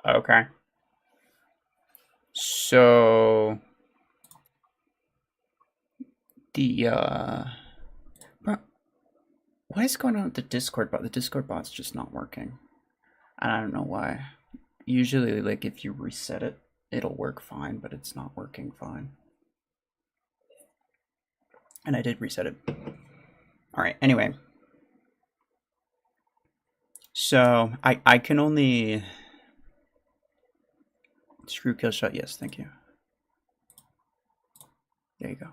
Okay. So the bro, what is going on with the Discord bot? The Discord bot's just not working. And I don't know why. Usually, like, if you reset it, it'll work fine, but it's not working fine. And I did reset it. All right, anyway. So, I can only... Screw kill shot, yes, thank you. There you go.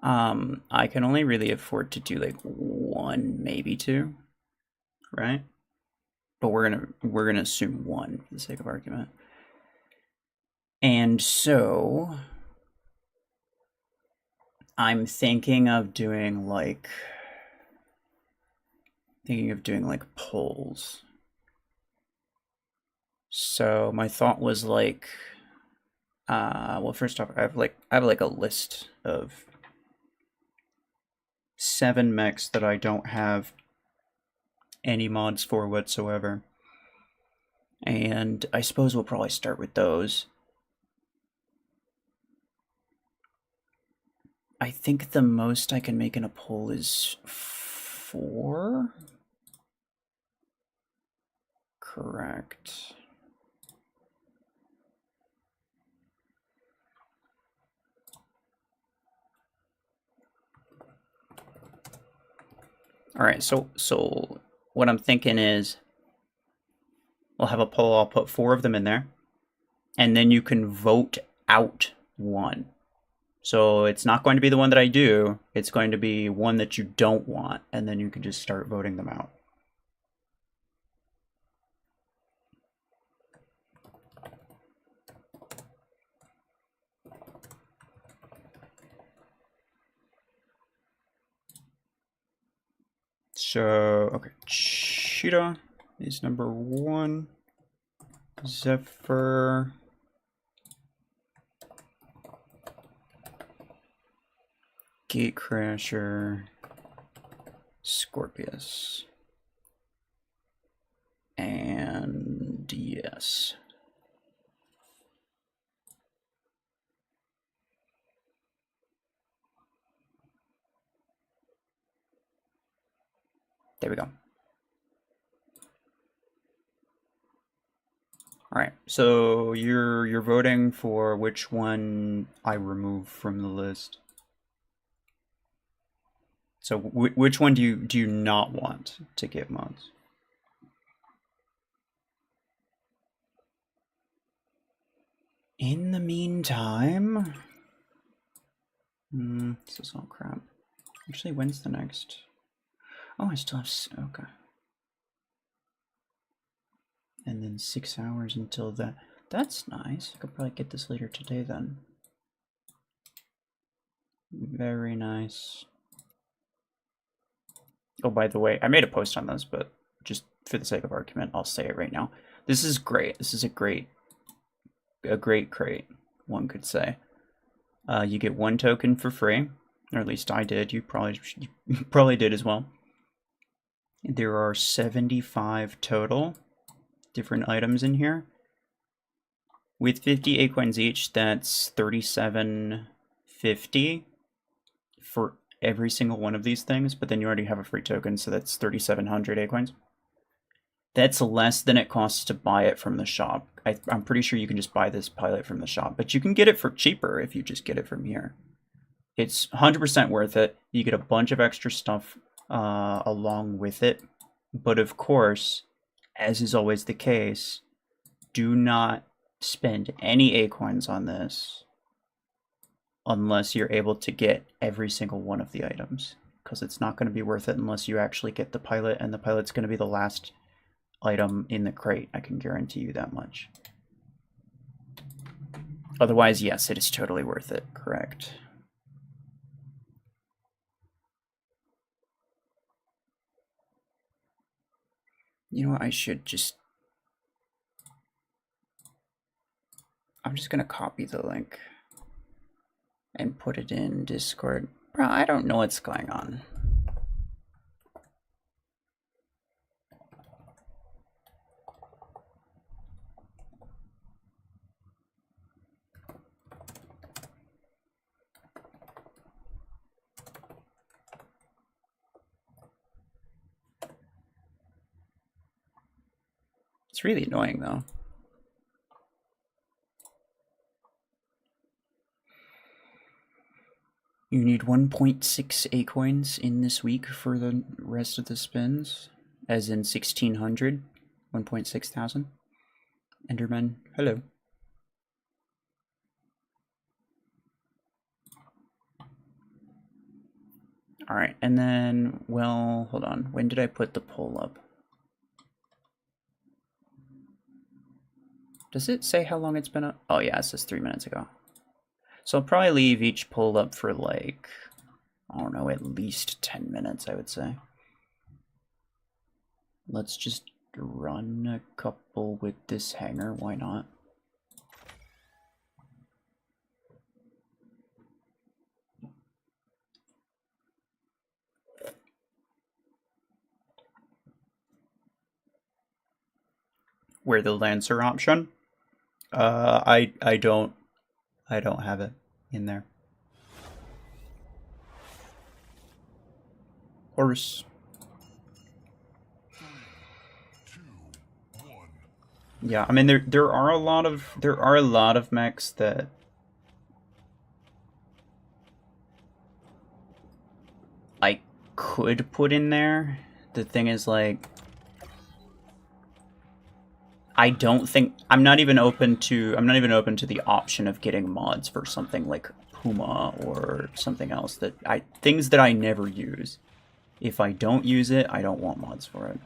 I can only really afford to do, like, one, maybe two, right? But we're gonna assume one for the sake of argument. And so I'm thinking of doing like polls. So my thought was like well, first off, I have like a list of 7 mechs that I don't have any mods for whatsoever. And I suppose we'll probably start with those. I think the most I can make in a poll is 4. Correct. All right, so what I'm thinking is we'll have a poll. I'll put 4 of them in there, and then you can vote out one. So it's not going to be the one that I do. It's going to be one that you don't want, and then you can just start voting them out. So, okay, Cheetah is number 1. Zephyr. Gatecrasher. Scorpius. And yes. There we go. All right, so you're voting for which one I remove from the list. So which one do you not want to give mods? In the meantime, this is all crap. Actually, when's the next? Oh, I still have okay. And then 6 hours until that. That's nice. I could probably get this later today then. Very nice. Oh, by the way, I made a post on this, but just for the sake of argument, I'll say it right now. This is great. This is a great crate, one could say. You get 1 token for free, or at least I did. You probably did as well. There are 75 total different items in here. With 50 acorns each, that's 37.50 for every single one of these things, but then you already have a free token, so that's 3,700 acorns. That's less than it costs to buy it from the shop. I'm pretty sure you can just buy this pilot from the shop, but you can get it for cheaper if you just get it from here. It's 100% worth it. You get a bunch of extra stuff along with it, but of course, as is always the case, do not spend any acorns on this unless you're able to get every single one of the items, because it's not going to be worth it unless you actually get the pilot, and the pilot's going to be the last item in the crate. I can guarantee you that much. Otherwise, yes, it is totally worth it. Correct. You know what? I should just... I'm just going to copy the link and put it in Discord. Bro, I don't know what's going on. It's really annoying though. You need 1.6 acorns in this week for the rest of the spins, as in 1600, 1.6 thousand. Enderman, hello. Alright, and then, well, hold on. When did I put the poll up? Does it say how long it's been up? Oh yeah, it says 3 minutes ago. So I'll probably leave each poll up for like, I don't know, at least 10 minutes, I would say. Let's just run a couple with this hanger, why not? Where the Lancer option? I don't have it in there. Horse. Yeah, I mean there are a lot of mechs that I could put in there. The thing is, like, I don't think I'm not even open to the option of getting mods for something like Puma or something else things that I never use. If I don't use it, I don't want mods for it.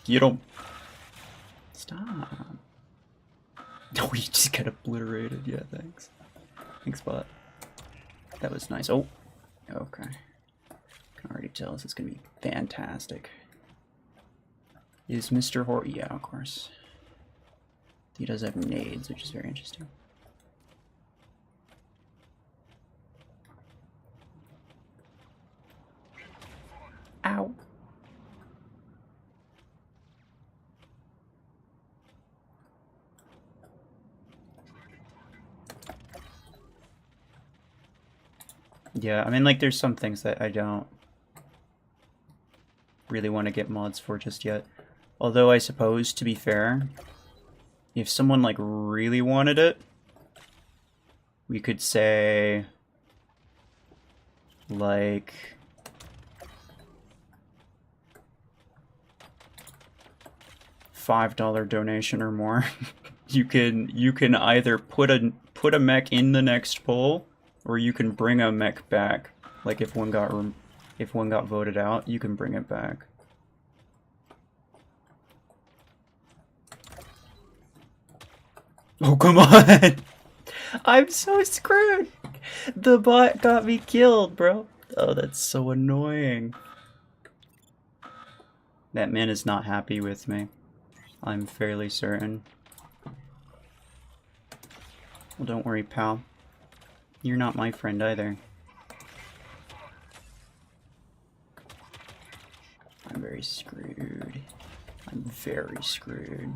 You don't stop. Oh, you just got obliterated. Yeah, thanks. Thanks, bot. That was nice. Oh, okay. Can already tell us it's gonna be fantastic. Is Mr. Hor? Yeah, of course. He does have nades, which is very interesting. Ow. Yeah, I mean, like, there's some things that I don't really want to get mods for just yet. Although, I suppose, to be fair, if someone, like, really wanted it, we could say, like, $5 donation or more. you can either put a mech in the next poll, or you can bring a mech back. Like, if one got voted out, you can bring it back. Oh, come on! I'm so screwed! The bot got me killed, bro. Oh, that's so annoying. That man is not happy with me. I'm fairly certain. Well, don't worry, pal. You're not my friend either. I'm very screwed. I'm very screwed.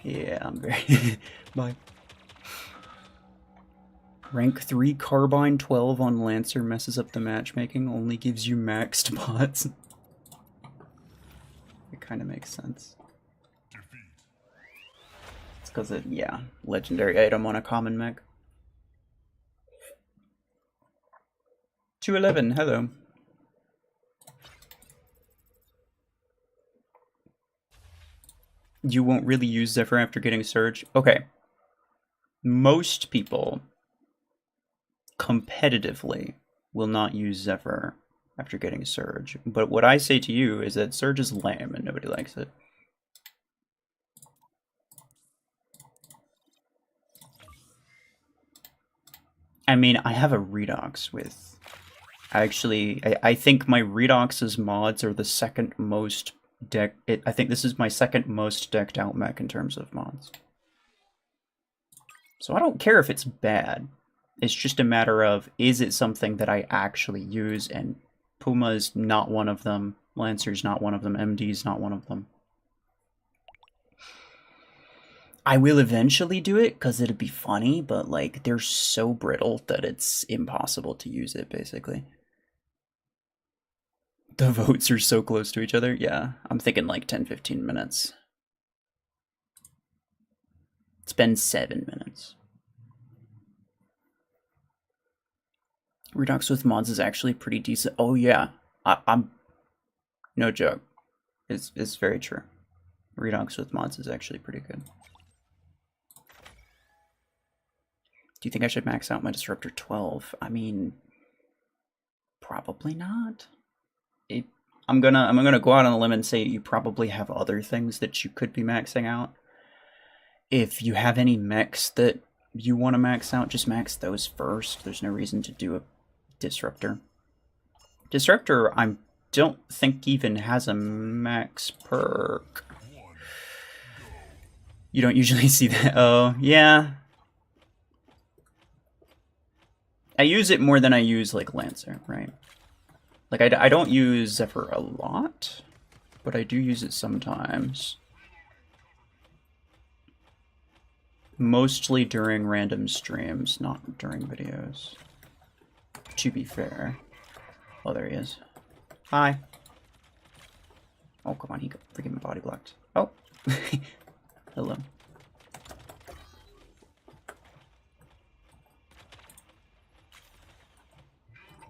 Yeah, I'm very... Bye. Rank 3 Carbine 12 on Lancer messes up the matchmaking, only gives you maxed bots. It kind of makes sense. It's because it, yeah, legendary item on a common mech. 211, hello. You won't really use Zephyr after getting Surge? Okay. Most people competitively will not use Zephyr after getting Surge. But what I say to you is that Surge is lame and nobody likes it. I mean, I have a Redox with... Actually, I think my Redox's mods are the second most I think this is my second most decked out mech in terms of mods. So I don't care if it's bad. It's just a matter of, is it something that I actually use? And Puma's not one of them. Lancer's not one of them. MD's not one of them. I will eventually do it because it'd be funny, but like they're so brittle that it's impossible to use it basically. The votes are so close to each other. Yeah, I'm thinking like 10-15 minutes. It's been 7 minutes. Redux with mods is actually pretty decent. Oh yeah, I'm no joke. It's very true. Redux with mods is actually pretty good. Do you think I should max out my Disruptor 12? I mean, probably not. I'm gonna go out on a limb and say you probably have other things that you could be maxing out. If you have any mechs that you want to max out, just max those first. There's no reason to do a Disruptor. Disruptor, I don't think even has a max perk. You don't usually see that. Oh, yeah. I use it more than I use, like, Lancer, right? Like, I don't use Zephyr a lot, but I do use it sometimes. Mostly during random streams, not during videos. To be fair. Oh, there he is. Hi. Oh, come on, he got freaking body blocked. Oh. Hello.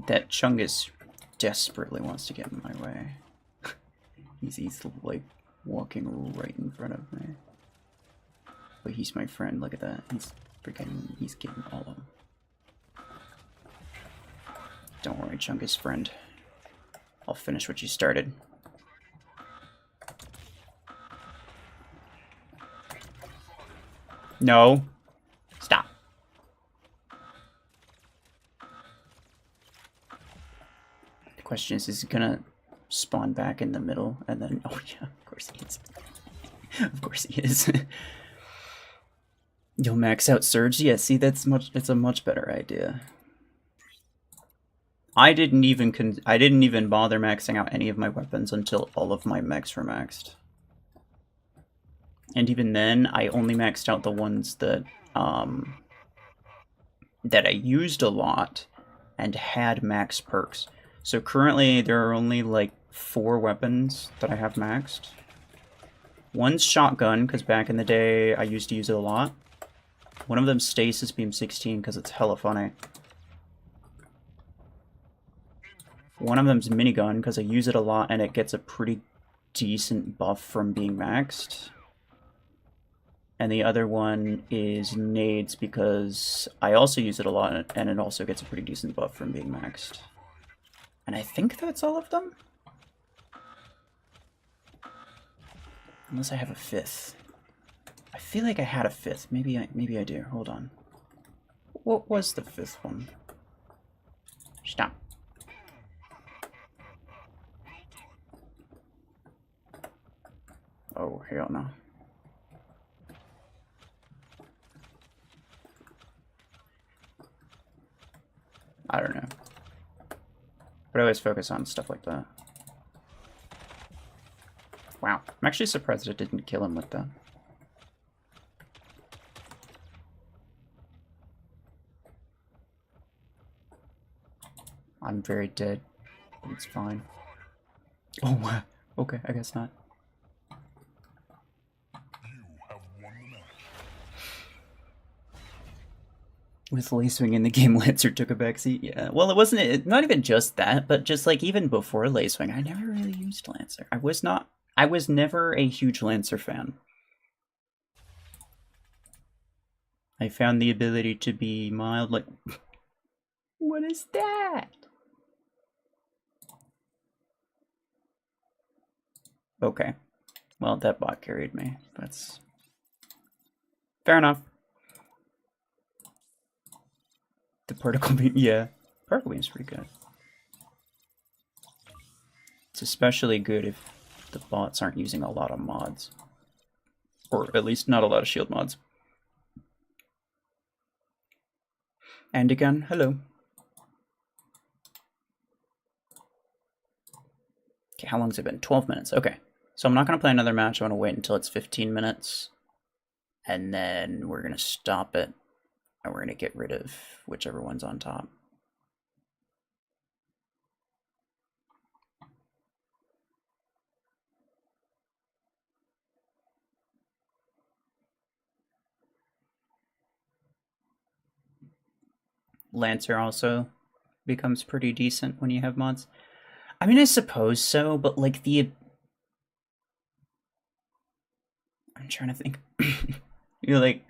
That Chungus desperately wants to get in my way. he's like walking right in front of me. But he's my friend, look at that. He's getting all of them. Don't worry, Chungus friend. I'll finish what you started. No. Stop. The question is he gonna spawn back in the middle and then, oh yeah, of course he is. Of course he is. You'll max out Surge? Yeah, see, it's a much better idea. I didn't even bother maxing out any of my weapons until all of my mechs were maxed. And even then, I only maxed out the ones that that I used a lot and had max perks. So currently there are only like 4 weapons that I have maxed. One's shotgun, because back in the day I used to use it a lot. One of them's Stasis Beam 16, because it's hella funny. One of them's minigun, because I use it a lot and it gets a pretty decent buff from being maxed. And the other one is nades, because I also use it a lot and it also gets a pretty decent buff from being maxed. And I think that's all of them? Unless I have a 5th. I feel like I had a 5th. Maybe I do. Hold on. What was the 5th one? Stop. Oh, hell no. I don't know. But I always focus on stuff like that. Wow. I'm actually surprised it didn't kill him with that. I'm very dead, but it's fine. Oh, wow. Okay, I guess not. With Lacewing in the game, Lancer took a backseat. Yeah, well, it wasn't. Not even just that, but just like even before Lacewing, I never really used Lancer. I was never a huge Lancer fan. I found the ability to be mild. Like, what is that? Okay, well, that bot carried me. That's fair enough. The particle beam, yeah. Particle beam's pretty good. It's especially good if the bots aren't using a lot of mods. Or at least not a lot of shield mods. And again, hello. Okay, how long's it been? 12 minutes. Okay. So I'm not going to play another match. I'm going to wait until it's 15 minutes. And then we're going to stop it, and we're going to get rid of whichever one's on top. Lancer also becomes pretty decent when you have mods. I mean, I suppose so, but like I'm trying to think. You're like,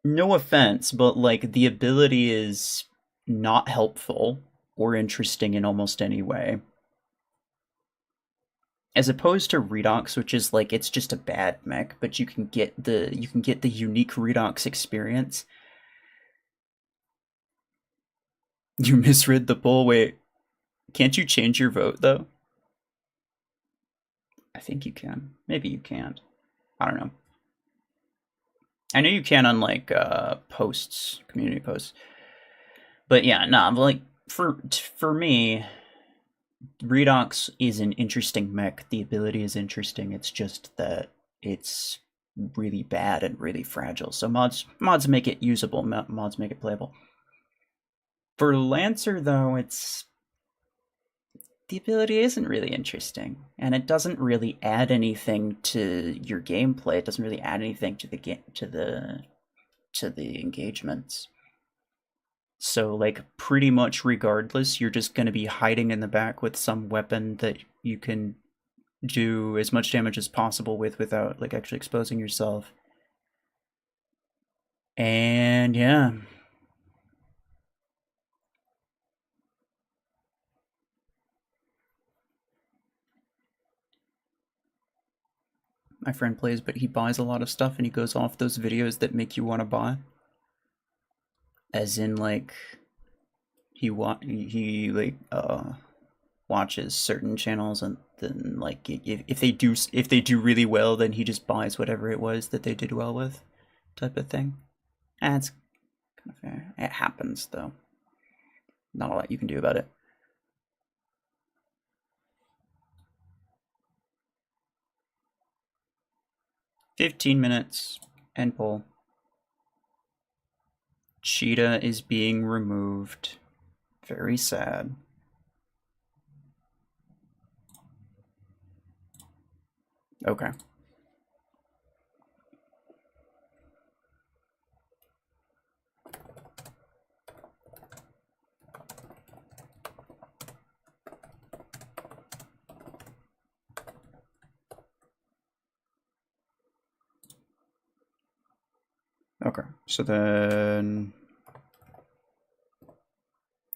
no offense, but like the ability is not helpful or interesting in almost any way. As opposed to Redox, which is like it's just a bad mech, but you can get the unique Redox experience. You misread the poll. Wait, can't you change your vote though? I think you can. Maybe you can't. I don't know. I know you can on like posts, community posts. But yeah, nah, like for me, Redox is an interesting mech. The ability is interesting. It's just that it's really bad and really fragile. So mods make it usable. Mods make it playable. For Lancer though, it's the ability isn't really interesting, and it doesn't really add anything to your gameplay. It doesn't really add anything to the game to the engagements. So like pretty much regardless, you're just going to be hiding in the back with some weapon that you can do as much damage as possible with without like actually exposing yourself. And yeah. My friend plays, but he buys a lot of stuff and he goes off those videos that make you want to buy. As in like he watches certain channels, and then like if they do really well, then he just buys whatever it was that they did well with, type of thing. And it's kind of fair. It happens though. Not a lot you can do about it. $15 end poll. Cheetah is being removed. Very sad. Okay. Okay, so then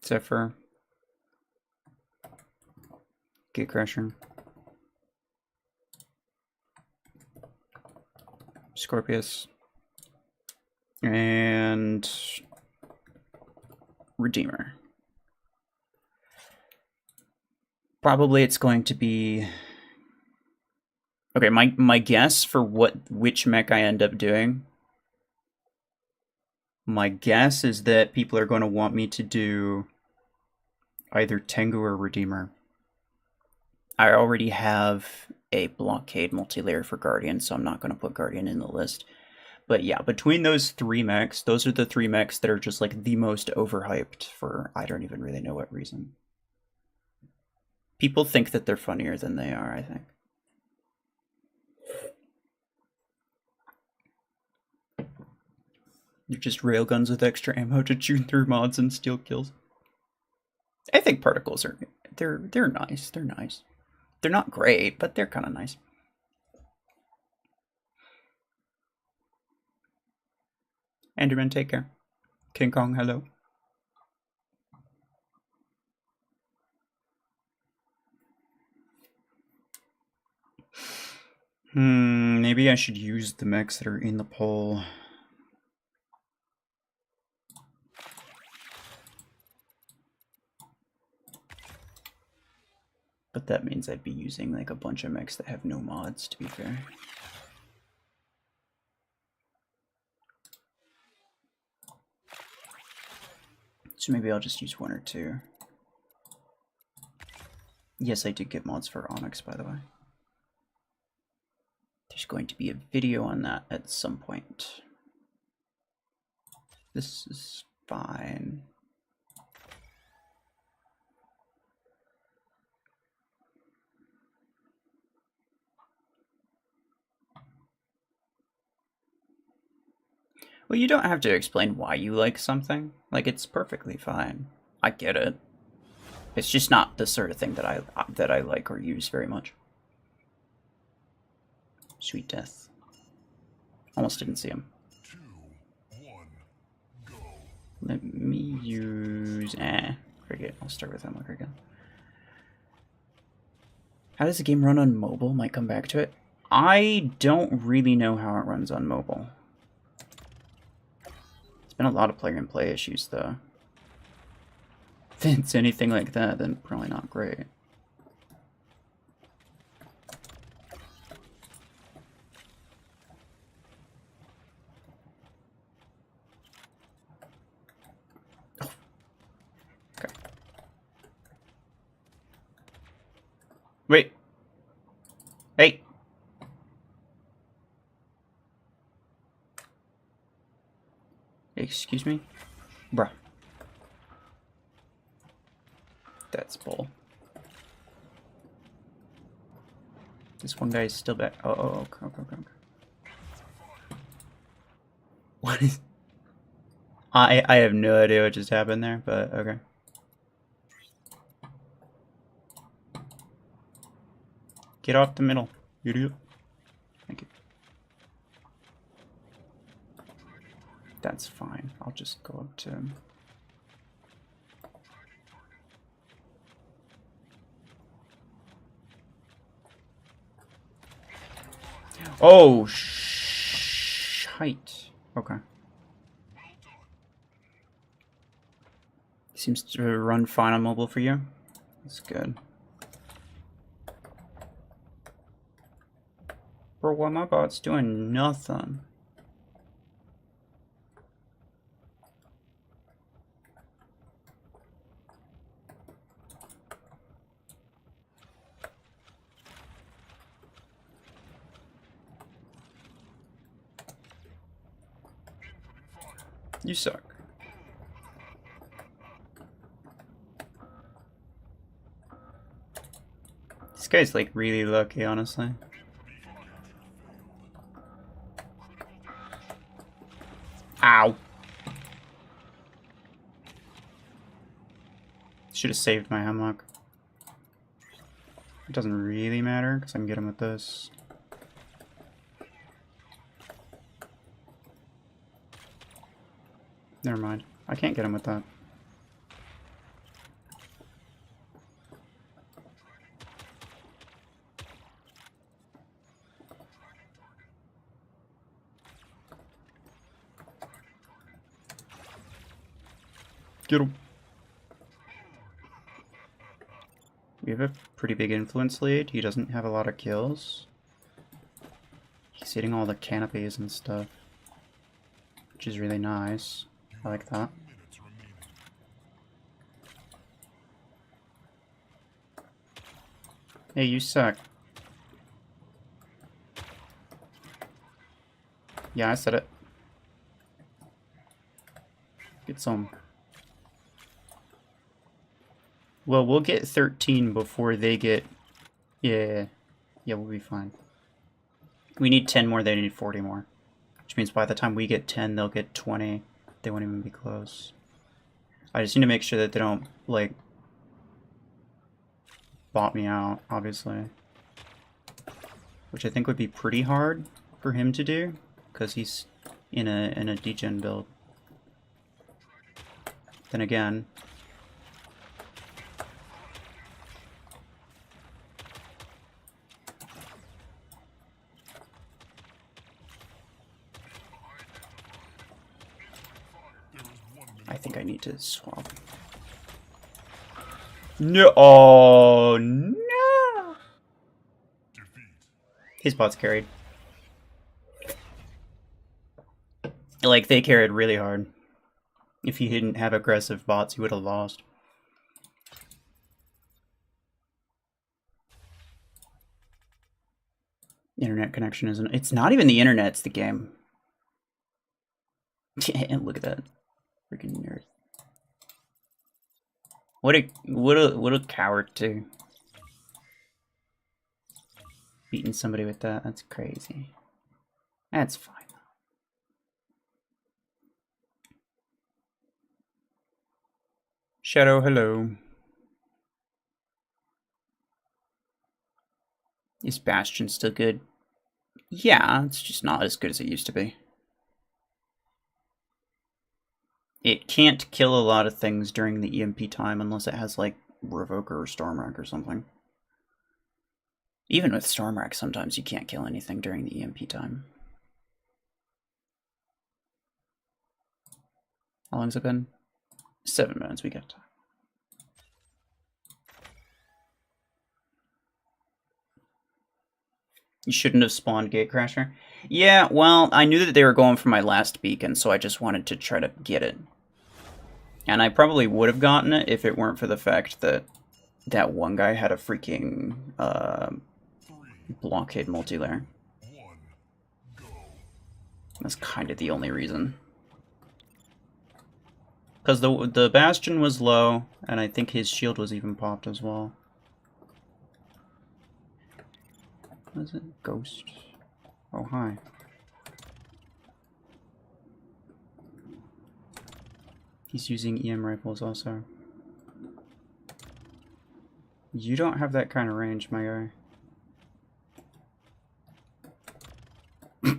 Zephyr, Gatecrasher, Scorpius, and Redeemer. Probably it's going to be... Okay, my guess for which mech I end up doing, my guess is that people are going to want me to do either Tengu or Redeemer. I already have a blockade multi-layer for Guardian, so I'm not going to put Guardian in the list. But yeah, between those three mechs, those are the three mechs that are just like the most overhyped for I don't even really know what reason. People think that they're funnier than they are, I think. You're just railguns with extra ammo to chew through mods and steal kills. I think particles are they're nice. They're nice. They're not great, but they're kind of nice. Enderman, take care. King Kong, hello. Maybe I should use the mechs that are in the poll. But that means I'd be using like a bunch of mechs that have no mods, to be fair. So maybe I'll just use one or two. Yes, I did get mods for Onyx, by the way. There's going to be a video on that at some point. This is fine. Well, you don't have to explain why you like something. Like, it's perfectly fine. I get it. It's just not the sort of thing that I like or use very much. Sweet death. Almost didn't see him. 2, 1, go. Let me use cricket. I'll start with him with cricket. How does the game run on mobile? Might come back to it. I don't really know how it runs on mobile. It's been a lot of plug and play issues though. If it's anything like that, then probably not great. Oh. Okay. Wait. Hey. Excuse me? Bruh. That's bull. This one guy is still back. Oh, okay. What is... I have no idea what just happened there, but okay. Get off the middle, idiot. Thank you. That's fine. I'll just go up to him. Oh, shite. Okay. Seems to run fine on mobile for you. That's good. Bro, why my bot's doing nothing? You suck. This guy's like really lucky, honestly. Ow. Should have saved my hemlock. It doesn't really matter because I can get him with this. Never mind. I can't get him with that. Get him. We have a pretty big influence lead. He doesn't have a lot of kills. He's hitting all the canopies and stuff, which is really nice. I like that. Hey, you suck. Yeah, I said it. Get some. Well, we'll get 13 before they get... Yeah, we'll be fine. We need 10 more, they need 40 more. Which means by the time we get 10, they'll get 20. They won't even be close. I just need to make sure that they don't, like, bot me out, obviously. Which I think would be pretty hard for him to do, because he's in a degen build. Then again... I think I need to swap. No! Oh, no! His bot's carried. Like, they carried really hard. If he didn't have aggressive bots, he would have lost. Internet connection isn't. It's not even the internet, it's the game. And look at that. Freaking nerd. What a coward too. Beating somebody with that, that's crazy. That's fine. Shadow, hello. Is Bastion still good? Yeah, it's just not as good as it used to be. It can't kill a lot of things during the EMP time unless it has, like, Revoker or Stormwreck or something. Even with Stormwreck, sometimes you can't kill anything during the EMP time. How long's it been? 7 minutes, we got time. You shouldn't have spawned Gatecrasher. Yeah, well, I knew that they were going for my last beacon, so I just wanted to try to get it. And I probably would have gotten it if it weren't for the fact that that one guy had a freaking blockade multi-layer. That's kind of the only reason. Because the Bastion was low, and I think his shield was even popped as well. What is it? Ghost. Oh, hi. He's using EM rifles also. You don't have that kind of range, my guy.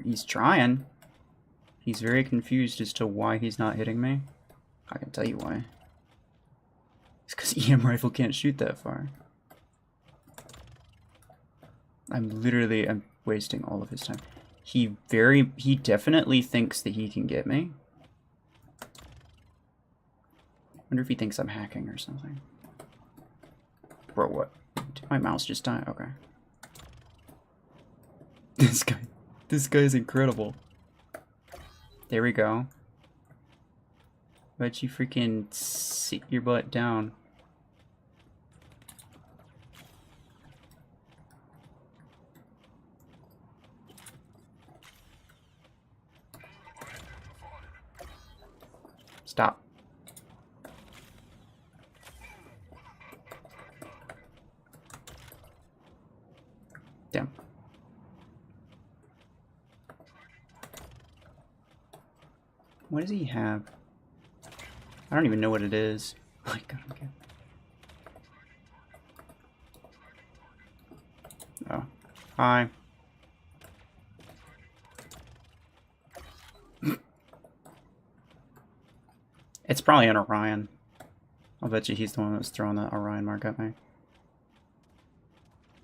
He's trying. He's very confused as to why he's not hitting me. I can tell you why. It's because EM rifle can't shoot that far. I'm wasting all of his time. He definitely thinks that he can get me. Wonder if he thinks I'm hacking or something. Bro, what? Did my mouse just die? Okay. This guy's incredible. There we go. Bet you freaking sit your butt down. Stop. Damn. What does he have? I don't even know what it is. Oh my god, okay. Oh. Hi. It's probably an Orion. I'll bet you he's the one that's throwing that Orion mark at me.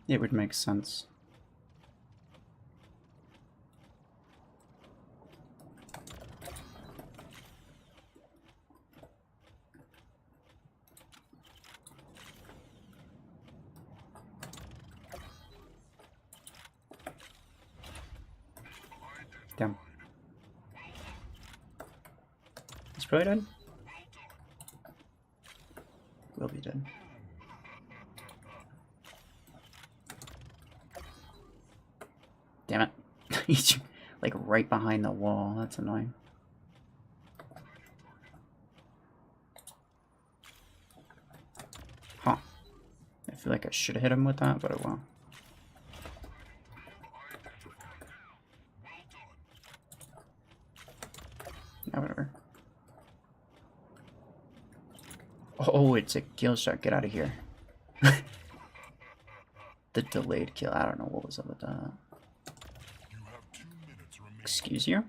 It would make sense. Damn. He's probably dead. Will be dead. Damn it. He's like right behind the wall. That's annoying. Huh. I feel like I should have hit him with that, but it won't. Yeah, whatever. Oh, it's a kill shot. Get out of here. The delayed kill. I don't know what was up with that. Excuse you?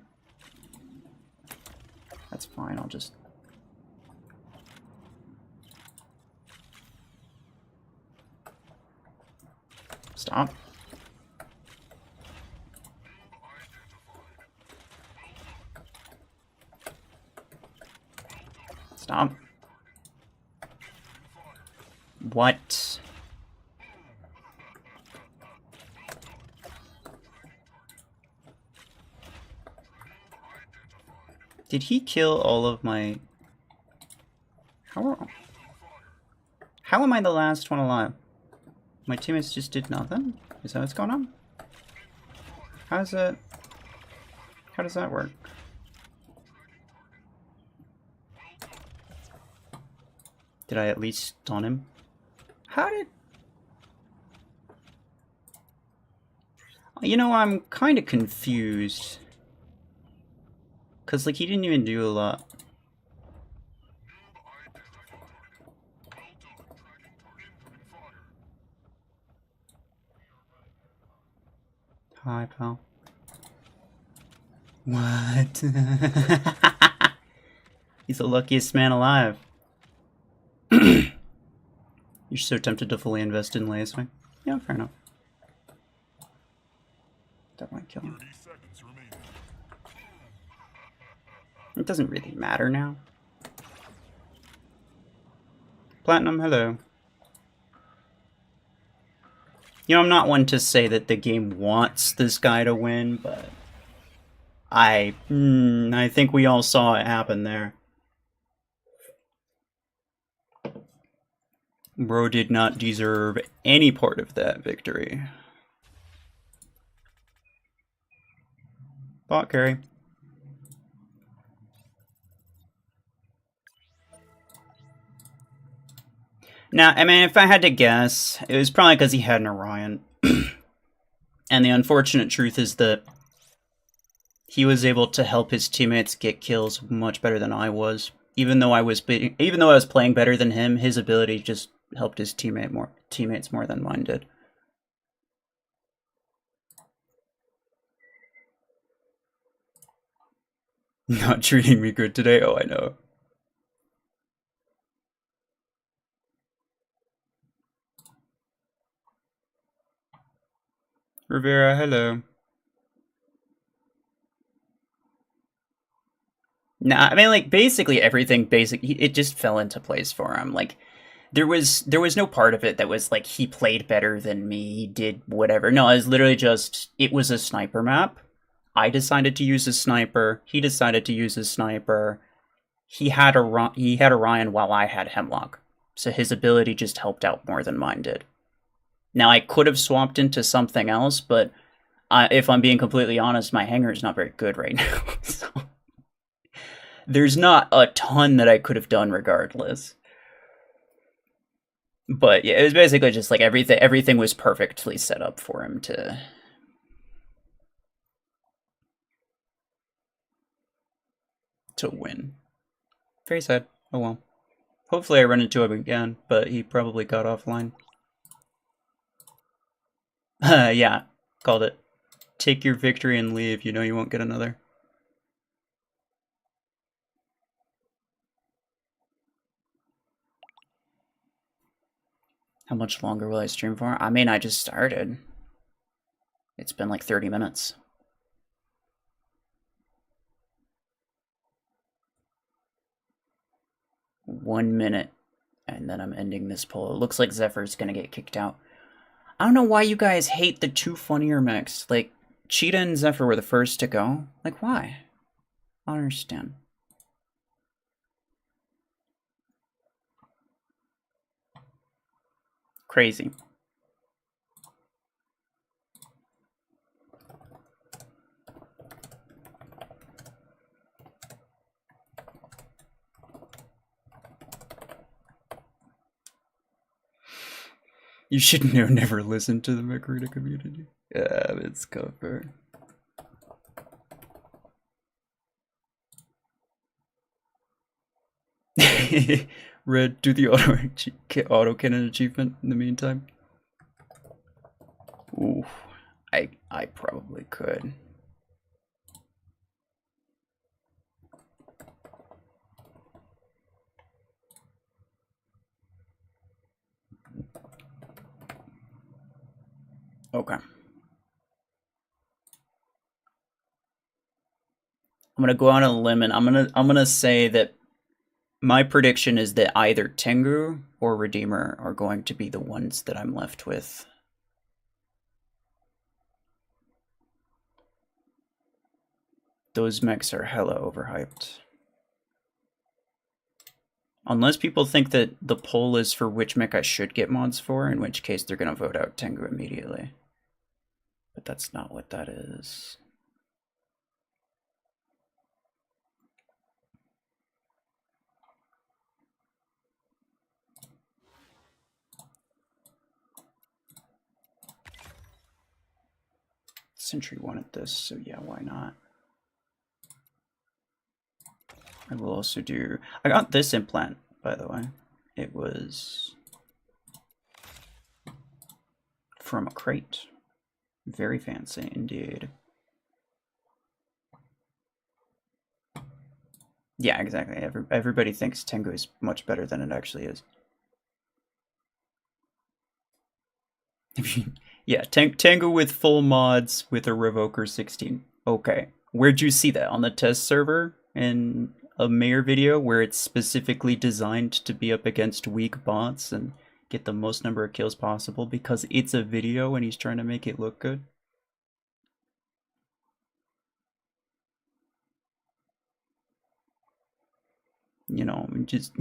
That's fine. I'll just... Stop. Stop. What? Did he kill all of my... How am I the last one alive? My teammates just did nothing? Is that what's going on? How does that work? Did I at least stun him? How did... You know, I'm kind of confused. Because, like, he didn't even do a lot. Hi, pal. What? He's the luckiest man alive. You're so tempted to fully invest in Laswing. Yeah, fair enough. That might kill him. It doesn't really matter now. Platinum, hello. You know, I'm not one to say that the game wants this guy to win, but I think we all saw it happen there. Bro did not deserve any part of that victory. Bot carry. Now, I mean, if I had to guess, it was probably because he had an Orion. And the unfortunate truth is that he was able to help his teammates get kills much better than I was. Even though I was playing better than him, his ability just helped his teammates more than mine did. Not treating me good today? Oh, I know. Rivera, hello. Nah, I mean, like, basically everything it just fell into place for him. Like, there was no part of it that was like he played better than me, he did whatever. No, it was literally just, it was a sniper map. I decided to use a sniper. He decided to use a sniper. He had Orion while I had Hemlock. So his ability just helped out more than mine did. Now, I could have swapped into something else, but if I'm being completely honest, my hanger is not very good right now. So there's not a ton that I could have done regardless. But yeah, it was basically just like everything was perfectly set up for him to win. Very sad. Oh well. Hopefully I run into him again, but he probably got offline. Yeah, called it. Take your victory and leave. You know you won't get another. How much longer will I stream for? I mean, I just started. It's been like 30 minutes. One minute, and then I'm ending this poll. It looks like Zephyr's gonna get kicked out. I don't know why you guys hate the two funnier mechs. Like, Cheetah and Zephyr were the first to go. Like, why? I don't understand. Crazy. You should know never listen to the Macarena community. Yeah, it's cover. Red, do the auto cannon achievement in the meantime. Ooh, I probably could. Okay. I'm gonna go on a limb and I'm gonna say that my prediction is that either Tengu or Redeemer are going to be the ones that I'm left with. Those mechs are hella overhyped. Unless people think that the poll is for which mech I should get mods for, in which case they're gonna vote out Tengu immediately. But that's not what that is. Sentry wanted this, so yeah, why not? I will also do... I got this implant, by the way. It was from a crate. Very fancy indeed. Yeah, exactly. Everybody thinks Tengu is much better than it actually is. Yeah, Tengu with full mods with a Revoker 16. Okay. Where'd you see that? On the test server in a mayor video where it's specifically designed to be up against weak bots and get the most number of kills possible because it's a video and he's trying to make it look good? You know, just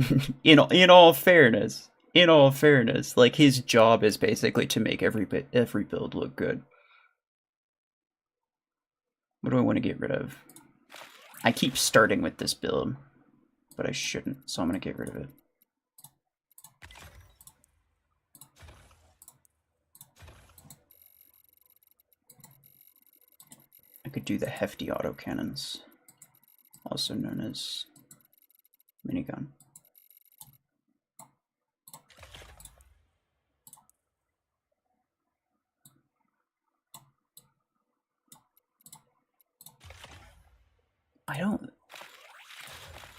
in all fairness, like his job is basically to make every build look good. What do I want to get rid of? I keep starting with this build, but I shouldn't, so I'm gonna get rid of it. I could do the hefty autocannons, also known as minigun.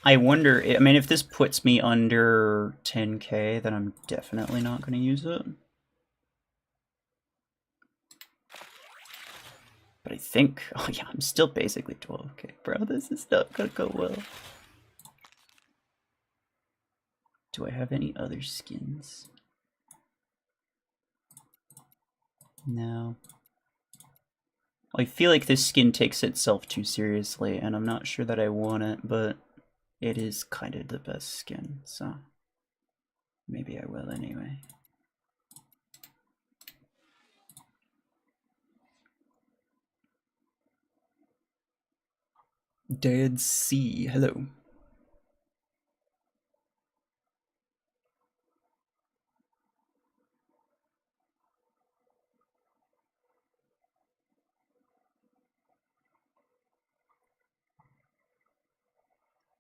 I wonder, I mean, if this puts me under 10k, then I'm definitely not going to use it. But I think, oh yeah, I'm still basically 12k. Bro, this is not going to go well. Do I have any other skins? No. I feel like this skin takes itself too seriously, and I'm not sure that I want it, but it is kind of the best skin, so maybe I will anyway. Dead Sea, hello.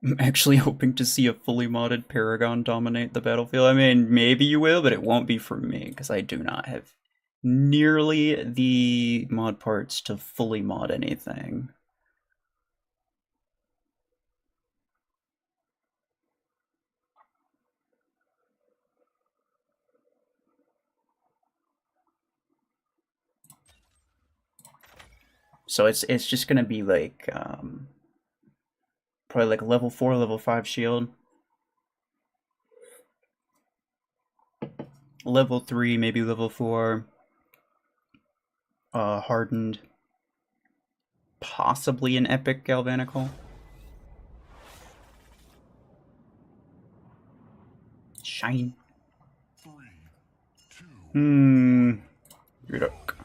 I'm actually hoping to see a fully modded Paragon dominate the battlefield. I mean, maybe you will, but it won't be from me, because I do not have nearly the mod parts to fully mod anything. So it's just gonna be like probably like level 4, level 5 shield. Level 3, maybe level 4. Hardened. Possibly an epic galvanical. Shine. 3, 2, Good luck.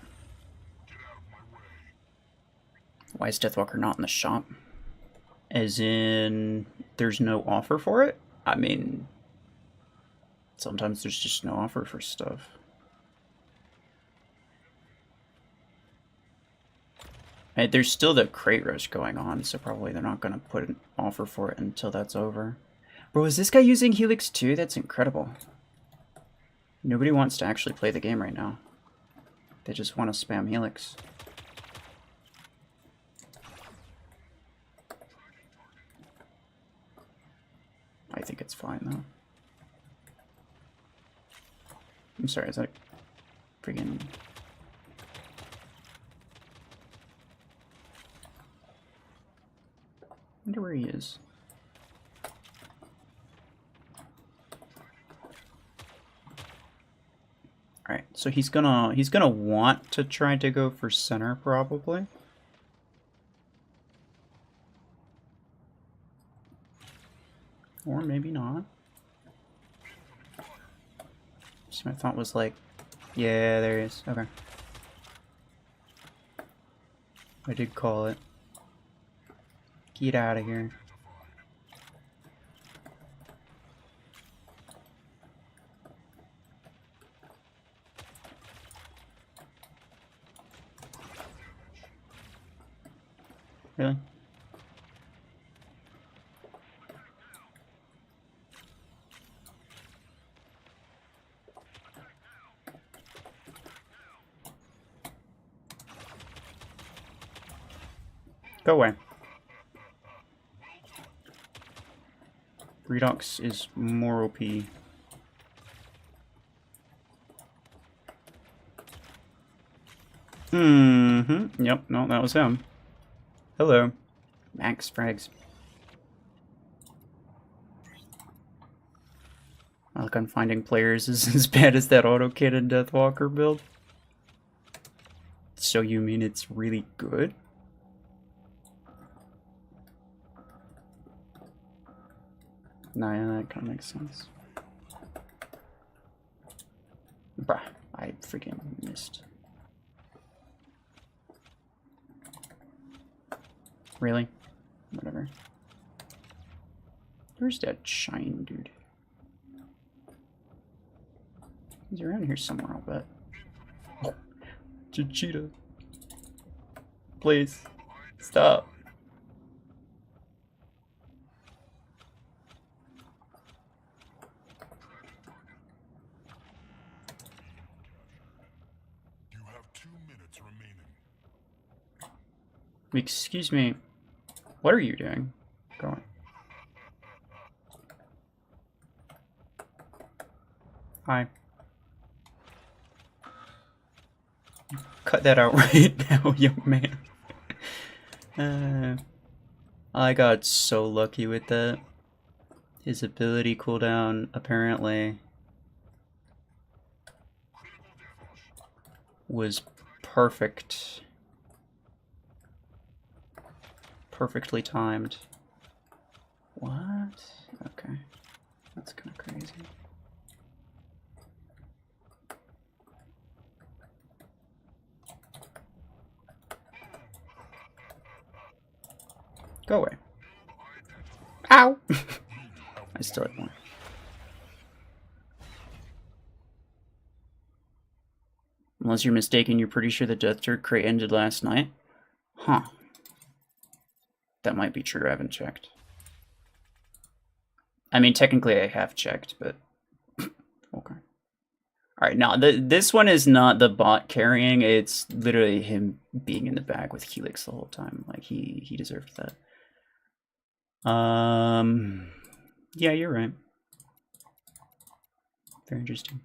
Why is Deathwalker not in the shop? As in, there's no offer for it? I mean, sometimes there's just no offer for stuff. And there's still the crate rush going on, so probably they're not going to put an offer for it until that's over. Bro, is this guy using Helix too? That's incredible. Nobody wants to actually play the game right now. They just want to spam Helix. I think it's fine, though. I'm sorry, is that freaking... I wonder where he is. Alright, so he's gonna want to try to go for center, probably. Or maybe not. So my thought was like, yeah, there he is. Okay. I did call it. Get out of here. Really? Go away. Redox is more OP. Yep, no, that was him. Hello. Max frags. I look on finding players is as bad as that auto cannon Deathwalker build. So you mean it's really good? Nah, yeah, that kind of makes sense. Bruh, I freaking missed. Really? Whatever. Where's that shine dude? He's around here somewhere, I'll bet. Oh, Cheetah. Please. Stop. You have 2 minutes remaining. Excuse me. What are you doing? Go on. Hi. Cut that out right now, young man. I got so lucky with that. His ability cooldown apparently was perfect. Perfectly timed. What? Okay. That's kind of crazy. Go away. Ow! I still have more. Unless you're mistaken, you're pretty sure the Death Turret crate ended last night? Huh. That might be true, I haven't checked. I mean, technically I have checked, but... okay. Alright, now, this one is not the bot carrying, it's literally him being in the bag with Helix the whole time. Like, he deserved that. Yeah, you're right. Very interesting.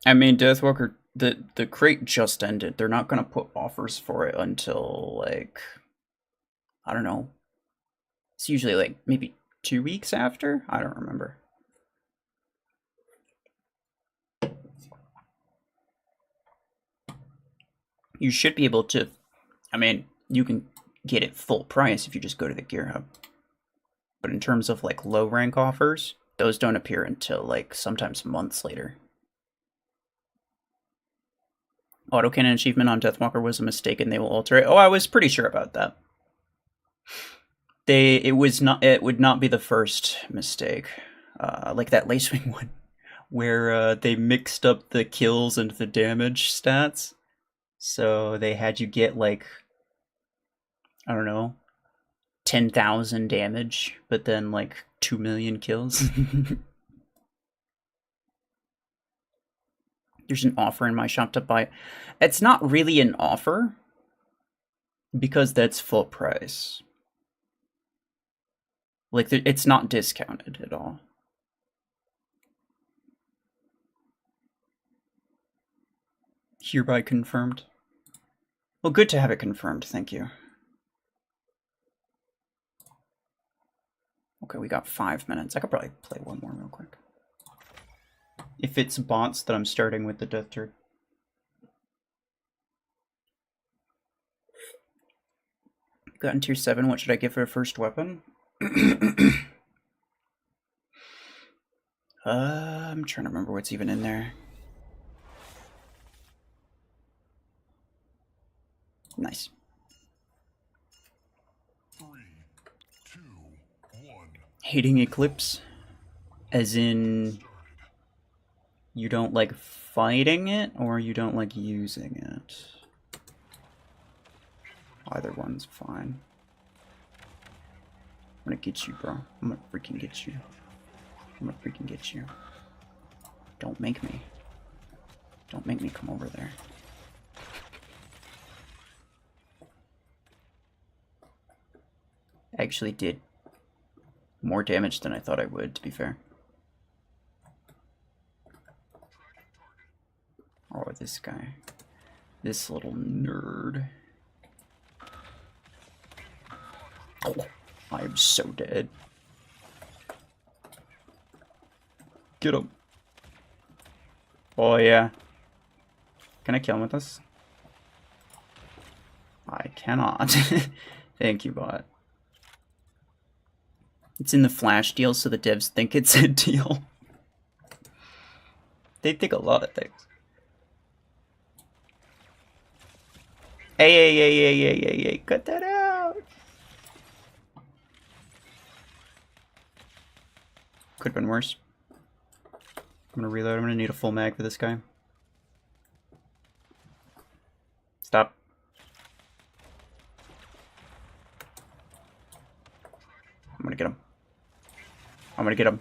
I mean, Deathwalker, the crate just ended. They're not gonna put offers for it until, like, I don't know. It's usually, like, maybe 2 weeks after? I don't remember. You should be able to, I mean, you can get it full price if you just go to the Gear Hub. But in terms of, like, low rank offers, those don't appear until, like, sometimes months later. Autocannon achievement on Deathwalker was a mistake and they will alter it. Oh, I was pretty sure about that. It would not be the first mistake. Like that Lacewing one, where they mixed up the kills and the damage stats. So they had you get, like, I don't know, 10,000 damage, but then like 2 million kills. There's an offer in my shop to buy. It's not really an offer because that's full price. Like, it's not discounted at all. Hereby confirmed. Well, good to have it confirmed, thank you. Okay, we got 5 minutes. I could probably play one more real quick. If it's bots, then I'm starting with the Death Turret. Gotten tier 7, what should I get for a first weapon? I'm trying to remember what's even in there. Nice. 3, 2, 1. Hating Eclipse? As in, you don't like fighting it, or you don't like using it? Either one's fine. I'm gonna get you, bro. I'm gonna freaking get you. I'm gonna freaking get you. Don't make me. Don't make me come over there. I actually did more damage than I thought I would, to be fair. Oh, this guy. This little nerd. Oh, I am so dead. Get him. Oh, yeah. Can I kill him with this? I cannot. Thank you, bot. It's in the Flash deal, so the devs think it's a deal. They think a lot of things. Hey, cut that out! Could've been worse. I'm gonna reload. I'm gonna need a full mag for this guy. Stop. I'm gonna get him. I'm gonna get him.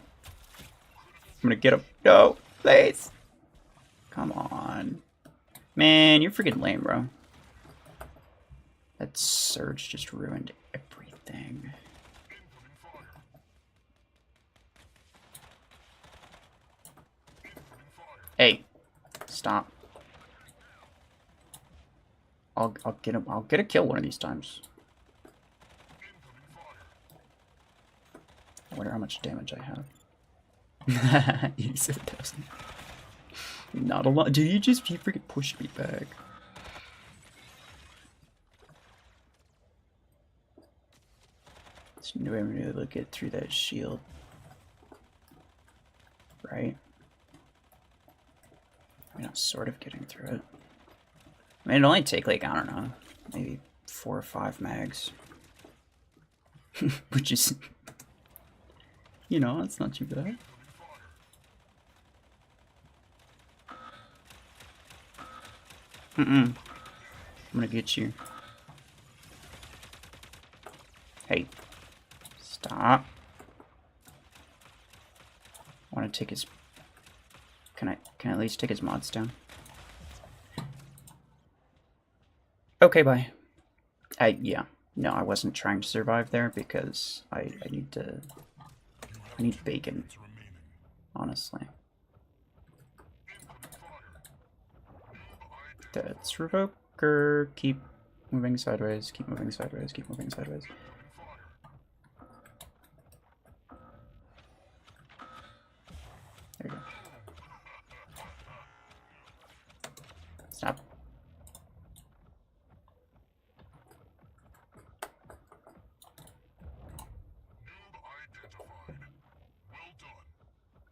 I'm gonna get him. No, please. Come on. Man, you're freaking lame, bro. That surge just ruined everything. Hey, stop. I'll get him. I'll get a kill one of these times. I wonder how much damage I have. 87,000. Not a lot. Dude, you freaking pushed me back. There's no way I'm gonna be able to get through that shield. Right? I mean, I'm sort of getting through it. I mean, it'll only take, like, I don't know, maybe 4 or 5 mags. Which is, you know, it's not too bad. I'm gonna get you. Hey. Stop. I want to take his... Can I at least take his mods down? Okay, bye. Yeah. No, I wasn't trying to survive there because I need to... I need bacon. Honestly. That's Revoker. Keep moving sideways, keep moving sideways, keep moving sideways. There you go. Stop.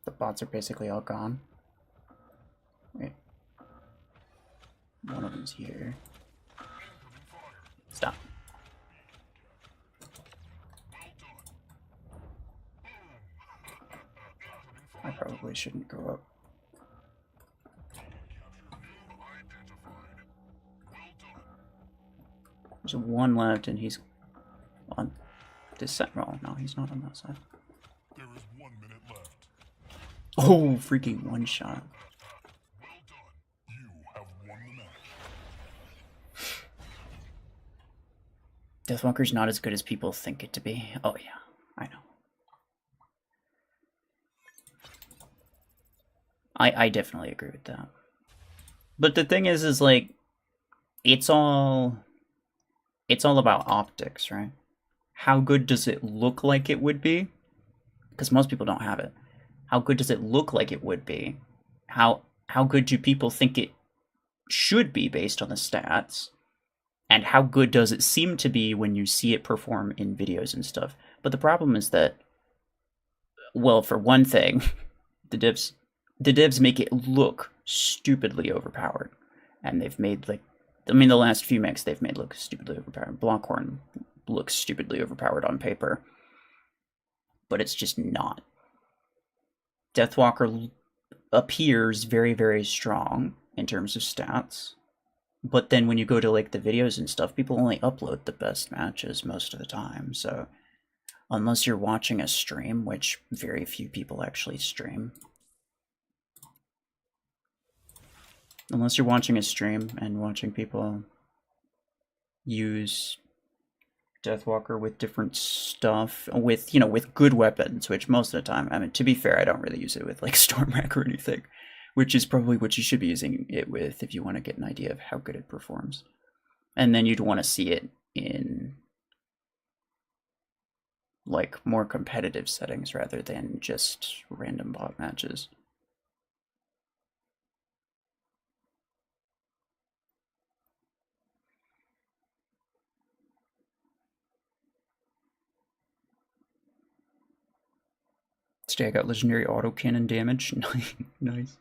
The bots are basically all gone. Wait. One of them's here. Stop. I probably shouldn't go up. There's one left and he's on this side. Oh, no, he's not on that side. There is 1 minute left. Oh, freaking one shot. Well done. You have won the match. Deathwalker's not as good as people think it to be. Oh, yeah, I know. I definitely agree with that. But the thing is like, it's all about optics, right? How good does it look like it would be? Because most people don't have it. How good does it look like it would be? How good do people think it should be based on the stats? And how good does it seem to be when you see it perform in videos and stuff? But the problem is that, well, for one thing, the devs make it look stupidly overpowered, and they've made like, I mean, the last few mechs they've made look stupidly overpowered. Blockhorn looks stupidly overpowered on paper, but it's just not. Deathwalker appears very, very strong in terms of stats, but then when you go to like the videos and stuff, people only upload the best matches most of the time. So unless you're watching a stream, which very few people actually stream, unless you're watching a stream and watching people use Deathwalker with different stuff, with, you know, with good weapons, which most of the time, I mean, to be fair, I don't really use it with like Stormwreck or anything, which is probably what you should be using it with if you want to get an idea of how good it performs. And then you'd want to see it in like more competitive settings rather than just random bot matches. Today I got legendary autocannon damage. Nice.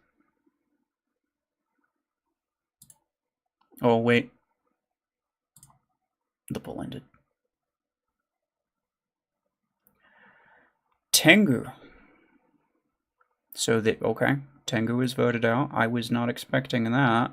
Oh, wait. The pull ended. Tengu. So that, okay. Tengu is voted out. I was not expecting that.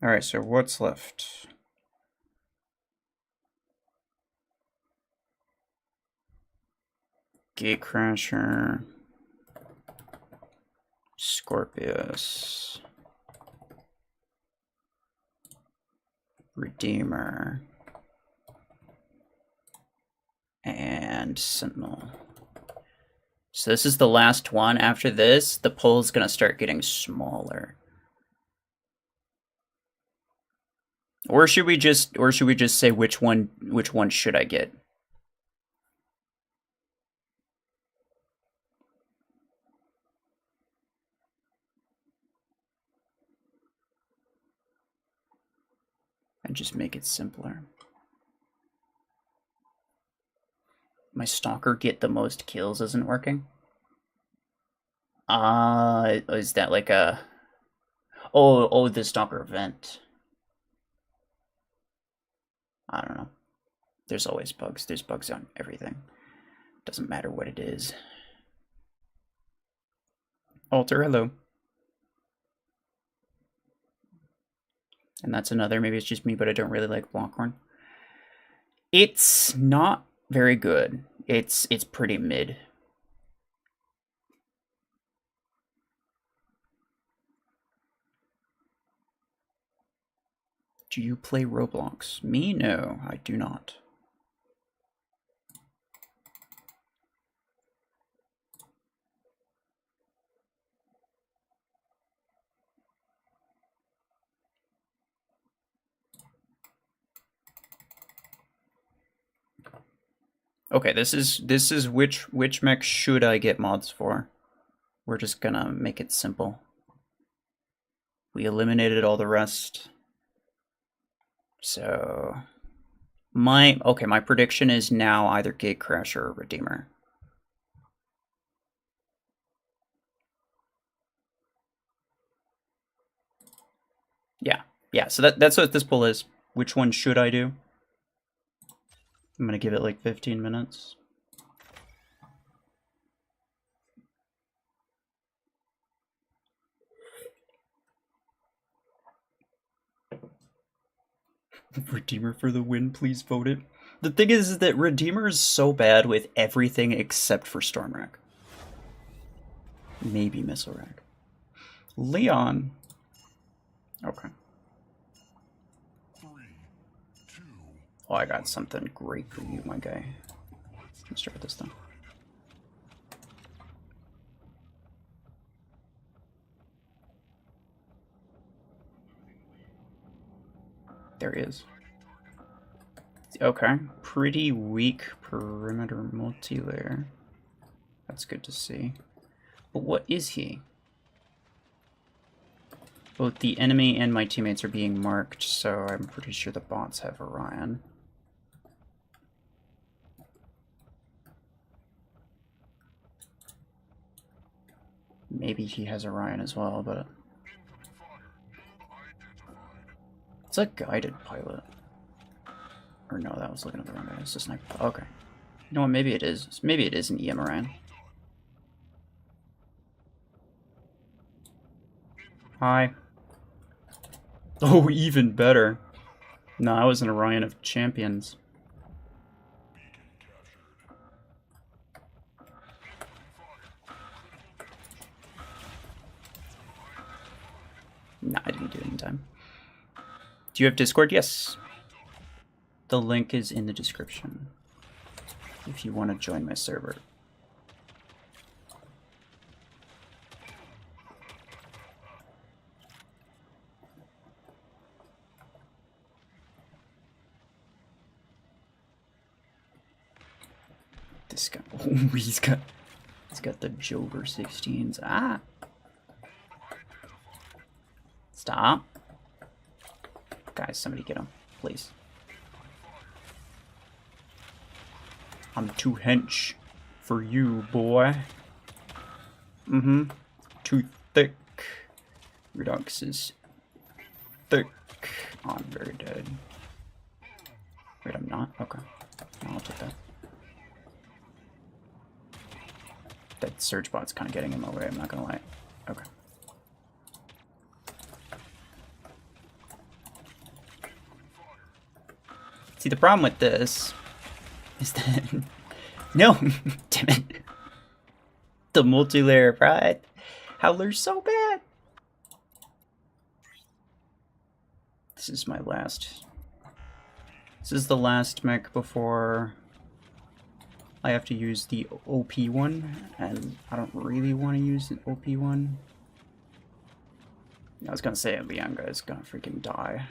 Alright, so what's left? Gatecrasher, Scorpius, Redeemer, and Sentinel. So this is the last one. After this, the pull is gonna start getting smaller. Or should we just say which one should I get? And just make it simpler. My stalker get the most kills isn't working. Is that like a oh the stalker event? I don't know. There's always bugs. There's bugs on everything. Doesn't matter what it is. Alter, hello. And that's another, maybe it's just me, but I don't really like Blockhorn. It's not very good. It's pretty mid. Do you play Roblox? Me? No, I do not. Okay, this is which mech should I get mods for? We're just gonna make it simple. We eliminated all the rest. So my prediction is now either Gatecrasher or Redeemer. Yeah, so that's what this poll is. Which one should I do? I'm gonna give it like 15 minutes. Redeemer for the win, please vote it. The thing is that Redeemer is so bad with everything except for Stormwreck. Maybe Missile Rack. Leon. Okay. 3, 2, Oh, I got something great for you, my guy. Let's start with this thing. There he is. Okay, pretty weak perimeter multi-layer. That's good to see. But what is he? Both the enemy and my teammates are being marked, so I'm pretty sure the bots have Orion. Maybe he has Orion as well, but... It's a guided pilot. Or no, that was looking at the wrong guy. It's a sniper. Okay. You know what, maybe it is. Maybe it is an EM Orion. Hi. Oh, even better. No, I was an Orion of Champions. Nah, I didn't do it in time. Do you have Discord? Yes. The link is in the description if you want to join my server. This guy, oh, he's got the Jover 16s. Ah! Stop. Guys, somebody get him, please. I'm too hench for you, boy. Mm-hmm. Too thick. Redux is thick. Oh, I'm very dead. Wait, I'm not? Okay. I'll take that. That surge bot's kind of getting in my way, I'm not gonna lie. Okay. See, the problem with this is that... No! Damn it. The multi-layer pride. Howler's so bad. This is my last... This is the last mech before I have to use the OP one, and I don't really want to use the OP one. I was gonna say Leon is gonna freaking die.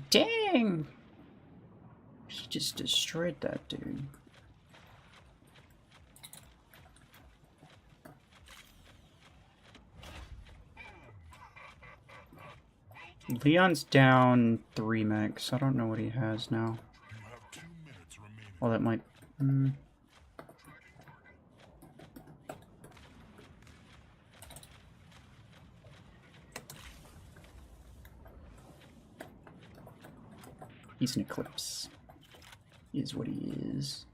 Dang! He just destroyed that dude. Leon's down 3 mechs. I don't know what he has now. Well, that might... He's an Eclipse. He is what he is.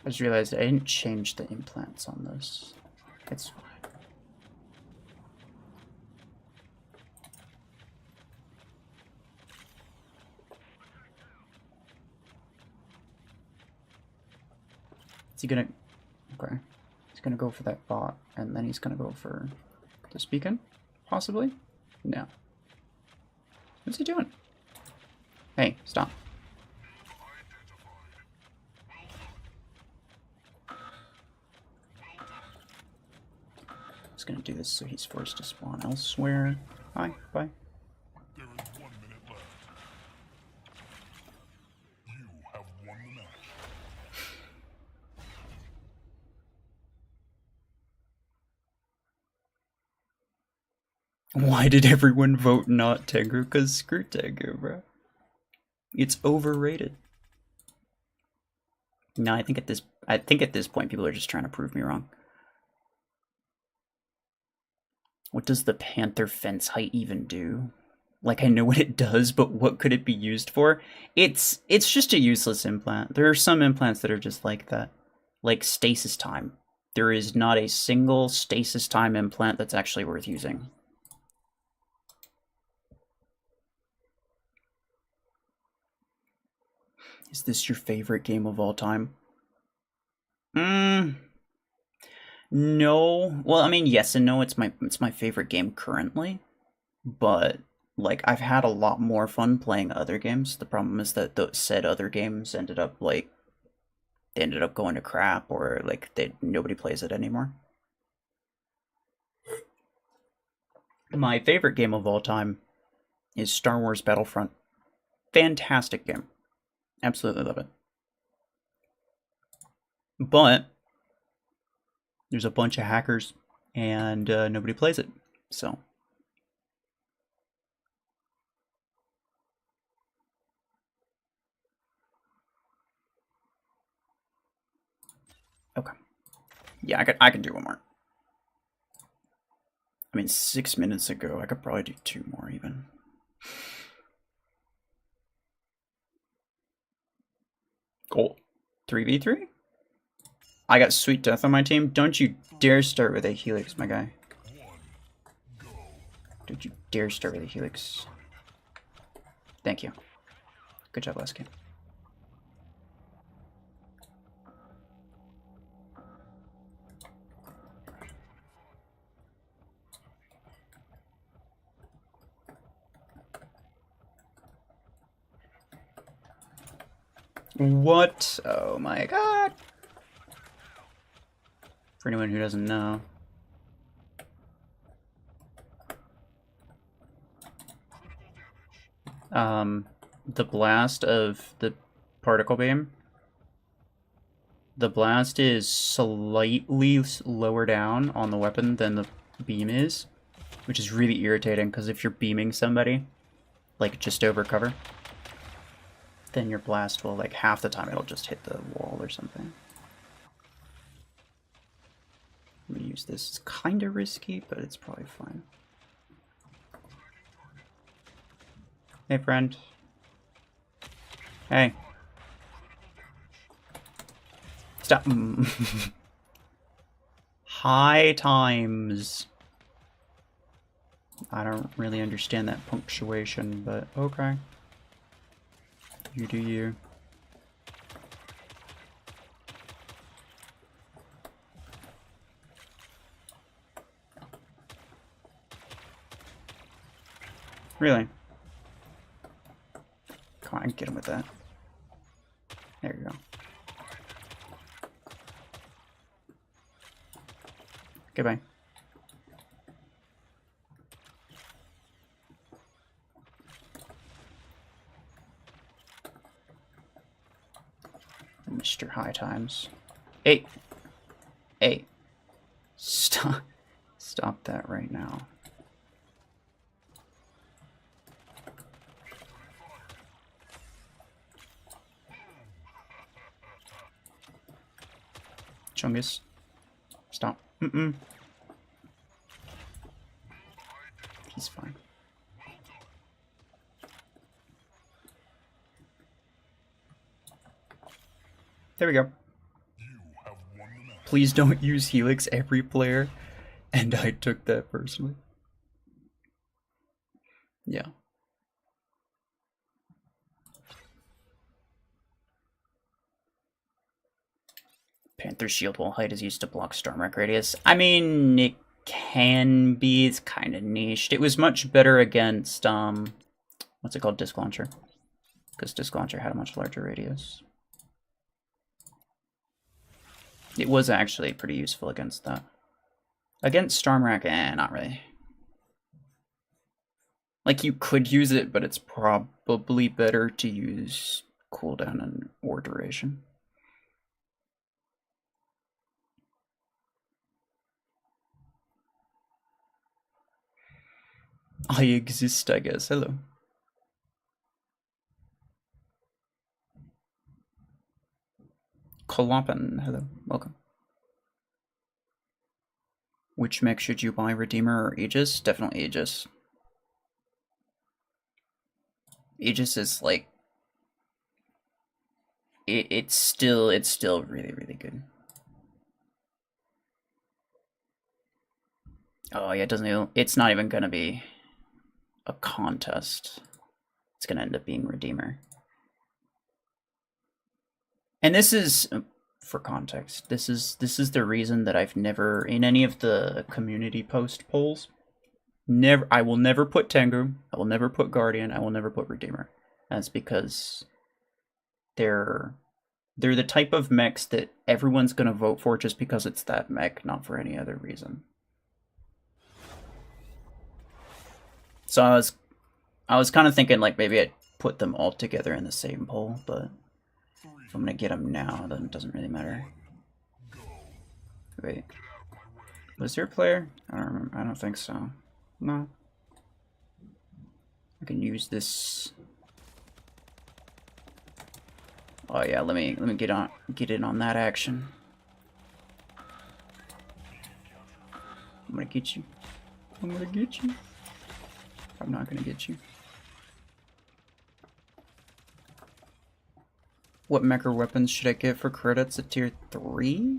I just realized I didn't change the implants on this. It's fine. Is he gonna... Okay. He's gonna go for that bot, and then he's gonna go for this beacon? Possibly? No. What's he doing? Hey, stop. He's gonna do this so he's forced to spawn elsewhere. Hi, bye. There is 1 minute left. You have won the match. Why did everyone vote not Tengu? Because screw Tengu, bro. It's overrated. No, I think at this point people are just trying to prove me wrong. What does the Panther fence height even do? Like, I know what it does, but what could it be used for? It's just a useless implant. There are some implants that are just like that. Like stasis time. There is not a single stasis time implant that's actually worth using. Is this your favorite game of all time? No. Well, I mean, yes and no. It's my favorite game currently, but like I've had a lot more fun playing other games. The problem is that those said other games ended up like they ended up going to crap, or like nobody plays it anymore. My favorite game of all time is Star Wars Battlefront. Fantastic game. Absolutely love it. But there's a bunch of hackers and nobody plays it. So okay, yeah, I can do one more. I mean, 6 minutes ago, I could probably do two more even. Cool. 3v3? I got Sweet Death on my team. Don't you dare start with a Helix, my guy. Don't you dare start with a Helix. Thank you. Good job last game. What? Oh my god. For anyone who doesn't know. The blast of the particle beam. The blast is slightly lower down on the weapon than the beam is, which is really irritating because if you're beaming somebody, like just over cover, then your blast will, like, half the time it'll just hit the wall or something. I'm gonna use this. It's kind of risky, but it's probably fine. Hey, friend. Hey. Stop. High times. I don't really understand that punctuation, but okay. You do you. Really? Come on, get him with that. There you go. Goodbye. Mr. High Times. Hey! Hey! Stop. Stop that right now. Chungus. Stop. He's fine. There we go. Please don't use Helix every player. And I took that personally. Yeah. Panther shield wall height is used to block Stormwreck radius. I mean, it can be. It's kind of niched. It was much better against, what's it called? Disc Launcher. Because Disc Launcher had a much larger radius. It was actually pretty useful against that. Against Stormwreck, not really. Like, you could use it, but it's probably better to use cooldown and or duration. I exist, I guess. Hello. Kolopan, hello. Welcome. Which mech should you buy, Redeemer or Aegis? Definitely Aegis. Aegis is like... It's still really, really good. Oh yeah, it's not even gonna be a contest. It's gonna end up being Redeemer. And this is, for context, this is the reason that I've never, in any of the community post polls, I will never put Tengu, I will never put Guardian, I will never put Redeemer. That's because they're the type of mechs that everyone's gonna vote for just because it's that mech, not for any other reason. So I was kind of thinking like maybe I'd put them all together in the same poll, but if I'm gonna get them now, then it doesn't really matter. Wait, was there a player? I don't remember. I don't think so. No. I can use this. Oh yeah, let me get in on that action. I'm gonna get you. I'm gonna get you. I'm not gonna get you. What mecha weapons should I get for credits at tier 3?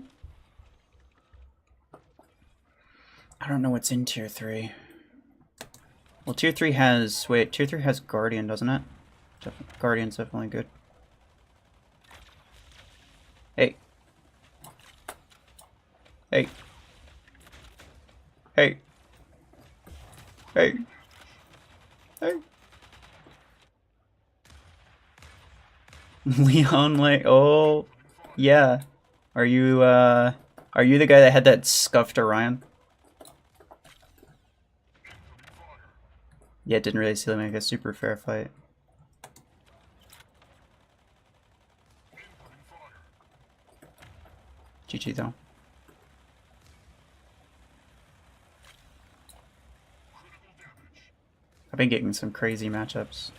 I don't know what's in tier 3. Well, tier 3 has... Wait, tier 3 has Guardian, doesn't it? Guardian's definitely good. Hey. Hey. Hey. Hey. Hey. Leon, like, oh, yeah. Are you the guy that had that scuffed Orion? Yeah, it didn't really seem like a super fair fight. GG though. I've been getting some crazy matchups.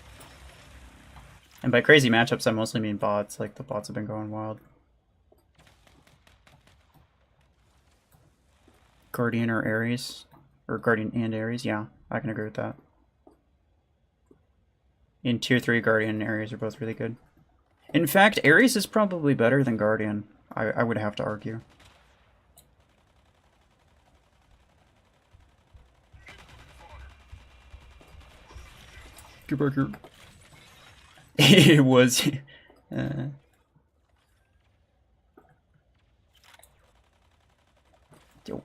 And by crazy matchups, I mostly mean bots. Like, the bots have been going wild. Guardian or Ares? Or Guardian and Ares? Yeah, I can agree with that. In tier 3, Guardian and Ares are both really good. In fact, Ares is probably better than Guardian. I would have to argue. Get back here. It was... Yo.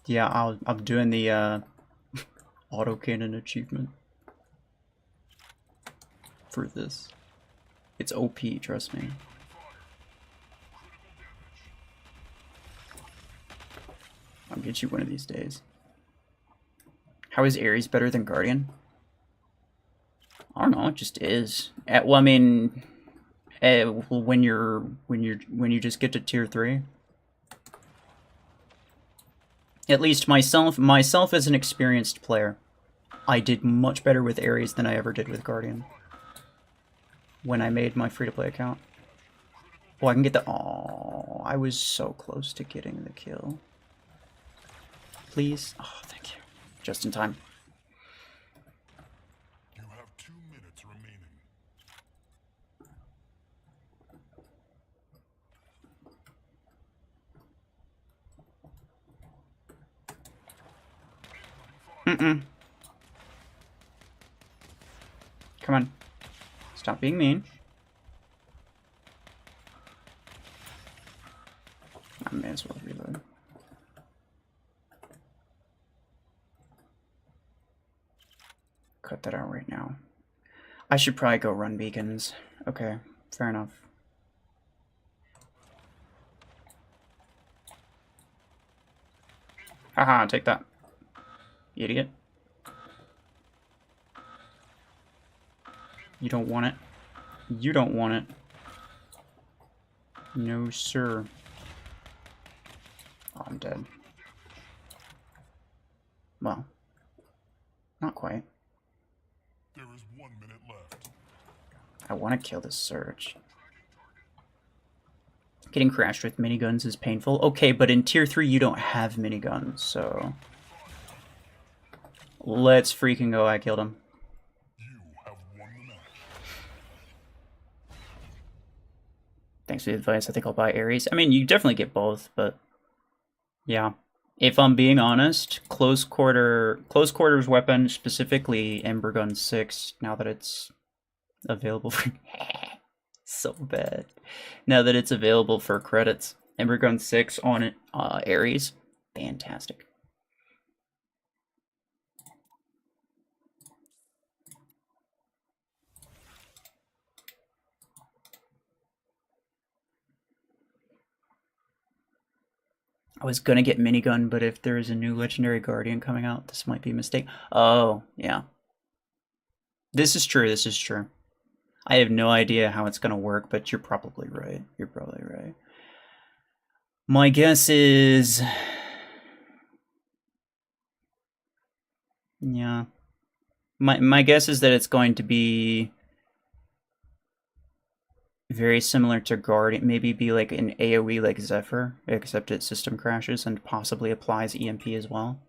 Yeah, I'm doing the autocannon achievement for this. It's OP, trust me. I'll get you one of these days. How is Ares better than Guardian? I don't know, it just is. Well, I mean, when you just get to tier 3. At least myself as an experienced player, I did much better with Ares than I ever did with Guardian. When I made my free-to-play account. Oh, I can get the... Oh, I was so close to getting the kill. Please? Oh, thank you. Just in time. You have 2 minutes remaining. Come on. Stop being mean. I may as well reload. Cut that out right now. I should probably go run beacons. Okay, fair enough. Haha, take that. Idiot. You don't want it. You don't want it. No, sir. Oh, I'm dead. Well, not quite. There is 1 minute left. I want to kill this Surge. Getting crashed with miniguns is painful. Okay, but in tier 3 you don't have miniguns, so... Let's freaking go, I killed him. You have won the match. Thanks for the advice, I think I'll buy Ares. I mean, you definitely get both, but... Yeah. If I'm being honest, close quarters weapon, specifically Ember Gun 6, now that it's available for... So bad. Now that it's available for credits. Ember Gun 6 on Ares. Fantastic. I was gonna get minigun, but if there is a new legendary guardian coming out, this might be a mistake. Oh, yeah. This is true, this is true. I have no idea how it's gonna work, but you're probably right. You're probably right. My guess is... Yeah. My guess is that it's going to be very similar to Guardian, maybe be like an AoE like Zephyr, except it system crashes and possibly applies EMP as well.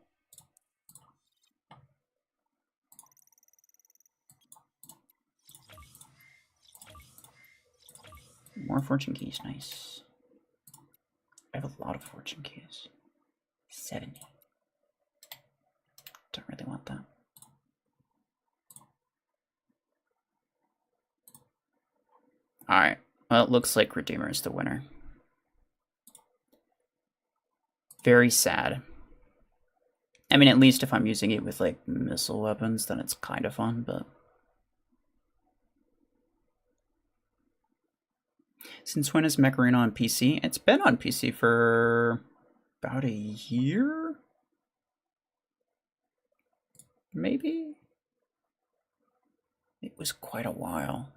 More fortune keys, nice. I have a lot of fortune keys. 70. Don't really want that. Alright, well, it looks like Redeemer is the winner. Very sad. I mean, at least if I'm using it with, like, missile weapons, then it's kind of fun, but... Since when is Mech on PC? It's been on PC for about a year? Maybe? It was quite a while.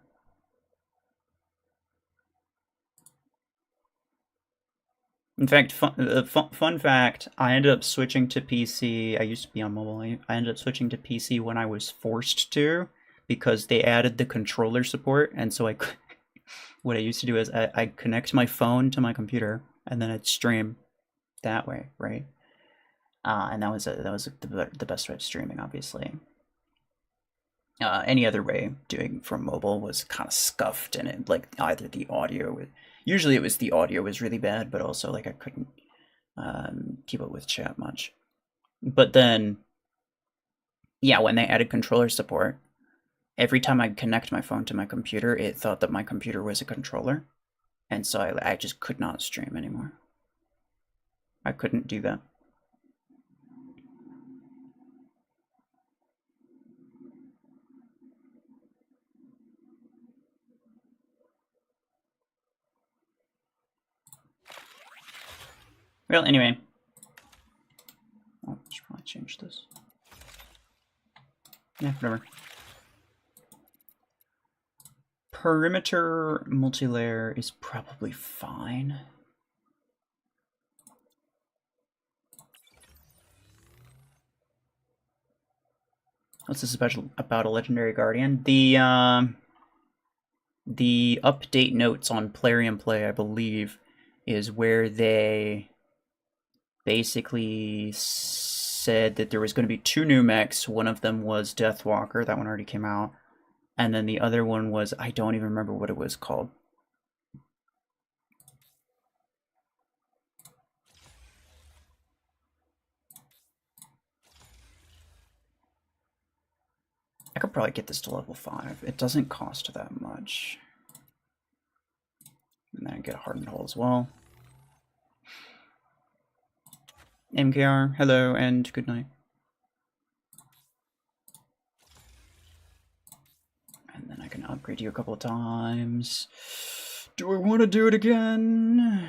In fact, fun fact, I ended up switching to PC. I used to be on mobile. I ended up switching to PC when I was forced to, because they added the controller support, and so what I used to do is I'd connect my phone to my computer, and then I'd stream that way, right? And that was the best way of streaming, obviously. Any other way doing from mobile was kind of scuffed, and it like either the audio, usually it was the audio was really bad, but also like I couldn't keep up with chat much. But then, yeah, when they added controller support, every time I'd connect my phone to my computer, it thought that my computer was a controller, and so I just could not stream anymore. I couldn't do that. Well, anyway. Oh, I should probably change this. Yeah, whatever. Perimeter multi-layer is probably fine. What's this about a legendary guardian? The update notes on Plarium Play, I believe, is where they basically said that there was going to be 2 new mechs. One of them was Deathwalker, that one already came out, and then the other one was, I don't even remember what it was called. I could probably get this to level 5. It doesn't cost that much. And then I get a hardened hull as well. MKR, hello and good night. And then I can upgrade you a couple of times. Do I want to do it again?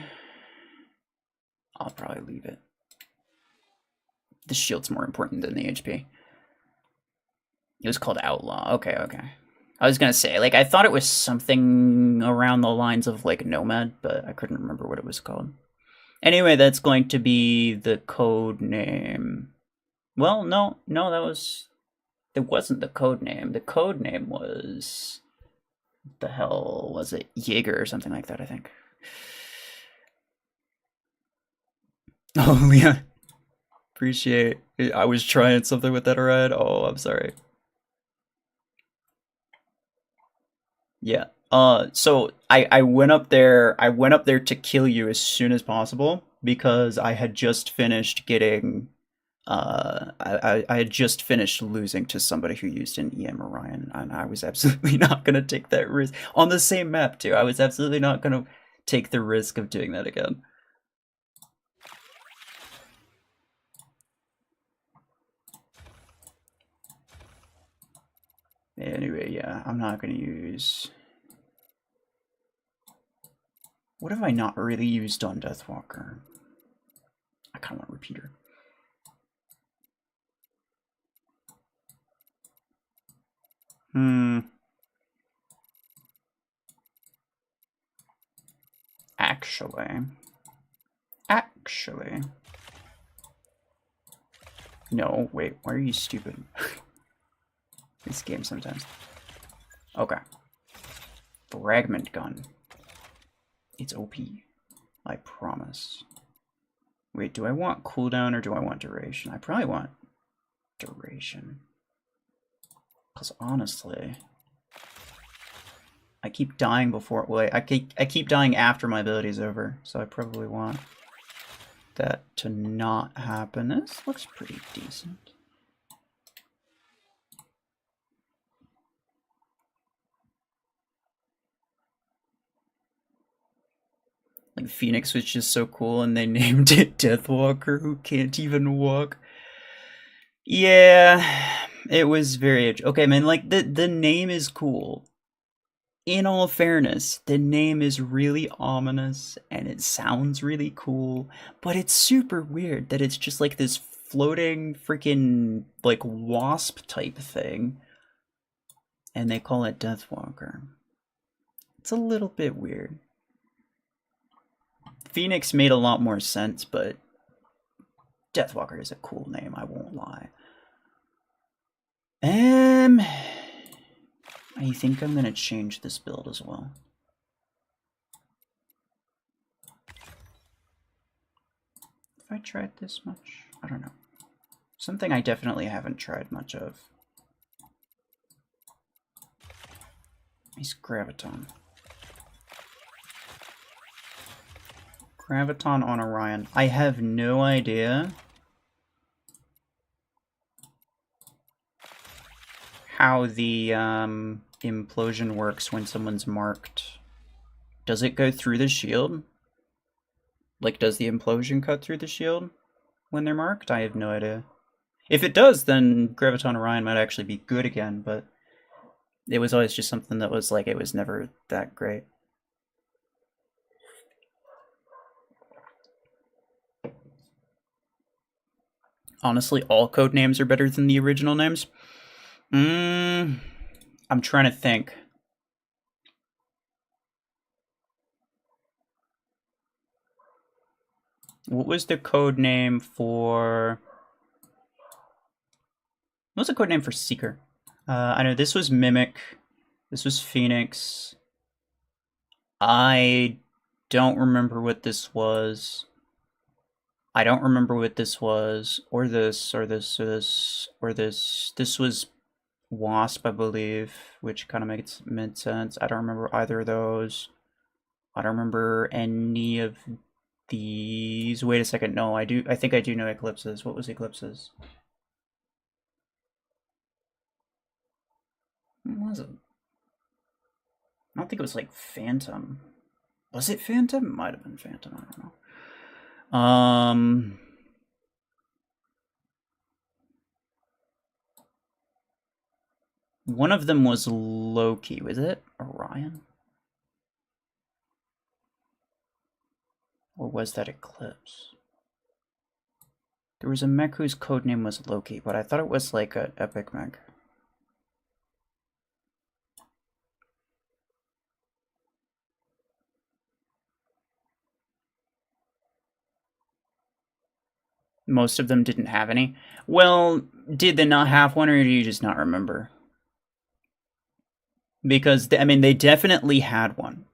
I'll probably leave it. The shield's more important than the HP. It was called Outlaw. Okay, okay. I was gonna say, like, I thought it was something around the lines of, like, Nomad, but I couldn't remember what it was called. Anyway, that's going to be the code name. Well, no, it wasn't the code name. The code name was, what the hell was it? Jaeger or something like that, I think. Oh, yeah. Appreciate it. I was trying something with that red. Oh, I'm sorry. Yeah. So I went up there. I went up there to kill you as soon as possible because I had just finished getting. I had just finished losing to somebody who used an EM Orion, and I was absolutely not gonna take that risk on the same map too. I was absolutely not gonna take the risk of doing that again. Anyway, yeah, I'm not gonna use. What have I not really used on Deathwalker? kind of want a repeater. Actually. No, wait, why are you stupid? This game sometimes. Okay. Fragment gun. It's OP. I promise. Wait, do I want cooldown or do I want duration? I probably want duration. Because honestly, I keep dying before. Wait, I keep dying after my ability's over, so I probably want that to not happen. This looks pretty decent. Like Phoenix was just so cool, and they named it Deathwalker, who can't even walk. Yeah, it was very okay, man. Like the name is cool. In all fairness, the name is really ominous and it sounds really cool, but it's super weird that it's just like this floating freaking like wasp type thing, and they call it Deathwalker. It's a little bit weird. Phoenix made a lot more sense, but Deathwalker is a cool name, I won't lie. I think I'm gonna change this build as well. Have I tried this much? I don't know. Something I definitely haven't tried much of is Graviton. Graviton on Orion. I have no idea how the implosion works when someone's marked. Does it go through the shield? Like, does the implosion cut through the shield when they're marked? I have no idea. If it does, then Graviton Orion might actually be good again, but it was always just something that was like, it was never that great. Honestly, all code names are better than the original names. I'm trying to think. What was the code name for... What was the code name for Seeker? I know this was Mimic. This was Phoenix. I don't remember what this was. I don't remember what this was, or this, or this, or this, or this. This was Wasp, I believe, which kind of made sense. I don't remember either of those. I don't remember any of these. Wait a second. No, I do. I think I do know Eclipses. What was Eclipses? What was it? I don't think it was like Phantom. Was it Phantom? It might have been Phantom. I don't know. One of them was Loki. Was it Orion? Or was that Eclipse? There was a mech whose codename was Loki, but I thought it was like an epic mech. Most of them didn't have any. Well, did they not have one, or do you just not remember? Because, I mean, they definitely had one.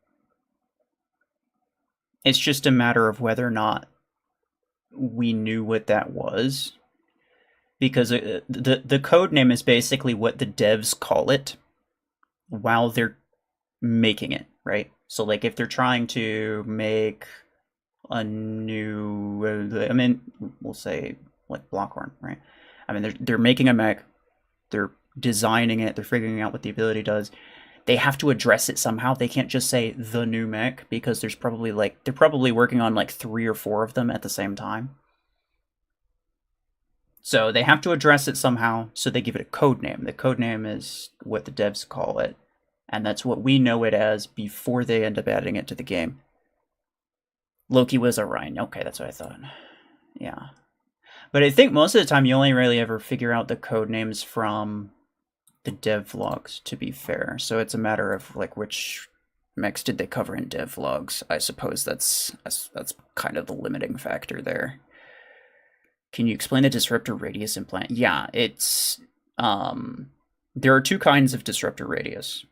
It's just a matter of whether or not we knew what that was. Because the code name is basically what the devs call it while they're making it, right? So, like, if they're trying to make a new, I mean, we'll say like Blockhorn, right? I mean, they're making a mech, they're designing it, they're figuring out what the ability does. They have to address it somehow. They can't just say the new mech, because there's probably like they're probably working on like 3 or 4 of them at the same time. So they have to address it somehow, so they give it a code name. The code name is what the devs call it, and that's what we know it as before they end up adding it to the game. Loki was Orion. Okay, that's what I thought. Yeah. But I think most of the time you only really ever figure out the code names from the dev logs, to be fair. So it's a matter of like which mechs did they cover in dev logs. I suppose that's kind of the limiting factor there. Can you explain the disruptor radius implant? Yeah, it's there are two kinds of disruptor radius.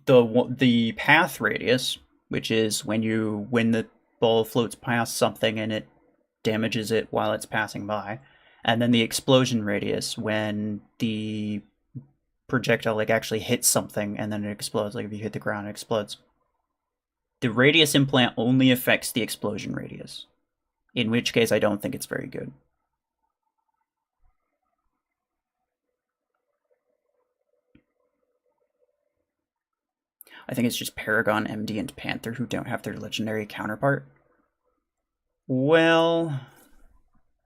The path radius, which is when the ball floats past something and it damages it while it's passing by, and then the explosion radius when the projectile like actually hits something and then it explodes. Like if you hit the ground, it explodes. The radius implant only affects the explosion radius, in which case I don't think it's very good. I think it's just Paragon, MD, and Panther who don't have their legendary counterpart. Well,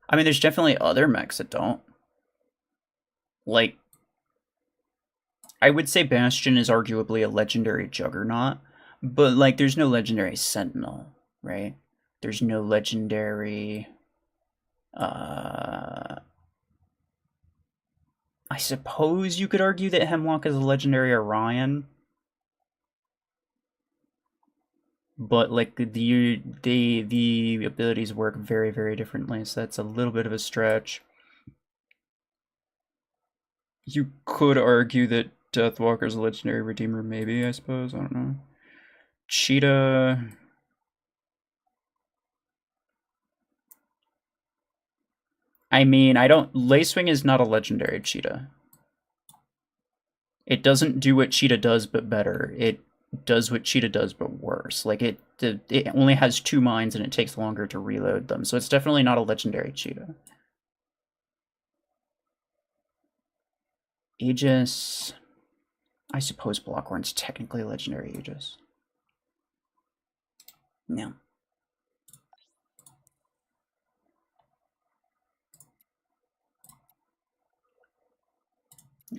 I mean, there's definitely other mechs that don't. Like, I would say Bastion is arguably a legendary Juggernaut, but like, there's no legendary Sentinel, right? There's no legendary. I suppose you could argue that Hemlock is a legendary Orion, but like the abilities work very, very differently, so that's a little bit of a stretch. You could argue that Deathwalker's a legendary redeemer, maybe, I suppose. I don't know. Cheetah. I mean, I don't. Lacewing is not a legendary cheetah. It doesn't do what cheetah does, but better. It does what cheetah does, but worse. Like it only has 2 mines and it takes longer to reload them, so it's definitely not a legendary cheetah. Aegis. I suppose Blockhorn's technically a legendary Aegis. No.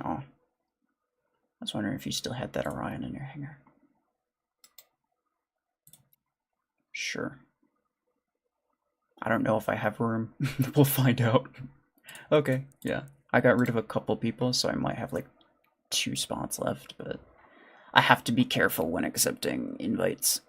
Oh. I was wondering if you still had that Orion in your hangar. Sure. I don't know if I have room. We'll find out. Okay, yeah. I got rid of a couple people, so I might have like 2 spots left, but I have to be careful when accepting invites.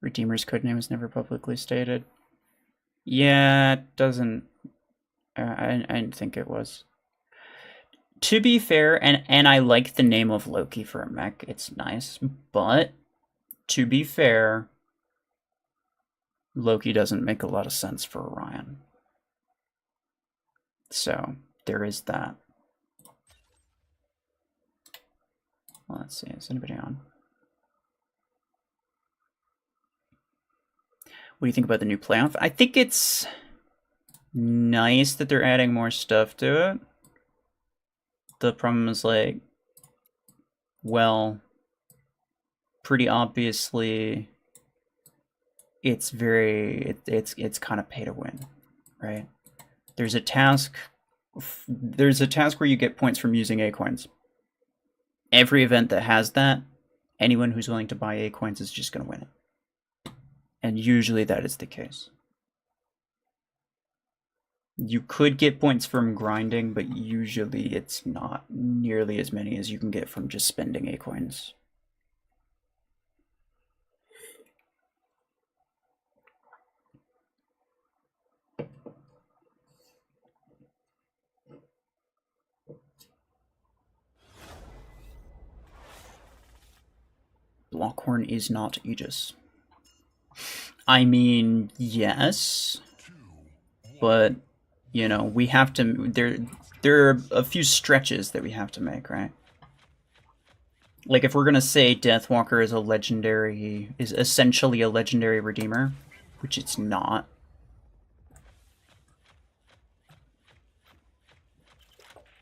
Redeemer's codename was never publicly stated. Yeah, it doesn't. I didn't think it was. To be fair, and I like the name of Loki for a mech. It's nice, but to be fair, Loki doesn't make a lot of sense for Orion. So there is that. Well, let's see. Is anybody on? What do you think about the new playoff? I think it's nice that they're adding more stuff to it. The problem is like, well, pretty obviously, it's it's kind of pay to win, right? There's a task. There's a task where you get points from using A coins. Every event that has that, anyone who's willing to buy A coins is just going to win it. And usually that is the case. You could get points from grinding, but usually it's not nearly as many as you can get from just spending A coins. Blockhorn is not Aegis. I mean, yes, but you know, we have to. There are a few stretches that we have to make, right? Like if we're gonna say Deathwalker is essentially a legendary redeemer, which it's not.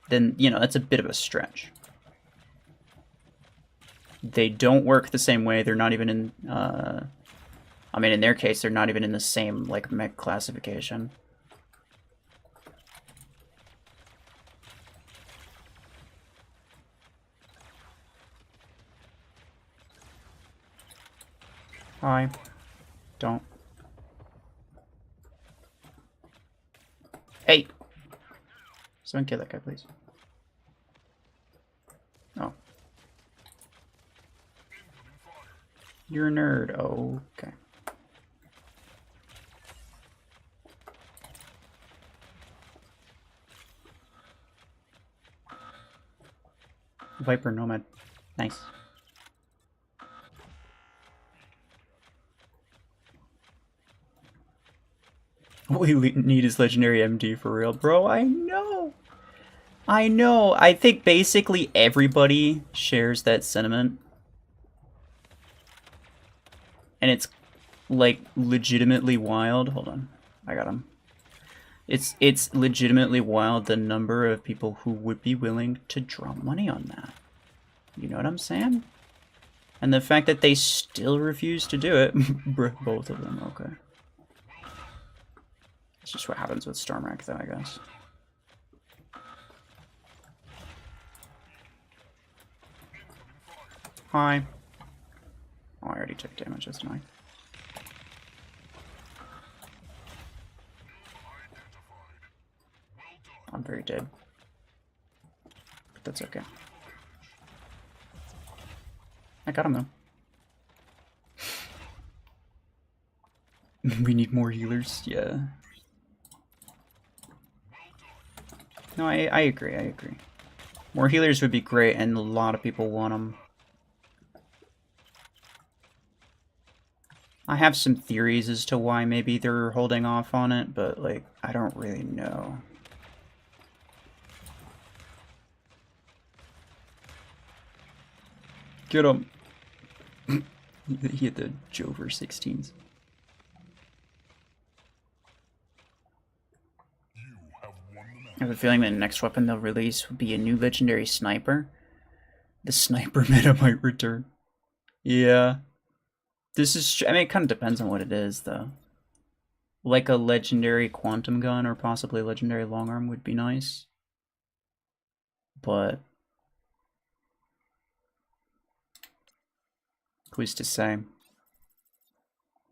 Then you know that's a bit of a stretch. They don't work the same way. They're not even in. I mean, in their case, they're not even in the same, like, mech classification. Hi. Don't. Hey! Someone kill that guy, please. Oh. You're a nerd. Oh, okay. Viper Nomad. Nice. What we need is legendary MD for real, bro. I know. I know. I think basically everybody shares that sentiment. And it's like legitimately wild. Hold on. I got him. It's legitimately wild the number of people who would be willing to drop money on that. You know what I'm saying? And the fact that they still refuse to do it. Both of them, okay. It's just what happens with Stormwreck, though, I guess. Hi. Oh, I already took damage, that's annoying. I'm very dead. But that's okay. I got him, though. We need more healers, yeah. No, I agree, I agree. More healers would be great, and a lot of people want them. I have some theories as to why maybe they're holding off on it, but, like, I don't really know. Get him! He had the Jover 16s. I have a feeling that the next weapon they'll release will be a new legendary sniper. The sniper meta might return. Yeah. This is, I mean, it kind of depends on what it is, though. Like a legendary quantum gun or possibly a legendary long arm would be nice. But who's to say?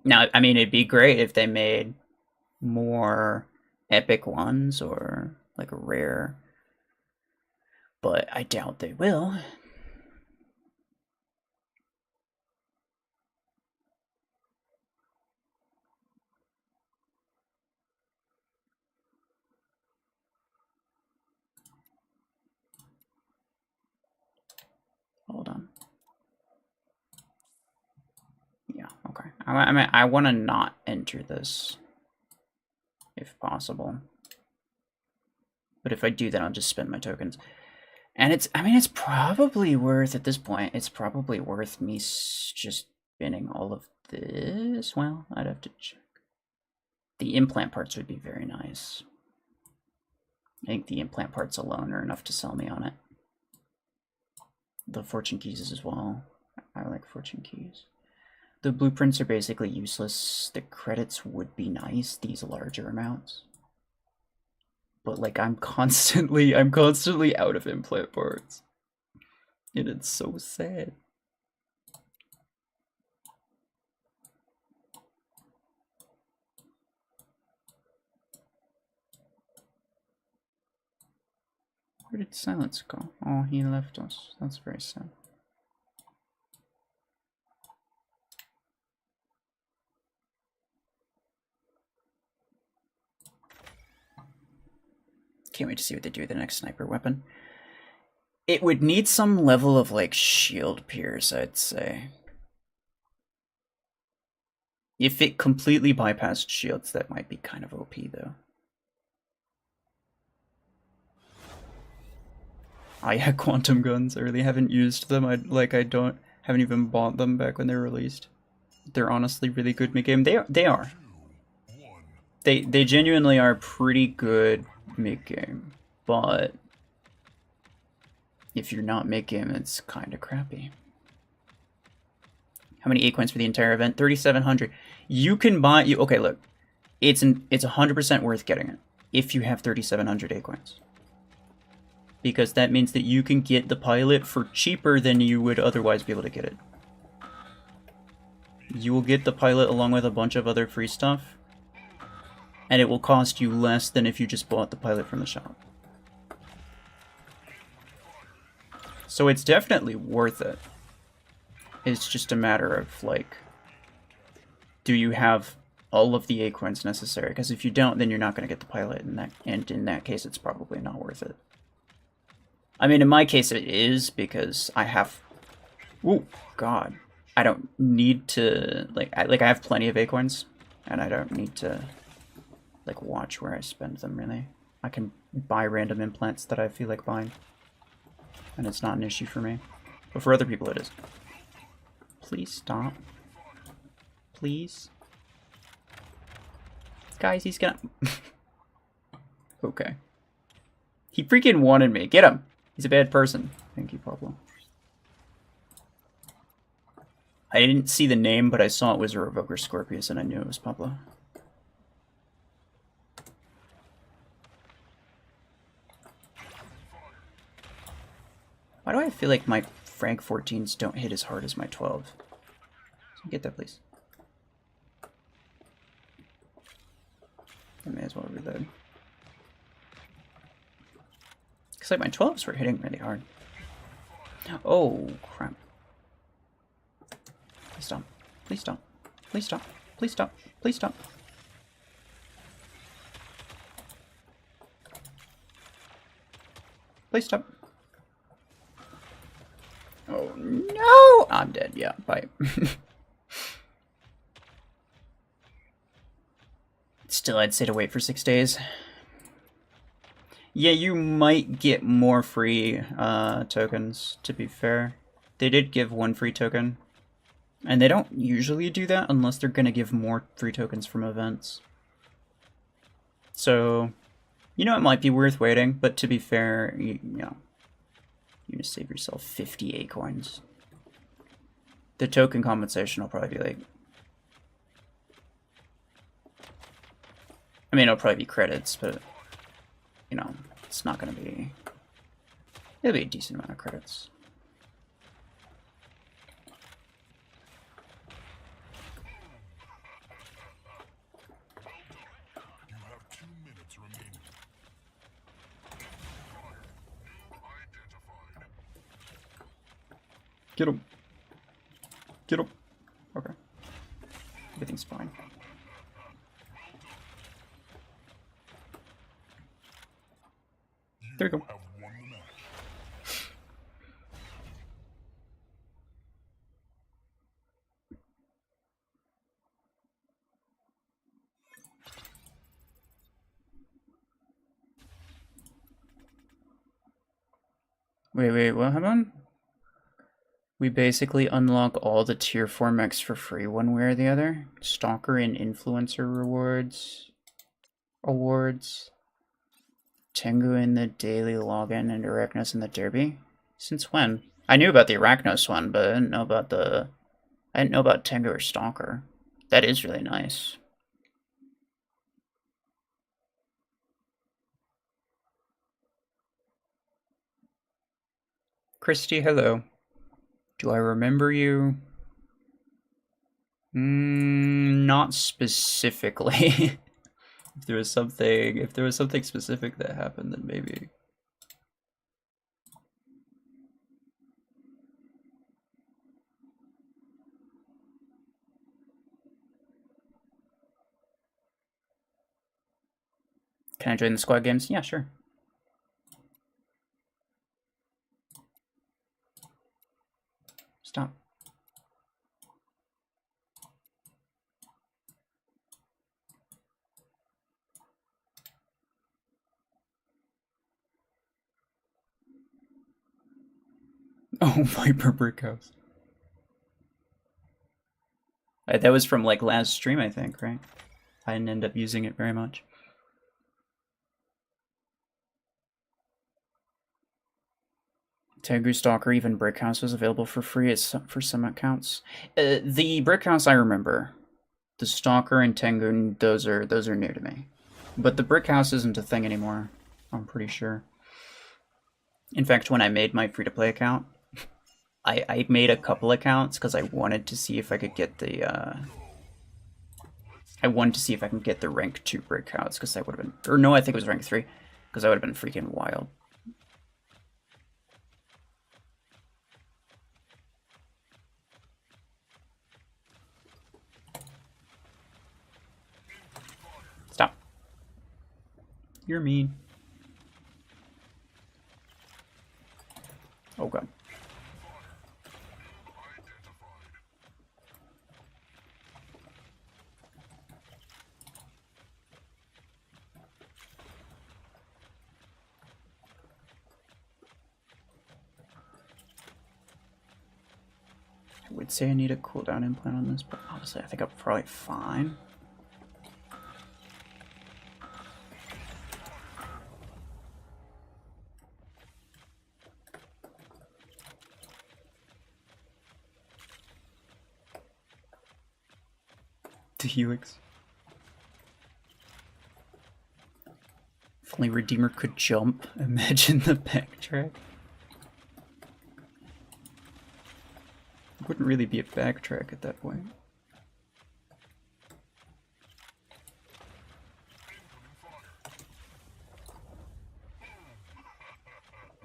Now, I mean, it'd be great if they made more epic ones or like a rare, but I doubt they will. Hold on. Yeah, okay. I mean, I want to not enter this, if possible. But if I do, then I'll just spend my tokens. And it's, I mean, it's probably worth, at this point, it's probably worth me just spinning all of this. Well, I'd have to check. The implant parts would be very nice. I think the implant parts alone are enough to sell me on it. The fortune keys as well. I like fortune keys. The blueprints are basically useless. The credits would be nice, these larger amounts. But like I'm constantly out of implant parts. And it's so sad. Where did Silence go? Oh, he left us. That's very sad. Can't wait to see what they do with the next sniper weapon. It would need some level of, like, shield pierce, I'd say. If it completely bypassed shields, that might be kind of OP, though. I had quantum guns. I really haven't used them. Haven't even bought them back when they were released. They're honestly really good mid-game. They are. They genuinely are pretty good mid-game, but if you're not mid-game, it's kind of crappy. How many 8 coins for the entire event? 3,700. You can buy you. Okay, look, it's 100% worth getting it if you have 3,700 acorns, because that means that you can get the pilot for cheaper than you would otherwise be able to get it. You will get the pilot along with a bunch of other free stuff, and it will cost you less than if you just bought the pilot from the shop. So it's definitely worth it. It's just a matter of, like, do you have all of the acorns necessary? Because if you don't, then you're not going to get the pilot, and in that case, it's probably not worth it. I mean, in my case, it is, because I have... Oh, God. I don't need to... I have plenty of acorns, and I don't need to, like, watch where I spend them, really. I can buy random implants that I feel like buying, and it's not an issue for me. But for other people, it is. Please stop. Please. Guys, he's gonna... Okay. He freaking wanted me. Get him! He's a bad person. Thank you, Pablo. I didn't see the name, but I saw it was a Revoker Scorpius, and I knew it was Pablo. Why do I feel like my Frank 14s don't hit as hard as my 12s? Get that, please. I may as well reload. Looks like my 12s were hitting really hard. Oh, crap. Please stop. Please stop. Please stop. Please stop. Please stop. Please stop. Oh, no! I'm dead. Yeah, bye. Still, I'd say to wait for 6 days. Yeah, you might get more free tokens, to be fair. They did give one free token. And they don't usually do that unless they're going to give more free tokens from events. So, you know, it might be worth waiting, but to be fair, you know, you just save yourself 50 acorns. The token compensation will probably be like... I mean, it'll probably be credits, but, you know, it's not going to be... It'll be a decent amount of credits. You have 2 minutes remaining. Identified. Get him. Get him. Okay. Everything's fine. There you go. Have won the match. Wait, what happened? We basically unlock all the tier 4 mechs for free one way or the other. Stalker and Influencer rewards. Awards. Tengu in the daily login and Arachnos in the derby. Since when? I knew about the Arachnos one, but I didn't know about Tengu or Stalker. That is really nice. Christy, hello. Do I remember you? Not specifically. If there was something specific that happened, then maybe. Can I join the squad games? Yeah, sure. Stop. Oh, Viper Brick House. That was from like last stream, I think, right? I didn't end up using it very much. Tengu Stalker, even Brick House was available for free for some accounts. The Brick House I remember. The Stalker and Tengun, those are new to me. But the brick house isn't a thing anymore, I'm pretty sure. In fact, when I made my free-to-play account, I made a couple accounts because I wanted to see if I could get the I wanted to see if I can get the rank 2 brick house, because that would have been, or no, I think it was rank 3, because that would have been freaking wild. Stop. You're mean. Oh god. I would say I need a cooldown implant on this, but honestly, I think I'm probably fine. The Helix. If only Redeemer could jump, imagine the backtrack. It wouldn't really be a backtrack at that point.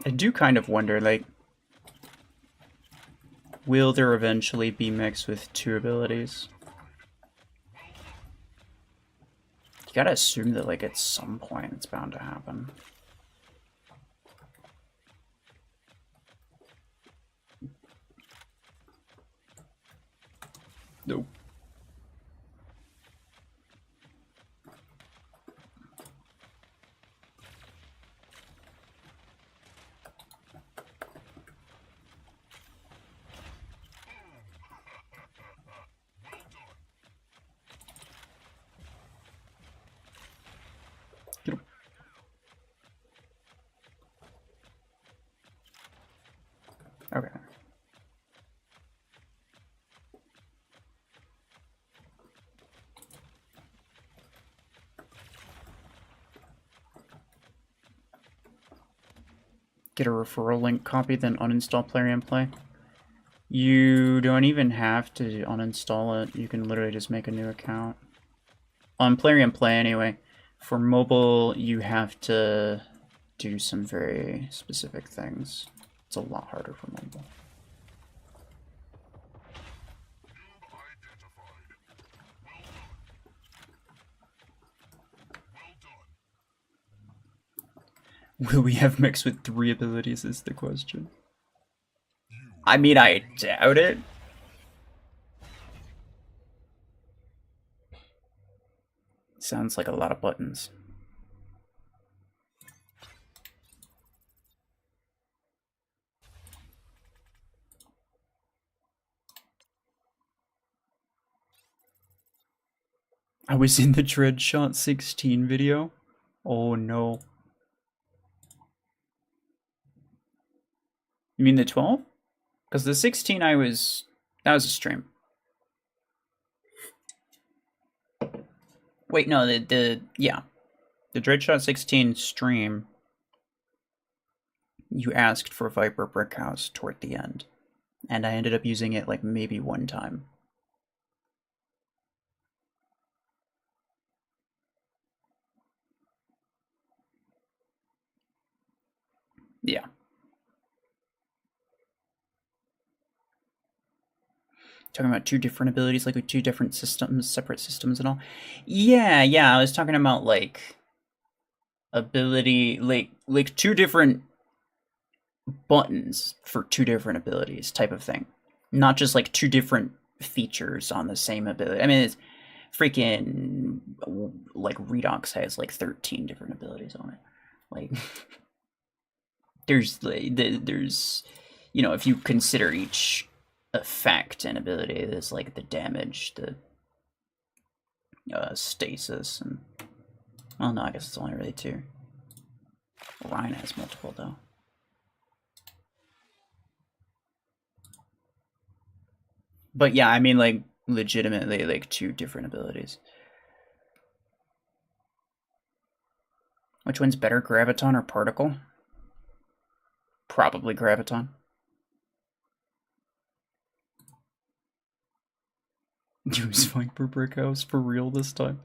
I do kind of wonder, like, will there eventually be mechs with 2 abilities? You gotta assume that, like, at some point it's bound to happen. Nope. Get him. Okay. Get a referral link copy, then uninstall Plarium Play. You don't even have to uninstall it. You can literally just make a new account. On Plarium Play, anyway. For mobile, you have to do some very specific things. It's a lot harder for mobile. Will we have mechs with 3 abilities is the question. I mean, I doubt it. Sounds like a lot of buttons. I was in the Dreadshot 16 video. Oh no. You mean the 12? Because the 16 that was a stream. Wait, no, yeah. The Dreadshot 16 stream, you asked for Viper Brickhouse toward the end. And I ended up using it like maybe one time. Yeah. Talking about 2 different abilities, like with 2 different systems, separate systems and all. Yeah, I was talking about like ability, like 2 different buttons for 2 different abilities type of thing. Not just like 2 different features on the same ability. I mean, it's freaking, like, Redox has like 13 different abilities on it. Like, there's, you know, if you consider each effect and ability, there's like the damage, the stasis, and, well, no, I guess it's only really 2. Ryan has multiple, though. But yeah, I mean, like, legitimately like 2 different abilities. Which one's better, Graviton or Particle? Probably Graviton. Use Viper Brick House for real this time.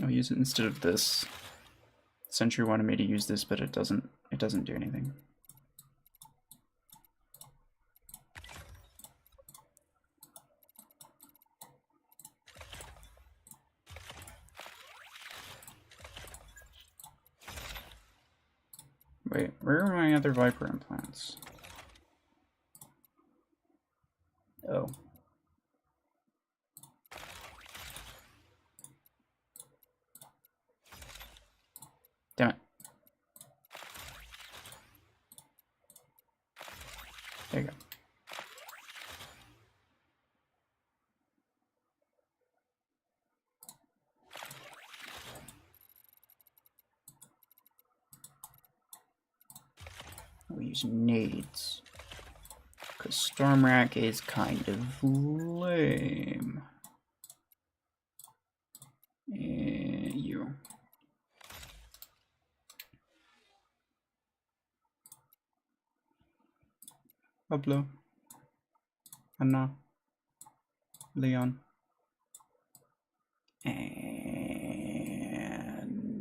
I'll use it instead of this. Sentry wanted me to use this, but it doesn't do anything. Wait, where are my other Viper implants? Oh. Damn it. There you go. We'll use nades. Because Stormrack is kind of lame. And you. Pablo. Anna. Leon. And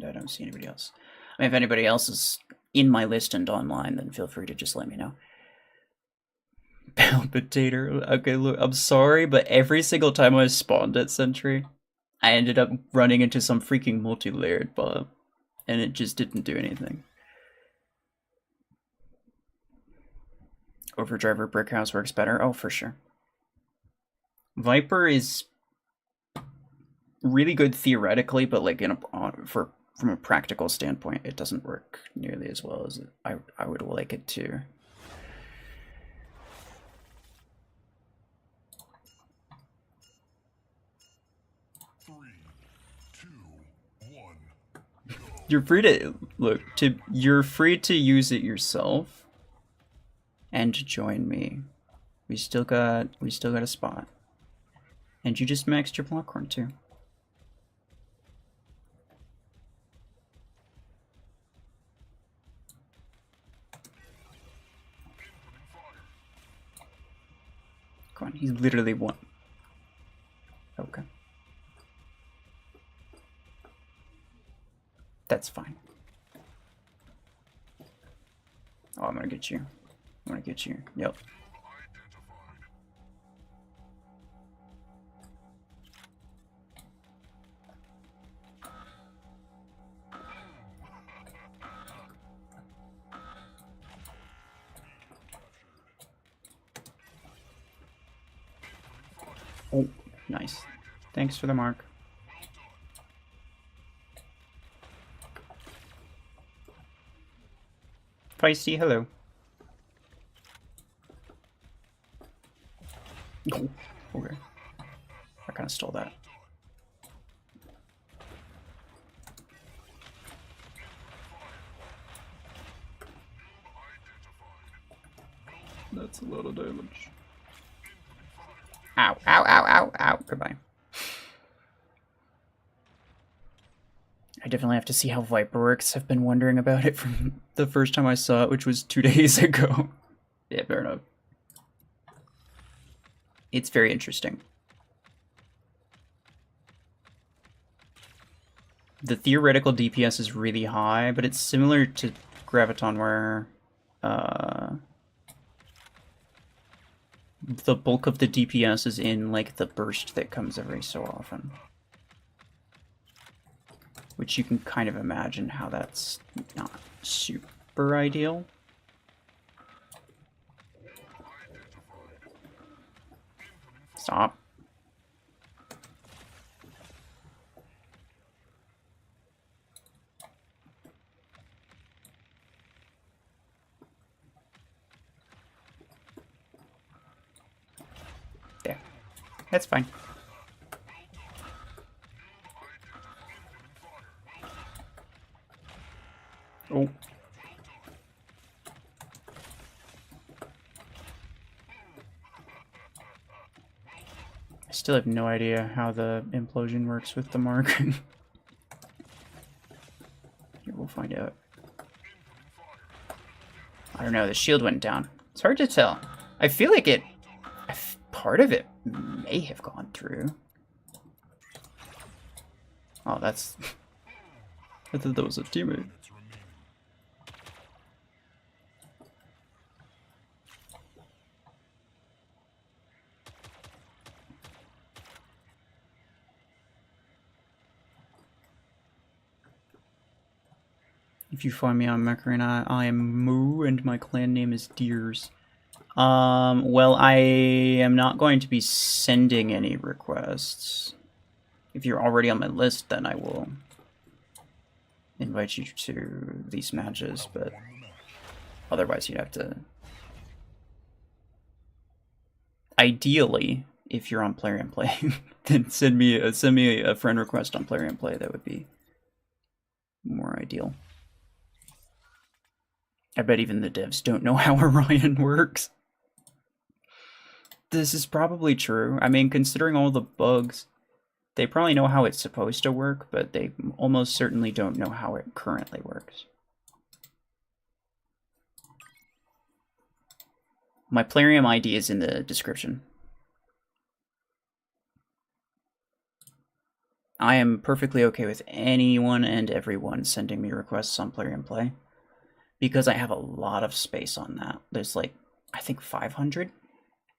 I don't see anybody else. I mean, if anybody else is in my list and online, then feel free to just let me know. Palpitator. Okay, look, I'm sorry, but every single time I spawned at Sentry, I ended up running into some freaking multi-layered buff, and it just didn't do anything. Overdriver Brickhouse works better. Oh, for sure. Viper is really good theoretically, but like from a practical standpoint, it doesn't work nearly as well as I would like it to. You're free to you're free to use it yourself and to join me. We still got a spot. And you just maxed your Blockhorn too. Come on, he's literally one. Okay. That's fine. Oh, I'm gonna get you. I'm gonna get you. Yep. Oh, nice. Thanks for the mark. Feisty, hello. Oh, okay. I kind of stole that. That's a lot of damage. Ow, ow, ow, ow, ow. Goodbye. I definitely have to see how Viper works. I've been wondering about it from the first time I saw it, which was 2 days ago. Yeah, fair enough. It's very interesting. The theoretical DPS is really high, but it's similar to Graviton where the bulk of the DPS is in like the burst that comes every so often. Which you can kind of imagine how that's not super ideal. Stop. There. That's fine. Oh. Still have no idea how the implosion works with the mark. Here, we'll find out. I don't know, the shield went down. It's hard to tell. I feel like part of it may have gone through. Oh, that's... I thought that was a teammate. If you find me on Mech Arena, I am Moo and my clan name is Deers. Well, I am not going to be sending any requests. If you're already on my list, then I will invite you to these matches, but otherwise you'd have to... Ideally, if you're on Plarium Play, then send me a friend request on Plarium Play. That would be more ideal. I bet even the devs don't know how Orion works. This is probably true. I mean, considering all the bugs, they probably know how it's supposed to work, but they almost certainly don't know how it currently works. My Plarium ID is in the description. I am perfectly okay with anyone and everyone sending me requests on Plarium Play, because I have a lot of space on that. There's like, I think 500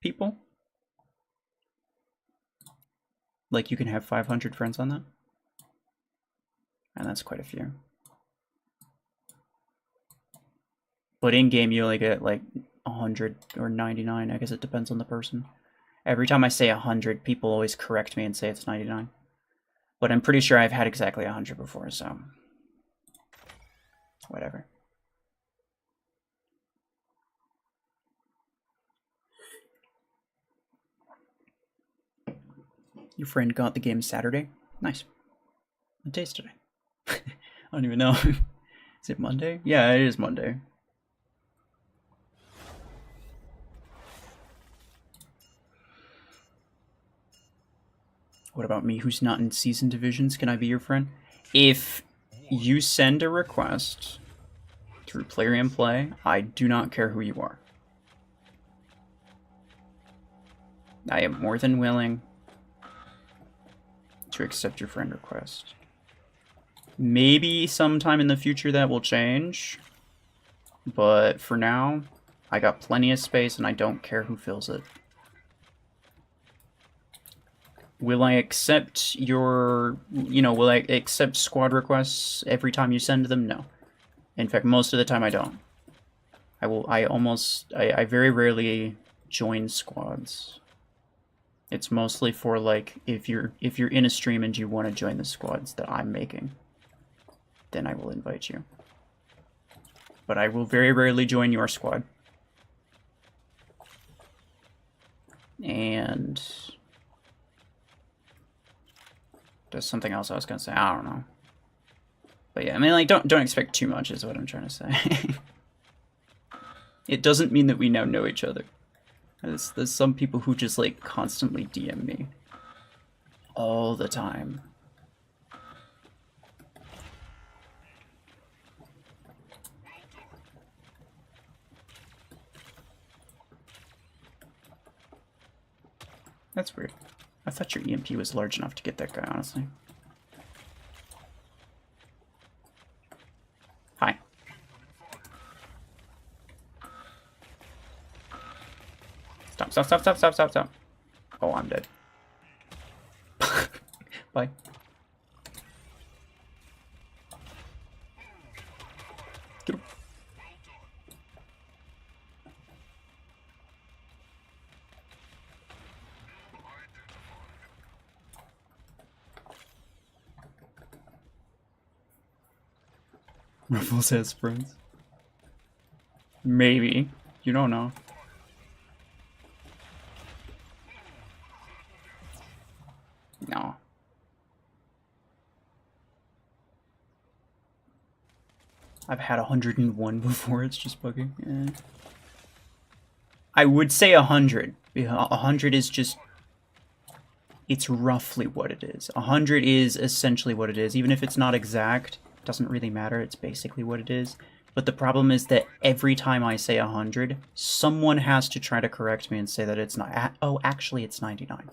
people. Like, you can have 500 friends on that. And that's quite a few. But in-game, you only get like 100 or 99. I guess it depends on the person. Every time I say 100, people always correct me and say it's 99. But I'm pretty sure I've had exactly 100 before, so... whatever. Your friend got the game Saturday? Nice. What day is today? I don't even know. Is it Monday? Yeah, it is Monday. What about me, who's not in season divisions? Can I be your friend? If you send a request through Plarium Play, I do not care who you are. I am more than willing to accept your friend request. Maybe sometime in the future that will change, but for now, I got plenty of space and I don't care who fills it. Will I accept your, will I accept squad requests every time you send them? No. In fact, most of the time I don't. I very rarely join squads. It's mostly for, like, if you're in a stream and you want to join the squads that I'm making, then I will invite you. But I will very rarely join your squad. And there's something else I was gonna say. I don't know. But yeah, I mean, like, don't expect too much is what I'm trying to say. It doesn't mean that we now know each other. There's some people who just, like, constantly DM me. All the time. That's weird. I thought your EMP was large enough to get that guy, honestly. Hi. Stop. Oh, I'm dead. Bye. Get him. Ruffles has friends. Maybe. You don't know. No. I've had 101 before, it's just bugging. Eh. I would say 100. 100 is just it's roughly what it is. 100 is essentially what it is. Even if it's not exact, it doesn't really matter. It's basically what it is. But the problem is that every time I say 100, someone has to try to correct me and say that it's not. Oh, actually, it's 99.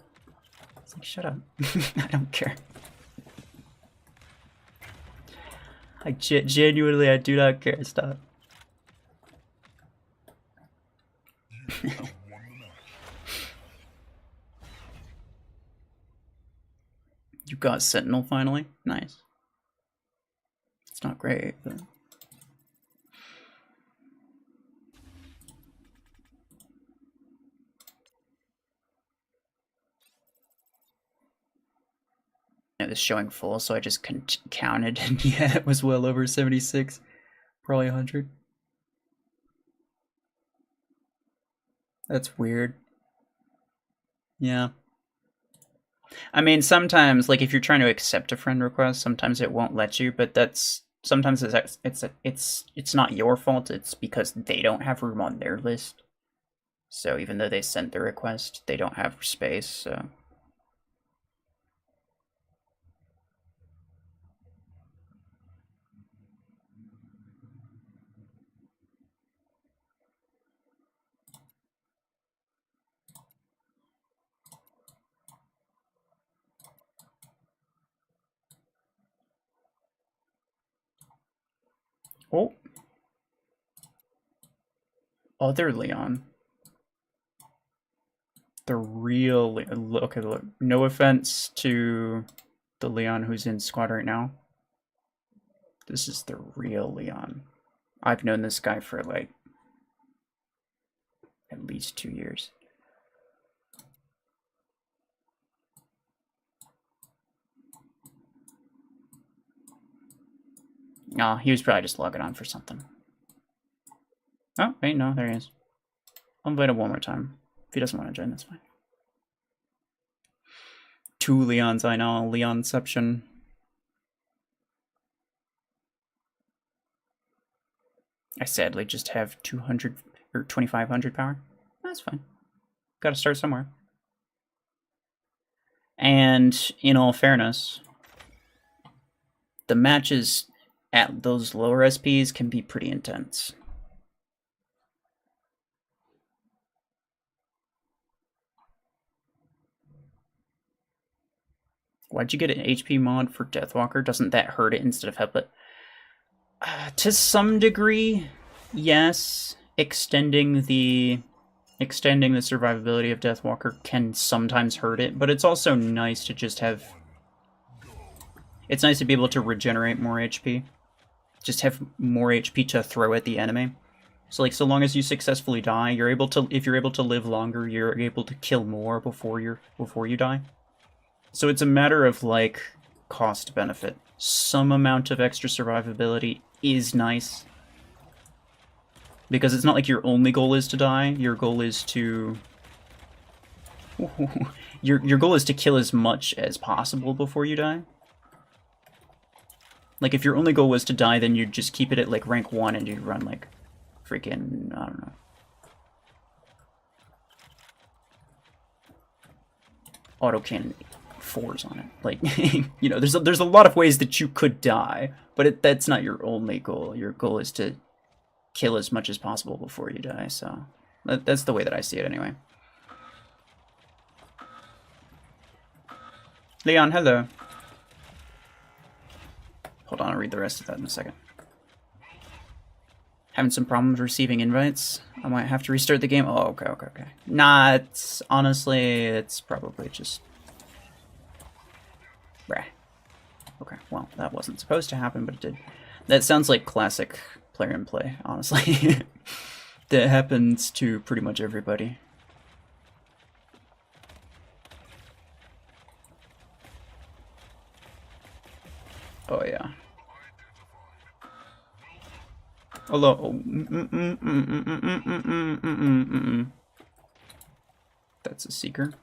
It's like, shut up. I don't care. Genuinely, I do not care. Stop. You have won the match. You got Sentinel finally? Nice. It's not great, but... It was showing full, so I just counted, and yeah, it was well over 76. Probably 100. That's weird. Yeah. I mean, sometimes, like, if you're trying to accept a friend request, sometimes it won't let you, but that's... Sometimes it's not your fault, it's because they don't have room on their list. So even though they sent the request, they don't have space, so... Oh. Other Leon. The real... Okay, look. No offense to the Leon who's in squad right now. This is the real Leon. I've known this guy for, like, at least 2 years. Oh, he was probably just logging on for something. Oh, wait, no, there he is. I'll invite him one more time. If he doesn't want to join, that's fine. 2 Leons, I know. Leonception. I sadly just have 200 or 2500 power. That's fine. Gotta start somewhere. And in all fairness, the matches at those lower SPs can be pretty intense. Why'd you get an HP mod for Deathwalker? Doesn't that hurt it instead of help it? To some degree, yes. Extending the survivability of Deathwalker can sometimes hurt it, but it's also nice to just have... It's nice to be able to regenerate more HP. Just have more HP to throw at the enemy. So, like, so long as you successfully die, you're able to... If you're able to live longer, you're able to kill more before you die. So it's a matter of, like, cost-benefit. Some amount of extra survivability is nice. Because it's not like your only goal is to die. Your goal is to... your goal is to kill as much as possible before you die. Like, if your only goal was to die, then you'd just keep it at, like, rank 1 and you'd run, like, freaking... I don't know. Autocannon 4s on it. Like, you know, there's a lot of ways that you could die, but that's not your only goal. Your goal is to kill as much as possible before you die, so that's the way that I see it anyway. Leon, hello. Hold on, I'll read the rest of that in a second. Having some problems receiving invites. I might have to restart the game. Oh, okay. Nah, honestly, it's probably just... Bruh. Okay, well, that wasn't supposed to happen, but it did. That sounds like classic Plarium play, honestly. That happens to pretty much everybody. Oh, yeah. Hello. That's a seeker.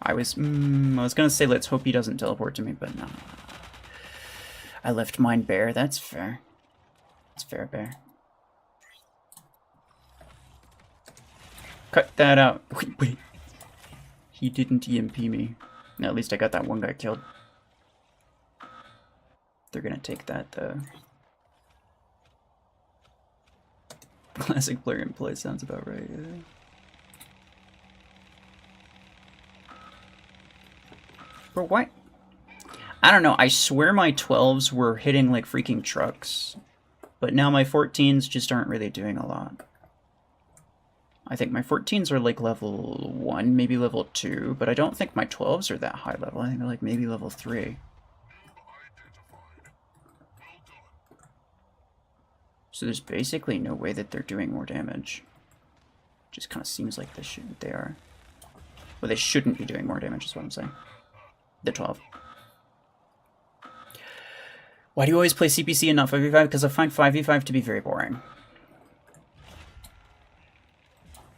I was gonna say let's hope he doesn't teleport to me, but no. I left mine bare. That's fair. That's fair, bear. Cut that out. Wait. He didn't EMP me. At least I got that one guy killed. They're gonna take that, though. Classic Plarium play sounds about right, yeah. Bro, why? I don't know, I swear my 12s were hitting like freaking trucks. But now my 14s just aren't really doing a lot. I think my 14s are like level 1, maybe level 2, but I don't think my 12s are that high level. I think they're like maybe level 3. So there's basically no way that they're doing more damage. Just kind of seems like they are. Well, they shouldn't be doing more damage is what I'm saying. The 12. Why do you always play CPC and not 5v5? Because I find 5v5 to be very boring.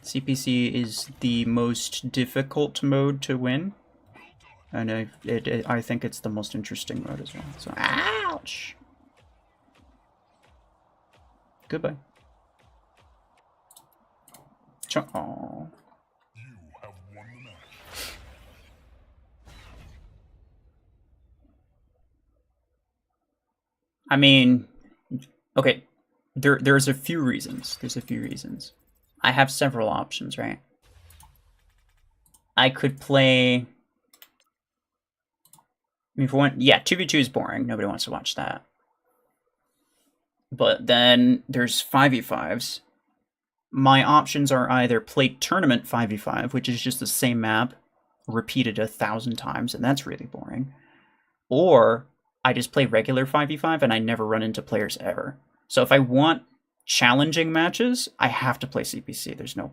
CPC is the most difficult mode to win. And I think it's the most interesting mode as well. So, ouch! Goodbye. Aww. You have won the match. I mean, okay, there's a few reasons. There's a few reasons. I have several options, right? I could play. I mean, for one, yeah, 2v2 is boring. Nobody wants to watch that. But then there's 5v5s. My options are either play tournament 5v5, which is just the same map repeated 1,000 times, and that's really boring. Or I just play regular 5v5 and I never run into players ever. So if I want challenging matches, I have to play CPC. There's no...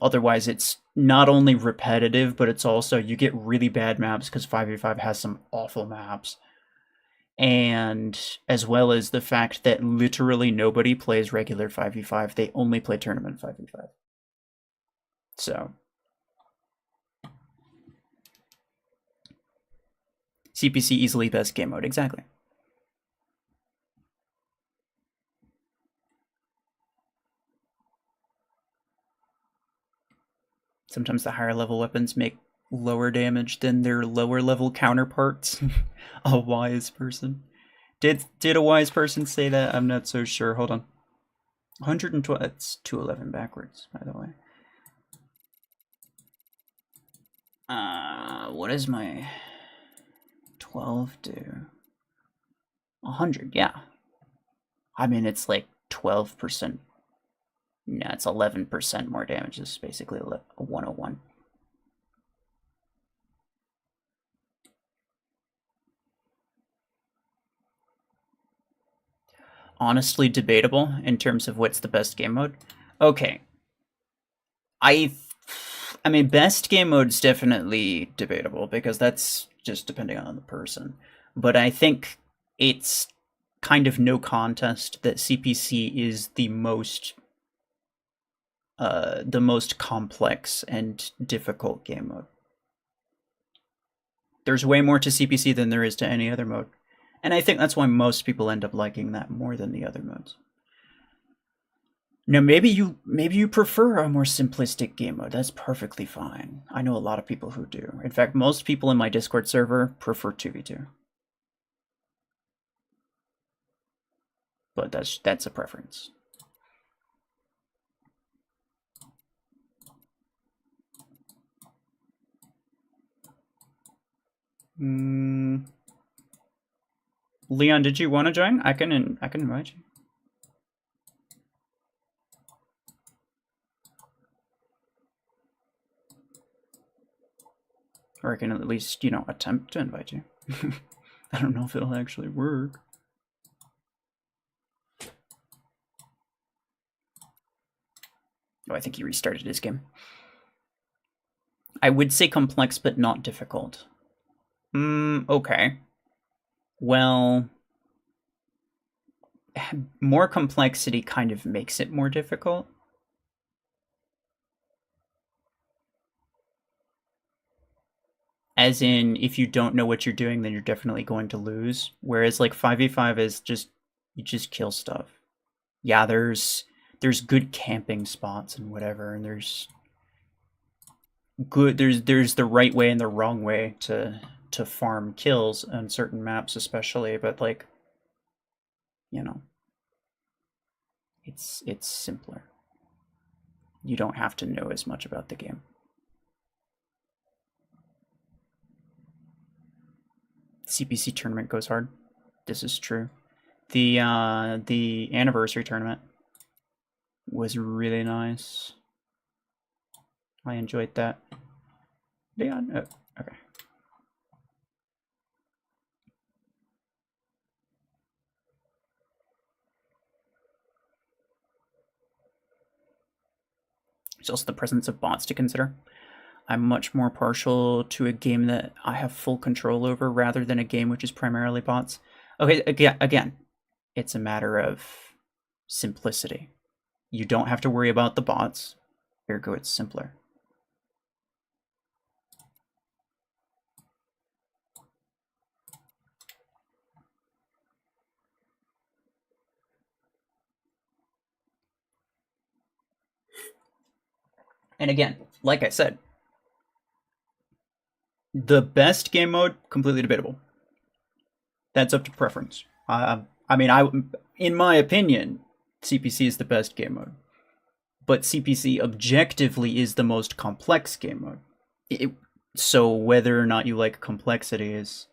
Otherwise, it's not only repetitive, but it's also you get really bad maps because 5v5 has some awful maps. And as well as the fact that literally nobody plays regular 5v5. They only play tournament 5v5. So... CPC easily best game mode, exactly. Sometimes the higher level weapons make lower damage than their lower level counterparts. A wise person. Did a wise person say that? I'm not so sure. Hold on. 112. It's 211 backwards, by the way. What is my 12 do? 100, yeah. I mean, it's like 12%. No, it's 11% more damage. This is basically a 101. Honestly debatable in terms of what's the best game mode. Okay. I mean, best game mode's definitely debatable because that's just depending on the person. But I think it's kind of no contest that CPC is the most complex and difficult game mode. There's way more to CPC than there is to any other mode. And I think that's why most people end up liking that more than the other modes. Now, maybe you prefer a more simplistic game mode. That's perfectly fine. I know a lot of people who do. In fact, most people in my Discord server prefer 2v2. But that's a preference. Leon, did you want to join? I can invite you. Or I can at least, attempt to invite you. I don't know if it'll actually work. Oh, I think he restarted his game. I would say complex, but not difficult. Okay. Well, more complexity kind of makes it more difficult. As in, if you don't know what you're doing, then you're definitely going to lose. Whereas like 5v5 is just, you just kill stuff. Yeah, there's good camping spots and whatever, and there's good. There's the right way and the wrong way to farm kills on certain maps, especially. But like, you know, it's simpler. You don't have to know as much about the game. CPC tournament goes hard. This is true. The anniversary tournament was really nice. I enjoyed that. Yeah, no, okay. There's also the presence of bots to consider. I'm much more partial to a game that I have full control over rather than a game which is primarily bots. Okay, again, it's a matter of simplicity. You don't have to worry about the bots, ergo it's simpler. And again, like I said, the best game mode, completely debatable. That's up to preference. In my opinion, CPC is the best game mode. But CPC objectively is the most complex game mode. So whether or not you like complexity is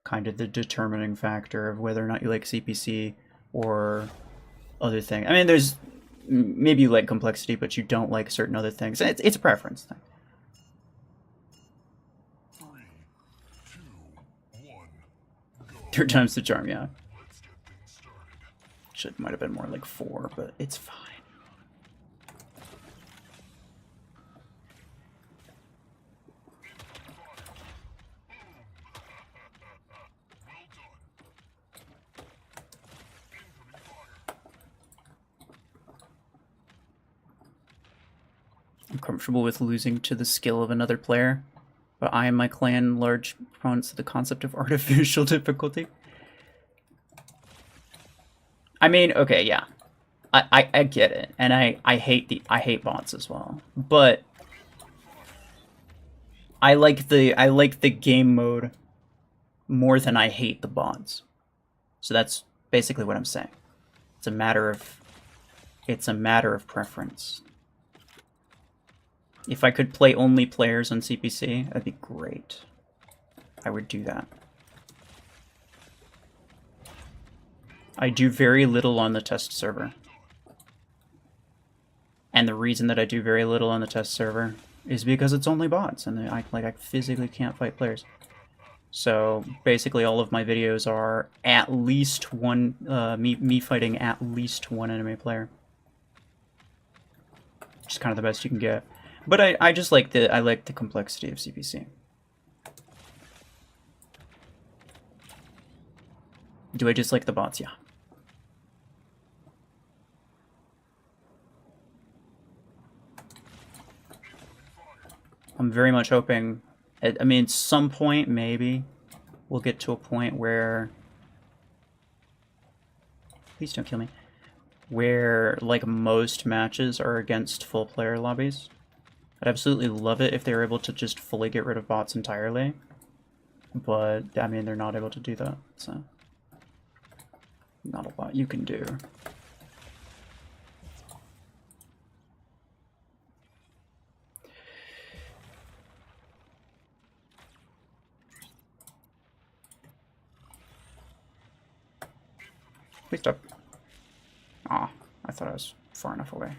kind of the determining factor of whether or not you like CPC or other things. I mean, there's maybe you like complexity, but you don't like certain other things. It's a preference thing. 3, 2, 1, go. Third time's the charm, yeah. Let's get things started. Should might have been more like 4, but it's fine. I'm comfortable with losing to the skill of another player, but I and my clan large proponents of the concept of artificial difficulty. I mean, okay, yeah, I get it, and I hate bots as well, but I like the game mode more than I hate the bots. So that's basically what I'm saying. It's a matter of preference. If I could play only players on CPC, that'd be great. I would do that. I do very little on the test server. And the reason that I do very little on the test server is because it's only bots, and I physically can't fight players. So basically all of my videos are at least one, me fighting at least one enemy player. Which is kind of the best you can get. But I just like the complexity of CPC. Do I just like the bots? Yeah. I'm very much hoping, I mean, at some point, maybe, we'll get to a point where, please don't kill me, where, like, most matches are against full player lobbies. I'd absolutely love it if they were able to just fully get rid of bots entirely, but, I mean, they're not able to do that, so not a lot you can do. Please stop. Aw, I thought I was far enough away.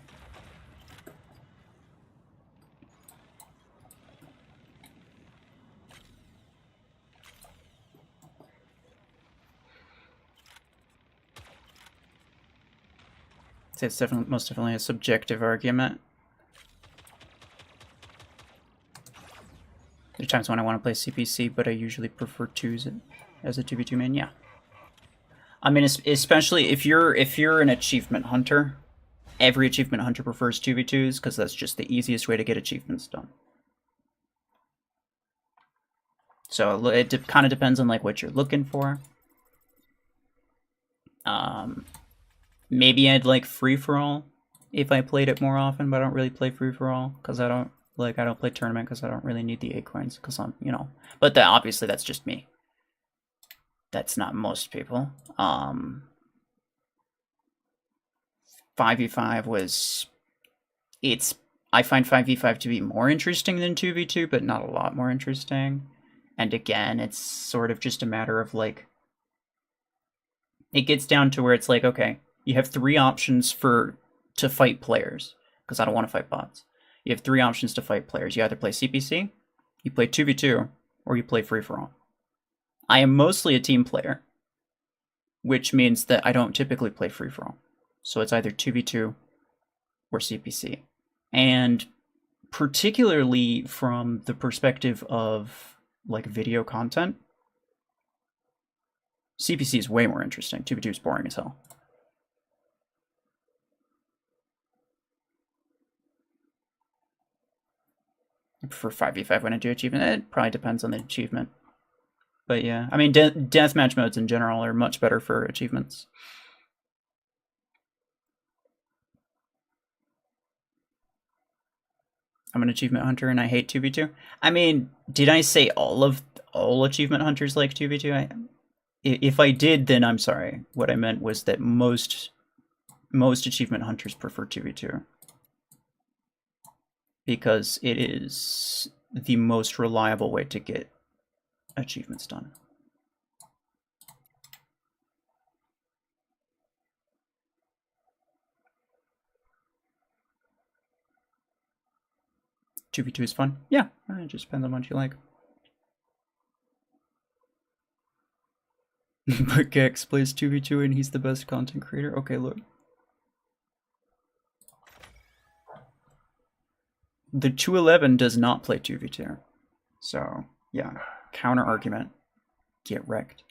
It's definitely, most definitely a subjective argument. There are times when I want to play CPC, but I usually prefer 2s as a 2v2 main, yeah. I mean, especially if you're an achievement hunter, every achievement hunter prefers 2v2s because that's just the easiest way to get achievements done. So it kind of depends on like what you're looking for. Maybe I'd like free-for-all if I played it more often, but I don't really play free-for-all because I don't Like, I don't play tournament because I don't really need the 8 coins, because I'm, you know. But that, obviously, that's just me. That's not most people. 5v5 was... I find 5v5 to be more interesting than 2v2, but not a lot more interesting. And again, it's sort of just a matter of, like... It gets down to where it's like, okay, you have 3 options to fight players, because I don't want to fight bots. You have 3 options to fight players. You either play CPC, you play 2v2, or you play free-for-all. I am mostly a team player, which means that I don't typically play free-for-all. So it's either 2v2 or CPC. And particularly from the perspective of like video content, CPC is way more interesting. 2v2 is boring as hell. I prefer 5v5 when I do achievement. It probably depends on the achievement. But yeah, I mean, deathmatch modes in general are much better for achievements. I'm an achievement hunter and I hate 2v2. I mean, did I say all achievement hunters like 2v2? If I did, then I'm sorry. What I meant was that most achievement hunters prefer 2v2. Because it is the most reliable way to get achievements done. $2v2 is fun. Yeah, it just depends on what you like. But Gex plays 2v2 and he's the best content creator. Okay, look. The 211 does not play 2v2. So, yeah, counter argument. Get wrecked.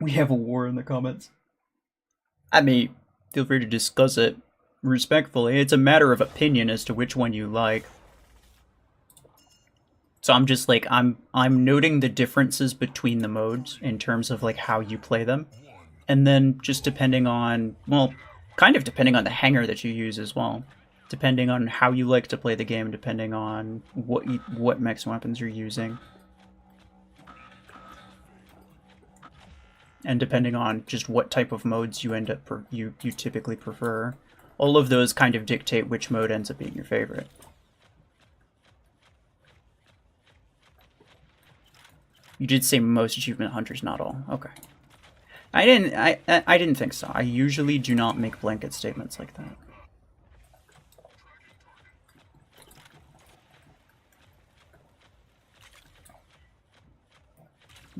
We have a war in the comments. I mean, feel free to discuss it respectfully. It's a matter of opinion as to which one you like. So I'm just like, I'm noting the differences between the modes in terms of like how you play them. And then just depending on, well, kind of depending on the hanger that you use as well. Depending on how you like to play the game, depending on what mechs and weapons you're using. And depending on just what type of modes you end up you typically prefer. All of those kind of dictate which mode ends up being your favorite. You did say most achievement hunters, not all. Okay. I didn't think so. I usually do not make blanket statements like that.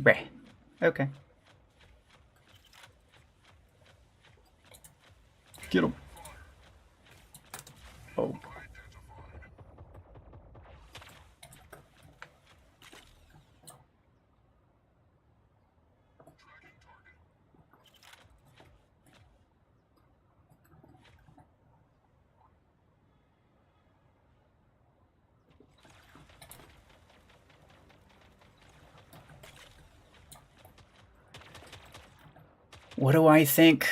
Bleh. Okay. Get him. Oh. What do I think?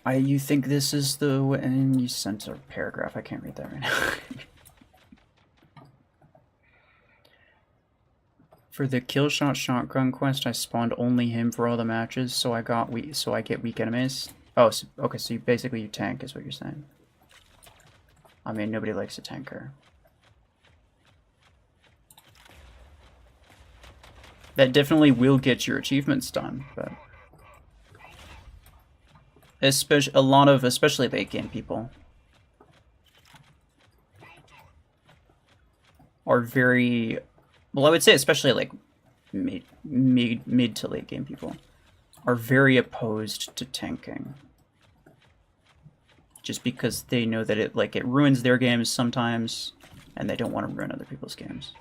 You think this is the... And you sent a paragraph. I can't read that right now. For the Killshot Shotgun quest, I spawned only him for all the matches, so I get weak enemies. Oh, so, okay, so you tank is what you're saying. I mean, nobody likes a tanker. That definitely will get your achievements done, but... especially late game people are very, well, I would say especially like mid to late game people are very opposed to tanking. Just because they know that it ruins their games sometimes, and they don't want to ruin other people's games.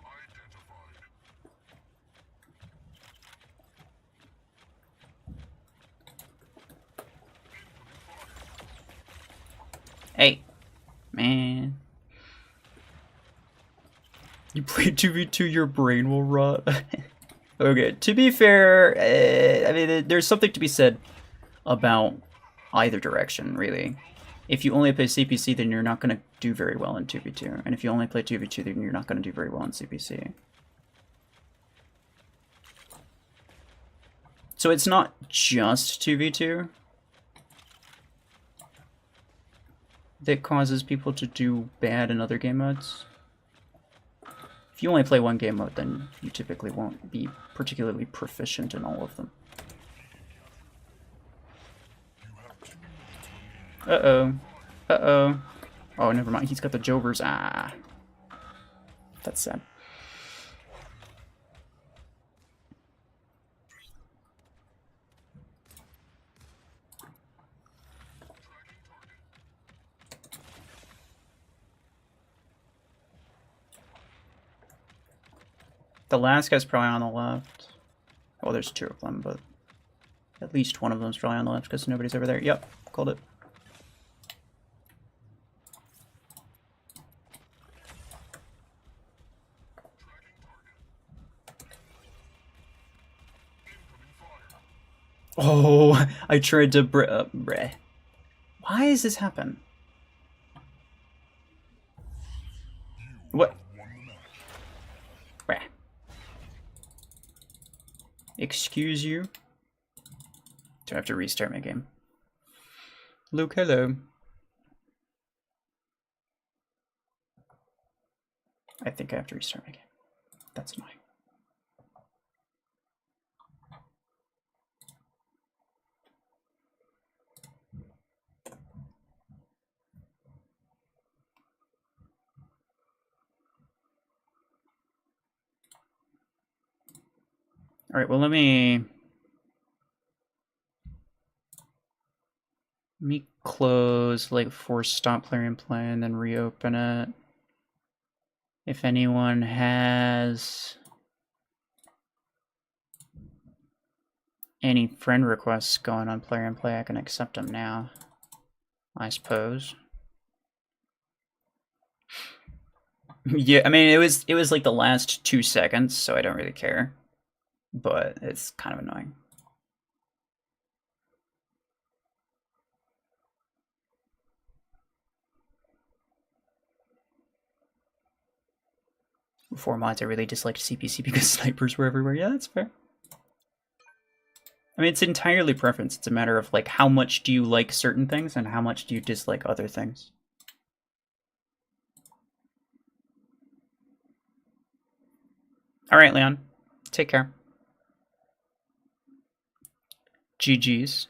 Hey, man. You play 2v2, your brain will rot. Okay, to be fair, I mean, there's something to be said about either direction, really. If you only play CPC, then you're not going to do very well in 2v2. And if you only play 2v2, then you're not going to do very well in CPC. So it's not just 2v2 that causes people to do bad in other game modes. If you only play one game mode, then you typically won't be particularly proficient in all of them. Uh-oh. Uh-oh. Oh, never mind. He's got the Jovers. Ah. That's sad. The last guy's probably on the left. Well, there's two of them, but at least one of them's probably on the left because nobody's over there. Yep, called it. Oh, I tried to Why does this happen? What? Bruh. Excuse you? Do I have to restart my game? Luke, hello. I think I have to restart my game. That's annoying. All right, well, let me close, like, force stop Plarium play and then reopen it. If anyone has any friend requests going on Plarium play, I can accept them now, I suppose. Yeah, I mean, it was like the last 2 seconds, so I don't really care. But it's kind of annoying. Before mods, I really disliked CPC because snipers were everywhere. Yeah, that's fair. I mean, it's entirely preference. It's a matter of, like, how much do you like certain things and how much do you dislike other things. All right, Leon. Take care. GG's.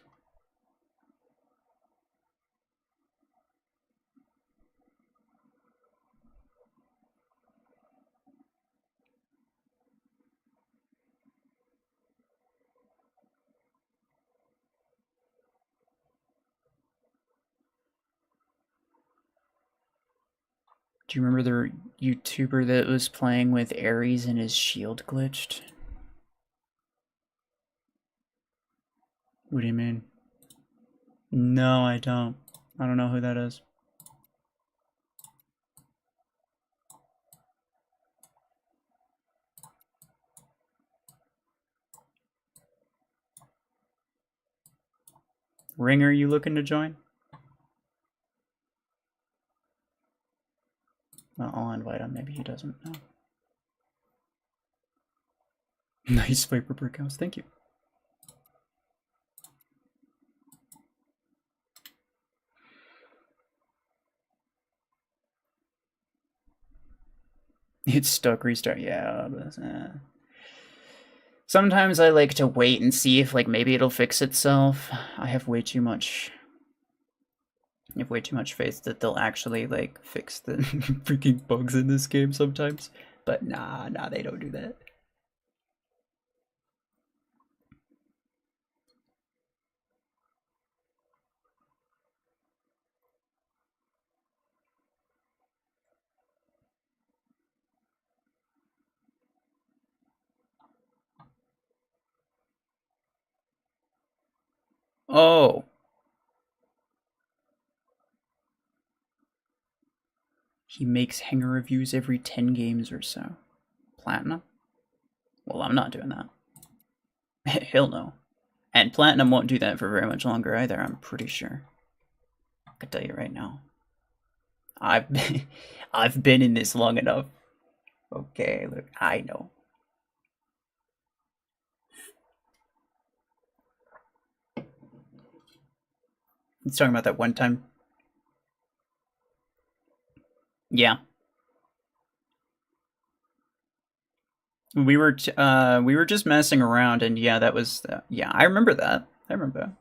Do you remember the YouTuber that was playing with Ares and his shield glitched? What do you mean? No, I don't. I don't know who that is. Ringer, you looking to join? Well, I'll invite him. Maybe he doesn't know. Nice Viper Brick House. Thank you. It's stuck restart. Yeah, but, sometimes I like to wait and see if, like, maybe it'll fix itself. I have way too much faith that they'll actually, like, fix the freaking bugs in this game sometimes. But nah, they don't do that. Oh. He makes hanger reviews every 10 games or so. Platinum? Well, I'm not doing that. He'll know. And Platinum won't do that for very much longer either, I'm pretty sure. can tell you right now. I've been, I've been in this long enough. Okay, look, I know. He's talking about that one time. Yeah, we were just messing around, and yeah, that was yeah. I remember that. I remember that.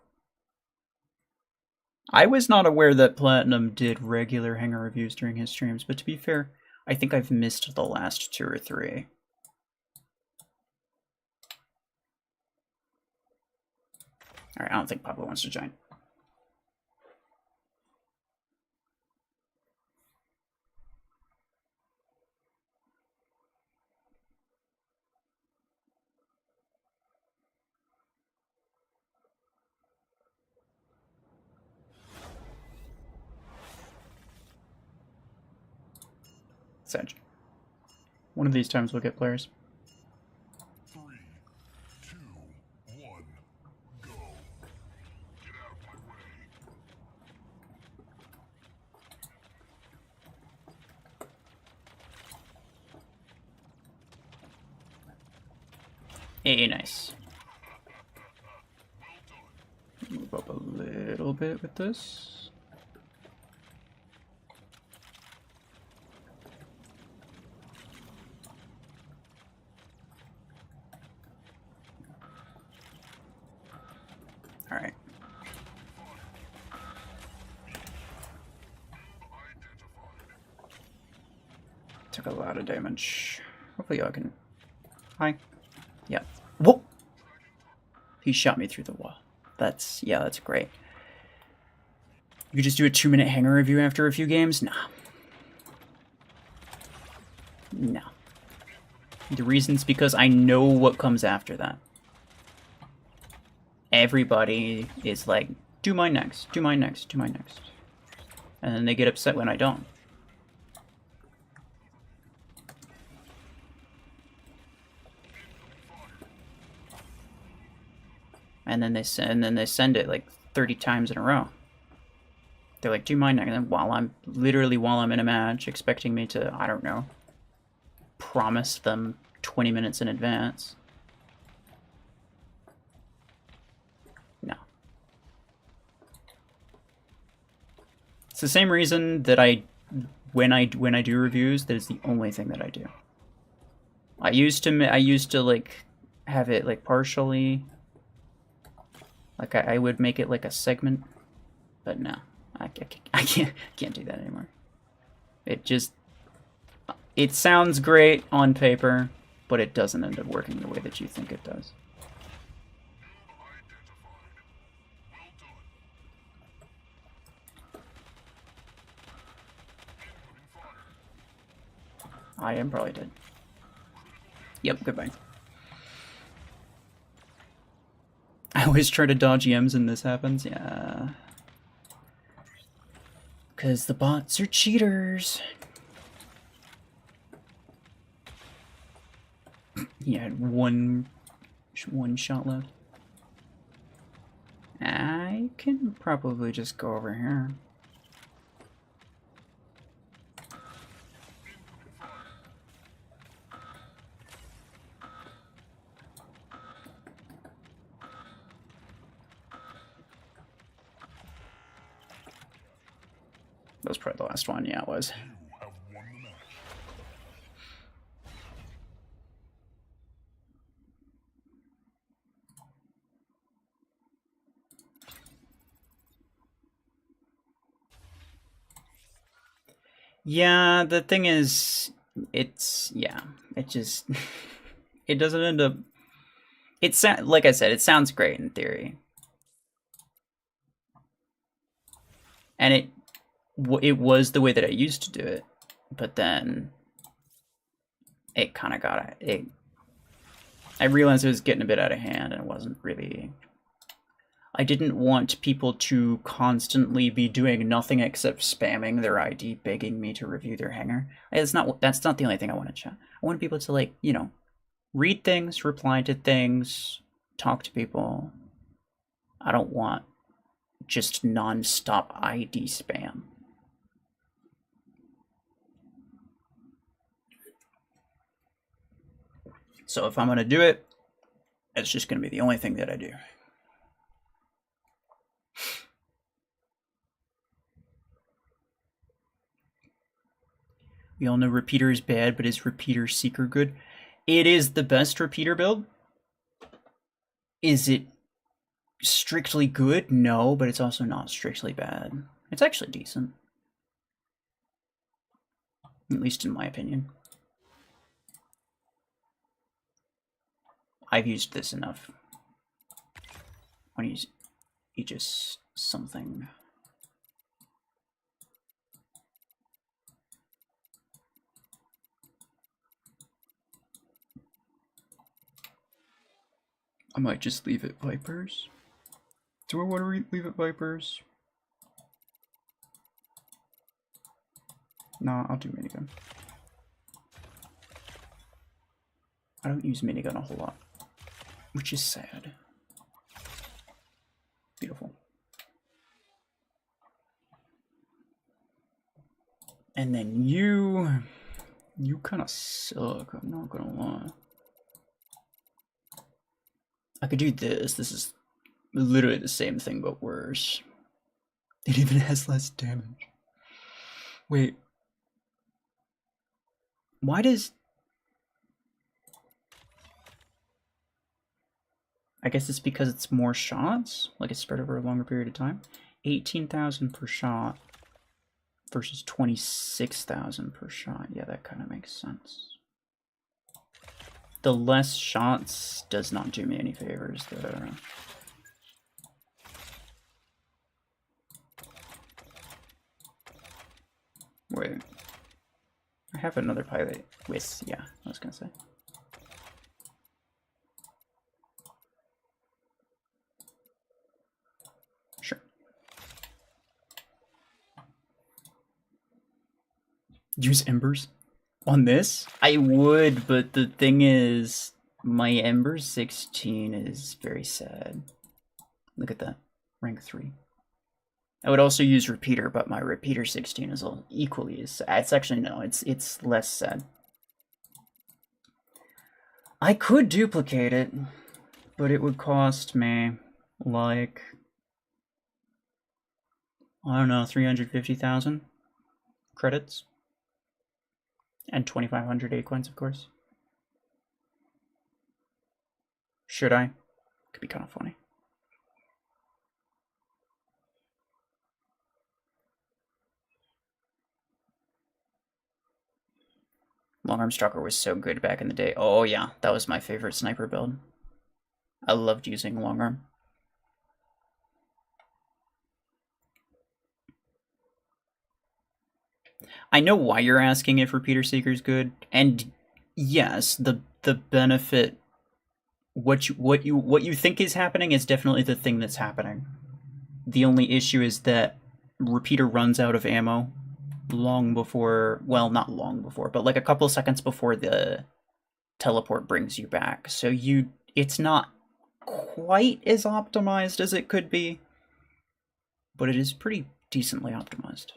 I was not aware that Platinum did regular Hanger reviews during his streams, but to be fair, I think I've missed the last 2 or 3. Alright, I don't think Pablo wants to join. Sedge. One of these times we'll get players. 3, 2, 1, go. Get out of my way. Hey, nice. Move up a little bit with this. Alright. Took a lot of damage. Hopefully y'all can... Hi. Yeah. Whoa! He shot me through the wall. That's... yeah, that's great. You could just do a 2-minute Hanger review after a few games? Nah. No. The reason's because I know what comes after that. Everybody is like, do mine next, do mine next, do mine next. And then they get upset when I don't. And then they send it like 30 times in a row. They're like, do mine next. And then while I'm in a match, expecting me to, I don't know, promise them 20 minutes in advance. No. It's the same reason that when I do reviews, that is the only thing that I do. I used to like have it like partially, like I would make it like a segment, but no, I can't do that anymore. It sounds great on paper, but it doesn't end up working the way that you think it does. I am probably dead. Yep, goodbye. I always try to dodge EMs and this happens, yeah. Because the bots are cheaters. He had one shot left. I can probably just go over here. That was probably the last one. Yeah, it was. You have won the match. Yeah, the thing is, it just, it doesn't end up, like I said, it sounds great in theory. And it was the way that I used to do it, but then it kind of got it. I realized it was getting a bit out of hand, and it wasn't really. I didn't want people to constantly be doing nothing except spamming their ID, begging me to review their hanger. That's not the only thing I want to chat. I want people to, like, you know, read things, reply to things, talk to people. I don't want just non-stop ID spam. So if I'm going to do it, it's just going to be the only thing that I do. We all know Repeater is bad, but is Repeater Seeker good? It is the best Repeater build. Is it strictly good? No, but it's also not strictly bad. It's actually decent. At least in my opinion. I've used this enough. I want to use Aegis something. I might just leave it Vipers. Do I want to leave it Vipers? Nah, I'll do minigun. I don't use minigun a whole lot, which is sad. Beautiful. And then you kind of suck, I'm not gonna lie. I could do this. This is literally the same thing, but worse. It even has less damage. Wait. Why does... I guess it's because it's more shots? Like it's spread over a longer period of time? 18,000 per shot versus 26,000 per shot. Yeah, that kind of makes sense. The less shots does not do me any favors, though. Wait. I have another pilot with, yeah, I was gonna say. Sure. Use embers on this? I would, but the thing is, my Ember 16 is very sad. Look at that. Rank 3. I would also use Repeater, but my Repeater 16 is equally as sad. It's actually, no, it's less sad. I could duplicate it, but it would cost me, like, I don't know, 350,000 credits. And 2,500 acorns, of course. Should I? Could be kind of funny. Longarm Stalker was so good back in the day. Oh yeah, that was my favorite sniper build. I loved using Longarm. I know why you're asking if Repeater Seeker's good, and yes, the benefit, what you think is happening is definitely the thing that's happening. The only issue is that Repeater runs out of ammo long before, well, not long before, but like a couple seconds before the teleport brings you back. So it's not quite as optimized as it could be, but it is pretty decently optimized.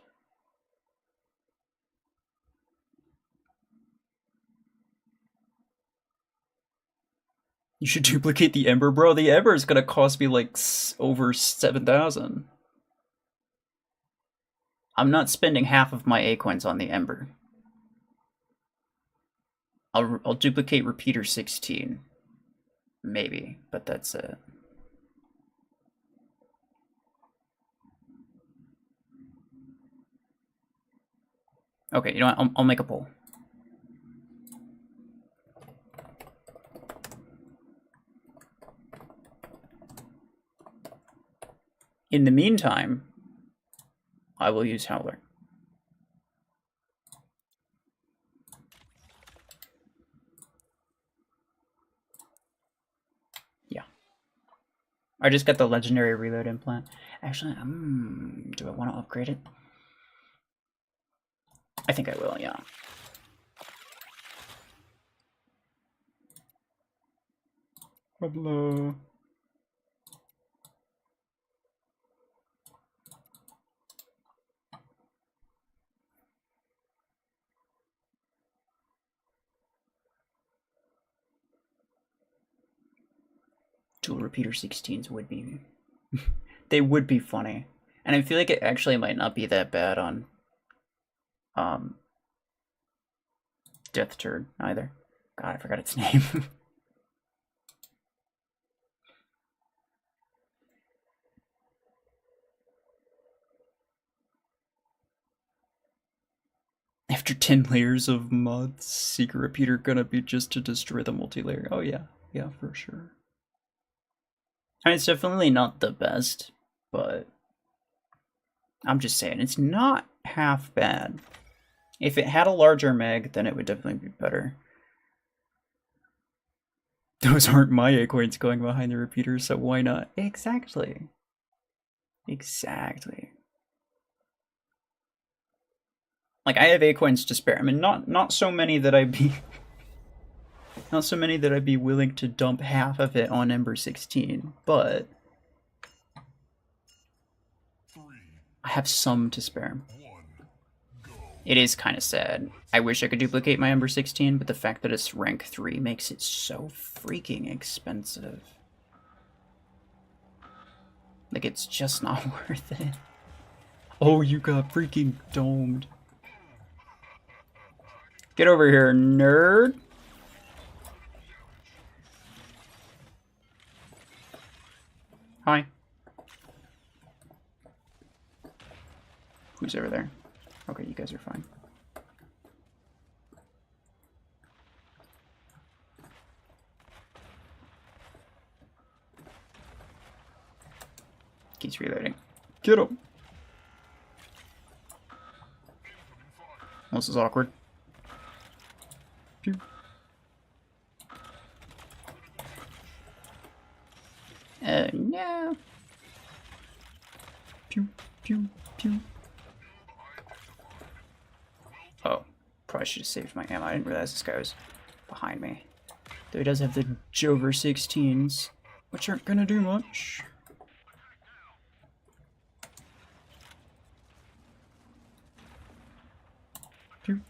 You should duplicate the Ember, bro. The Ember is gonna cost me like over 7,000. I'm not spending half of my Acoins on the Ember. I'll duplicate Repeater 16. Maybe, but that's it. Okay, you know what? I'll make a poll. In the meantime, I will use Howler. Yeah. I just got the legendary reload implant. Actually, do I want to upgrade it? I think I will, yeah. Hello. Dual repeater 16s would be... they would be funny. And I feel like it actually might not be that bad on Death Turd either. God, I forgot its name. After 10 layers of mods, secret repeater gonna be just to destroy the multi-layer. Oh yeah, yeah, for sure. I mean, it's definitely not the best, but I'm just saying, it's not half bad. If it had a larger meg, then it would definitely be better. Those aren't my acorns going behind the repeater, so why not? Exactly. Exactly. Like, I have acorns to spare. I mean, not so many that I'd be... not so many that I'd be willing to dump half of it on Ember 16, but... I have some to spare. It is kind of sad. I wish I could duplicate my Ember 16, but the fact that it's rank 3 makes it so freaking expensive. Like, it's just not worth it. Oh, you got freaking domed. Get over here, nerd. Hi. Who's over there? Okay, you guys are fine. Keeps reloading. Get him! This is awkward. Pew. No. Pew, pew, pew. Oh, probably should have saved my ammo. I didn't realize this guy was behind me. Though he does have the Jover 16s, which aren't gonna do much. Pew.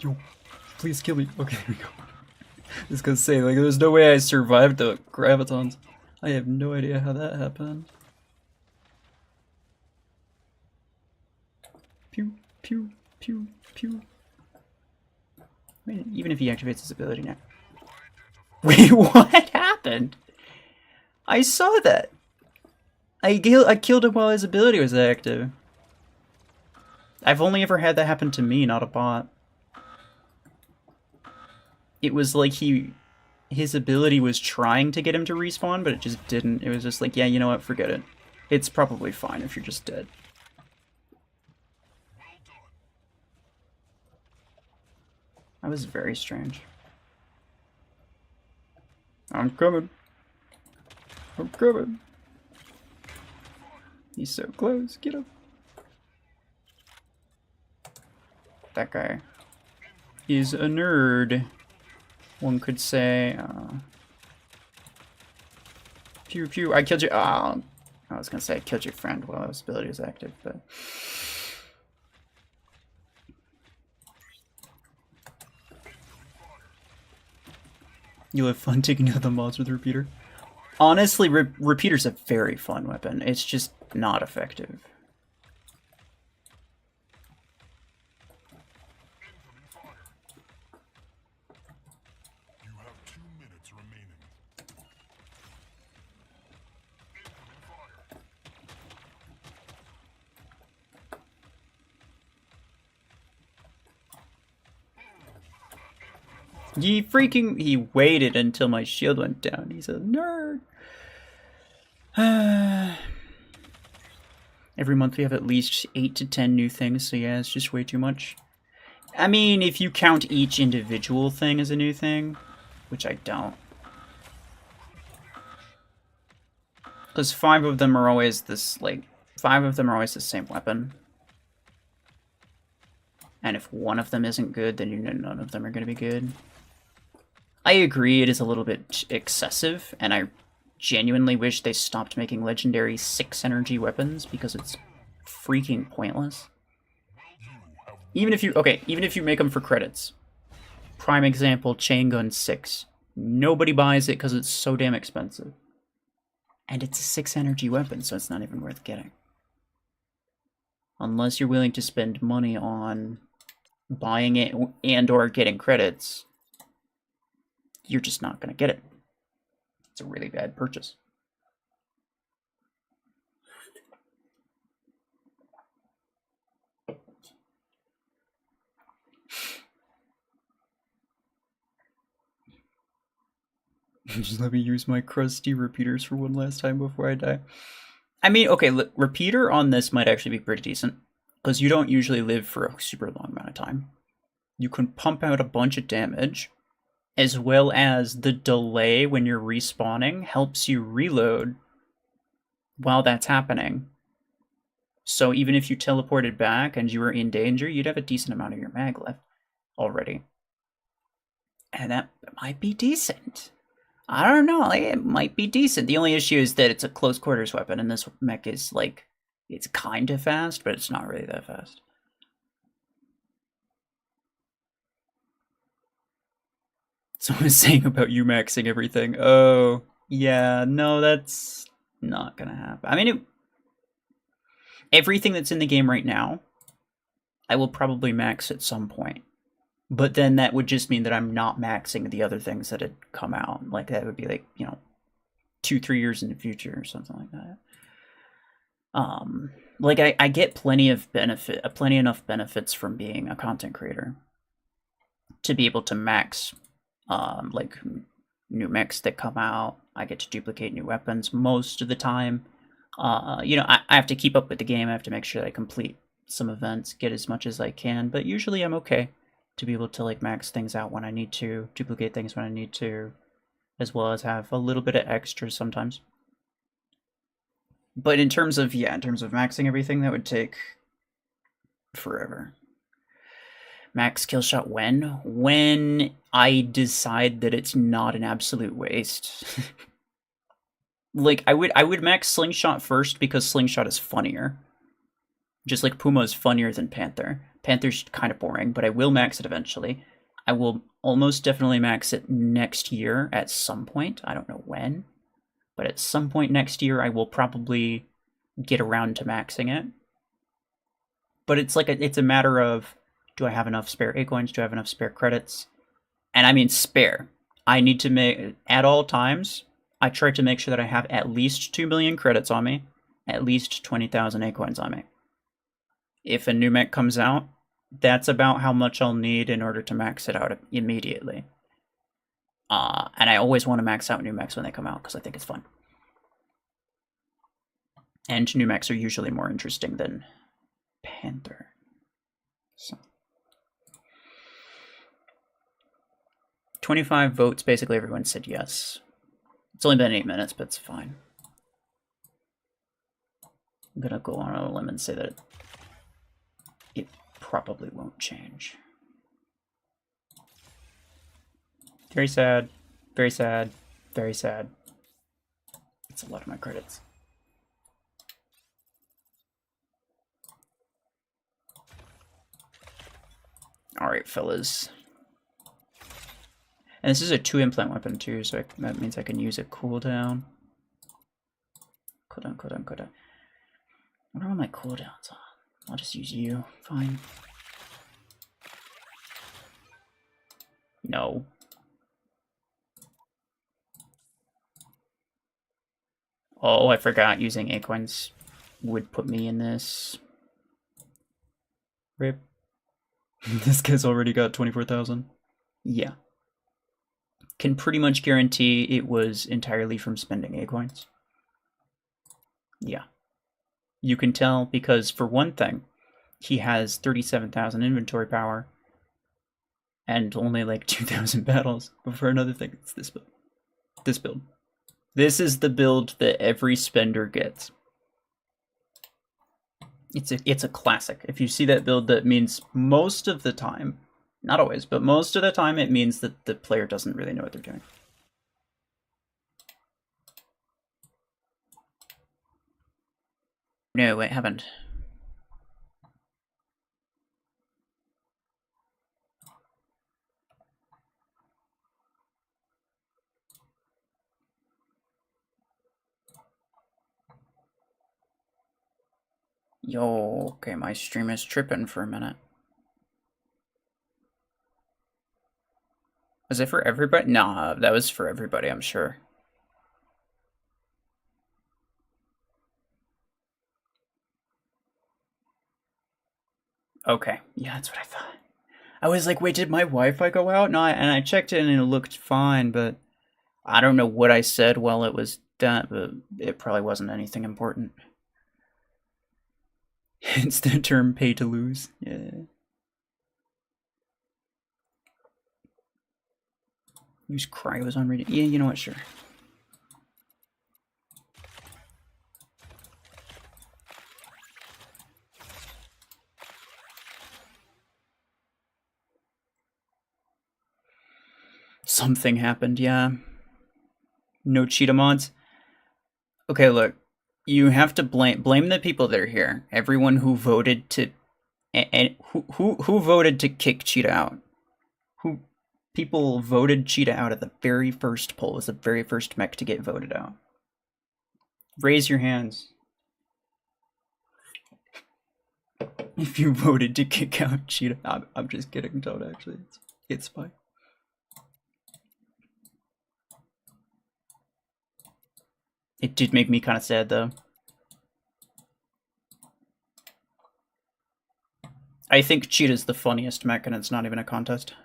Yo, please kill me. Okay, here we go. I was gonna say, like, there's no way I survived the gravitons. I have no idea how that happened. Pew, pew, pew, pew. Wait, even if he activates his ability now. Wait, what happened? I saw that. I killed him while his ability was active. I've only ever had that happen to me, not a bot. It was like his ability was trying to get him to respawn, but it just didn't. It was just like, yeah, you know what, forget it. It's probably fine if you're just dead. That was very strange. I'm coming. I'm coming. He's so close. Get him. That guy is a nerd. One could say, pew pew, I killed you. Oh, I was gonna say I killed your friend while his ability was active, but you'll have fun taking out the mods with repeater. Honestly, repeater's a very fun weapon. It's just not effective. He waited until my shield went down. He's a nerd. Every month we have at least 8 to 10 new things, so yeah, it's just way too much. I mean, if you count each individual thing as a new thing, which I don't. Because 5 of them are always this, like, 5 of them are always the same weapon. And if one of them isn't good, then you know none of them are going to be good. I agree, it is a little bit excessive, and I genuinely wish they stopped making legendary 6 energy weapons, because it's freaking pointless. Even if you make them for credits. Prime example, Chain Gun 6. Nobody buys it because it's so damn expensive. And it's a 6 energy weapon, so it's not even worth getting. Unless you're willing to spend money on buying it and or getting credits, you're just not going to get it. It's a really bad purchase. Just let me use my crusty repeaters for one last time before I die. I mean, okay, look, repeater on this might actually be pretty decent, because you don't usually live for a super long amount of time. You can pump out a bunch of damage, as well as the delay when you're respawning helps you reload while that's happening. So even if you teleported back and you were in danger, you'd have a decent amount of your mag left already. And that might be decent. I don't know, like, it might be decent. The only issue is that it's a close quarters weapon, and this mech is, like, it's kind of fast, but it's not really that fast. Someone's saying about you maxing everything. Oh, yeah, no, that's not gonna happen. I mean, everything that's in the game right now, I will probably max at some point. But then that would just mean that I'm not maxing the other things that had come out. Like, that would be like, 2-3 years in the future or something like that. Like, I get plenty enough benefits from being a content creator to be able to max, like, new mechs that come out. I get to duplicate new weapons most of the time. I have to keep up with the game. I have to make sure that I complete some events, get as much as I can, but usually I'm okay to be able to, like, max things out when I need to, duplicate things when I need to, as well as have a little bit of extras sometimes. But in terms of maxing everything, that would take forever. Max kill shot when? When I decide that it's not an absolute waste. Like, I would max Slingshot first because Slingshot is funnier. Just like Puma is funnier than Panther. Panther's kind of boring, but I will max it eventually. I will almost definitely max it next year at some point. I don't know when, but at some point next year I will probably get around to maxing it. But it's like it's a matter of, do I have enough spare acorns? Do I have enough spare credits? And I mean spare. I need to make, at all times, I try to make sure that I have at least 2 million credits on me, at least 20,000 acorns on me. If a new mech comes out, that's about how much I'll need in order to max it out immediately. And I always want to max out new mechs when they come out because I think it's fun. And new mechs are usually more interesting than Panther. So 25 votes, basically everyone said yes. It's only been 8 minutes, but it's fine. I'm gonna go on a limb and say that it probably won't change. Very sad, very sad, very sad. It's a lot of my credits. Alright, fellas. And this is a 2-implant weapon too, so that means I can use a cooldown. Cooldown. What are all my cooldowns on? I'll just use you. Fine. No. Oh, I forgot using acorns would put me in this. Rip. This guy's already got 24,000. Yeah. Can pretty much guarantee it was entirely from spending acorns. Yeah. You can tell because, for one thing, he has 37,000 inventory power and only like 2,000 battles. But for another thing, it's this build. This build. This is the build that every spender gets. It's a classic. If you see that build, that means most of the time, not always, but most of the time it means that the player doesn't really know what they're doing. No, it happened. Yo, okay, my stream is tripping for a minute. Was it for everybody? Nah, that was for everybody, I'm sure. Okay, yeah, that's what I thought. I was like, wait, did my Wi-Fi go out? No, and I checked it and it looked fine, but I don't know what I said while it was done, but it probably wasn't anything important. It's the term pay to lose. Yeah. Use cryos on reading. Yeah, you know what? Sure. Something happened, yeah. No cheetah mods. Okay, look. You have to blame the people that are here. Everyone who voted to and who voted to kick Cheetah out. Who people voted Cheetah out at the very first poll. It was the very first mech to get voted out. Raise your hands if you voted to kick out Cheetah. I'm just kidding, Toad. Actually, it's fine. It did make me kind of sad though. I think Cheetah's the funniest mech, and it's not even a contest.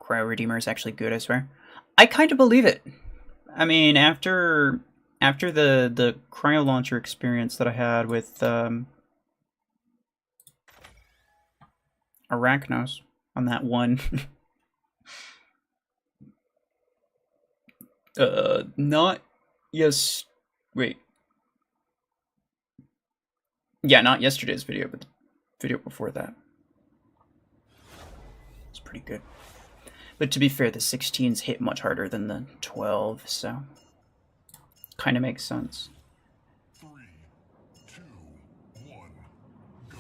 Cryo Redeemer is actually good, I swear. I kind of believe it. I mean, after the cryo launcher experience that I had with Arachnos on that one. Not yes. Wait. Yeah, not yesterday's video, but the video before that. It's pretty good. But to be fair, the 16s hit much harder than the 12, so kind of makes sense. 3, 2, 1, go.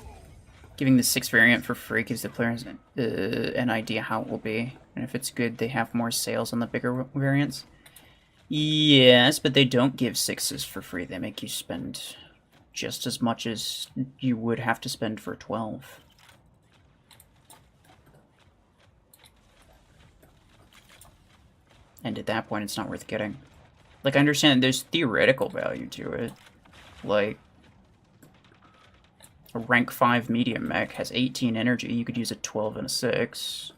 Giving the 6 variant for free gives the players an idea how it will be, and if it's good, they have more sales on the bigger variants. Yes, but they don't give 6s for free. They make you spend just as much as you would have to spend for 12. And at that point, it's not worth getting. Like, I understand there's theoretical value to it. Like, a rank 5 medium mech has 18 energy. You could use a 12 and a 6.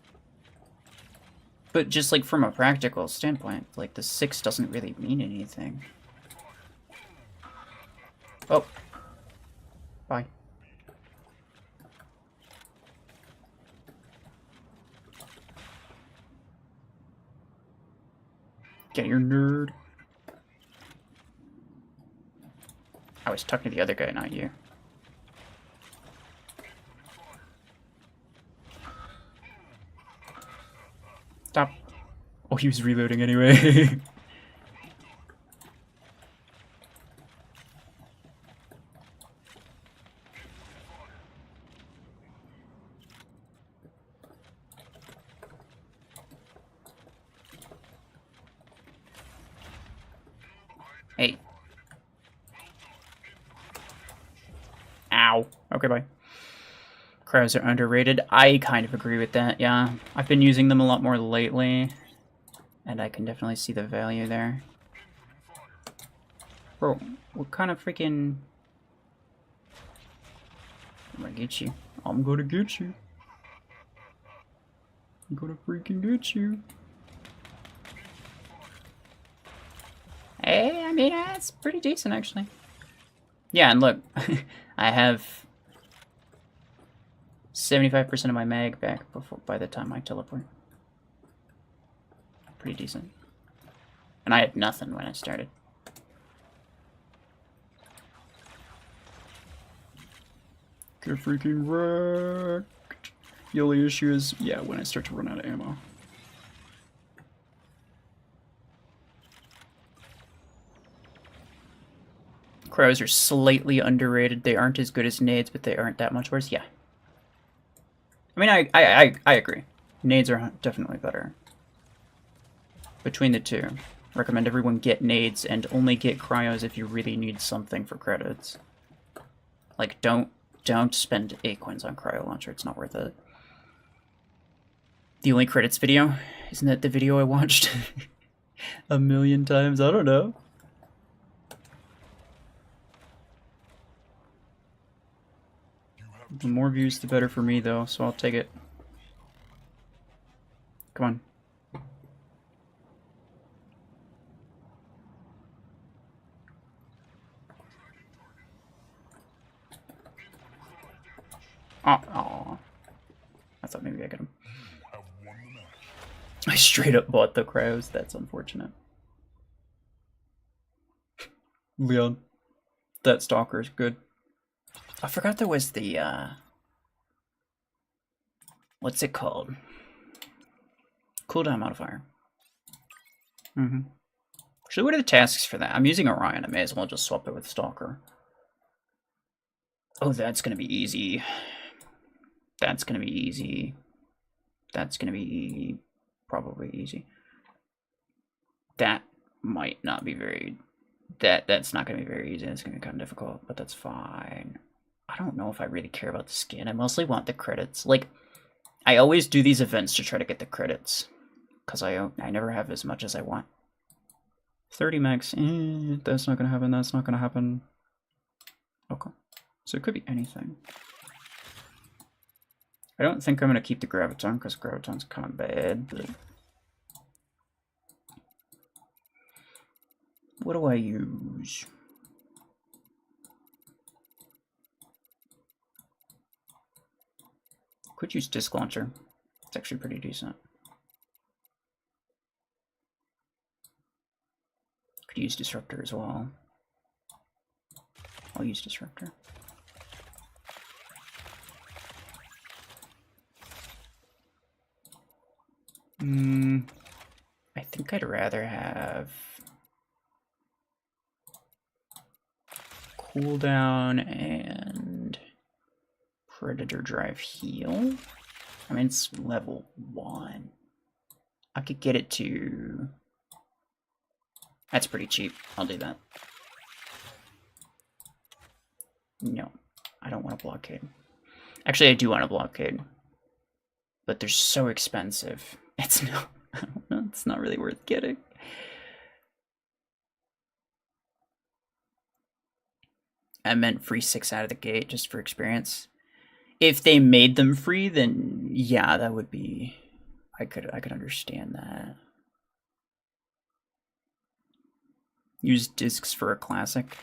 But just, like, from a practical standpoint, like, the 6 doesn't really mean anything. Oh. Bye. Get your nerd. I was talking to the other guy, not you. Stop. Oh, he was reloading anyway. Hey. Ow. Okay, bye. Cryos are underrated. I kind of agree with that, yeah. I've been using them a lot more lately, and I can definitely see the value there. Bro, what kind of freaking... I'm gonna get you. I'm gonna get you. I'm gonna freaking get you. Hey, I mean, that's pretty decent, actually. Yeah, and look, I have 75% of my mag back by the time I teleport. Pretty decent. And I had nothing when I started. Get freaking wrecked. The only issue is, yeah, when I start to run out of ammo. Cryos are slightly underrated. They aren't as good as nades, but they aren't that much worse. Yeah. I mean, I agree. Nades are definitely better. between the two. Recommend everyone get nades and only get cryos if you really need something for credits. Like, don't spend 8 coins on cryo launcher. It's not worth it. The only credits video? Isn't that the video I watched a million times? I don't know. The more views, the better for me, though, so I'll take it. Come on. Oh, I thought maybe I got him. I straight up bought the cryos. That's unfortunate. Leon, that stalker is good. I forgot there was the, what's it called? Cooldown modifier. Actually, what are the tasks for that? I'm using Orion. I may as well just swap it with Stalker. Oh, that's gonna be easy. That's gonna be easy. That's gonna be probably easy. That might not be very... That's not gonna be very easy. It's gonna be kind of difficult, but that's fine. I don't know if I really care about the skin. I mostly want the credits. Like, I always do these events to try to get the credits, because I never have as much as I want. 30 mechs, that's not gonna happen, that's not gonna happen. Okay. So it could be anything. I don't think I'm gonna keep the Graviton, because Graviton's kind of bad, but... What do I use? Could use Disc Launcher. It's actually pretty decent. Could use Disruptor as well. I'll use Disruptor. I think I'd rather have cooldown and Predator Drive heal. I mean, it's level 1. I could get it to... That's pretty cheap. I'll do that. No, I don't want a blockade. Actually, I do want a blockade. But they're so expensive. It's no, I don't know, it's not really worth getting. I meant free 6 out of the gate just for experience. If they made them free, then yeah, that would be... I could understand that. Use discs for a classic.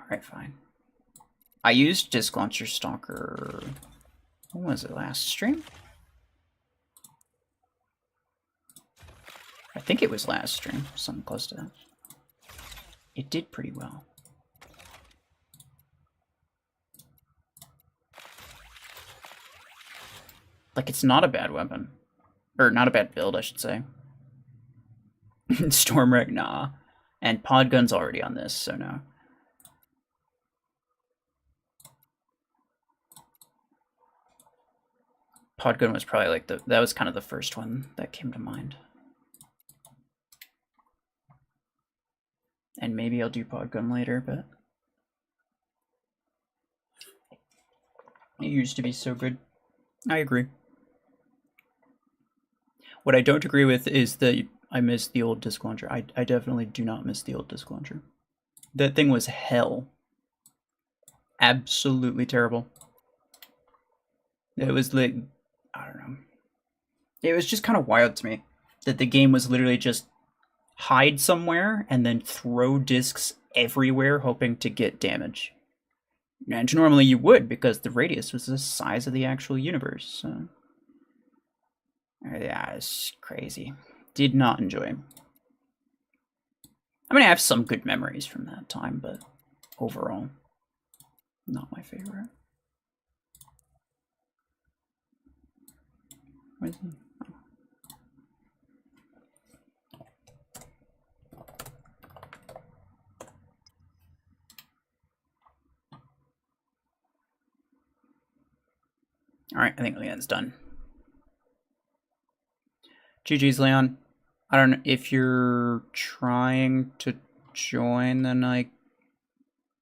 Alright, fine. I used Disc Launcher Stalker... When was it, last stream? I think it was last stream, something close to that. It did pretty well. Like, it's not a bad weapon. Or, not a bad build, I should say. Stormwreck, nah. And Podgun's already on this, so no. Podgun was probably like that was kind of the first one that came to mind. And maybe I'll do Podgun later, but it used to be so good. I agree. What I don't agree with is that I miss the old Disc Launcher. I definitely do not miss the old Disc Launcher. That thing was hell. Absolutely terrible. It was like, I don't know. It was just kind of wild to me that the game was literally just hide somewhere and then throw discs everywhere hoping to get damage. And normally you would, because the radius was the size of the actual universe. So. Yeah, it's crazy. Did not enjoy. I mean, I have some good memories from that time, but overall, not my favorite. Where's he? Oh. All right, I think Leon's done. GG's, Leon. I don't know if you're trying to join, then I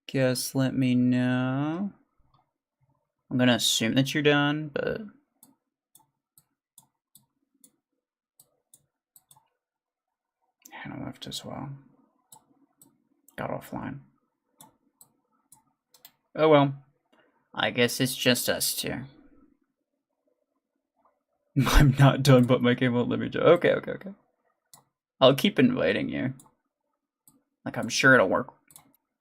guess let me know. I'm gonna assume that you're done, but Hannah left as well. Got offline. Oh well. I guess it's just us two. I'm not done, but my game won't let me join. Okay. I'll keep inviting you. Like, I'm sure it'll work.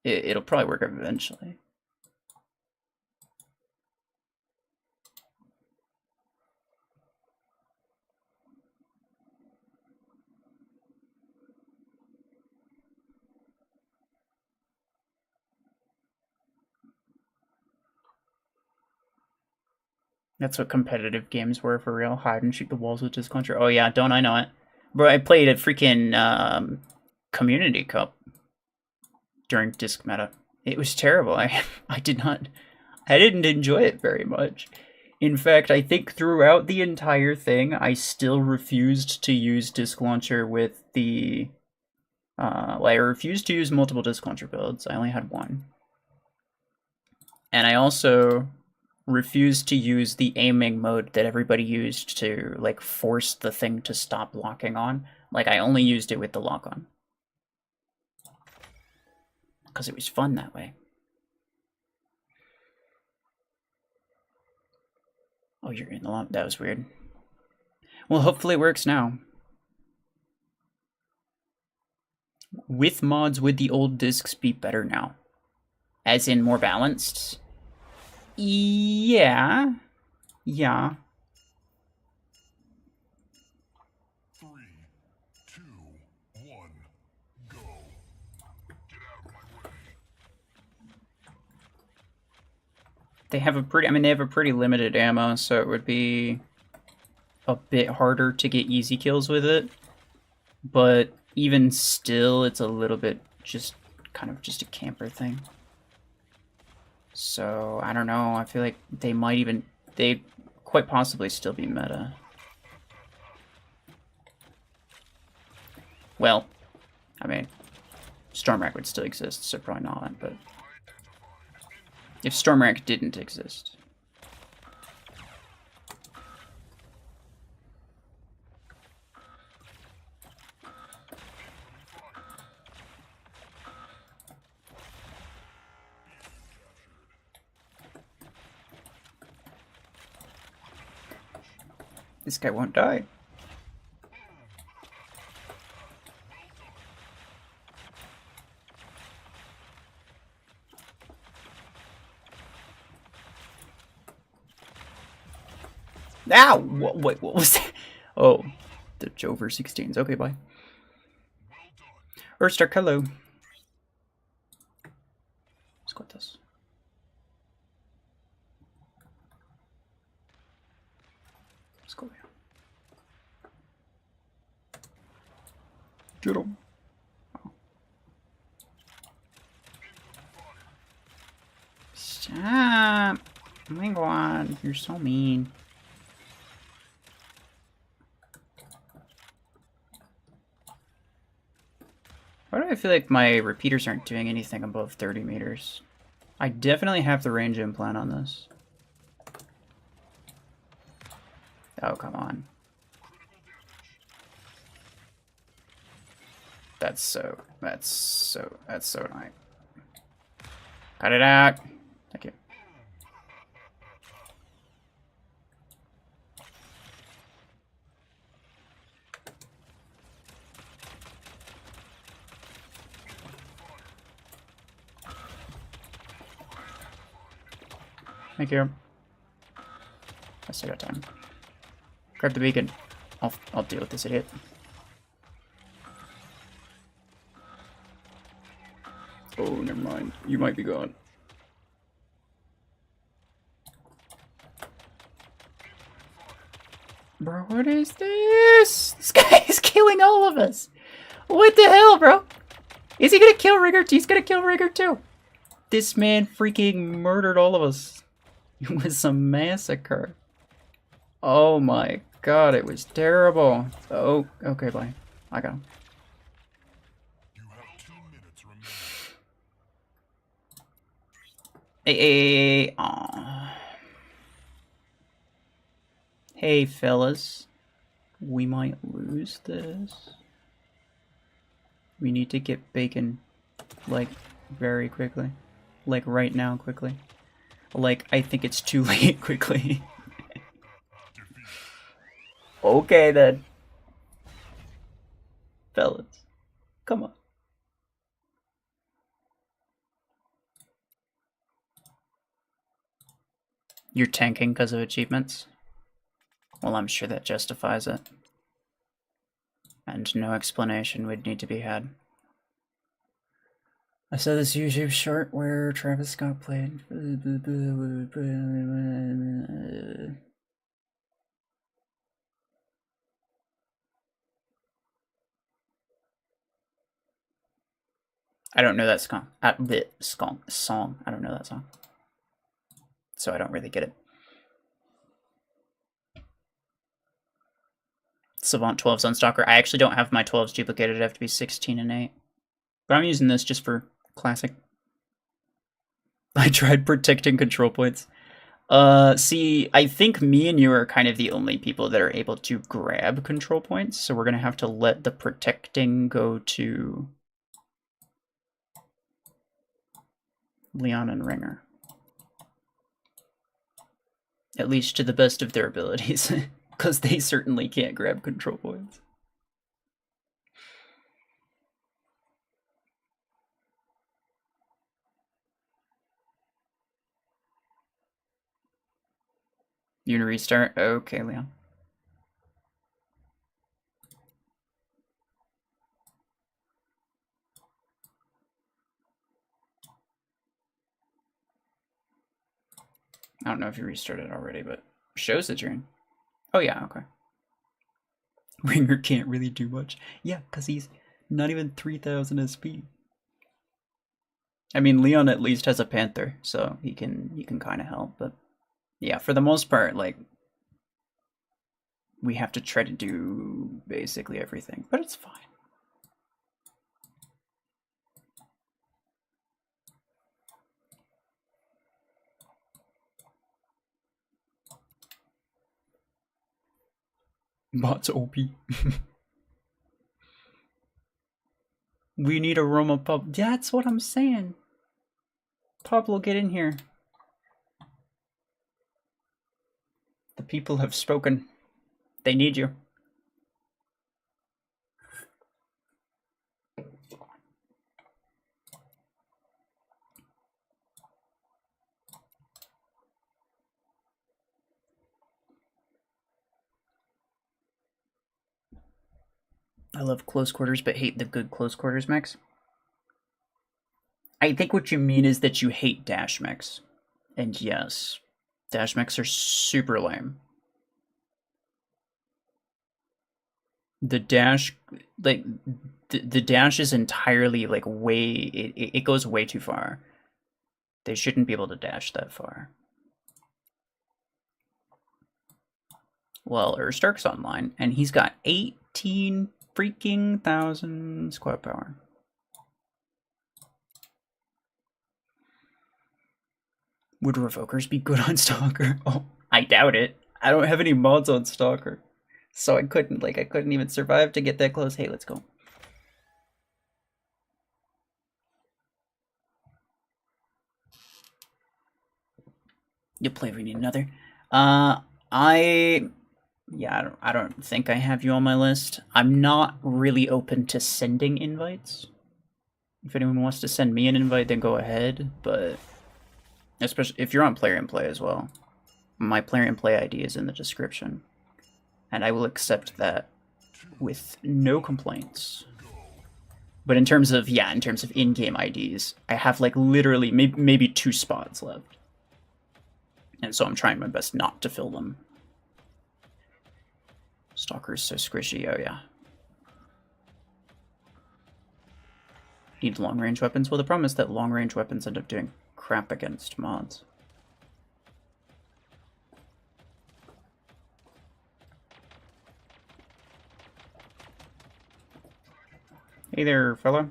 It'll probably work eventually. That's what competitive games were for real. Hide and shoot the walls with Disclauncher. Oh yeah, don't I know it. Bro, I played a freaking Community Cup during Disc Meta. It was terrible. I didn't enjoy it very much. In fact, I think throughout the entire thing, I still refused to use Disc Launcher with the... well, I refused to use multiple Disc Launcher builds. I only had one. And I also refused to use the aiming mode that everybody used to, like, force the thing to stop locking on. Like, I only used it with the lock on. Because it was fun that way. Oh, you're in the lock? That was weird. Well, hopefully it works now. With mods, would the old discs be better now? As in more balanced? Yeah. 3, 2, 1, go. Get out of my way. They have a pretty, they have a pretty limited ammo, so it would be a bit harder to get easy kills with it. But even still, it's a little bit just kind of just a camper thing. So, I don't know, I feel like they quite possibly still be meta. Well, Stormrack would still exist, so probably not, but... If Stormrack didn't exist... This guy won't die. Ow! What was that? Oh, the Jover 16s. Okay, bye. Urstark, hello. Let's go with this. Let's go here. Get him. Oh. Stop. Oh my god, you're so mean. Why do I feel like my repeaters aren't doing anything above 30 meters? I definitely have the range implant on this. Oh, come on. That's so nice. Cut it out. Thank you. Thank you. I still got time. Grab the beacon. I'll deal with this idiot. Oh, never mind. You might be gone. Bro, what is this? This guy is killing all of us. What the hell, bro? Is he gonna kill Rigger? He's gonna kill Rigger too. This man freaking murdered all of us. It was a massacre. Oh my god, it was terrible. Oh, okay, bye. I got him. You have 2 minutes remaining. Hey, aw. Hey, fellas. We might lose this. We need to get bacon, like, very quickly. Like, right now, quickly. Like, I think it's too late, quickly. Okay, then. Fellas. Come on. You're tanking because of achievements? Well, I'm sure that justifies it. And no explanation would need to be had. I saw this YouTube short where Travis Scott played. I don't know that song. Song. I don't know that song. So I don't really get it. Savant 12's on Stalker. I actually don't have my 12s duplicated. I have to be 16 and 8. But I'm using this just for classic. I tried protecting control points. See, I think me and you are kind of the only people that are able to grab control points, so we're gonna have to let the protecting go to Leon and Ringer. At least to the best of their abilities, because they certainly can't grab control points. You gonna restart? Okay, Leon. I don't know if you restarted already, but shows that you're in. Oh yeah, okay. Ringer can't really do much. Yeah, because he's not even 3,000 SP. I mean, Leon at least has a Panther, so he can kind of help, but yeah, for the most part, like, we have to try to do basically everything, but it's fine. Bot's OP. We need a Roma pub. That's what I'm saying. Pablo, get in here. The people have spoken. They need you. I love close quarters, but hate the good close quarters mechs. I think what you mean is that you hate dash mechs. And yes, dash mechs are super lame. The dash, like, the dash is entirely, like, it goes way too far. They shouldn't be able to dash that far. Well, Urstark's online, and he's got 18 freaking thousand squad power. Would Revokers be good on Stalker? Oh, I doubt it. I don't have any mods on Stalker. So I couldn't even survive to get that close. Hey, let's go. You'll play if we need another. Yeah, I don't think I have you on my list. I'm not really open to sending invites. If anyone wants to send me an invite, then go ahead, but especially if you're on Plarium Play as well. My Plarium Play ID is in the description, and I will accept that with no complaints. But in terms of in-game IDs, I have like literally maybe 2 spots left. And so I'm trying my best not to fill them. Stalker's so squishy, oh yeah. Need long-range weapons? Well, the problem is that long-range weapons end up doing crap against mods. Hey there, fella.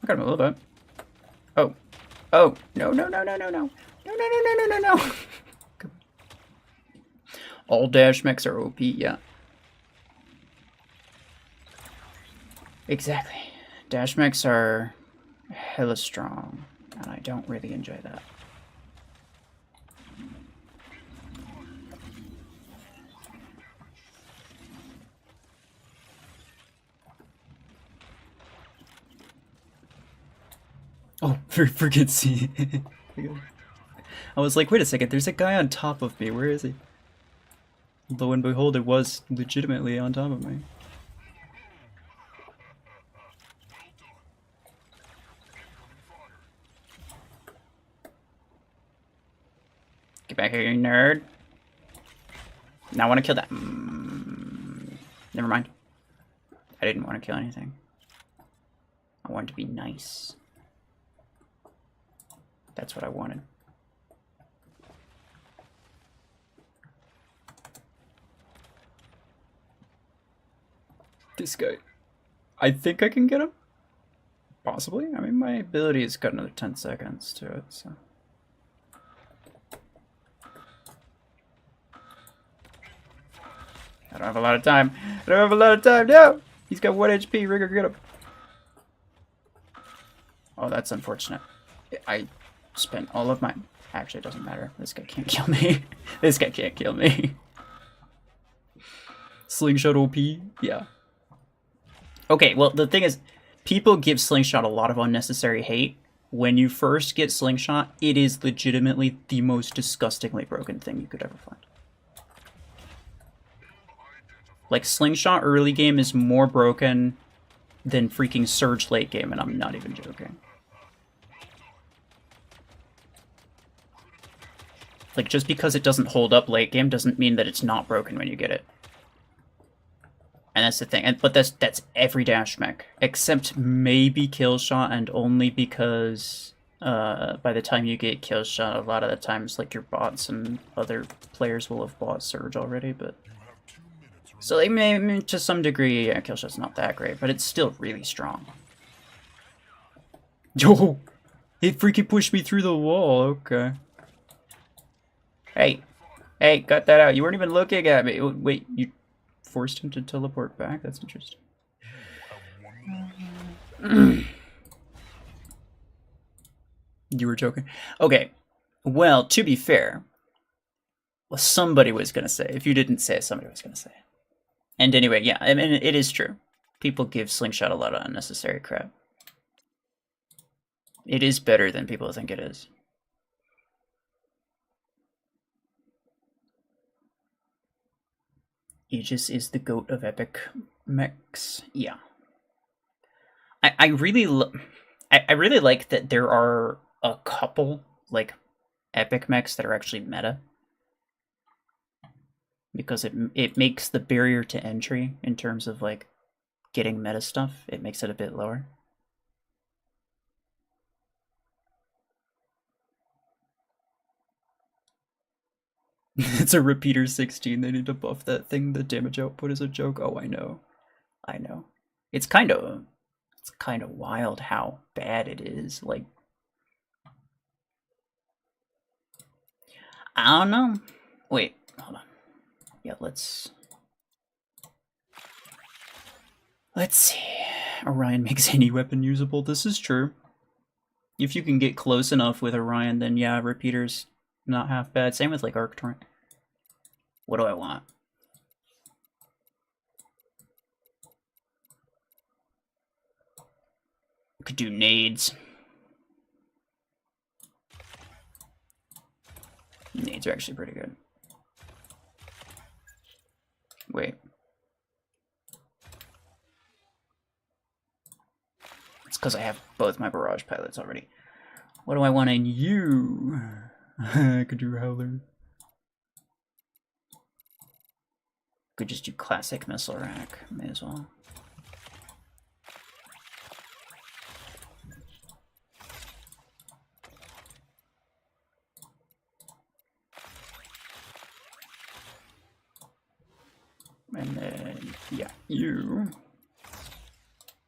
I got him a little bit. Oh. Oh. No, no, no, no, no, no. No, no, no, no, no, no, no. All dash mechs are OP, yeah. Exactly. Dash mechs are hella strong, and I don't really enjoy that. Oh, forget C. I was like, wait a second, there's a guy on top of me. Where is he? Lo and behold, it was legitimately on top of me. Get back here, you nerd. Now I want to kill that. Never mind. I didn't want to kill anything. I wanted to be nice. That's what I wanted. This guy. I think I can get him. Possibly. I mean, my ability has got another 10 seconds to it, so. I don't have a lot of time. I don't have a lot of time. No! He's got 1 HP. Rigger, get him. Oh, that's unfortunate. I spent all of my... Actually, it doesn't matter. This guy can't kill me. This guy can't kill me. Slingshot OP? Yeah. Okay, well, the thing is, people give Slingshot a lot of unnecessary hate. When you first get Slingshot, it is legitimately the most disgustingly broken thing you could ever find. Like, Slingshot early game is more broken than freaking Surge late game, and I'm not even joking. Like, just because it doesn't hold up late game doesn't mean that it's not broken when you get it. And that's the thing. But that's every dash mech, except maybe Killshot, and only because by the time you get Killshot, a lot of the times, like, your bots and other players will have bought Surge already, but... So, like, maybe, to some degree, yeah, Killshot's not that great, but it's still really strong. Yo! It freaking pushed me through the wall, okay. Hey! Hey, cut that out. You weren't even looking at me. Wait, you forced him to teleport back? That's interesting. You were joking? Okay. Well, to be fair, well, somebody was going to say. If you didn't say it, somebody was going to say it. And anyway, yeah, I mean, it is true. People give Slingshot a lot of unnecessary crap. It is better than people think it is. Aegis is the goat of epic mechs. Yeah. I really I really like that there are a couple, like, epic mechs that are actually meta. Because it makes the barrier to entry in terms of, like, getting meta stuff, it makes it a bit lower. It's a repeater 16. They need to buff that thing. The damage output is a joke. Oh, I know. I know. It's kind of wild how bad it is. Like, I don't know. Wait, hold on. Yeah, let's see. Orion makes any weapon usable. This is true. If you can get close enough with Orion, then yeah, repeater's not half bad. Same with, like, Arc Torrent. What do I want? Could do nades. Nades are actually pretty good. Wait. It's because I have both my barrage pilots already. What do I want in you? I could do Howler. Could just do classic missile rack. May as well. And then, yeah, you.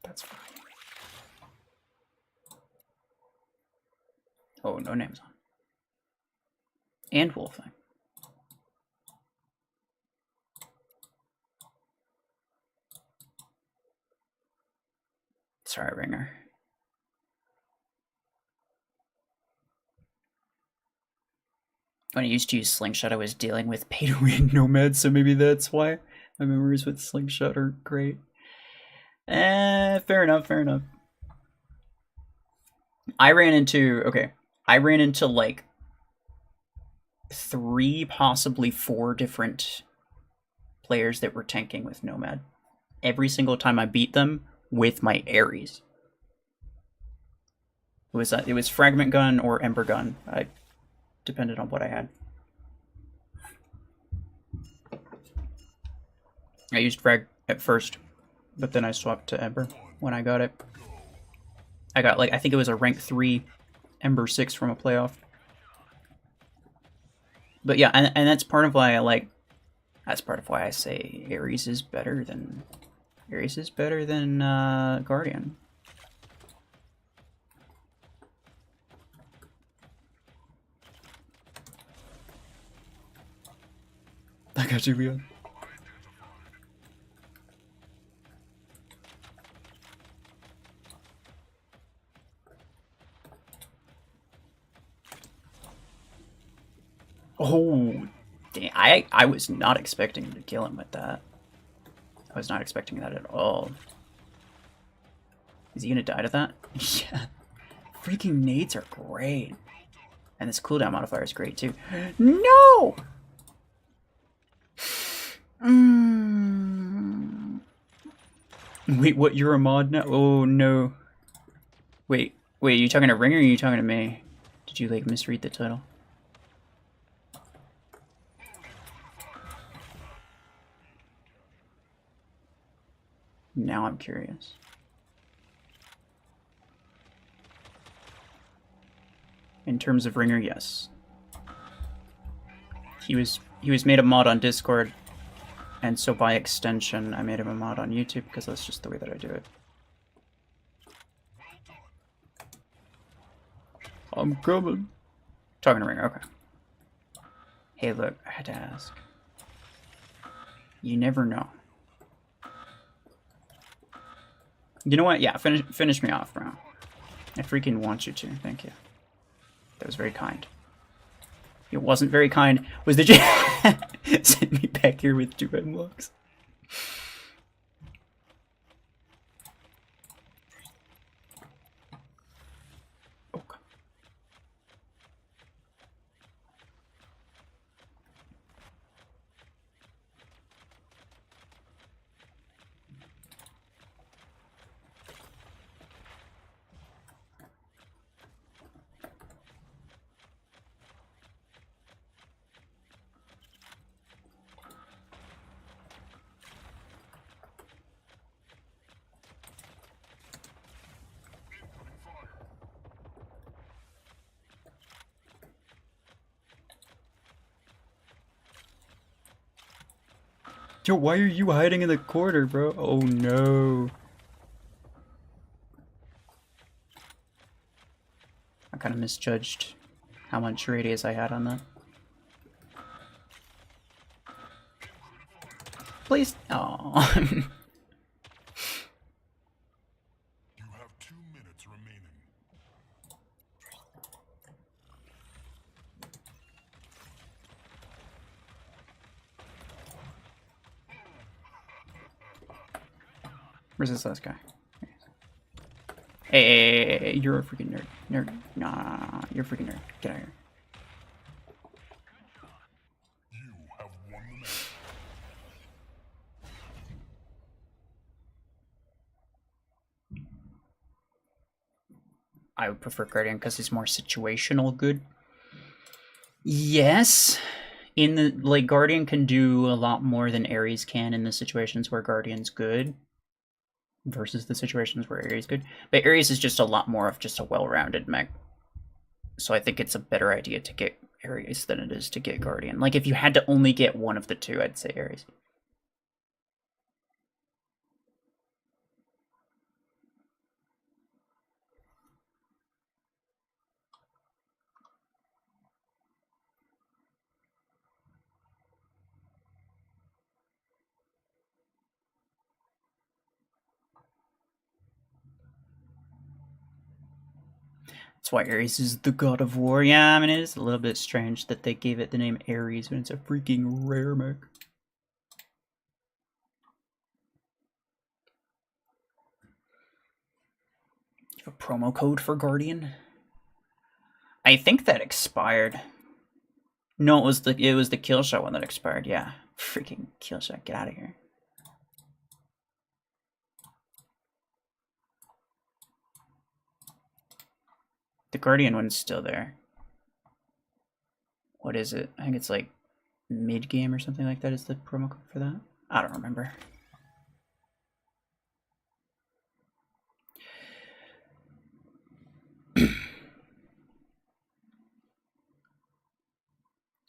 That's fine. Oh, no names on. And Wolfing. Sorry, Ringer. When I used to use Slingshot, I was dealing with pay-to-win nomads, so maybe that's why my memories with Slingshot are great. Fair enough, fair enough. I ran into like 3, possibly 4 different players that were tanking with Nomad. Every single time I beat them with my Ares. It was Fragment Gun or Ember Gun. I depended on what I had. I used Frag at first, but then I swapped to Ember when I got it. I got like I think it was a rank 3 Ember 6 from a playoff. But yeah, and that's part of why I say Ares is better than Guardian. I got you, Leon. Oh, damn. I was not expecting to kill him with that. I was not expecting that at all. Is he gonna die to that? Yeah. Freaking nades are great. And this cooldown modifier is great too. No! Wait, what? You're a mod now? Oh no. Wait, are you talking to Ringer or are you talking to me? Did you like misread the title? Now I'm curious. In terms of Ringer, yes. He was made a mod on Discord, and so by extension, I made him a mod on YouTube because that's just the way that I do it. I'm coming. Talking to Ringer, okay. Hey, look, I had to ask. You never know. You know what? Yeah, finish me off, bro. I freaking want you to. Thank you. That was very kind. It wasn't very kind. Was the send me back here with 2 hemlocks? Okay. Yo, why are you hiding in the corner, bro? Oh no. I kind of misjudged how much radius I had on that. Please. Oh. You have 2 minutes remaining. Where's this last guy? Hey, you're a freaking nerd. Nerd. Nah, you're a freaking nerd. Get out of here. You have won the match. I would prefer Guardian because he's more situational good. Yes. In the like Guardian can do a lot more than Ares can in the situations where Guardian's good versus the situations where Ares is good. But Ares is just a lot more of just a well-rounded mech. So I think it's a better idea to get Ares than it is to get Guardian. Like if you had to only get one of the two, I'd say Ares. That's why Ares is the god of war. Yeah, I mean, it is a little bit strange that they gave it the name Ares when it's a freaking rare mech. You have a promo code for Guardian? I think that expired. No, it was the Killshot one that expired. Yeah, freaking Killshot, get out of here. The Guardian one's still there. What is it? I think it's like mid game or something like that is the promo code for that. I don't remember.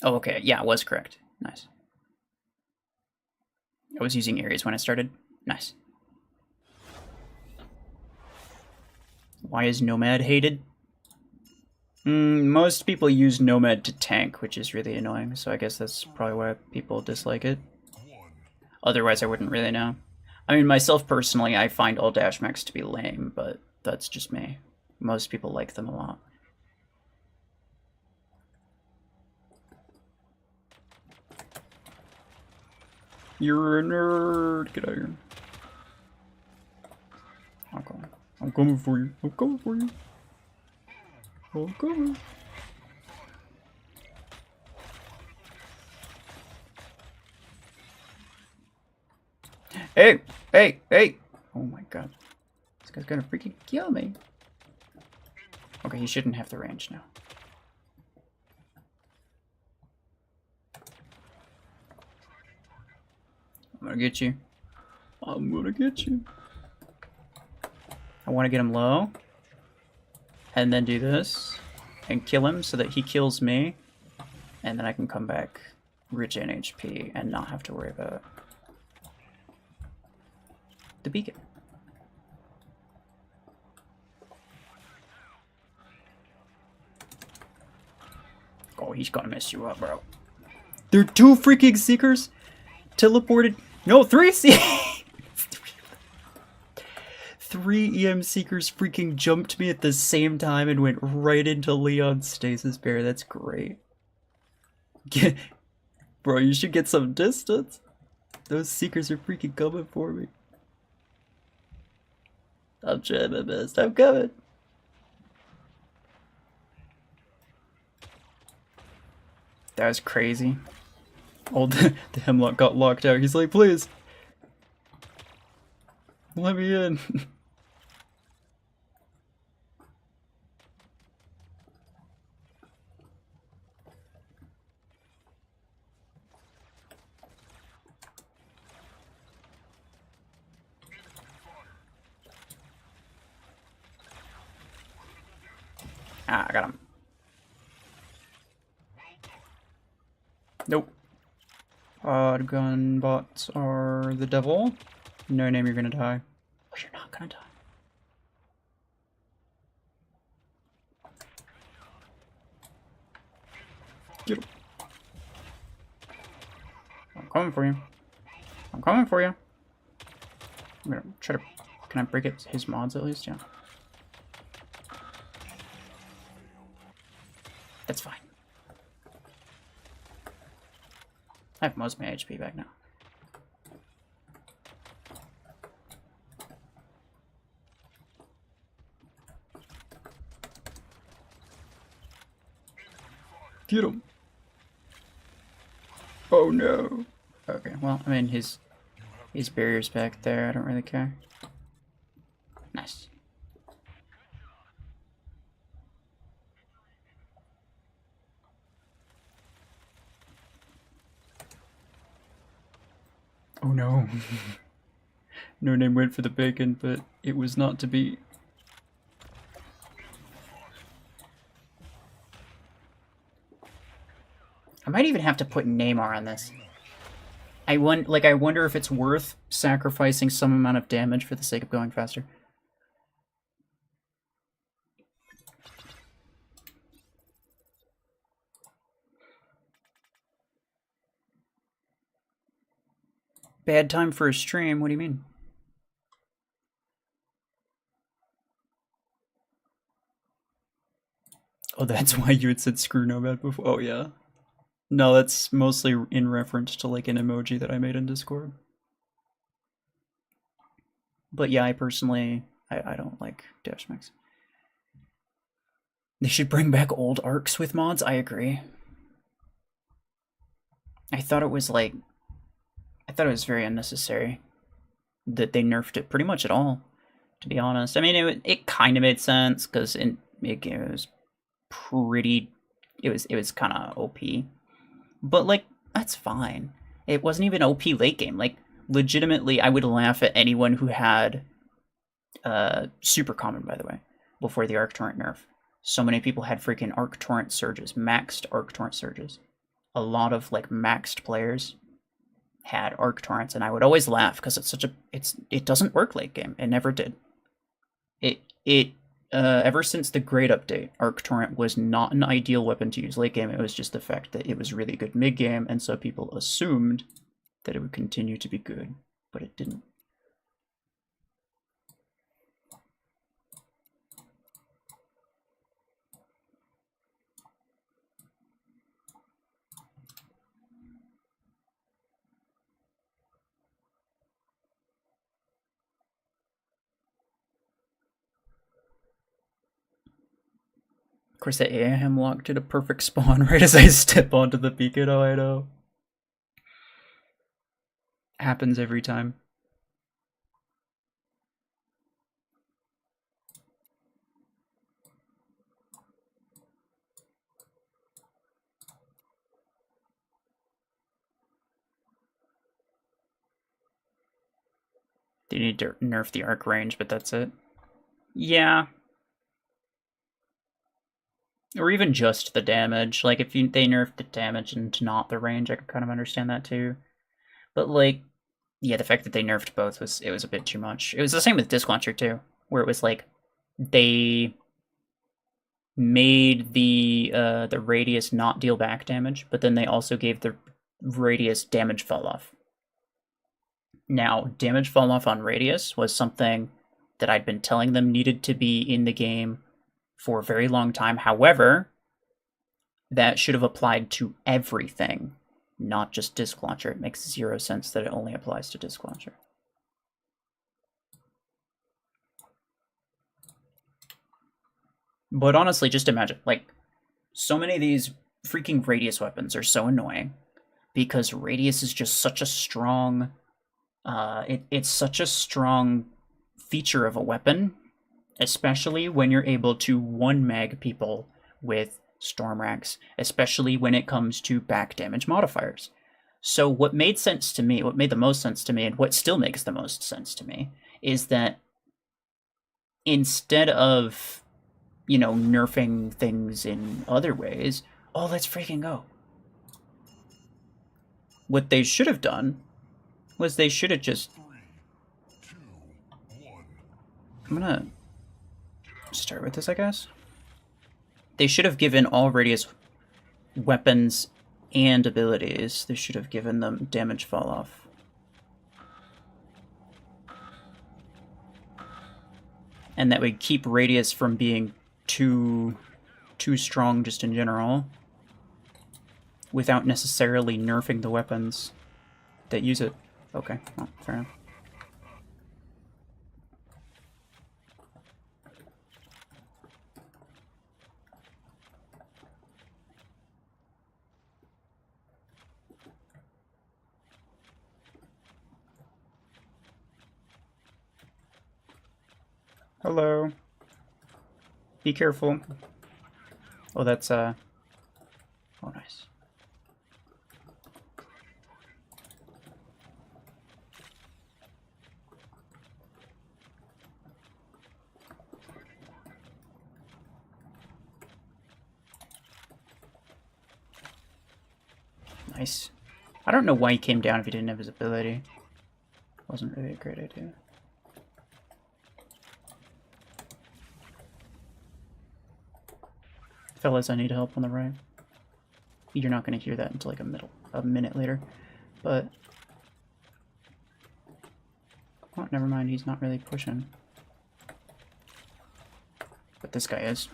Oh, okay. Yeah, it was correct. Nice. I was using Ares when I started. Nice. Why is Nomad hated? Most people use Nomad to tank, which is really annoying, so I guess that's probably why people dislike it. Otherwise, I wouldn't really know. I mean, myself personally, I find all dash mechs to be lame, but that's just me. Most people like them a lot. You're a nerd. Get out of here. I'm coming for you. I'm coming for you. I'm coming. Hey! Hey! Hey! Oh my god. This guy's gonna freaking kill me. Okay, he shouldn't have the range now. I'm gonna get you. I'm gonna get you. I want to get him low. And then do this. And kill him so that he kills me. And then I can come back rich in HP and not have to worry about the beacon. Oh, he's gonna mess you up, bro. There are 2 freaking Seekers teleported. No, 3 3 EM Seekers freaking jumped me at the same time and went right into Leon's stasis bear. That's great. Bro, you should get some distance. Those Seekers are freaking coming for me. I'm trying my best. I'm coming. That was crazy. Oh, the Hemlock got locked out. He's like, please. Let me in. Ah, I got him. Nope. Odd gun bots are the devil. No name, you're gonna die. Oh, you're not gonna die. Get him. I'm coming for you. I'm coming for you. I'm gonna try to... Can I break it? His mods at least? Yeah. That's fine. I have most of my HP back now. Get him. Oh no. Okay, well, I mean, his barrier's back there. I don't really care. Nice. Oh no. No name went for the bacon, but it was not to be. I might even have to put Neymar on this. I wonder if it's worth sacrificing some amount of damage for the sake of going faster. Bad time for a stream? What do you mean? Oh, that's why you had said screw Nomad before. Oh, yeah. No, that's mostly in reference to like an emoji that I made in Discord. But yeah, I personally, I don't like Dash Mix. They should bring back old arcs with mods. I agree. I thought it was like, I thought it was very unnecessary that they nerfed it pretty much at all. To be honest, I mean, it kind of made sense because it was pretty, it was kind of OP, but like that's fine. It wasn't even OP late game. Like legitimately, I would laugh at anyone who had super common, by the way, before the arc torrent nerf. So many people had freaking arc torrent surges, maxed arc torrent surges. A lot of like maxed players had arc torrents, and I would always laugh because it doesn't work late game. It never did. It ever since the grade update, arc torrent was not an ideal weapon to use late game. It was just the fact that it was really good mid game, and so people assumed that it would continue to be good, but it didn't. Of course, the AI Hemlock did a perfect spawn right as I step onto the beacon. Oh, I know. Happens every time. They need to nerf the arc range, but that's it. Yeah. Or even just the damage. Like, if they nerf the damage and not the range, I could kind of understand that too. But, like, yeah, the fact that they nerfed both was a bit too much. It was the same with Disc Launcher too, where it was like they made the radius not deal back damage, but then they also gave the radius damage fall off. Now, damage fall off on radius was something that I'd been telling them needed to be in the game for a very long time. However, that should have applied to everything, not just Disc Launcher. It makes zero sense that it only applies to Disc Launcher. But honestly, just imagine, like, so many of these freaking radius weapons are so annoying because radius is just such a strong it's such a strong feature of a weapon, especially when you're able to one mag people with storm racks, especially when it comes to back damage modifiers. So what made sense to me, what made the most sense to me, and what still makes the most sense to me, is that instead of, you know, nerfing things in other ways, oh, let's freaking go. What they should have done was they should have just. 3, 2, 1. I'm gonna start with this, I guess. They should have given all radius weapons and abilities. They should have given them damage fall off. And that would keep radius from being too strong just in general, without necessarily nerfing the weapons that use it. Okay, well, fair enough. Hello. Be careful. Oh, that's, oh, nice. Nice. I don't know why he came down if he didn't have his ability. Wasn't really a great idea. Fellas, I need help on the right. You're not going to hear that until like a minute later. But, oh, never mind, he's not really pushing. But this guy is.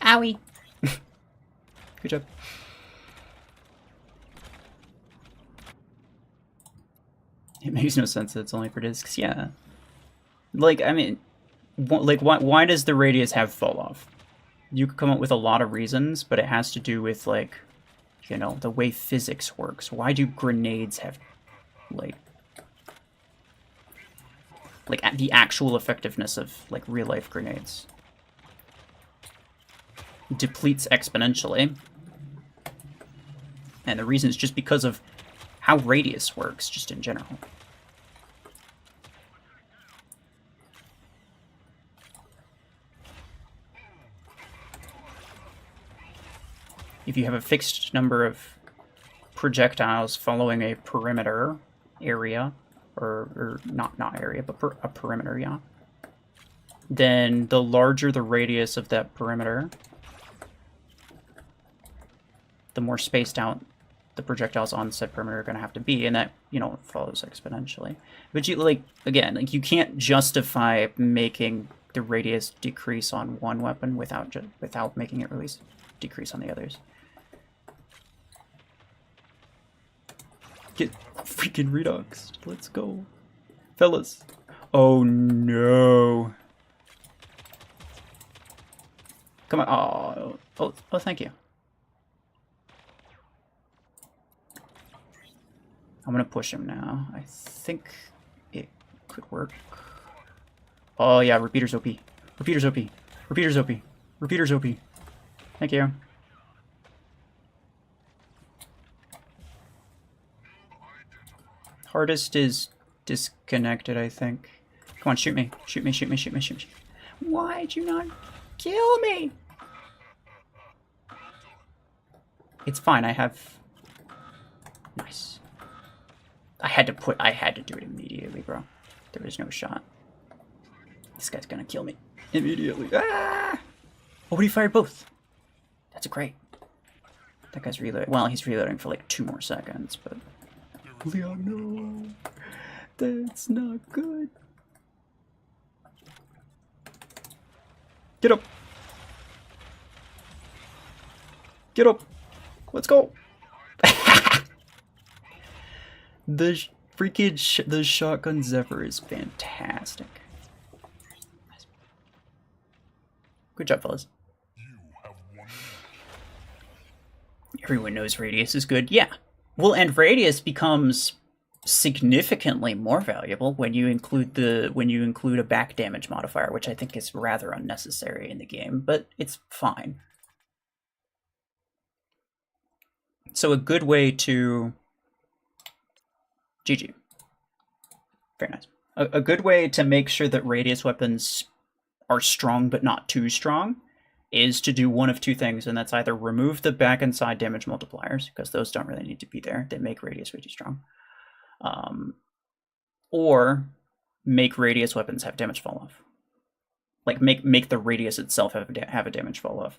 Owie. Good job. It makes no sense that it's only for discs. Yeah. Like, I mean, like, why does the radius have fall off? You could come up with a lot of reasons, but it has to do with, like, you know, the way physics works. Why do grenades have, like the actual effectiveness of, like, real-life grenades? Depletes exponentially. And the reason is just because of how radius works, just in general. If you have a fixed number of projectiles following a perimeter area, or not area, but a perimeter, yeah, then the larger the radius of that perimeter, the more spaced out the projectiles on said perimeter are going to have to be, and that, you know, follows exponentially. But you, like, again, like, you can't justify making the radius decrease on one weapon without making it release decrease on the others. Get freaking redoxed. Let's go. Fellas. Oh no. Come on. Oh, thank you. I'm gonna push him now. I think it could work. Oh yeah, repeater's OP. Repeater's OP. Repeater's OP. Repeater's OP. Thank you. Hardest is disconnected, I think. Come on, shoot me. Shoot me, shoot me, shoot me, shoot me. Why'd you not kill me? It's fine, I have... Nice. I had to do it immediately, bro. There was no shot. This guy's gonna kill me immediately. Ah! Oh, but he fired both. That's great. That guy's reloading. Well, he's reloading for like 2 more seconds, but... Leon, no. That's not good. Get up. Get up. Let's go. The freaking shotgun Zephyr is fantastic. Good job, fellas. Everyone knows radius is good. Yeah. Well, and radius becomes significantly more valuable when you include a back damage modifier, which I think is rather unnecessary in the game, but it's fine. So a good way to GG. Very nice. A good way to make sure that radius weapons are strong but not too strong is to do one of 2 things, and that's either remove the back and side damage multipliers, because those don't really need to be there. They make radius way too strong. Or make radius weapons have damage fall off. Like, make the radius itself have a damage fall off.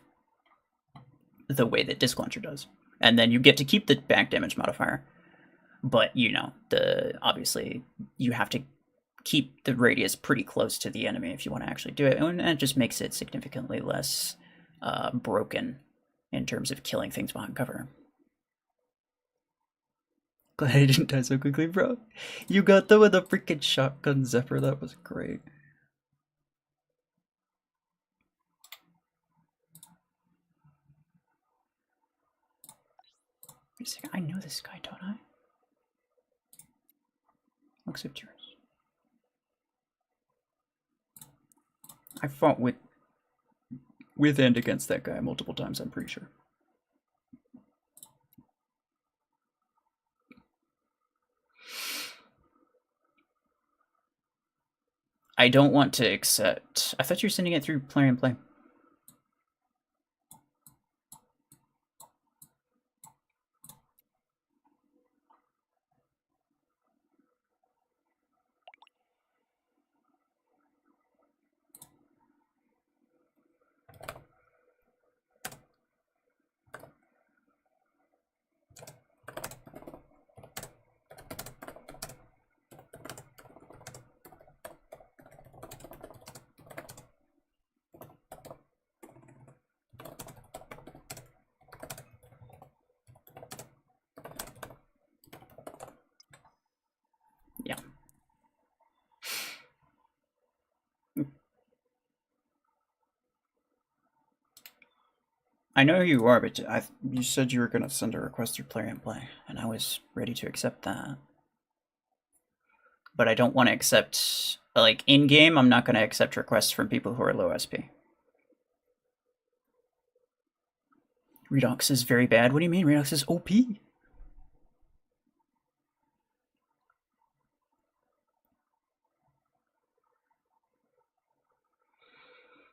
The way that Disc Launcher does. And then you get to keep the back damage modifier. But, you know, obviously, you have to keep the radius pretty close to the enemy if you want to actually do it. And it just makes it significantly less broken in terms of killing things behind cover. Glad I didn't die so quickly, bro. You got them with a freaking shotgun Zephyr. That was great. Wait a second. I know this guy, don't I? Looks obtuse. I fought with and against that guy multiple times, I'm pretty sure. I don't want to accept... I thought you were sending it through Plarium Play. I know who you are, but you said you were gonna send a request through Plarium Play, and I was ready to accept that. But I don't want to accept, like, in game, I'm not going to accept requests from people who are low SP. Redox is very bad. What do you mean? Redox is OP.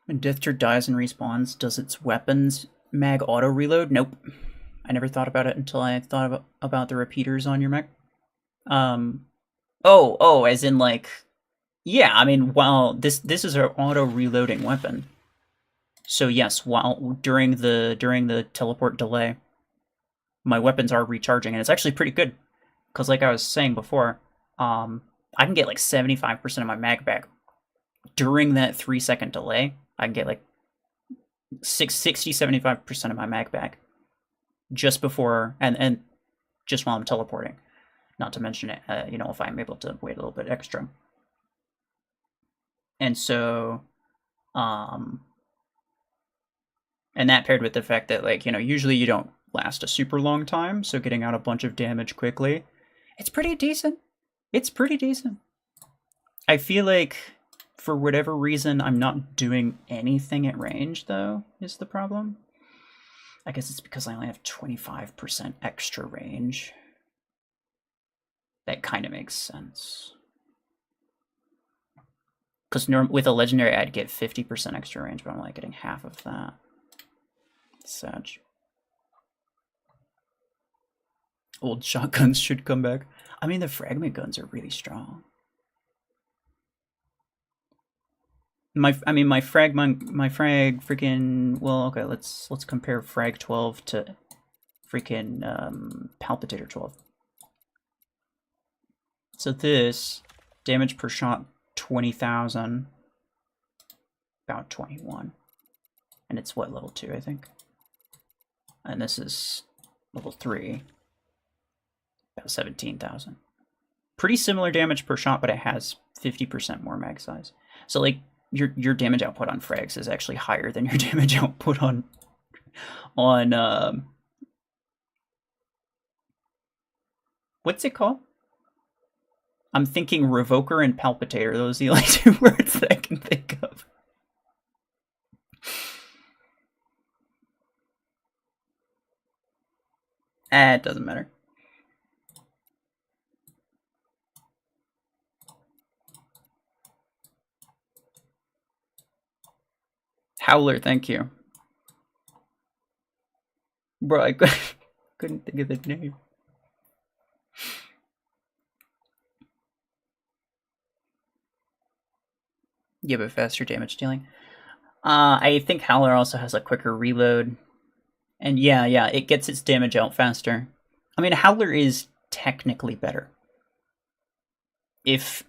When Death Turd dies and respawns, does its weapons mag auto reload? Nope. I never thought about it until I thought about the repeaters on your mech. Oh, as in like, yeah. I mean, while this is an auto reloading weapon, so yes, while during the teleport delay, my weapons are recharging, and it's actually pretty good. Because like I was saying before, I can get like 75% of my mag back during that 3-second delay. I can get like 60-75% of my mag back just before and just while I'm teleporting. Not to mention it, if I'm able to wait a little bit extra. And so, and that paired with the fact that, like, usually you don't last a super long time, so getting out a bunch of damage quickly, it's pretty decent. It's pretty decent. I feel like, for whatever reason, I'm not doing anything at range, though, is the problem. I guess it's because I only have 25% extra range. That kind of makes sense. Because with a legendary, I'd get 50% extra range, but I'm only getting half of that. Such. Old shotguns should come back. I mean, the fragment guns are really strong. My frag freaking, well, okay, let's compare frag 12 to freaking palpitator 12. So this damage per shot 20,000, about 21, and it's what, level 2, I think. And this is level 3, about 17,000. Pretty similar damage per shot, but it has 50% more mag size. So like your damage output on frags is actually higher than your damage output on what's it called? I'm thinking Revoker and Palpitator. Those are the only 2 words that I can think of. It doesn't matter. Howler, thank you. Bro, I couldn't think of the name. Yeah, but faster damage dealing. I think Howler also has a quicker reload. And yeah, it gets its damage out faster. I mean, Howler is technically better. If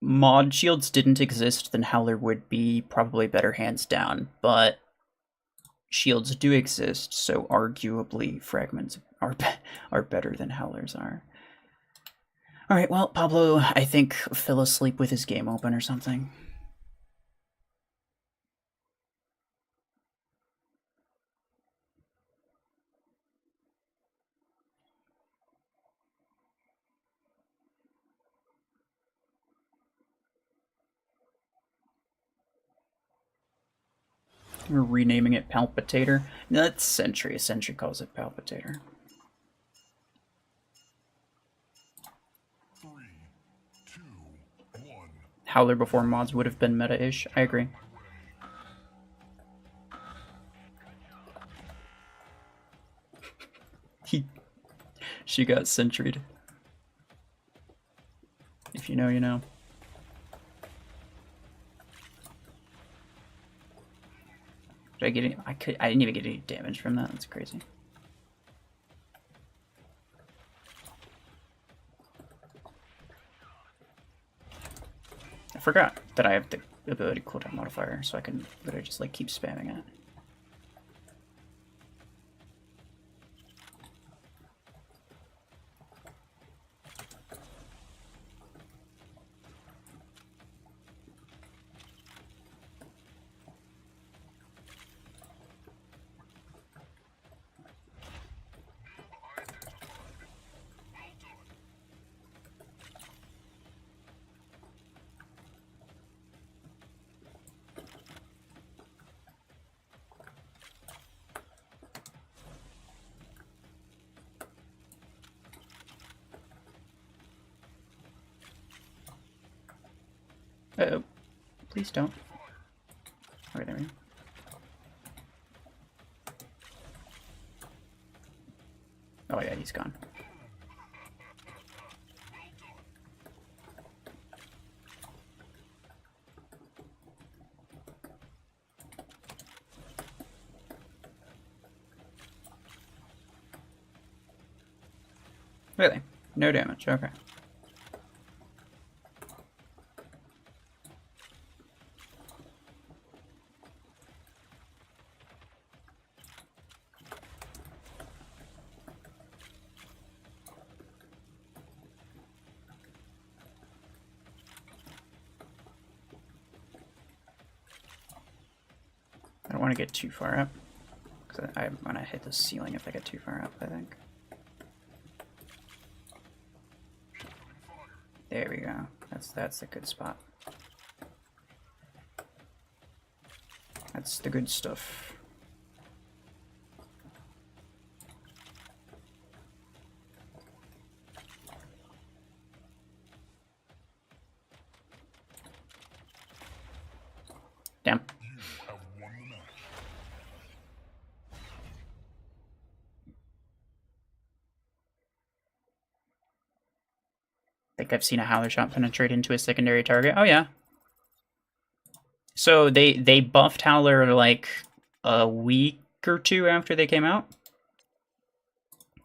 mod shields didn't exist, then Howler would be probably better hands down. But shields do exist, so arguably fragments are better than Howlers are. Alright, well, Pablo, I think, fell asleep with his game open or something. We're renaming it Palpitator. No, that's Sentry. Sentry calls it Palpitator. 3, 2, 1. Howler before mods would have been meta-ish. I agree. She got sentry'd. If you know, you know. Did I get any? I didn't even get any damage from that. That's crazy. I forgot that I have the ability cooldown modifier, so I can literally just like keep spamming it. Uh-oh. Please don't. Okay, there we go. Oh yeah, he's gone. Really? No damage, okay. I don't want to get too far up, because I'm going to hit the ceiling if I get too far up, I think. There we go. That's a good spot. That's the good stuff. Damn. You have won the match. Think I've seen a Howler shot penetrate into a secondary target. Oh yeah. So they buffed Howler like a week or two after they came out,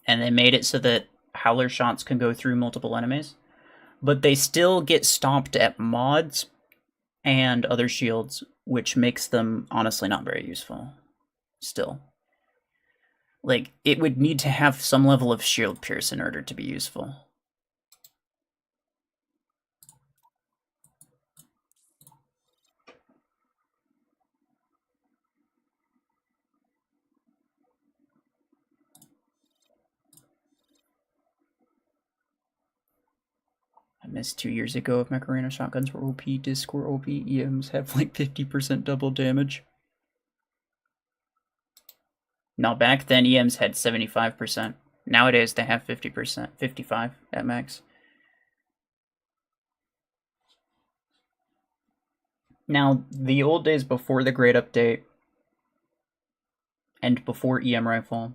and they made it so that Howler shots can go through multiple enemies, but they still get stopped at mods and other shields, which makes them honestly not very useful. Still, like it would need to have some level of shield pierce in order to be useful. I missed 2 years ago if Macarena shotguns were OP, disc were OP, EMs have like 50% double damage. Now back then EMs had 75%. Nowadays they have 50%, 55 at max. Now, the old days before the Great Update and before EM Rifle,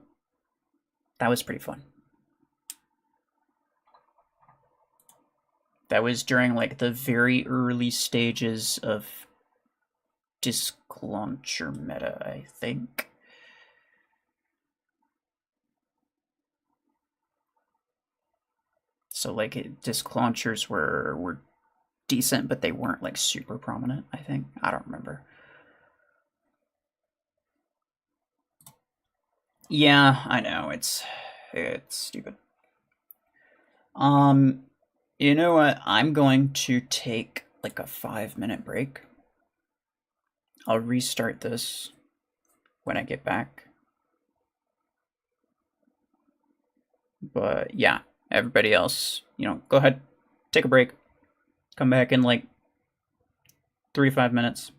that was pretty fun. That was during like the very early stages of disc launcher meta, I think. So like disc launchers were decent, but they weren't like super prominent, I think. I don't remember. Yeah, I know, it's stupid. You know what? I'm going to take like a 5-minute break. I'll restart this when I get back. But yeah, everybody else, go ahead, take a break. Come back in like 5 minutes.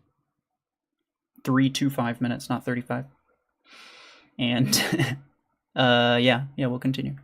3 to 5 minutes, not 35. And yeah, we'll continue.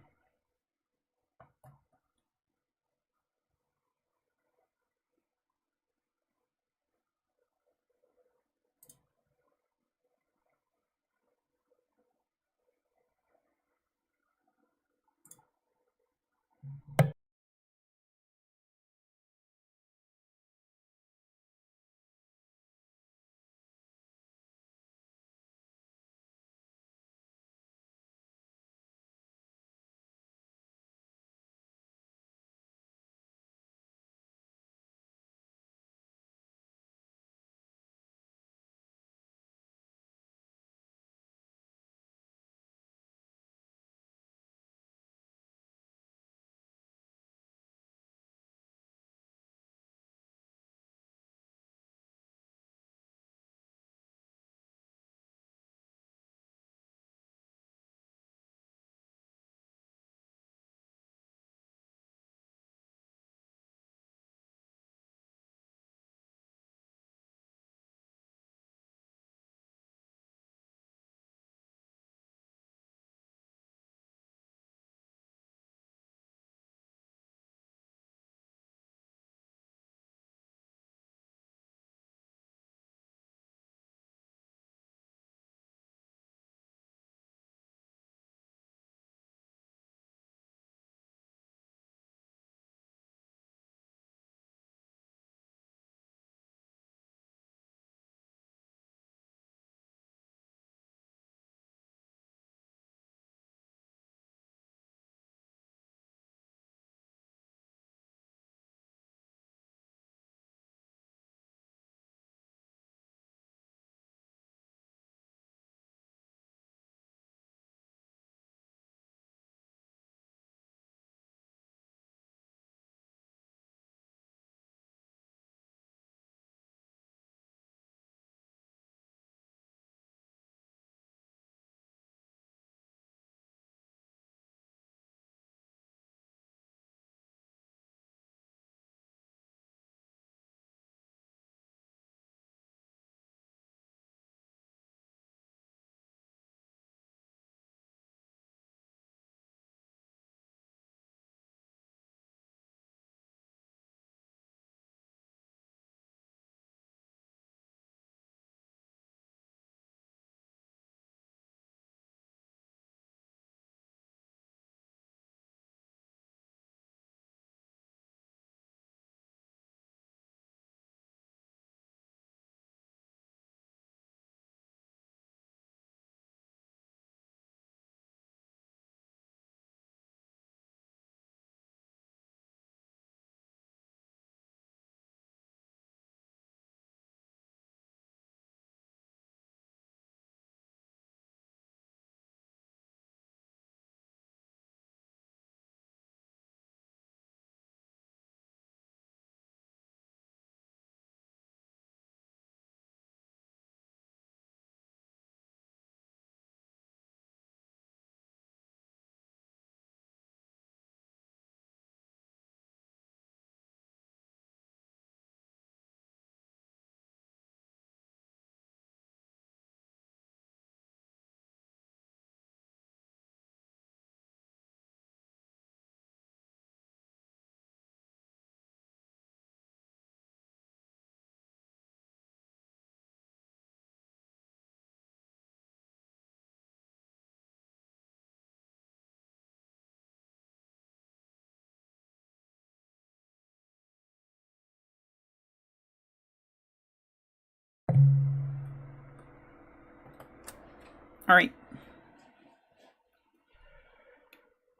Alright.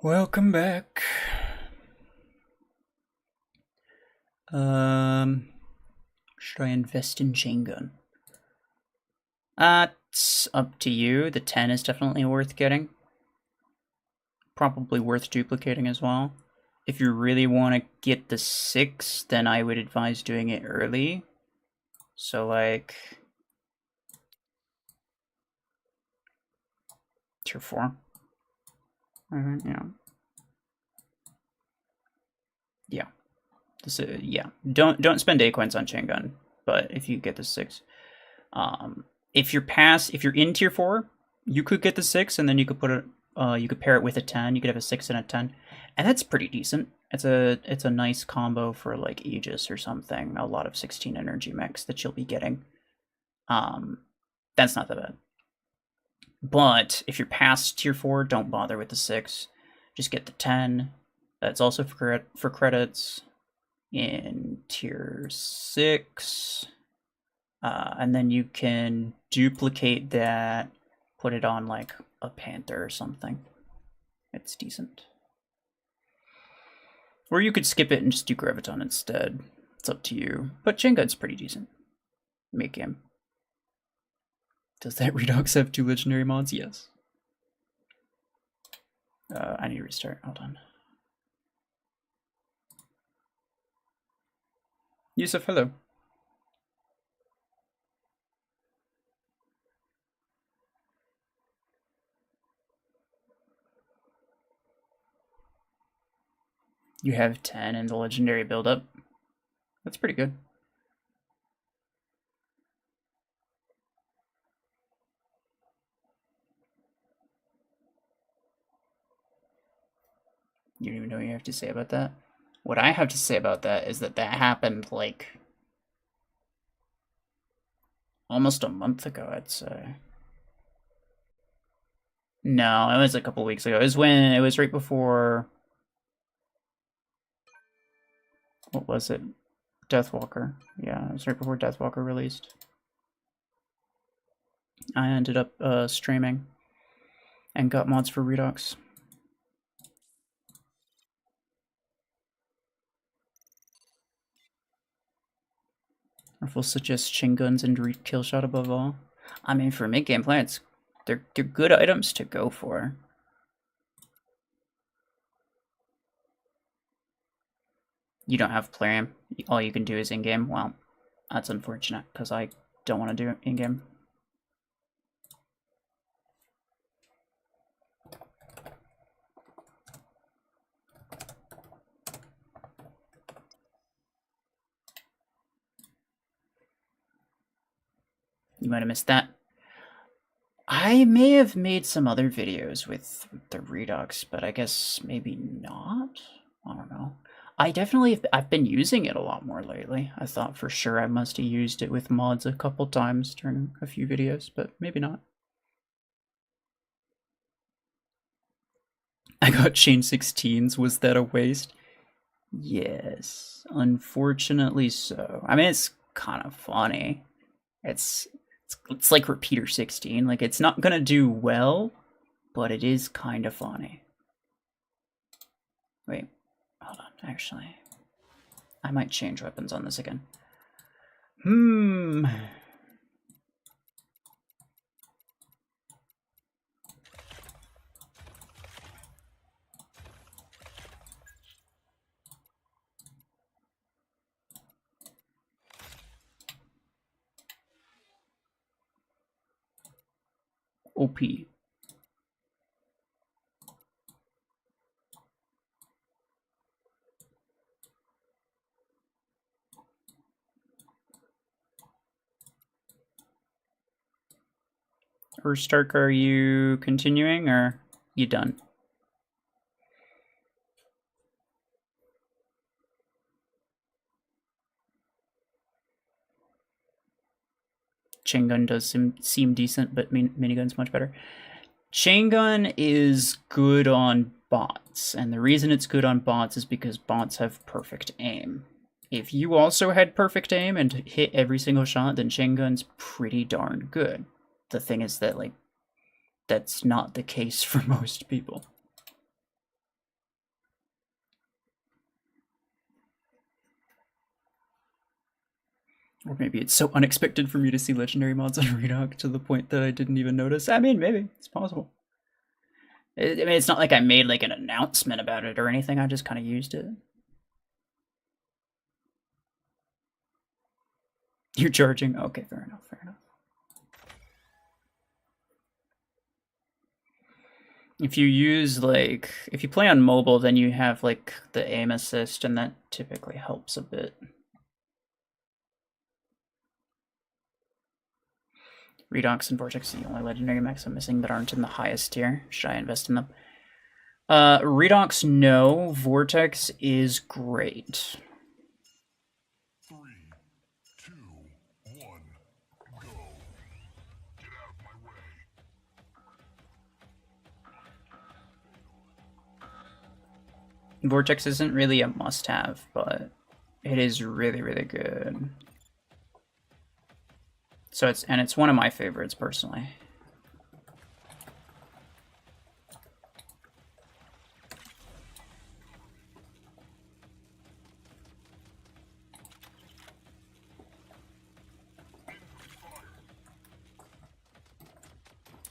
Welcome back. Should I invest in chain gun? It's up to you. The 10 is definitely worth getting. Probably worth duplicating as well. If you really want to get the 6, then I would advise doing it early. So, like, tier 4. Yeah. Yeah. This yeah. Don't spend 8 coins on chain gun, but if you get the 6. If you're in tier 4, you could get the 6 and then you could put it you could pair it with a 10. You could have a 6 and a 10. And that's pretty decent. It's a nice combo for like Aegis or something. A lot of 16 energy mechs that you'll be getting. That's not that bad. But if you're past tier 4, don't bother with the 6. Just get the 10. That's also for credits in tier 6. And then you can duplicate that, put it on like a Panther or something. It's decent. Or you could skip it and just do Graviton instead. It's up to you. But chain gun's pretty decent. Make game. Does that Redux have 2 legendary mods? Yes. I need to restart. Hold on. Yusuf, hello. You have 10 in the legendary buildup. That's pretty good. You don't even know what you have to say about that? What I have to say about that is that happened like almost a month ago, I'd say. No, it was a couple weeks ago. It was right before. What was it? Deathwalker. Yeah, it was right before Deathwalker released. I ended up streaming and got mods for Redux. Rifles suggest chain guns and kill shot above all. I mean, for mid-game plants, they're good items to go for. You don't have Plarium. All you can do is in-game. Well, that's unfortunate, because I don't want to do it in-game. You might have missed that. I may have made some other videos with the Redux, but I guess maybe not? I don't know. I've been using it a lot more lately. I thought for sure I must have used it with mods a couple times during a few videos, but maybe not. I got chain 16s. Was that a waste? Yes, unfortunately so. I mean, it's kind of funny. It's like Repeater 16. Like, it's not gonna do well, but it is kind of funny. Wait, hold on. Actually, I might change weapons on this again. OP. Or Stark, are you continuing or you done? Chain gun does seem decent, but minigun's much better. Chain gun is good on bots, and the reason it's good on bots is because bots have perfect aim. If you also had perfect aim and hit every single shot, then chain gun's pretty darn good. The thing is that, like, that's not the case for most people. Or maybe it's so unexpected for me to see legendary mods on Redoc to the point that I didn't even notice. I mean, maybe. It's possible. I mean, it's not like I made like an announcement about it or anything. I just kind of used it. You're charging? Okay, fair enough, fair enough. If you use, like, if you play on mobile, then you have, like, the aim assist, and that typically helps a bit. Redox and Vortex are the only legendary mechs I'm missing that aren't in the highest tier. Should I invest in them? Redox, no. Vortex is great. 3, 2, 1, go. Get out of my way. Vortex isn't really a must-have, but it is really, really good. So it's one of my favorites personally.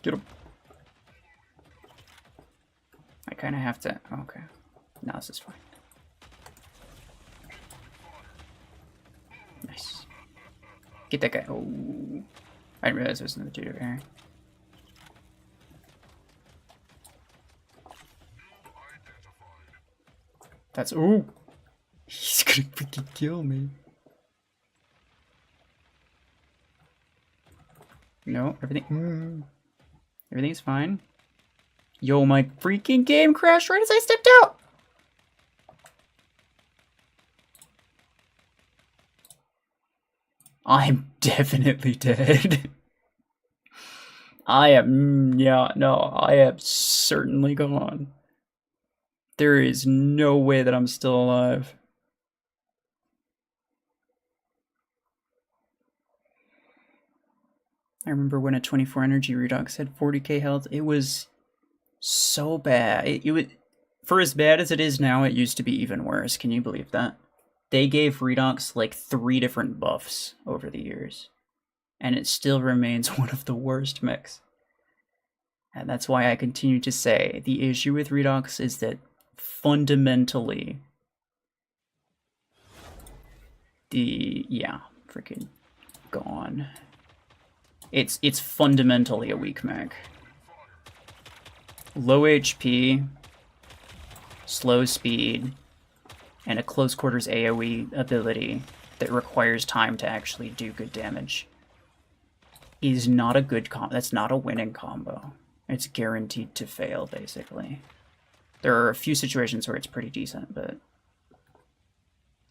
Get him. I kind of have to. Okay. No, this is fine. Nice. Get that guy. Oh. I didn't realize there was another dude over here. That's. Ooh! He's gonna freaking kill me. No, everything. Everything's fine. Yo, my freaking game crashed right as I stepped out! I'm definitely dead. I am, yeah, no, I am certainly gone. There is no way that I'm still alive. I remember when a 24 energy Redox had 40k health. It was so bad. It was, for as bad as it is now, it used to be even worse. Can you believe that? They gave Redox like 3 different buffs over the years, and it still remains one of the worst mechs. And that's why I continue to say the issue with Redox is that fundamentally freaking gone. It's fundamentally a weak mech. Low HP, slow speed, and a close quarters AoE ability that requires time to actually do good damage is not a good combo. That's not a winning combo. It's guaranteed to fail, basically. There are a few situations where it's pretty decent, but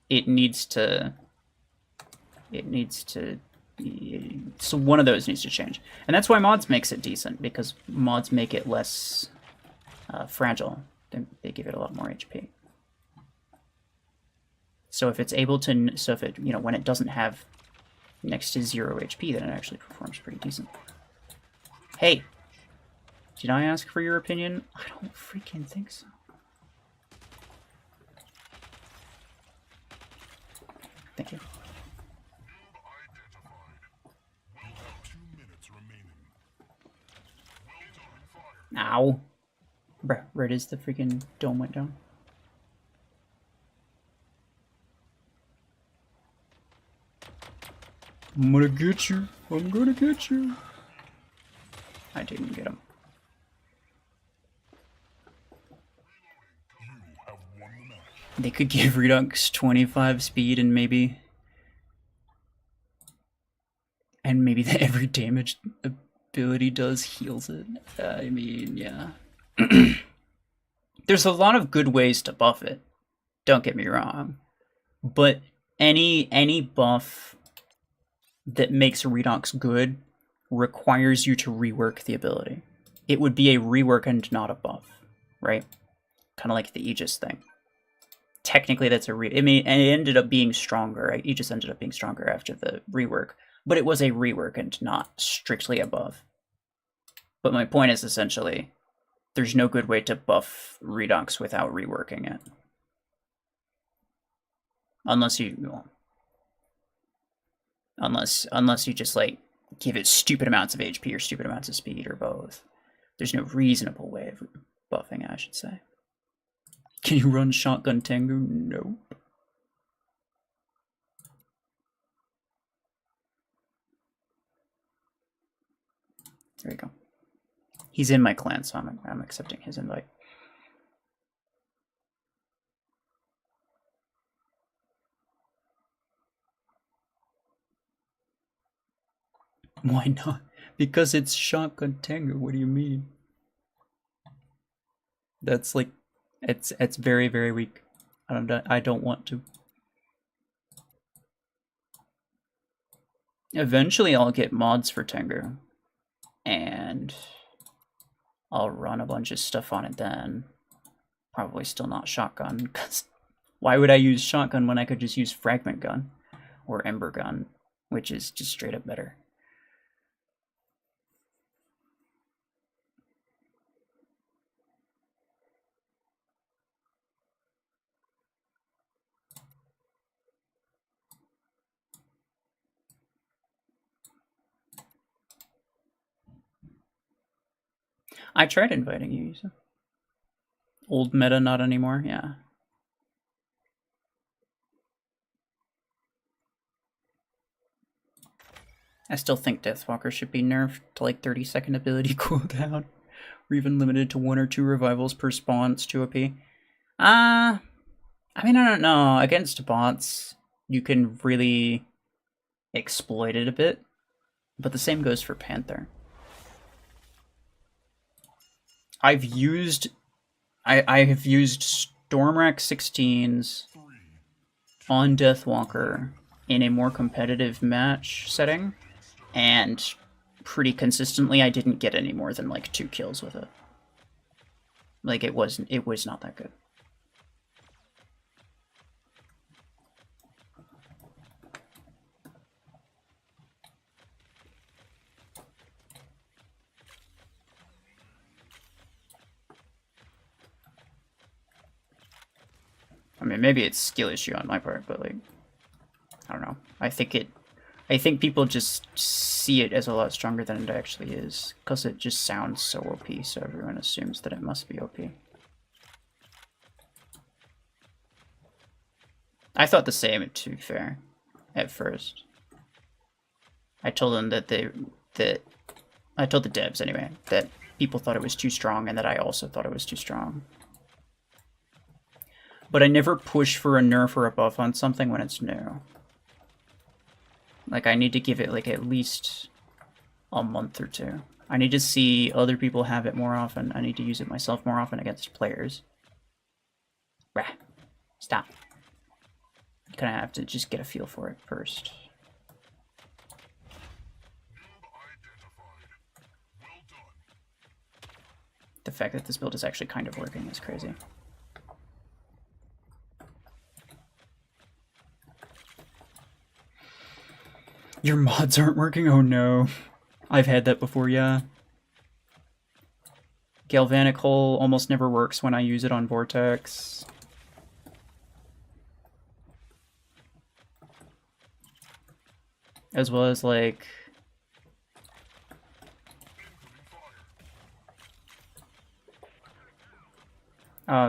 it needs to so one of those needs to change. And that's why mods makes it decent, because mods make it less fragile. They give it a lot more HP. So if it's able to, so if it, you know, when it doesn't have next to 0 HP, then it actually performs pretty decent. Hey! Did I ask for your opinion? I don't freaking think so. Thank you. Ow. Bruh, where does the freaking dome went down? I'm gonna get you. I'm gonna get you. I didn't get him. They could give Redux 25 speed and maybe that every damage ability does heals it. I mean, yeah. There's a lot of good ways to buff it. Don't get me wrong. But any buff that makes Redox good requires you to rework the ability. It would be a rework and not a buff, right? Kind of like the Aegis thing. technically that's a I mean, and it ended up being stronger. Right? You just ended up being stronger after the rework, but it was a rework and not strictly a buff. But my point is essentially, there's no good way to buff Redux without reworking it, unless you, unless you just like give it stupid amounts of HP or stupid amounts of speed or both. There's no reasonable way of buffing it, I should say. Can you run Shotgun Tengu? Nope. There you go. He's in my clan, so I'm accepting his invite. Why not? Because it's Shotgun Tengu. What do you mean? That's like, it's very, very weak. I don't want to. Eventually, I'll get mods for Tengu, and I'll run a bunch of stuff on it then. Probably still not shotgun, because why would I use shotgun when I could just use fragment gun or ember gun, which is just straight up better. I tried inviting you. So. Old meta, not anymore. Yeah. I still think Deathwalker should be nerfed to like 30-second ability cooldown, or even limited to 1 or 2 revivals per spawn. It's too OP. I mean, I don't know. Against bots, you can really exploit it a bit, but the same goes for Panther. I have used Stormrack 16s on Deathwalker in a more competitive match setting, and pretty consistently I didn't get any more than like 2 kills with it. Like it was not that good. I mean, maybe it's skill issue on my part, but like, I don't know. I think people just see it as a lot stronger than it actually is, because it just sounds so OP, so everyone assumes that it must be OP. I thought the same, to be fair, at first. I told them I told the devs anyway, that people thought it was too strong and that I also thought it was too strong. But I never push for a nerf or a buff on something when it's new. Like, I need to give it, like, at least a month or 2. I need to see other people have it more often. I need to use it myself more often against players. Rah. Stop. You kind of have to just get a feel for it first. The fact that this build is actually kind of working is crazy. Your mods aren't working? Oh no. I've had that before, yeah. Galvanic Hull almost never works when I use it on Vortex. As well as like...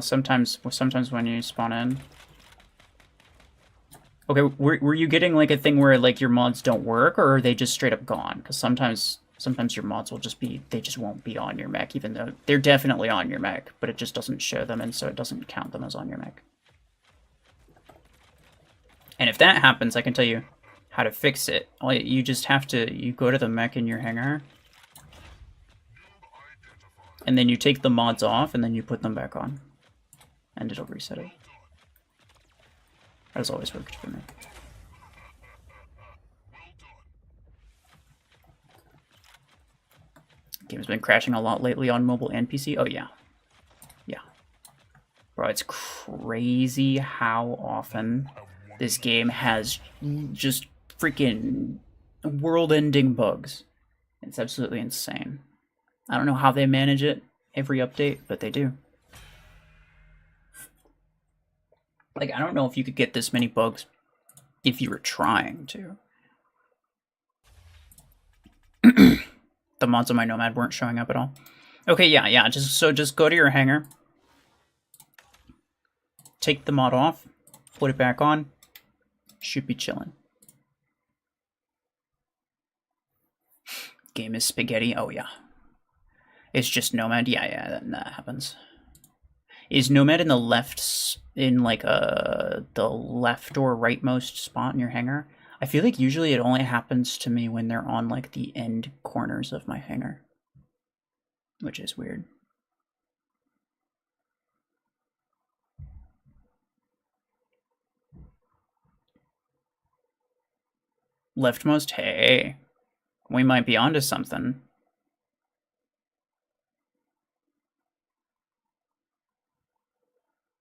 sometimes when you spawn in. Okay, were you getting like a thing where like your mods don't work, or are they just straight up gone? Because sometimes your mods will just be, they just won't be on your mech, even though they're definitely on your mech, but it just doesn't show them, and so it doesn't count them as on your mech. And if that happens, I can tell you how to fix it. You just have to, you go to the mech in your hangar, and then you take the mods off, and then you put them back on, and it'll reset it. That has always worked for me. Game's been crashing a lot lately on mobile and PC. Oh yeah. Yeah. Bro, it's crazy how often this game has just freaking world-ending bugs. It's absolutely insane. I don't know how they manage it every update, but they do. Like, I don't know if you could get this many bugs if you were trying to. The mods on my Nomad weren't showing up at all. Okay, yeah, just go to your hangar. Take the mod off, put it back on, should be chilling. Game is spaghetti, oh yeah. It's just Nomad, yeah, that happens. Is Nomad in the left, in like the left or rightmost spot in your hangar? I feel like usually it only happens to me when they're on like the end corners of my hangar, which is weird. Leftmost, hey, we might be onto something.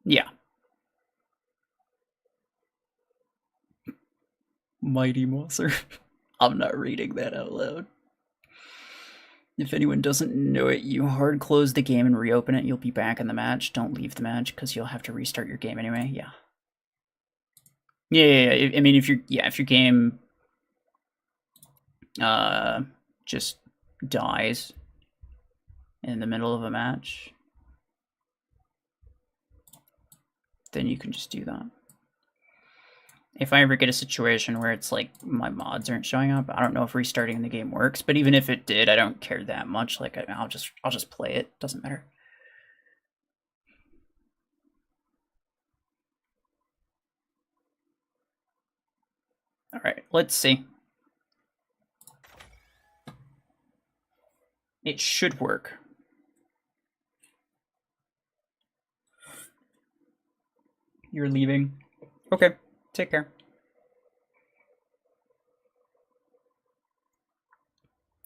Yeah. Mighty Mosser. I'm not reading that out loud. If anyone doesn't know it, you hard close the game and reopen it. You'll be back in the match. Don't leave the match because you'll have to restart your game anyway. Yeah. Yeah. I mean, if your game just dies in the middle of a match, then you can just do that. If I ever get a situation where it's like my mods aren't showing up, I don't know if restarting the game works, but even if it did, I don't care that much. Like I'll just play it. Doesn't matter. All right, let's see. It should work. You're leaving. Okay, take care.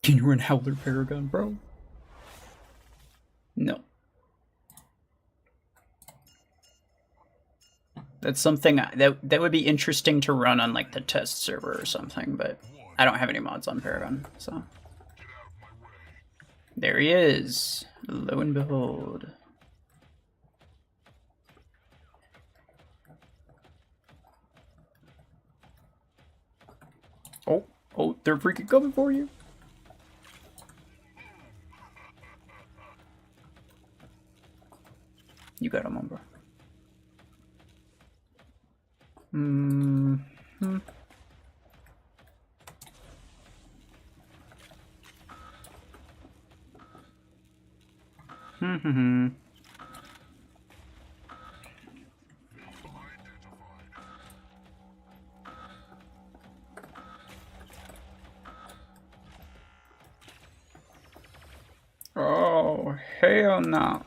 Can you run Howler Paragon, bro? No. That's something that would be interesting to run on like the test server or something, but I don't have any mods on Paragon, so. There he is. Lo and behold. Oh, they're freaking coming for you. You got him on, bro. Oh, hell no.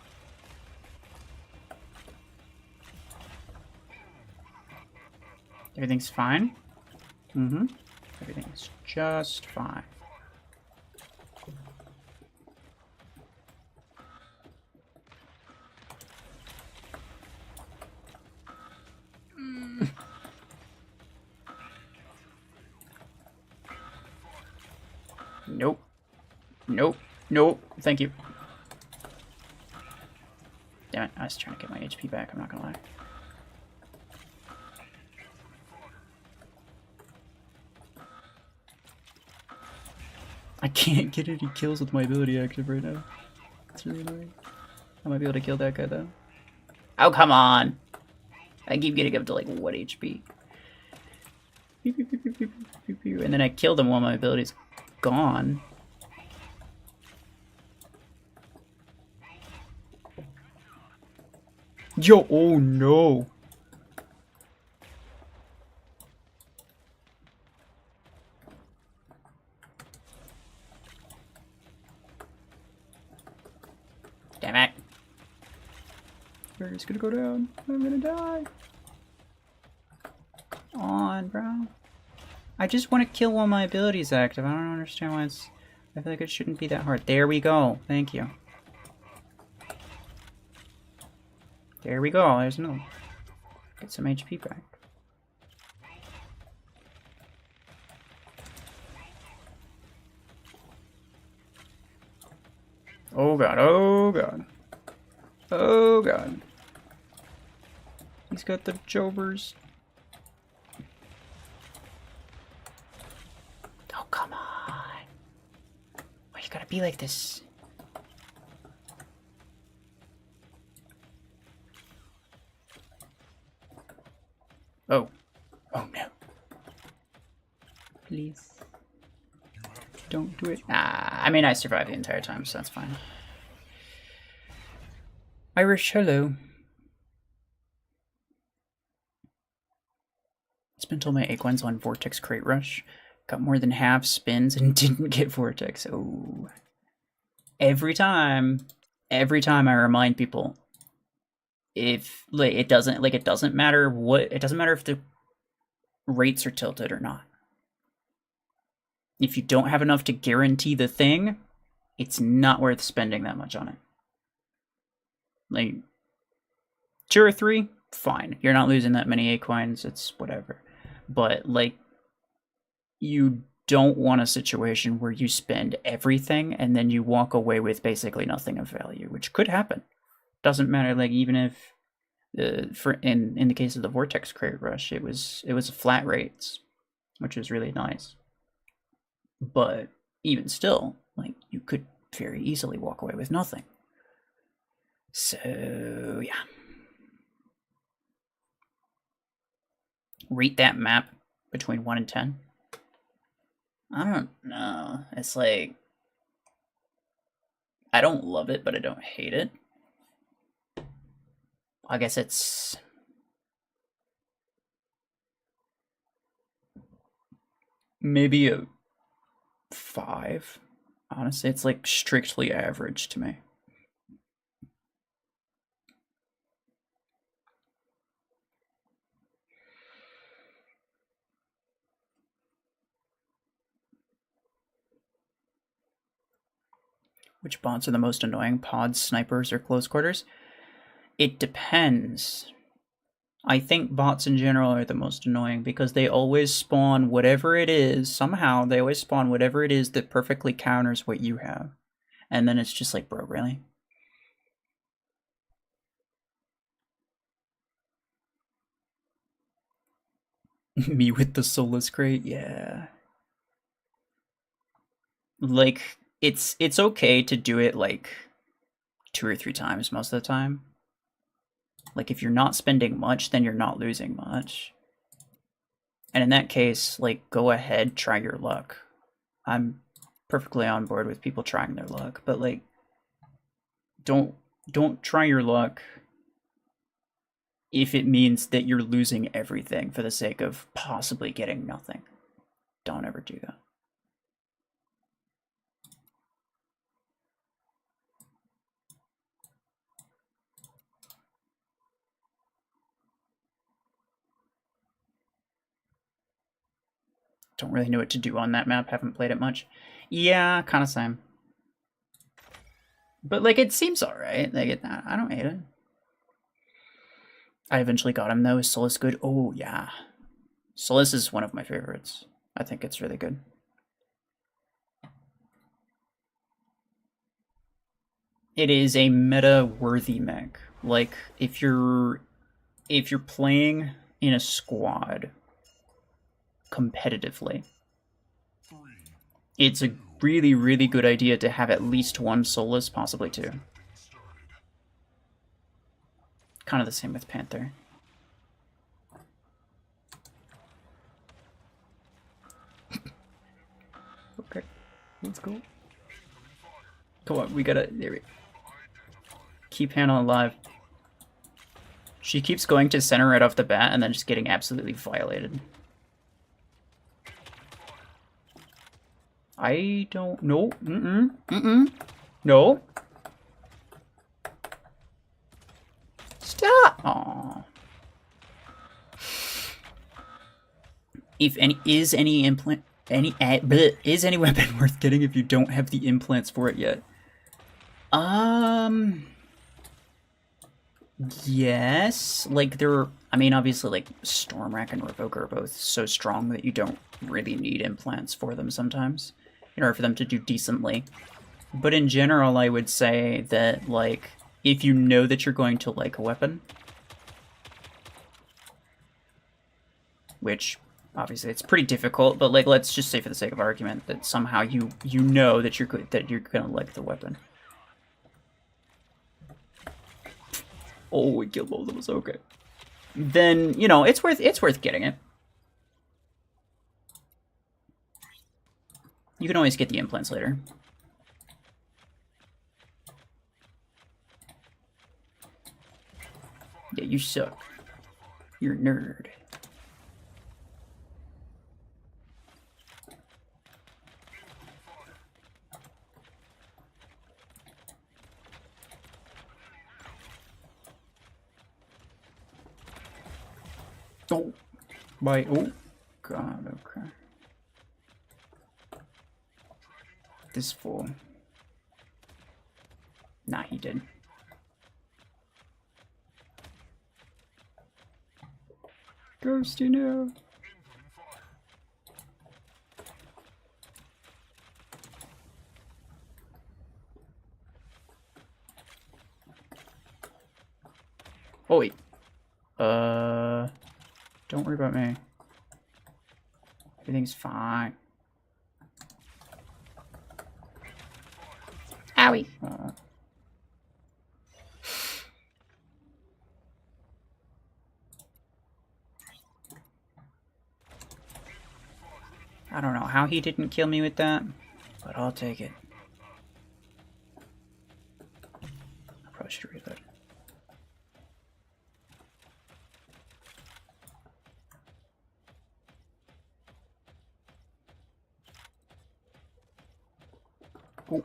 Everything's fine? Everything's just fine. Nope. Nope. Nope. Thank you. Damn it, I was trying to get my HP back, I'm not gonna lie. I can't get any kills with my ability active right now. It's really annoying. I might be able to kill that guy though. Oh, come on! I keep getting up to like 1 HP. And then I killed him while my ability's gone. Yo, oh no! Damn it. Burger's gonna go down. I'm gonna die. Come on, bro. I just want to kill while my ability's active. I don't understand why it's... I feel like it shouldn't be that hard. There we go. Thank you. There we go. There's another. Get some HP back. Oh god, oh god. Oh god. He's got the jobers. Oh, come on. Why you gotta be like this? Oh. Oh no. Please. Don't do it. Ah, I mean, I survived the entire time, so that's fine. Irish, hello. Spent all my acorns on Vortex Crate Rush. Got more than half spins and didn't get Vortex. Oh. Every time I remind people, if like it doesn't matter what, it doesn't matter if the rates are tilted or not. If you don't have enough to guarantee the thing, it's not worth spending that much on it. Like 2 or 3, fine. You're not losing that many acorns, it's whatever. But like, you don't want a situation where you spend everything and then you walk away with basically nothing of value, which could happen. Doesn't matter. Like, even if in the case of the Vortex Crate Rush, it was flat rates, which was really nice. But even still, like, you could very easily walk away with nothing. So yeah. Rate that map between 1 and 10. I don't know. It's like, I don't love it, but I don't hate it. I guess it's maybe a 5. Honestly, it's like strictly average to me. Which bots are the most annoying? Pods, snipers, or close quarters? It depends. I think bots in general are the most annoying because they always spawn whatever it is. Somehow, they always spawn whatever it is that perfectly counters what you have. And then it's just like, bro, really? Me with the Soulless Crate? Yeah. Like, it's okay to do it like 2 or 3 times most of the time. Like, if you're not spending much, then you're not losing much. And in that case, like, go ahead, try your luck. I'm perfectly on board with people trying their luck, but like, don't try your luck if it means that you're losing everything for the sake of possibly getting nothing. Don't ever do that. Don't really know what to do on that map, haven't played it much. Yeah, kind of same. But like, it seems alright. Like, I don't hate it. I eventually got him though. Is Solus good? Oh yeah. Solus is one of my favorites. I think it's really good. It is a meta-worthy mech. Like, if you're playing in a squad competitively, it's a really, really good idea to have at least one Solus, possibly 2. Kind of the same with Panther. Okay, let's go. Come on, we gotta. There we keep Hannah alive. She keeps going to center right off the bat and then just getting absolutely violated. I don't know. No. Stop. Aww. If any is any implant is any weapon worth getting if you don't have the implants for it yet? Yes, like they're. I mean, obviously, like Stormrack and Revoker are both so strong that you don't really need implants for them sometimes, in order for them to do decently. But in general, I would say that like if you know that you're going to like a weapon, which obviously it's pretty difficult, but like let's just say for the sake of argument that somehow you know that you're gonna like the weapon. Oh, we killed both of us. Okay. Then you know it's worth getting it. You can always get the implants later. Yeah, you suck. You're a nerd. Oh, my. Oh, God. Okay. This fool. Nah, he did. Ghosty now. Oh wait. Don't worry about me. Everything's fine. Owie. I don't know how he didn't kill me with that, but I'll take it. I probably should reload. Oh. You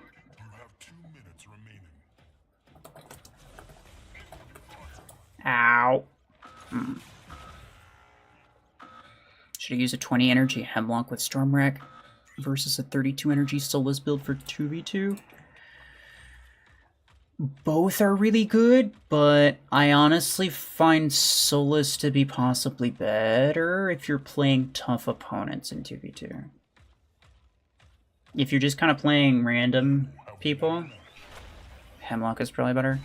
have 2 minutes remaining. Ow. Should I use a 20 energy Hemlock with Stormrack versus a 32 energy Soulless build for 2v2? Both are really good, but I honestly find Soulless to be possibly better if you're playing tough opponents in 2v2. If you're just kind of playing random people, Hemlock is probably better.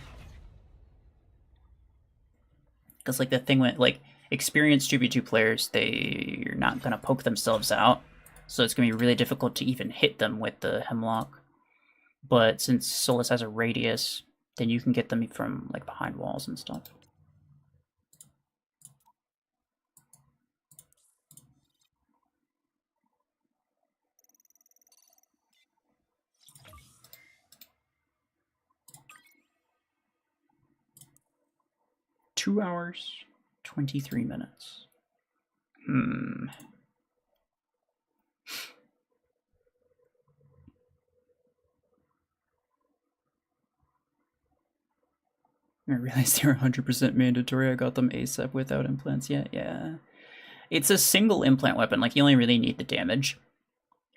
Because like the thing with like experienced 2v2 players, they're not gonna poke themselves out, so it's gonna be really difficult to even hit them with the Hemlock. But since Solus has a radius, then you can get them from like behind walls and stuff. Two hours, 23 minutes. I realized they're 100% mandatory. I got them ASAP without implants yet. Yeah. It's a single implant weapon. Like, you only really need the damage.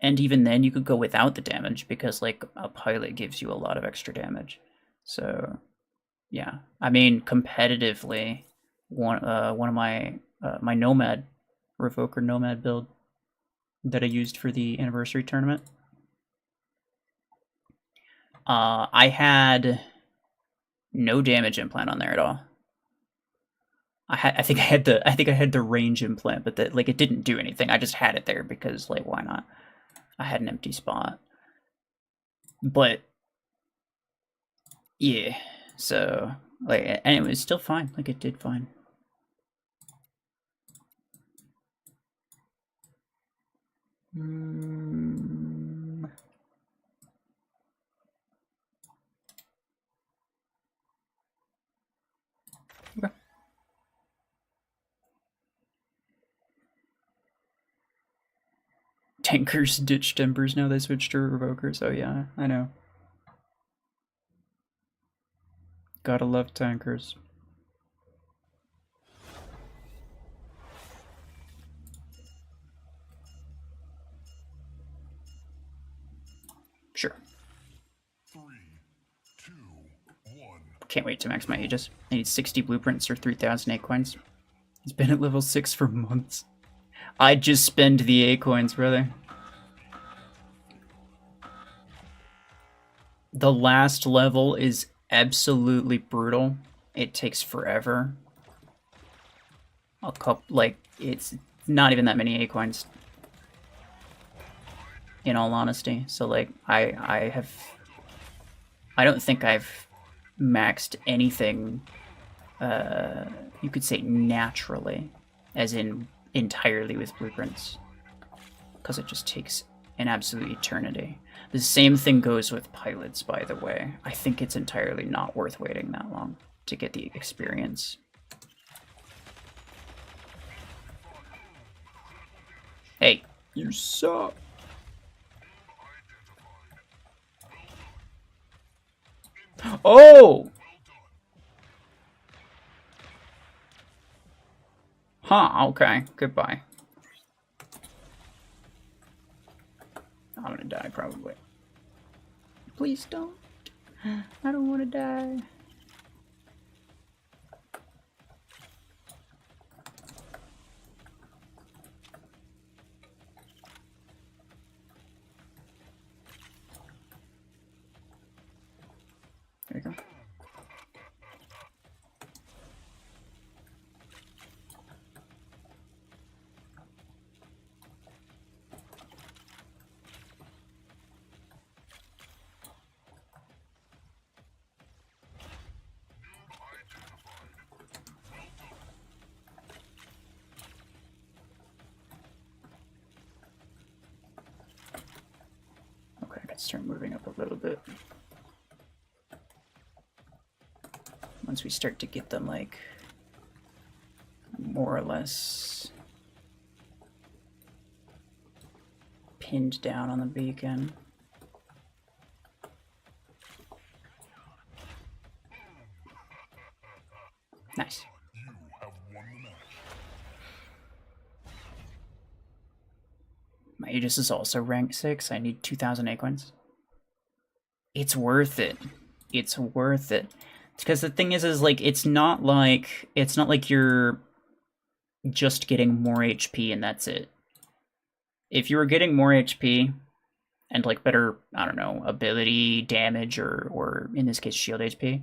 And even then, you could go without the damage because, like, a pilot gives you a lot of extra damage. So, yeah. I mean, competitively, one of my my Nomad, Revoker Nomad build that I used for the anniversary tournament, I had no damage implant on there at all. I think I had the range implant, but that like it didn't do anything. I just had it there because like why not? I had an empty spot. But yeah, so like and it was still fine. Like it did fine. Okay. Tankers ditched Embers now. They switched to Revokers. Oh yeah, I know. Gotta love tankers. Sure. 3, 2, 1. can't wait to max my Aegis. I need 60 blueprints or 3,000 coins. He's been at level 6 for months. I'd just spend the coins, brother. The last level is absolutely brutal. It takes forever. It's not even that many coins. In all honesty. So, like, I don't think I've maxed anything, you could say naturally, as in entirely with blueprints. Because it just takes an absolute eternity. The same thing goes with pilots, by the way. I think it's entirely not worth waiting that long to get the experience. Hey, you suck. Oh! Huh, okay. Goodbye. I'm gonna die, probably. Please don't. I don't want to die. There you go. Okay, I can start moving up a little bit. Once we start to get them, like, more or less pinned down on the beacon. Nice. My Aegis is also rank 6. I need 2,000 acorns. It's worth it. It's worth it. Because the thing is like it's not like you're just getting more HP and that's it. If you were getting more HP and like better, I don't know, ability, damage, or in this case shield HP,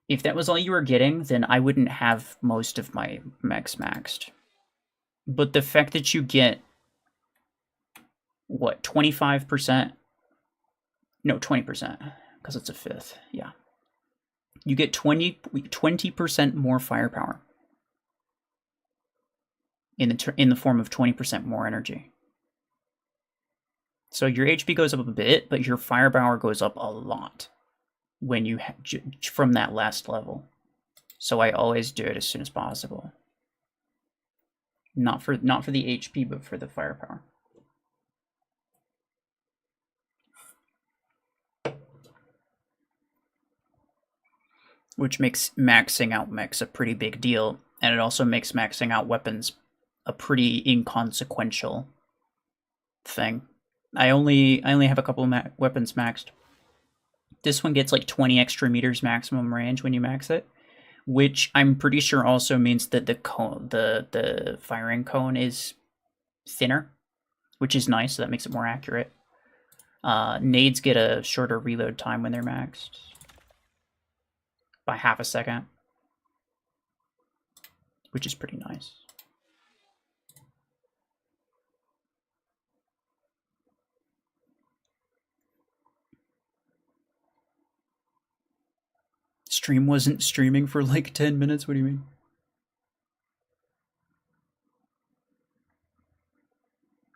if that was all you were getting, then I wouldn't have most of my mechs maxed. But the fact that you get what, 25%? No, 20%, because it's a fifth. Yeah. You get 20% more firepower in the form of 20% more energy. So your HP goes up a bit, but your firepower goes up a lot when you from that last level. So I always do it as soon as possible. Not for the HP, but for the firepower. Which makes maxing out mechs a pretty big deal, and it also makes maxing out weapons a pretty inconsequential thing. I only have a couple of weapons maxed. This one gets like 20 extra meters maximum range when you max it, which I'm pretty sure also means that the firing cone is thinner, which is nice, so that makes it more accurate. Nades get a shorter reload time when they're maxed by half a second, which is pretty nice. Stream wasn't streaming for like 10 minutes? What do you mean?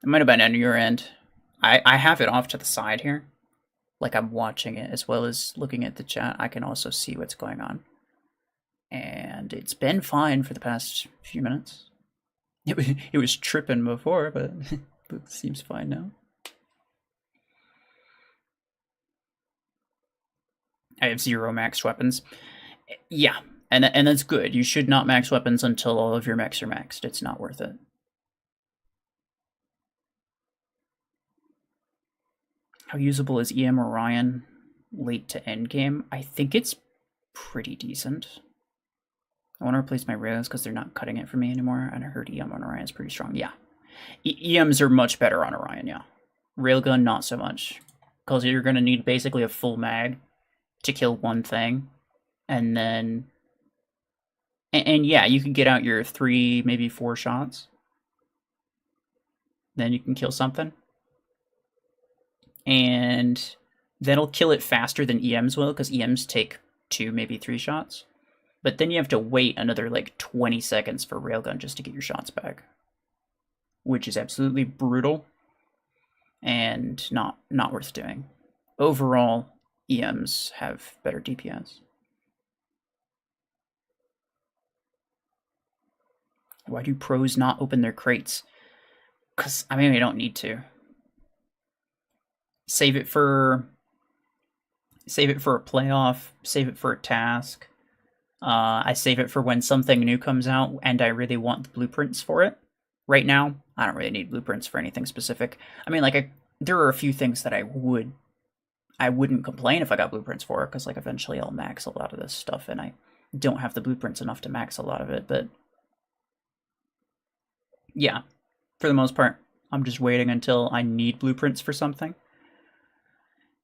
It might have been on your end. I have it off to the side here. Like I'm watching it as well as looking at the chat. I can also see what's going on. And it's been fine for the past few minutes. It was tripping before, but it seems fine now. I have 0 maxed weapons. Yeah, and that's good. You should not max weapons until all of your mechs are maxed. It's not worth it. How usable is EM Orion late to end game? I think it's pretty decent. I want to replace my rails because they're not cutting it for me anymore, and I heard EM on Orion is pretty strong. Yeah. EMs are much better on Orion, yeah. Railgun, not so much. Because you're going to need basically a full mag to kill one thing. And then... And yeah, you can get out your 3, maybe 4 shots. Then you can kill something. And that'll kill it faster than EMs will, because EMs take 2, maybe 3 shots. But then you have to wait another, like, 20 seconds for Railgun just to get your shots back. Which is absolutely brutal. And not worth doing. Overall, EMs have better DPS. Why do pros not open their crates? Because, I mean, we don't need to. Save it for a playoff, save it for a task. I save it for when something new comes out and I really want the blueprints for it. Right now, I don't really need blueprints for anything specific. I mean, like, there are a few things that I wouldn't complain if I got blueprints for, because, like, eventually I'll max a lot of this stuff, and I don't have the blueprints enough to max a lot of it, but yeah, for the most part, I'm just waiting until I need blueprints for something.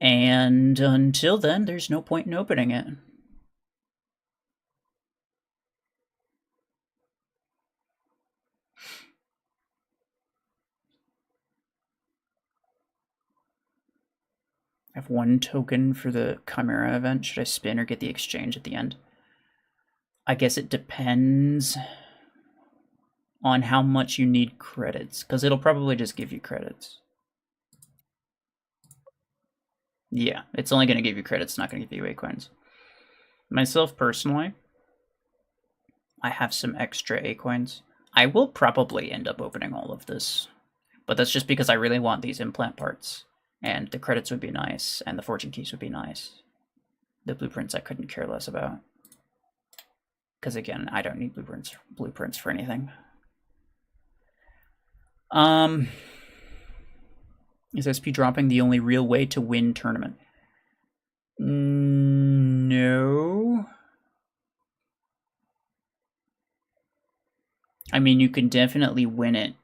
And until then, there's no point in opening it. I have 1 token for the Chimera event. Should I spin or get the exchange at the end? I guess it depends on how much you need credits, because it'll probably just give you credits. Yeah, it's only going to give you credits, not going to give you acorns. Myself, personally, I have some extra acorns. I will probably end up opening all of this, but that's just because I really want these implant parts, and the credits would be nice, and the fortune keys would be nice. The blueprints I couldn't care less about, because again, I don't need blueprints for anything. Is SP dropping the only real way to win tournament? No. I mean, you can definitely win it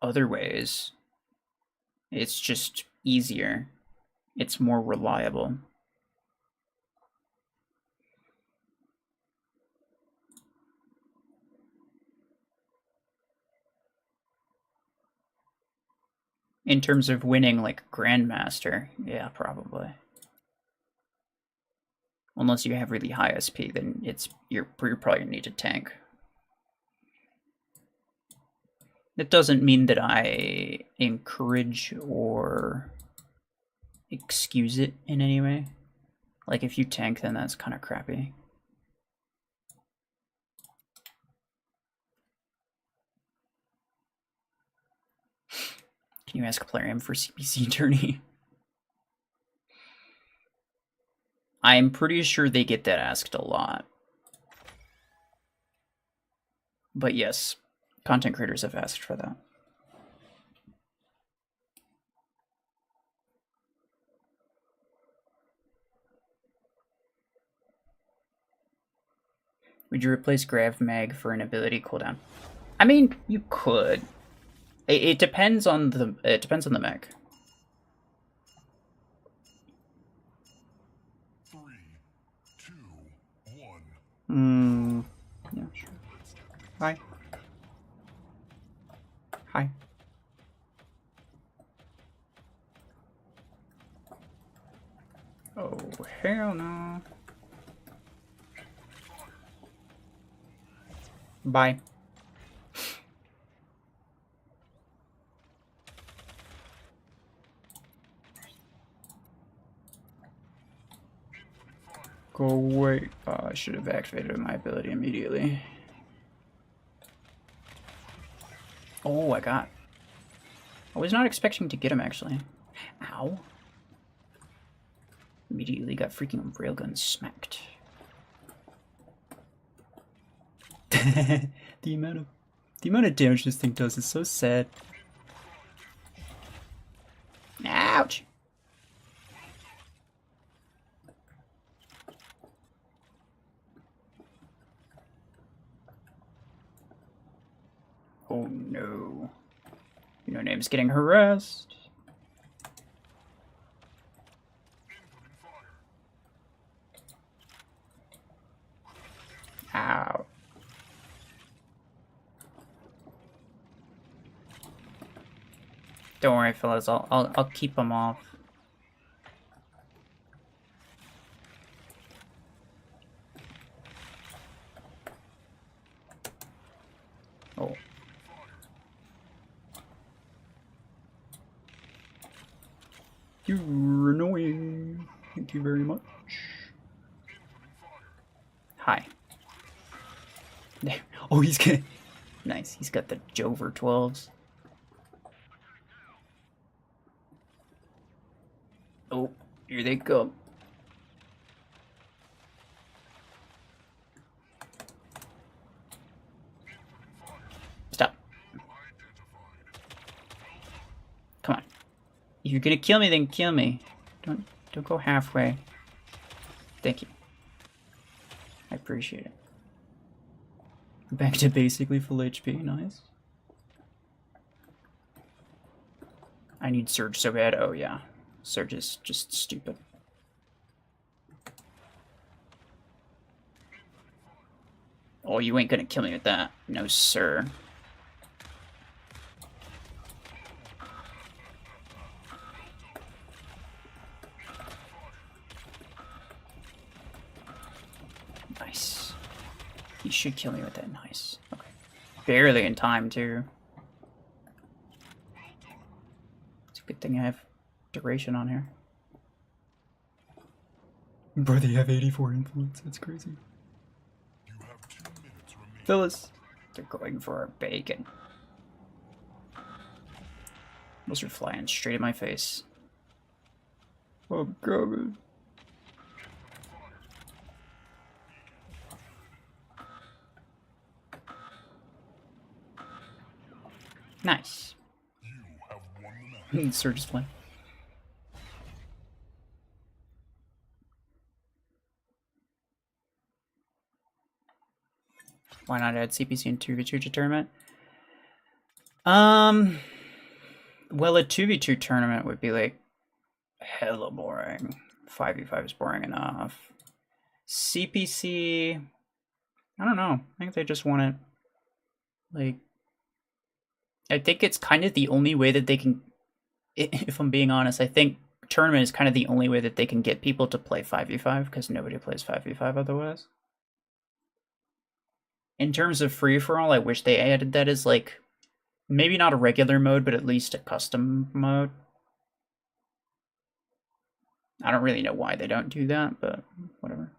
other ways. It's just easier. It's more reliable. In terms of winning, like, Grandmaster, yeah, probably. Unless you have really high SP, then you're probably gonna need to tank. That doesn't mean that I encourage or excuse it in any way. Like, if you tank, then that's kind of crappy. Can you ask Plarium for CPC tourney? I'm pretty sure they get that asked a lot. But yes, content creators have asked for that. Would you replace Grav Mag for an ability cooldown? I mean, you could. It depends on the mech. 3, 2, 1. Yeah, sure. Hi. Hi. Oh, hell no. Bye. Go away. I should have activated my ability immediately. Oh, I got. I was not expecting to get him, actually. Ow. Immediately got freaking railgun smacked. the amount of damage this thing does is so sad. Ouch. Oh no. No name's getting harassed. Ow. Don't worry, fellas. I'll keep them off. Oh. You're annoying. Thank you very much. Hi. There. Oh, he's gonna. Nice. He's got the Jover 12s. Oh, here they come. Stop. Come on. If you're gonna kill me, then kill me. Don't go halfway. Thank you. I appreciate it. Back to basically full HP. Nice. I need Surge so bad. Oh yeah. Surge is just stupid. Oh, you ain't gonna kill me with that. No, sir. Nice. You should kill me with that. Nice. Okay. Barely in time, too. It's a good thing I have duration on here. Bro, they have 84 influence. That's crazy. You have 2 minutes remaining. Phyllis. They're going for our bacon. Those are flying straight at my face. Oh, God. Nice. You have won the match. Surge is playing. Why not add CPC in 2v2 tournament? Well, a 2v2 tournament would be like hella boring. 5v5 is boring enough. CPC, I don't know. I think they just want it. Like, I think it's kind of the only way that they can. If I'm being honest, I think tournament is kind of the only way that they can get people to play 5v5 because nobody plays 5v5 otherwise. In terms of free for all, I wish they added that as like maybe not a regular mode, but at least a custom mode. I don't really know why they don't do that, but whatever.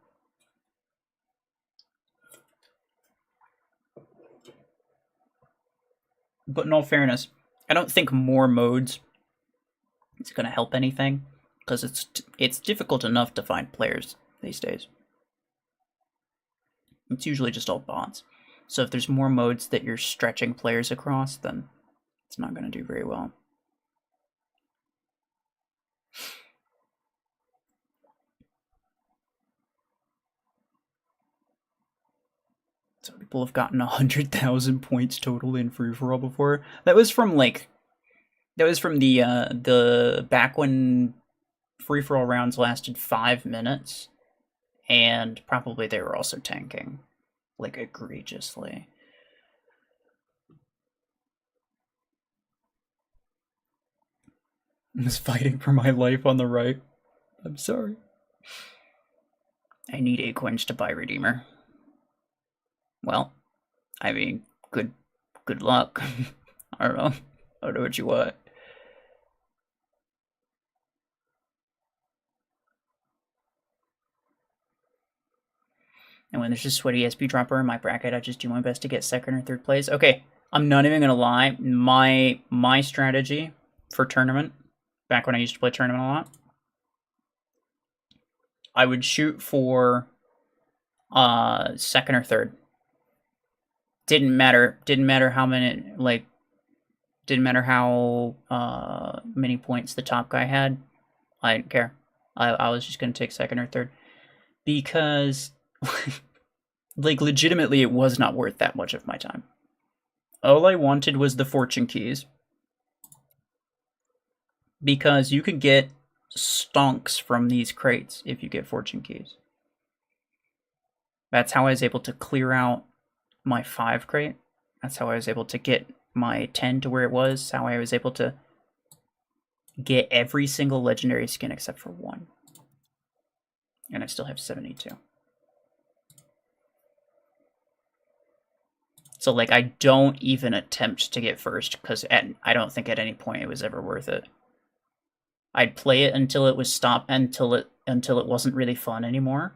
But in all fairness, I don't think more modes is going to help anything because it's difficult enough to find players these days. It's usually just all bots. So if there's more modes that you're stretching players across, then it's not going to do very well. Some people have gotten 100,000 points total in free for all before. That was from the back when free for all rounds lasted 5 minutes, and probably they were also tanking like egregiously. I was fighting for my life on the right. I'm sorry. I need 8 coins to buy Redeemer. Well, I mean, good luck. I don't know. I don't know what you want. And when there's a sweaty SP dropper in my bracket, I just do my best to get second or third place. Okay, I'm not even gonna lie. My strategy for tournament, back when I used to play tournament a lot, I would shoot for second or third. Didn't matter how many didn't matter how many points the top guy had. I didn't care. I was just gonna take second or third because like legitimately it was not worth that much of my time. All I wanted was the fortune keys. Because you could get stonks from these crates if you get fortune keys. That's how I was able to clear out my 5 crate. That's how I was able to get my 10 to where it was. How I was able to get every single legendary skin except for 1. And I still have 72. So, like, I don't even attempt to get first, because I don't think at any point it was ever worth it. I'd play it until it was stopped, until it wasn't really fun anymore.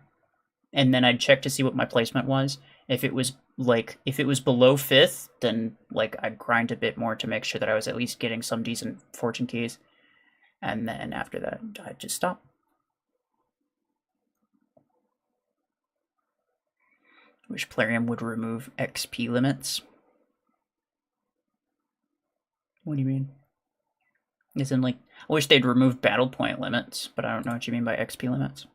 And then I'd check to see what my placement was. If it was below 5th, then like I'd grind a bit more to make sure that I was at least getting some decent fortune keys. And then after that, I'd just stop. Wish Plarium would remove XP limits. What do you mean? As in, like, I wish they'd remove battle point limits, but I don't know what you mean by XP limits.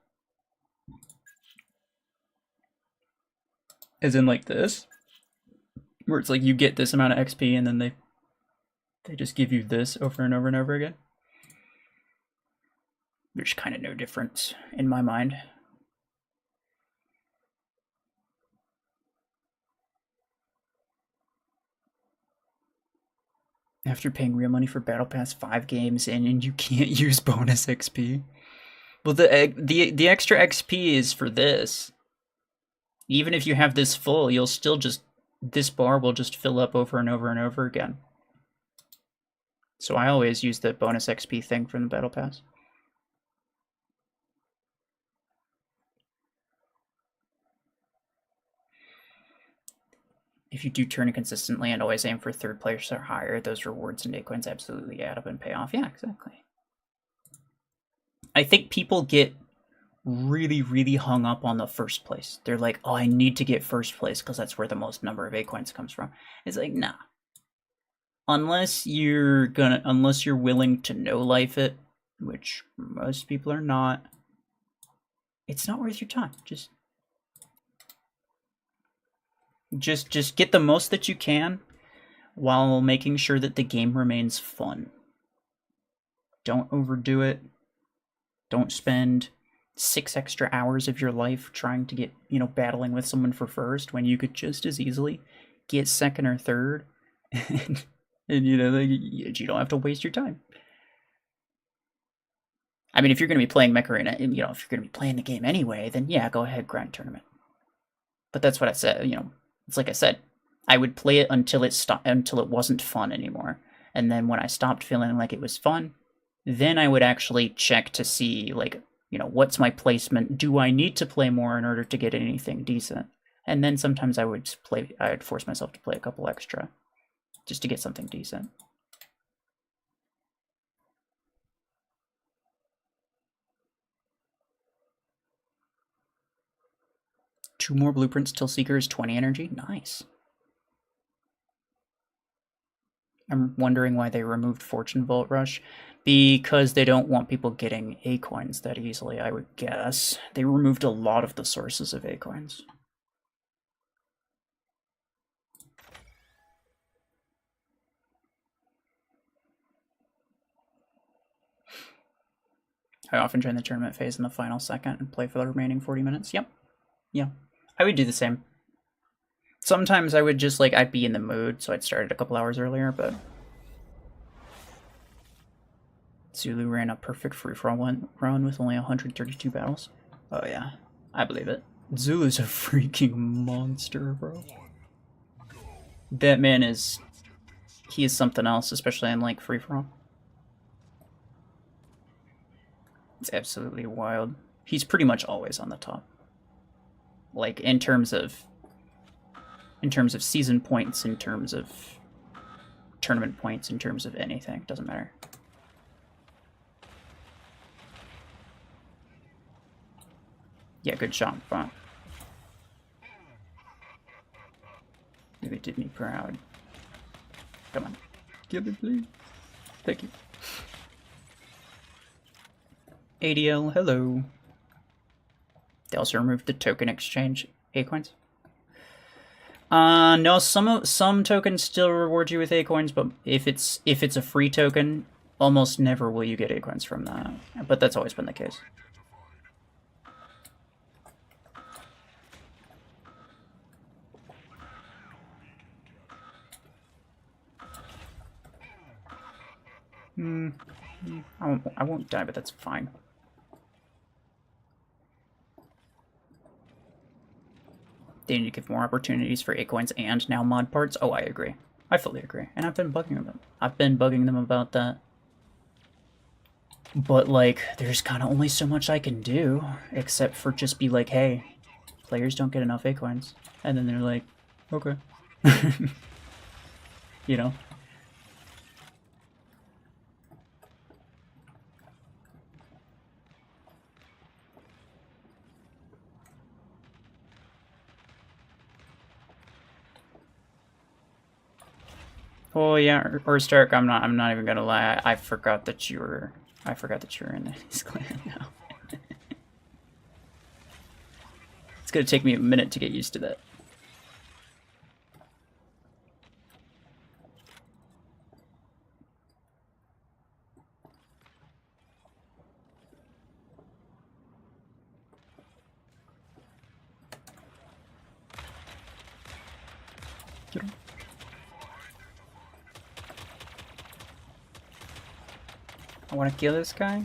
As in, like this? Where it's like you get this amount of XP and then they just give you this over and over and over again? There's kind of no difference in my mind. After paying real money for Battle Pass 5 games and you can't use bonus XP. Well, the extra XP is for this. Even if you have this full, you'll still just, this bar will just fill up over and over and over again. So I always use the bonus XP thing from the Battle Pass. If you do turn it consistently and always aim for 3rd place or higher, those rewards and coins absolutely add up and pay off. Yeah, exactly. I think people get really, really hung up on the 1st place. They're like, oh, I need to get 1st place because that's where the most number of coins comes from. It's like, nah. Unless you're willing to no-life it, which most people are not, it's not worth your time. Just get the most that you can while making sure that the game remains fun. Don't overdo it. Don't spend 6 extra hours of your life trying to get, battling with someone for 1st when you could just as easily get 2nd or 3rd and you don't have to waste your time. I mean, if you're going to be playing Mech Arena, if you're going to be playing the game anyway, then yeah, go ahead, grind tournament. But that's what I said, it's like I said, I would play it until it wasn't fun anymore. And then when I stopped feeling like it was fun, then I would actually check to see, like, what's my placement? Do I need to play more in order to get anything decent? And then sometimes I'd force myself to play a couple extra just to get something decent. Two more blueprints till Seeker is 20 energy? Nice. I'm wondering why they removed Fortune Vault Rush. Because they don't want people getting A-coins that easily, I would guess. They removed a lot of the sources of A-coins. I often join the tournament phase in the final second and play for the remaining 40 minutes. Yep. Yeah. I would do the same. Sometimes I would just, I'd be in the mood, so I'd start it a couple hours earlier, but... Zulu ran a perfect free-for-all run with only 132 battles. Oh yeah, I believe it. Zulu's a freaking monster, bro. That man he is something else, especially in, free-for-all. It's absolutely wild. He's pretty much always on the top. In terms of season points, in terms of tournament points, in terms of anything, doesn't matter. Yeah, good shot, bro. Really did me proud. Come on. Give it, please. Thank you. ADL, hello. They also removed the token exchange A-coins. No, some tokens still reward you with Acorns, but if it's a free token, almost never will you get Acorns from that. But that's always been the case. I won't die, but that's fine. They need to give more opportunities for Acorns and now mod parts. Oh, I agree. I fully agree. And I've been bugging them. I've been bugging them about that. But, like, there's kind of only so much I can do, except for just be like, hey, players don't get enough Acorns. And then they're like, okay. You know? Oh yeah, or Stark. I'm not even gonna lie. I forgot that you were. I forgot that you were in his clan now. It's gonna take me a minute to get used to that. I want to kill this guy.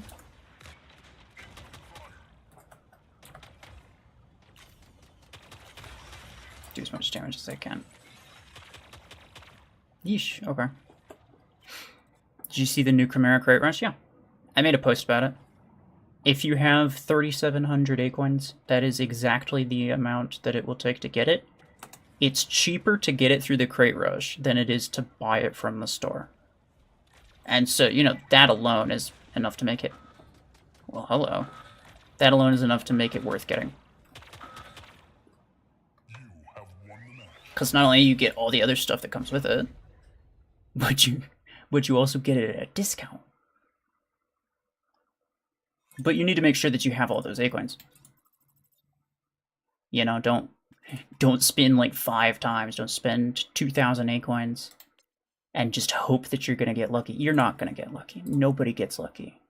Do as much damage as I can. Yeesh, okay. Did you see the new Chimera Crate Rush? Yeah. I made a post about it. If you have 3,700 Acorns, that is exactly the amount that it will take to get it. It's cheaper to get it through the Crate Rush than it is to buy it from the store. And so, you know, that alone is enough to make it... Well, hello. That alone is enough to make it worth getting. Because not only you get all the other stuff that comes with it, but you also get it at a discount. But you need to make sure that you have all those Acorns. You know, don't spin like 5 times. Don't spend 2,000 Acorns and just hope that you're going to get lucky. You're not going to get lucky. Nobody gets lucky.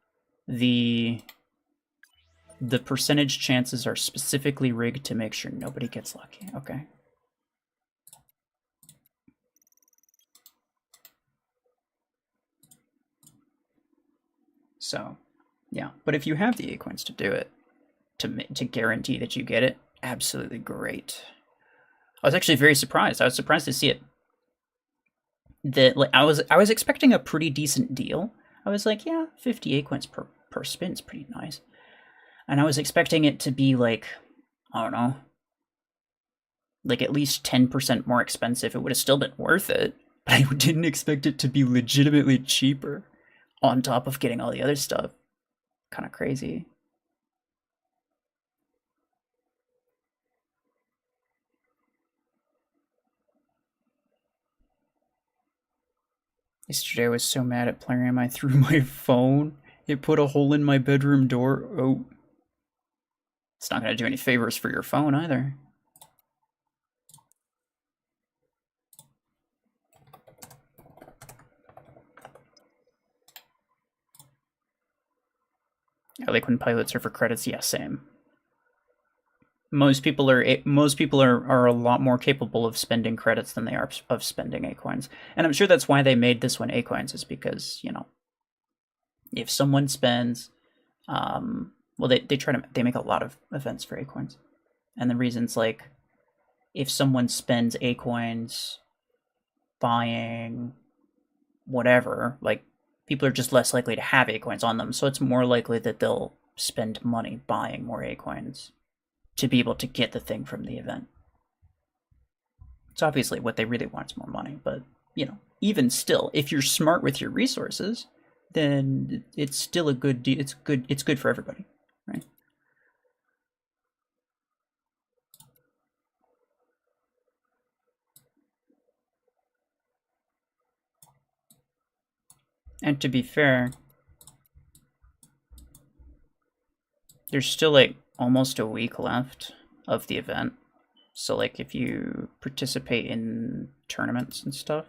The percentage chances are specifically rigged to make sure nobody gets lucky, okay? So, yeah. But if you have the Acorns to do it, to guarantee that you get it, absolutely great. I was actually very surprised. I was surprised to see it. I was expecting a pretty decent deal. I was like, yeah, 50 Acorns per spin's pretty nice. And I was expecting it to be like, I don't know, like at least 10% more expensive. It would have still been worth it, but I didn't expect it to be legitimately cheaper on top of getting all the other stuff. Kind of crazy. Yesterday I was so mad at Plarium I threw my phone. It put a hole in my bedroom door. Oh. It's not going to do any favors for your phone either. I like when pilots are for credits. Yeah, same. Most people are a lot more capable of spending credits than they are of spending Acorns. And I'm sure that's why they made this one Acorns, is because, you know, if someone spends well, they make a lot of events for Acorns. And the reason's like, if someone spends Acorns buying whatever, like, people are just less likely to have Acorns on them, so it's more likely that they'll spend money buying more Acorns to be able to get the thing from the event. It's obviously what they really want is more money, but, you know, even still, if you're smart with your resources, then it's still a good deal. It's good for everybody, right? And to be fair, there's still like almost a week left of the event. So like if you participate in tournaments and stuff,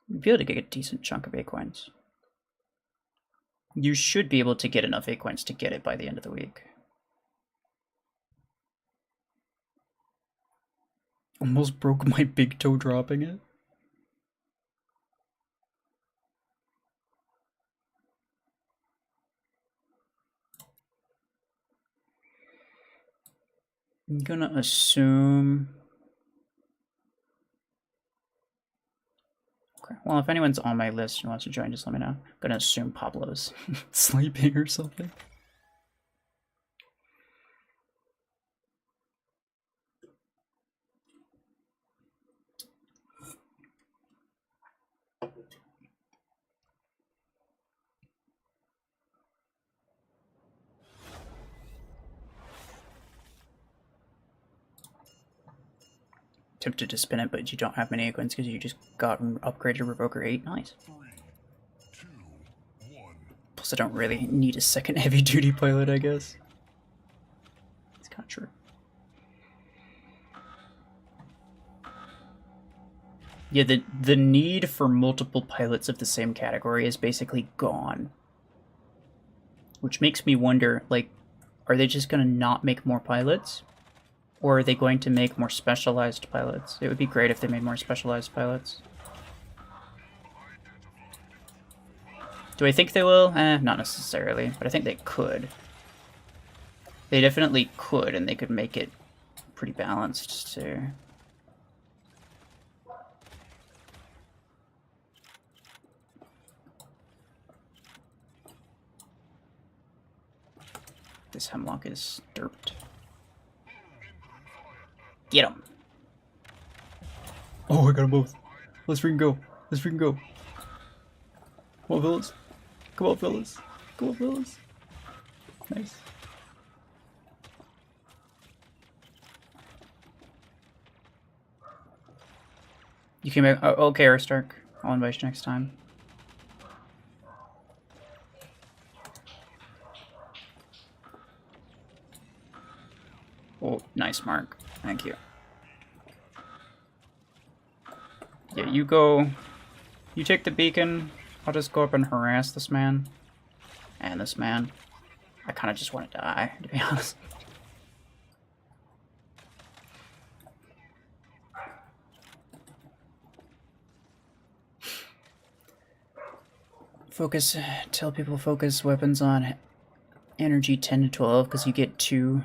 you'll be able to get a decent chunk of Acorns. You should be able to get enough Acorns to get it by the end of the week. Almost broke my big toe dropping it. I'm gonna assume... Okay, well, if anyone's on my list and wants to join, just let me know. I'm gonna assume Pablo's sleeping or something. Tempted to spin it, but you don't have many Acorns because you just got upgraded Revoker 8. Nice. 3, 2, 1. Plus, I don't really need a second heavy-duty pilot, I guess. It's kind of true. Yeah, the need for multiple pilots of the same category is basically gone. Which makes me wonder, like, are they just going to not make more pilots? Or are they going to make more specialized pilots? It would be great if they made more specialized pilots. Do I think they will? Not necessarily, but I think they could. They definitely could, and they could make it pretty balanced too. This Hemlock is derped. Get him! Oh, I got them both. Let's freaking go. Let's freaking go. Come on, fellas. Come on, fellas. Come on, fellas. Nice. You came back. Oh, okay, Aristark. I'll invite you next time. Oh, nice, Mark. Thank you. Yeah, you go. You take the beacon. I'll just go up and harass this man. And this man. I kind of just want to die, to be honest. Focus. Tell people focus weapons on energy 10 to 12 because you get 2.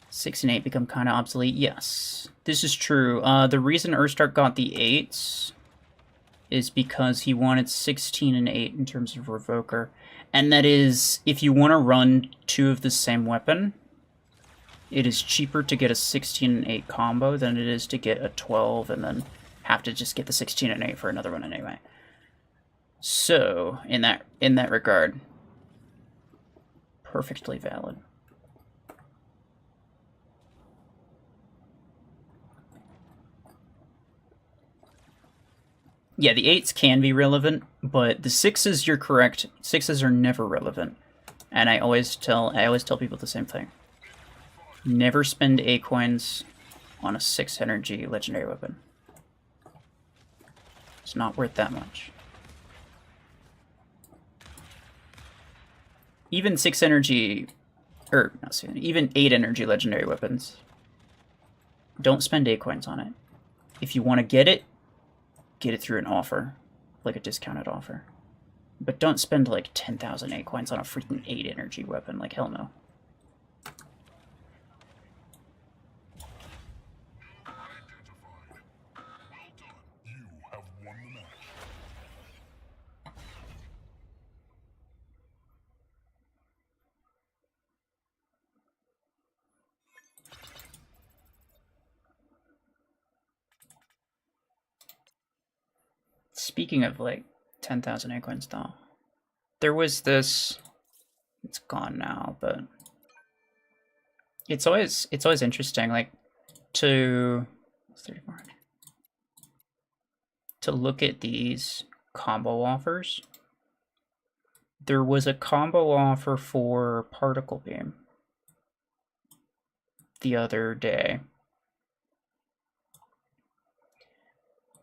6 and 8 become kind of obsolete. Yes, this is true. The reason Urstark got the 8s is because he wanted 16 and 8 in terms of Revoker. And that is, if you want to run 2 of the same weapon, it is cheaper to get a 16 and 8 combo than it is to get a 12 and then have to just get the 16 and 8 for another one anyway. So, in that regard, perfectly valid. Yeah, the 8s can be relevant, but the 6s, you're correct. 6s are never relevant. And I always tell people the same thing. Never spend Acorns on a 6 energy legendary weapon. It's not worth that much. Even 6 energy, or not 6, even 8 energy legendary weapons. Don't spend Acorns on it. If you want to get it through an offer, like a discounted offer. But don't spend like 10,000 Acorns on a freaking 8 energy weapon, like hell no. Speaking of like 10,000 Acorns though, there was this, it's gone now, but it's always interesting, like, to look at these combo offers. There was a combo offer for Particle Beam. the other day.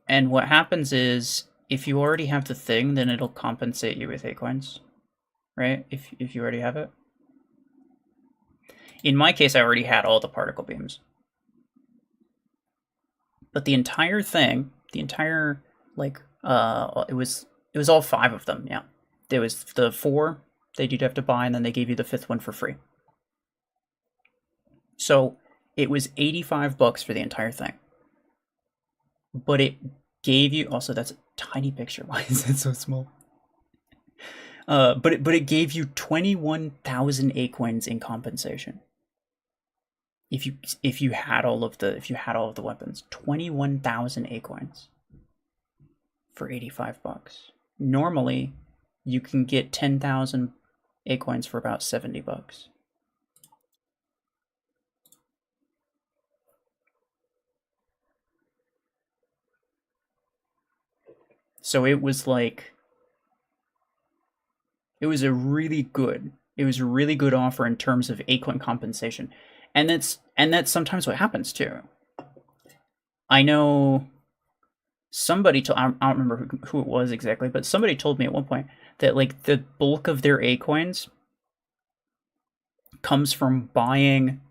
And what happens is, if you already have the thing, then it'll compensate you with acorns, right? If you already have it. In my case, I already had all the particle beams. But the entire thing, the entire, like, it was all 5 of them, yeah. There was the 4 that you'd have to buy, and then they gave you the 5th one for free. So it was $85 for the entire thing. But it gave you, also that's a tiny picture. Why is it so small? But it gave you 21,000 acorns in compensation. If you had all of the weapons, 21,000 acorns for $85. Normally, you can get 10,000 acorns for about $70. So it was like, it was a really good offer in terms of acorn compensation. And that's sometimes what happens too. I know somebody I don't remember who it was exactly, but somebody told me at one point that like the bulk of their acorns comes from buying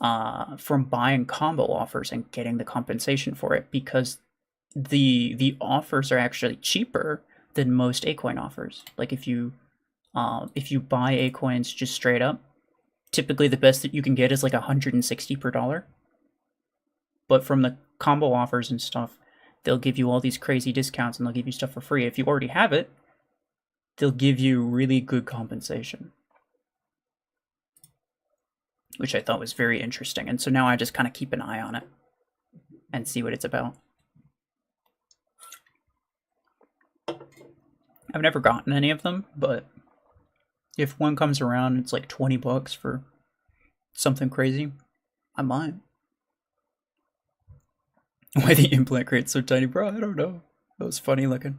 combo offers and getting the compensation for it, because the offers are actually cheaper than most acorn offers. Like if you buy acorns just straight up, typically the best that you can get is like 160 per dollar. But from the combo offers and stuff, they'll give you all these crazy discounts and they'll give you stuff for free. If you already have it, they'll give you really good compensation, which I thought was very interesting. And so now I just kind of keep an eye on it and see what it's about. I've never gotten any of them, but if one comes around, it's like $20 for something crazy, I might. Why the implant crate's so tiny, bro? I don't know. That was funny looking.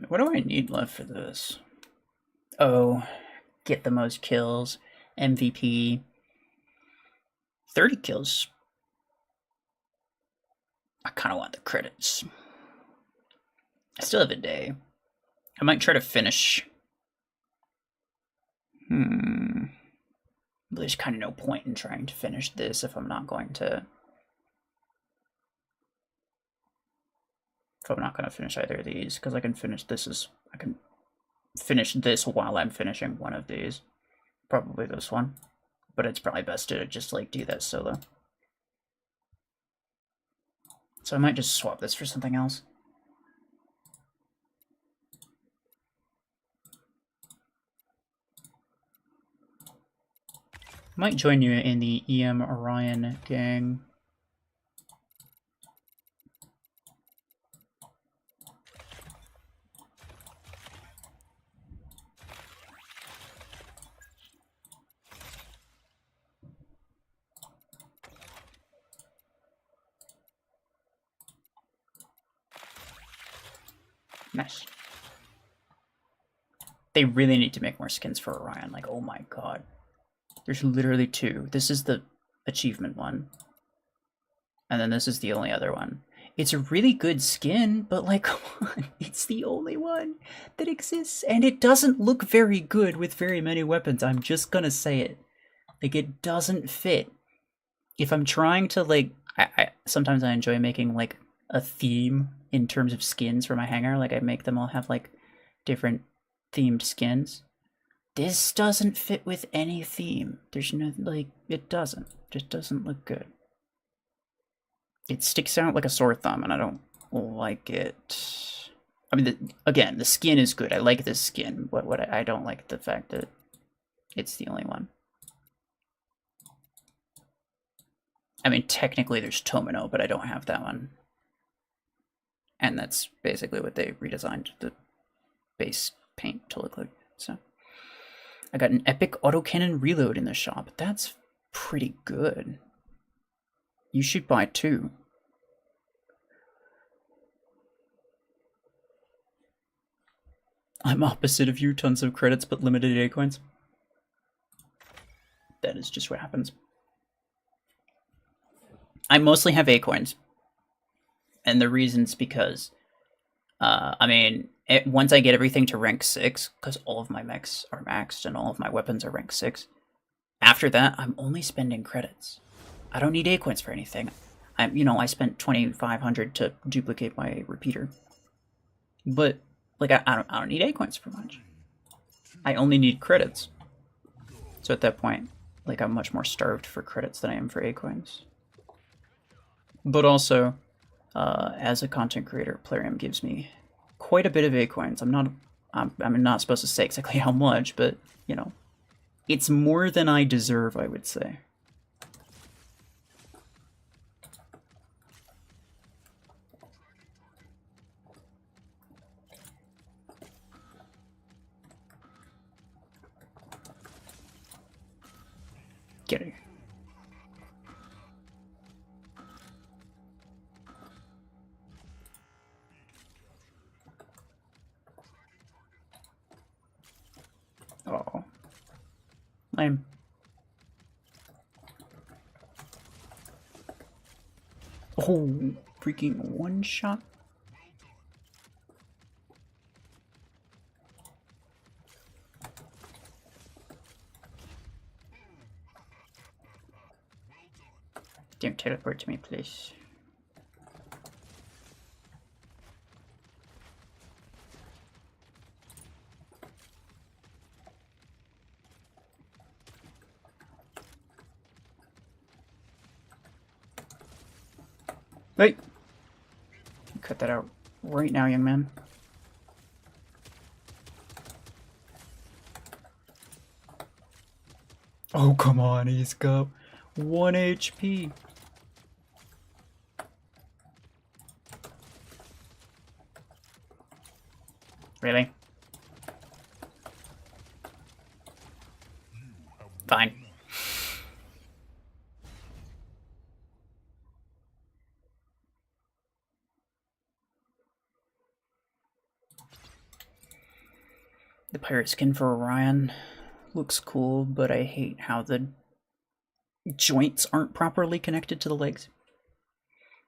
What do I need left for this? Oh, get the most kills, MVP, 30 kills. I kind of want the credits. I still have a day. I might try to finish. There's kind of no point in trying to finish this if I'm not going to. If I'm not going to finish either of these, because I can finish I can finish this while I'm finishing one of these. Probably this one. But it's probably best to just like do that solo. So I might just swap this for something else. Might join you in the EM Orion gang. Nice. They really need to make more skins for Orion. Like, oh my god. There's literally 2. This is the achievement one. And then this is the only other one. It's a really good skin, but like, come on. It's the only one that exists. And it doesn't look very good with very many weapons. I'm just gonna say it. Like, it doesn't fit. If I'm trying to, like, sometimes I enjoy making, like, a theme in terms of skins for my hangar. Like, I make them all have, like, different themed skins. This doesn't fit with any theme. There's no, like, it doesn't. Just doesn't look good. It sticks out like a sore thumb, and I don't like it. I mean, again, the skin is good. I like this skin, but what I don't like the fact that it's the only one. I mean, technically there's Tomino, but I don't have that one. And that's basically what they redesigned the base paint to look like. So I got an epic autocannon reload in the shop. That's pretty good. You should buy 2. I'm opposite of you, tons of credits but limited A coins. That is just what happens. I mostly have A coins. And the reason's because, I mean, once I get everything to rank 6, because all of my mechs are maxed and all of my weapons are rank 6, after that, I'm only spending credits. I don't need A coins for anything. I spent 2,500 to duplicate my repeater. But, like, I don't need A coins for much. I only need credits. So at that point, like, I'm much more starved for credits than I am for A coins. But also, as a content creator, Plarium gives me quite a bit of A coins. I'm not supposed to say exactly how much, but you know, it's more than I deserve, I would say. Get it. Oh, lame. Oh, freaking one shot. Don't teleport to me, please. Wait! Cut that out right now, young man. Oh, come on, he's got 1 HP. Really? Fine. The pirate skin for Orion looks cool, but I hate how the joints aren't properly connected to the legs.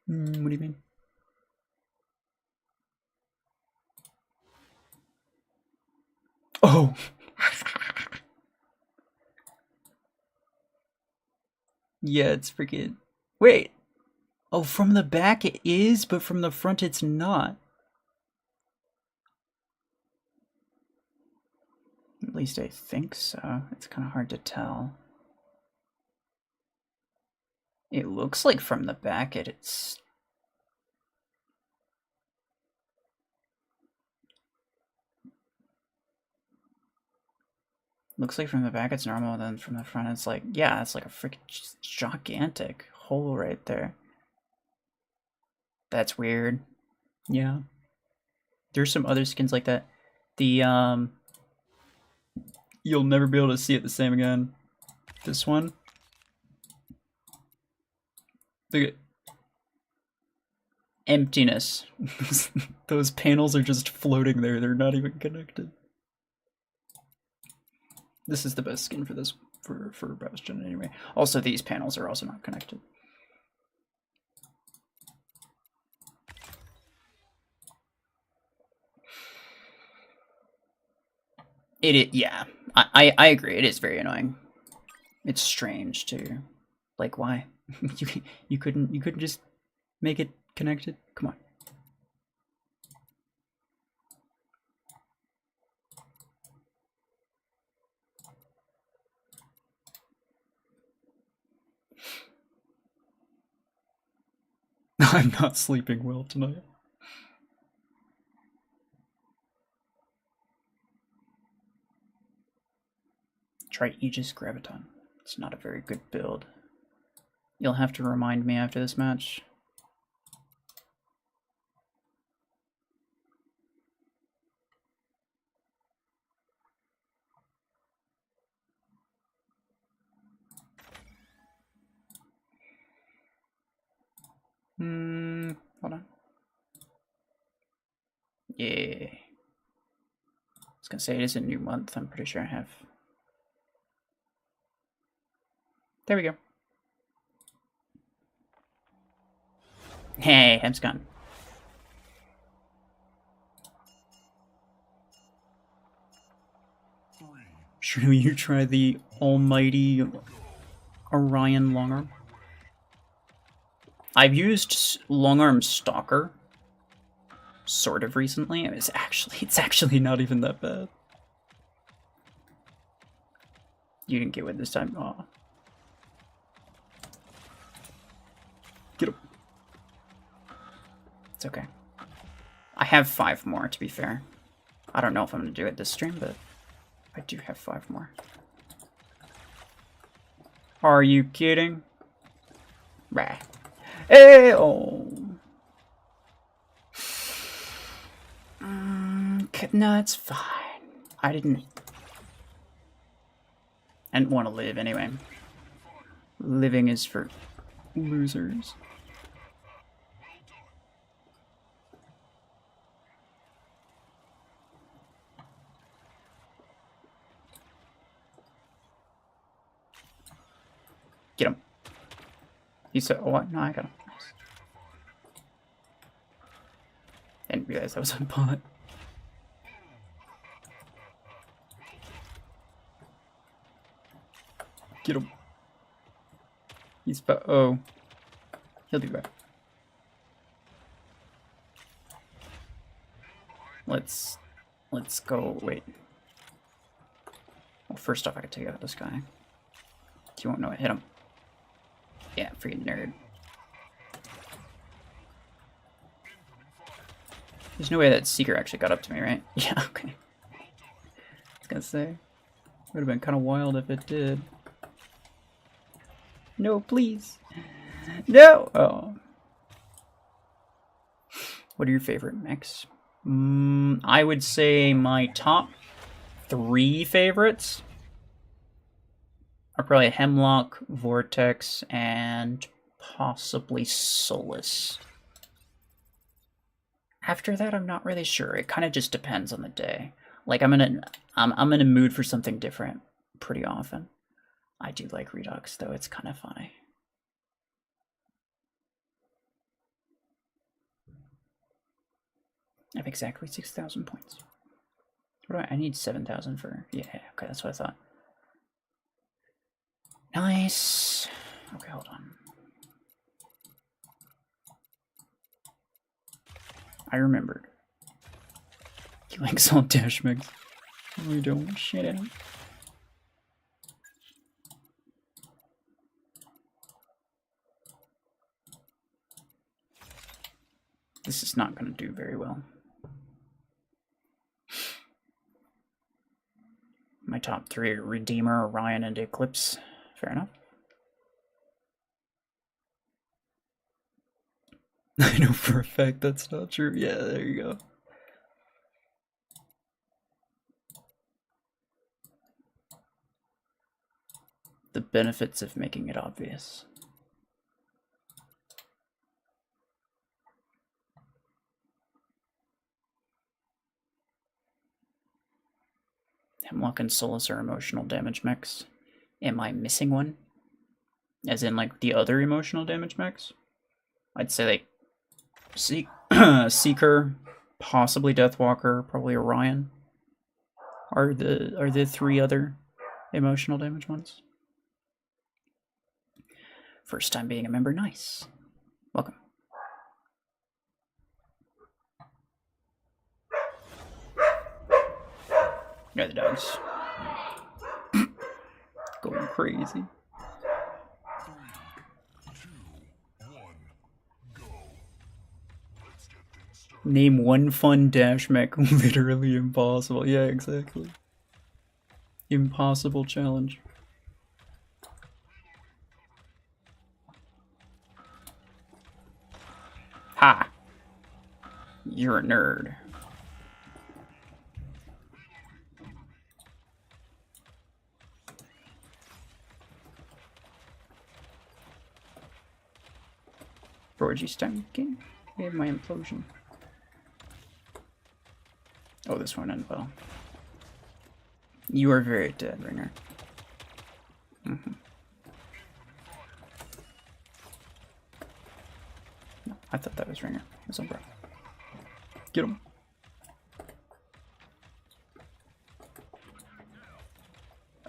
What do you mean? Oh! Yeah, it's freaking... Wait! Oh, from the back it is, but from the front it's not. At least I think so. It's kind of hard to tell. It looks like from the back it's... Looks like from the back it's normal, then from the front it's like... Yeah, it's like a freaking gigantic hole right there. That's weird. Yeah. There's some other skins like that. The, you'll never be able to see it the same again. This one. Look at... Emptiness. Those panels are just floating there. They're not even connected. This is the best skin for this, for Bastion anyway. Also, these panels are also not connected. Yeah. I agree. It is very annoying. It's strange too. Like, why? you couldn't just make it connected? Come on. I'm not sleeping well tonight. Try Aegis Graviton. It's not a very good build. You'll have to remind me after this match. Hold on. Yeah. gonna say it is a new month. I'm pretty sure I have. There we go. Hey, Hemp's gone. Should you try the almighty Orion Longarm? I've used Longarm Stalker sort of recently. It's actually not even that bad. You didn't get with this time. Aw. Get him. It's okay. I have 5 more, to be fair. I don't know if I'm gonna do it this stream, but I do have 5 more. Are you kidding? Rah. Hey, oh. No, it's fine. I didn't want to live anyway. Living is for losers. Get him. He said, what? No, I got him. Nice. Didn't realize that was a bot. Get him. He's oh. He'll be back. Let's go. Wait. Well, first off, I could take out this guy. You won't know it. Hit him. Yeah, freaking nerd. There's no way that Seeker actually got up to me, right? Yeah, okay. I was gonna say. Would have been kind of wild if it did. No, please. No! Oh. What are your favorite mechs? I would say my top 3 favorites are probably Hemlock, Vortex, and possibly Solus. After that, I'm not really sure. It kind of just depends on the day. Like I'm in a mood for something different pretty often. I do like Redux though; it's kind of funny. I have exactly 6,000 points. What do I need 7,000 for? Yeah, okay, that's what I thought. Nice. Okay, hold on. I remembered. He likes all dash mix. We don't shit at him. This is not going to do very well. My top 3 are Redeemer, Orion, and Eclipse. Fair enough. I know for a fact that's not true. Yeah, there you go. The benefits of making it obvious. Hemlock and Solus are emotional damage mechs. Am I missing one? As in, like, the other emotional damage mechs? I'd say, like, Seeker, possibly Deathwalker, probably Orion are the 3 other emotional damage ones. First time being a member, nice. Welcome. Yeah, the dogs. Going crazy. 3, 2, 1, go. Let's get things started. Name one fun dash mech. Literally impossible. Yeah, exactly. Impossible challenge. Ha! You're a nerd. Georgie Stankin. We have my implosion. Oh, this one ended well. You are very dead, Ringer. Mm-hmm. No, I thought that was Ringer. It's Umbra. Get him.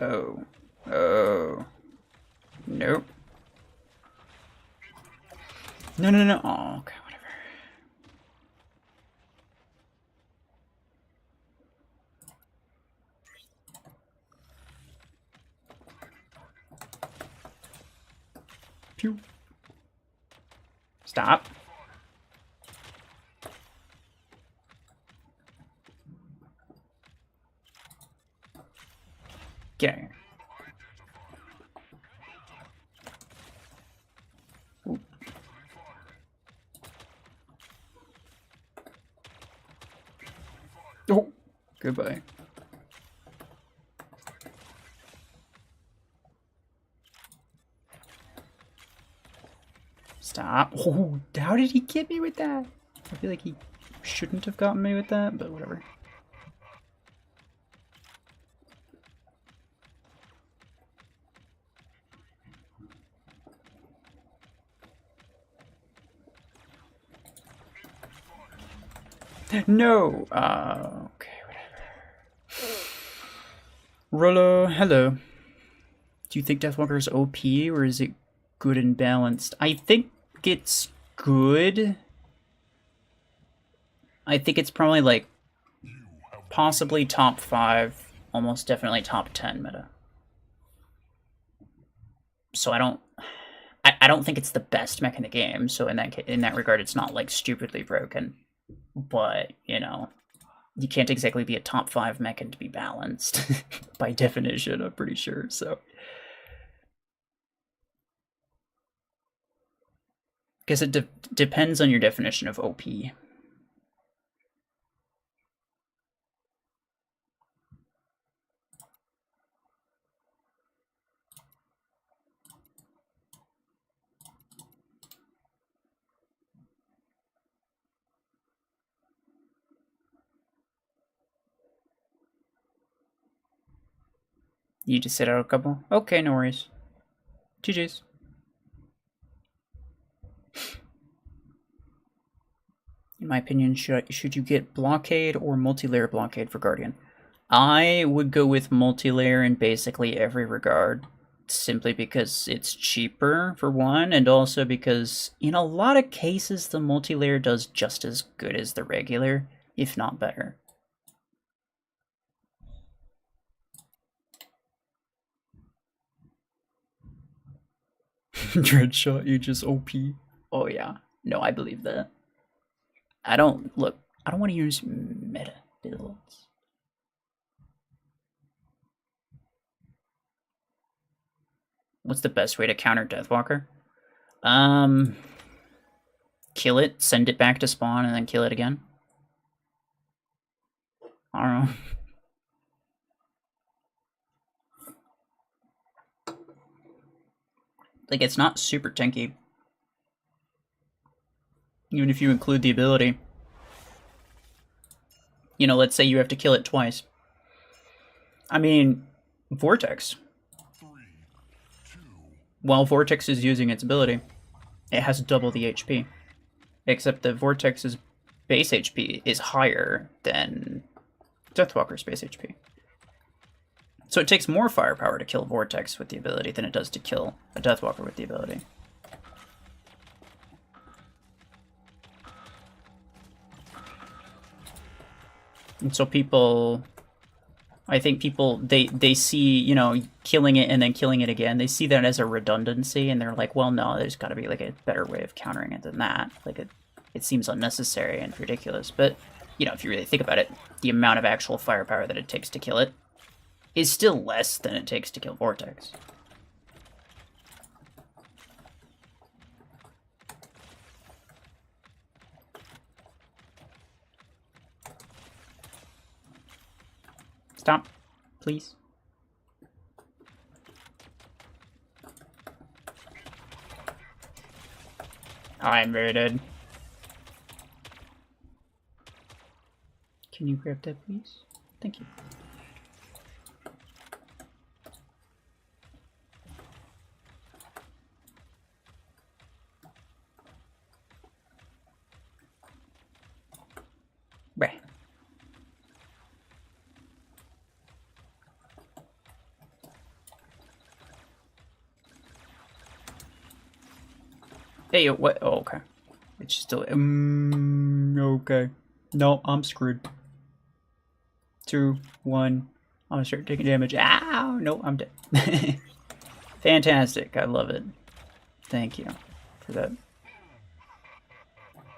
Oh. Oh. Nope. No, no, no. Oh, okay, whatever. Pew. Stop. Get out of here. Ooh. Oh, goodbye. Stop. Oh, how did he get me with that? I feel like he shouldn't have gotten me with that, but whatever. No! Okay, whatever. Rollo, hello. Do you think Deathwalker is OP, or is it good and balanced? I think it's good. I think it's probably like possibly top 5, almost definitely top 10 meta. So I don't think it's the best mech in the game. So in that regard, it's not like stupidly broken. But you know, you can't exactly be a top 5 mech and to be balanced by definition. I'm pretty sure. So because it depends on your definition of OP. You just sit out a couple? Okay, no worries. GG's. In my opinion, should you get Blockade or Multi-Layer Blockade for Guardian? I would go with Multi-Layer in basically every regard, simply because it's cheaper, for one, and also because in a lot of cases the Multi-Layer does just as good as the regular, if not better. Dreadshot, you just OP. Oh yeah. No, I believe that. I don't want to use meta builds. What's the best way to counter Deathwalker? Kill it, send it back to spawn, and then kill it again. I don't know. Like, it's not super tanky. Even if you include the ability. You know, let's say you have to kill it twice. I mean, Vortex. While Vortex is using its ability, it has double the HP. Except that Vortex's base HP is higher than Deathwalker's base HP. So it takes more firepower to kill Vortex with the ability than it does to kill a Deathwalker with the ability. And so people, I think people, they see, you know, killing it and then killing it again, they see that as a redundancy, and they're like, well, no, there's got to be like a better way of countering it than that. Like, it seems unnecessary and ridiculous. But, you know, if you really think about it, the amount of actual firepower that it takes to kill it is still less than it takes to kill Vortex. Stop, please. I'm very dead. Can you grab that, please? Thank you. Hey, what? Oh, okay. It's still. Okay. No, I'm screwed. 2, 1. I'm gonna start taking damage. Ow! No, I'm dead. Fantastic. I love it. Thank you for that.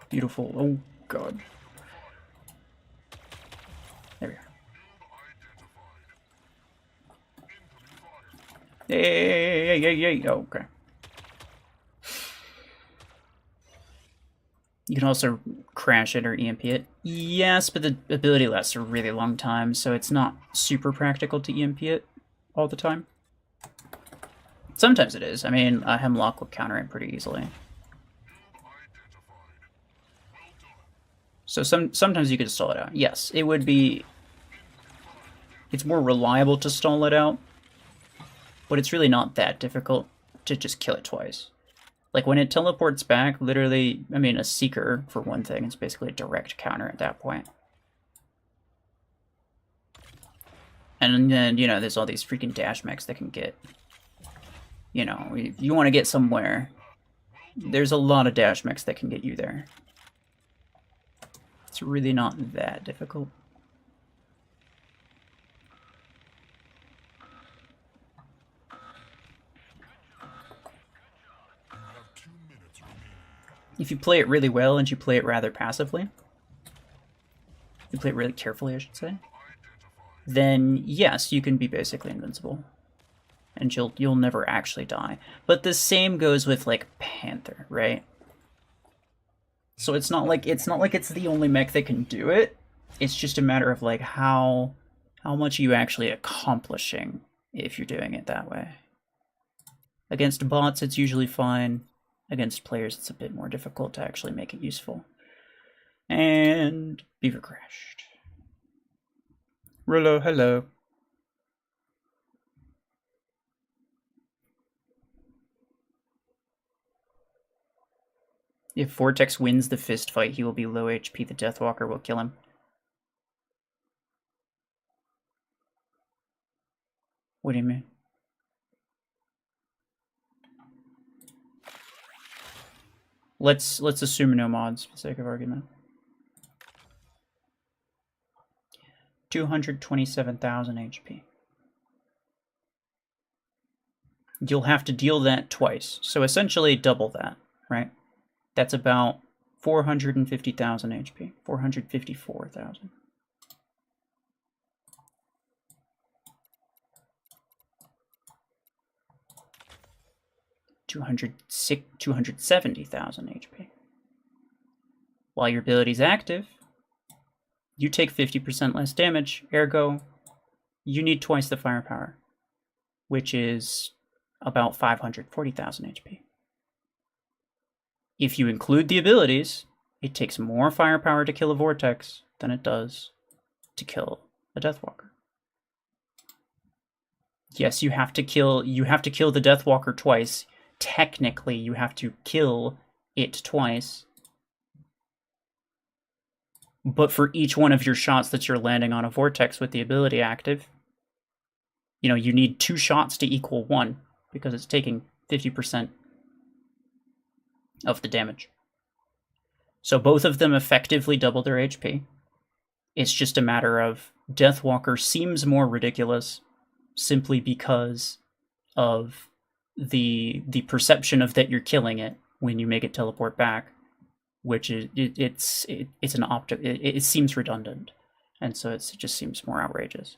Beautiful. Oh, God. There we are. Yay. Oh, okay. You can also crash it or EMP it. Yes, but the ability lasts a really long time, so it's not super practical to EMP it all the time. Sometimes it is. I mean, a Hemlock will counter it pretty easily. So sometimes you could stall it out. Yes, it would be... It's more reliable to stall it out, but it's really not that difficult to just kill it twice. Like, when it teleports back, literally, I mean, a Seeker, for one thing, is basically a direct counter at that point. And then, you know, there's all these freaking dash mechs that can get... You know, if you want to get somewhere, there's a lot of dash mechs that can get you there. It's really not that difficult. If you play it really well and you play it rather passively, you play it really carefully, I should say, then yes, you can be basically invincible. And you'll never actually die. But the same goes with like Panther, right? So it's not like it's the only mech that can do it. It's just a matter of like how much are you actually accomplishing if you're doing it that way. Against bots, it's usually fine. Against players, it's a bit more difficult to actually make it useful. And Beaver crashed. Rollo, hello. If Vortex wins the fist fight, he will be low HP. The Deathwalker will kill him. What do you mean? Let's assume no mods for the sake of argument. 227,000 HP. You'll have to deal that twice, so essentially double that, right? That's about 450,000 HP. 454,000. $270,000 HP. While your ability's active, you take 50% less damage, ergo, you need twice the firepower, which is about 540,000 HP. If you include the abilities, it takes more firepower to kill a Vortex than it does to kill a Deathwalker. Yes, you have to kill the Deathwalker twice. Technically, you have to kill it twice. But for each one of your shots that you're landing on a Vortex with the ability active, you know, you need 2 shots to equal 1 because it's taking 50% of the damage. So both of them effectively double their HP. It's just a matter of Deathwalker seems more ridiculous simply because of the perception of that you're killing it when you make it teleport back, which is it's an optic. It seems redundant, and so it just seems more outrageous.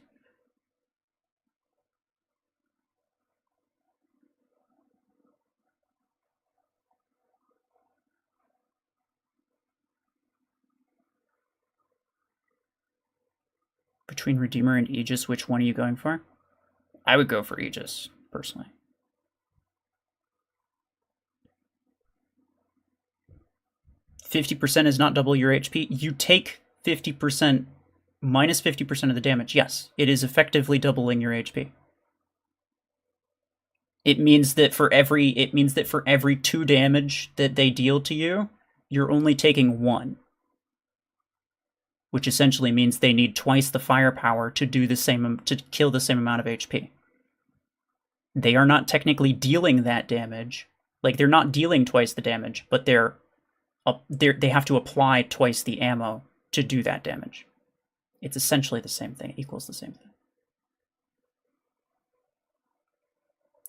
Between Redeemer and Aegis, which one are you going for? I would go for Aegis, personally. %50 is not double your HP. You take 50% minus 50% of the damage. Yes, it is effectively doubling your HP. It means that for every 2 damage that they deal to you, you're only taking 1. Which essentially means they need twice the firepower to kill the same amount of HP. They are not technically dealing that damage. Like, they're not dealing twice the damage, but they have to apply twice the ammo to do that damage. It's essentially the same thing. It equals the same thing.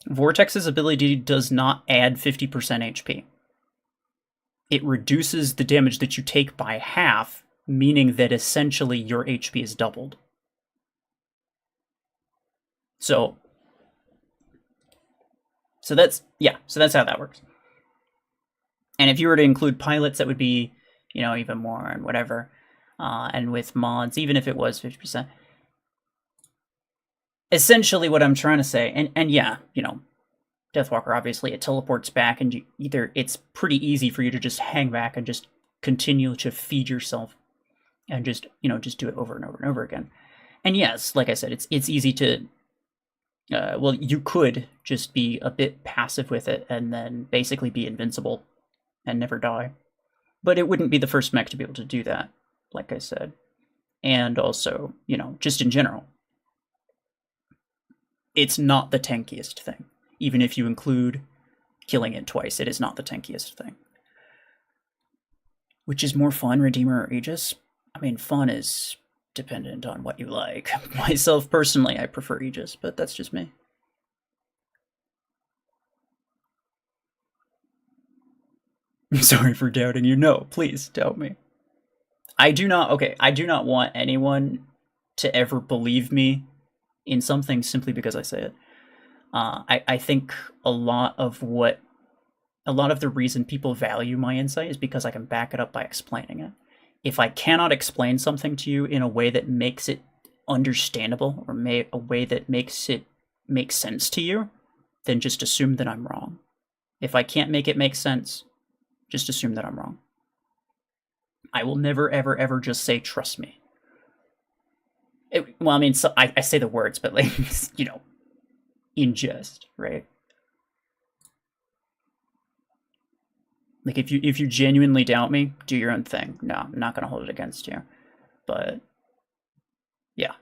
Vortex's ability does not add 50% HP. It reduces the damage that you take by half, meaning that essentially your HP is doubled. So that's how that works. And if you were to include pilots, that would be, even more and whatever. And with mods, even if it was 50%. Essentially what I'm trying to say, and yeah, Deathwalker, obviously, it teleports back, and it's pretty easy for you to just hang back and just continue to feed yourself and just do it over and over and over again. And yes, like I said, it's easy to, you could just be a bit passive with it and then basically be invincible and never die. But it wouldn't be the first mech to be able to do that, like I said. And also, just in general, it's not the tankiest thing. Even if you include killing it twice, it is not the tankiest thing. Which is more fun, Redeemer or Aegis? I mean, fun is dependent on what you like. Myself, personally, I prefer Aegis, but that's just me. I'm sorry for doubting you. No, please doubt me. I do not want anyone to ever believe me in something simply because I say it. I think a lot of the reason people value my insight is because I can back it up by explaining it. If I cannot explain something to you in a way that makes it understandable, or a way that makes it make sense to you, then just assume that I'm wrong. If I can't make it make sense, just assume that I'm wrong. I will never, ever, ever just say, trust me. I say the words, but in jest, right? Like, if you genuinely doubt me, do your own thing. No, I'm not gonna hold it against you. But yeah.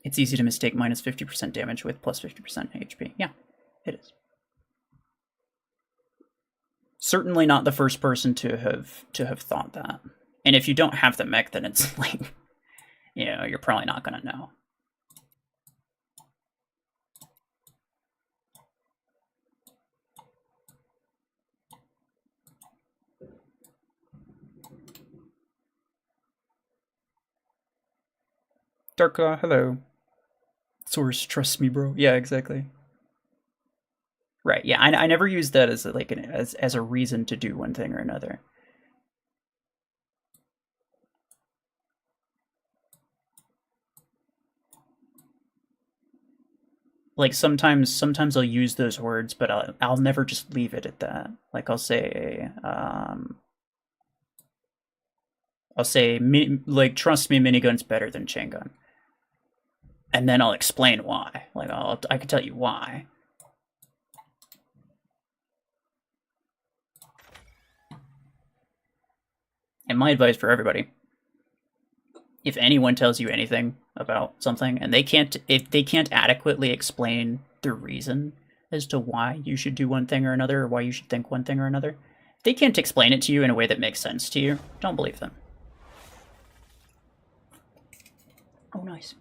It's easy to mistake minus 50% damage with plus 50% HP. Yeah, it is. Certainly not the first person to have thought that. And if you don't have the mech, then it's like, you're probably not gonna know. Darklaw, hello. Source, trust me, bro. Yeah, exactly. Right. Yeah, I never use that as as a reason to do one thing or another. Like, sometimes I'll use those words, but I'll never just leave it at that. Like, I'll say like, trust me, minigun's better than chain gun. And then I'll explain why. Like, I can tell you why. And my advice for everybody, if anyone tells you anything about something and if they can't adequately explain the reason as to why you should do one thing or another, or why you should think one thing or another, if they can't explain it to you in a way that makes sense to you, don't believe them. Oh, nice.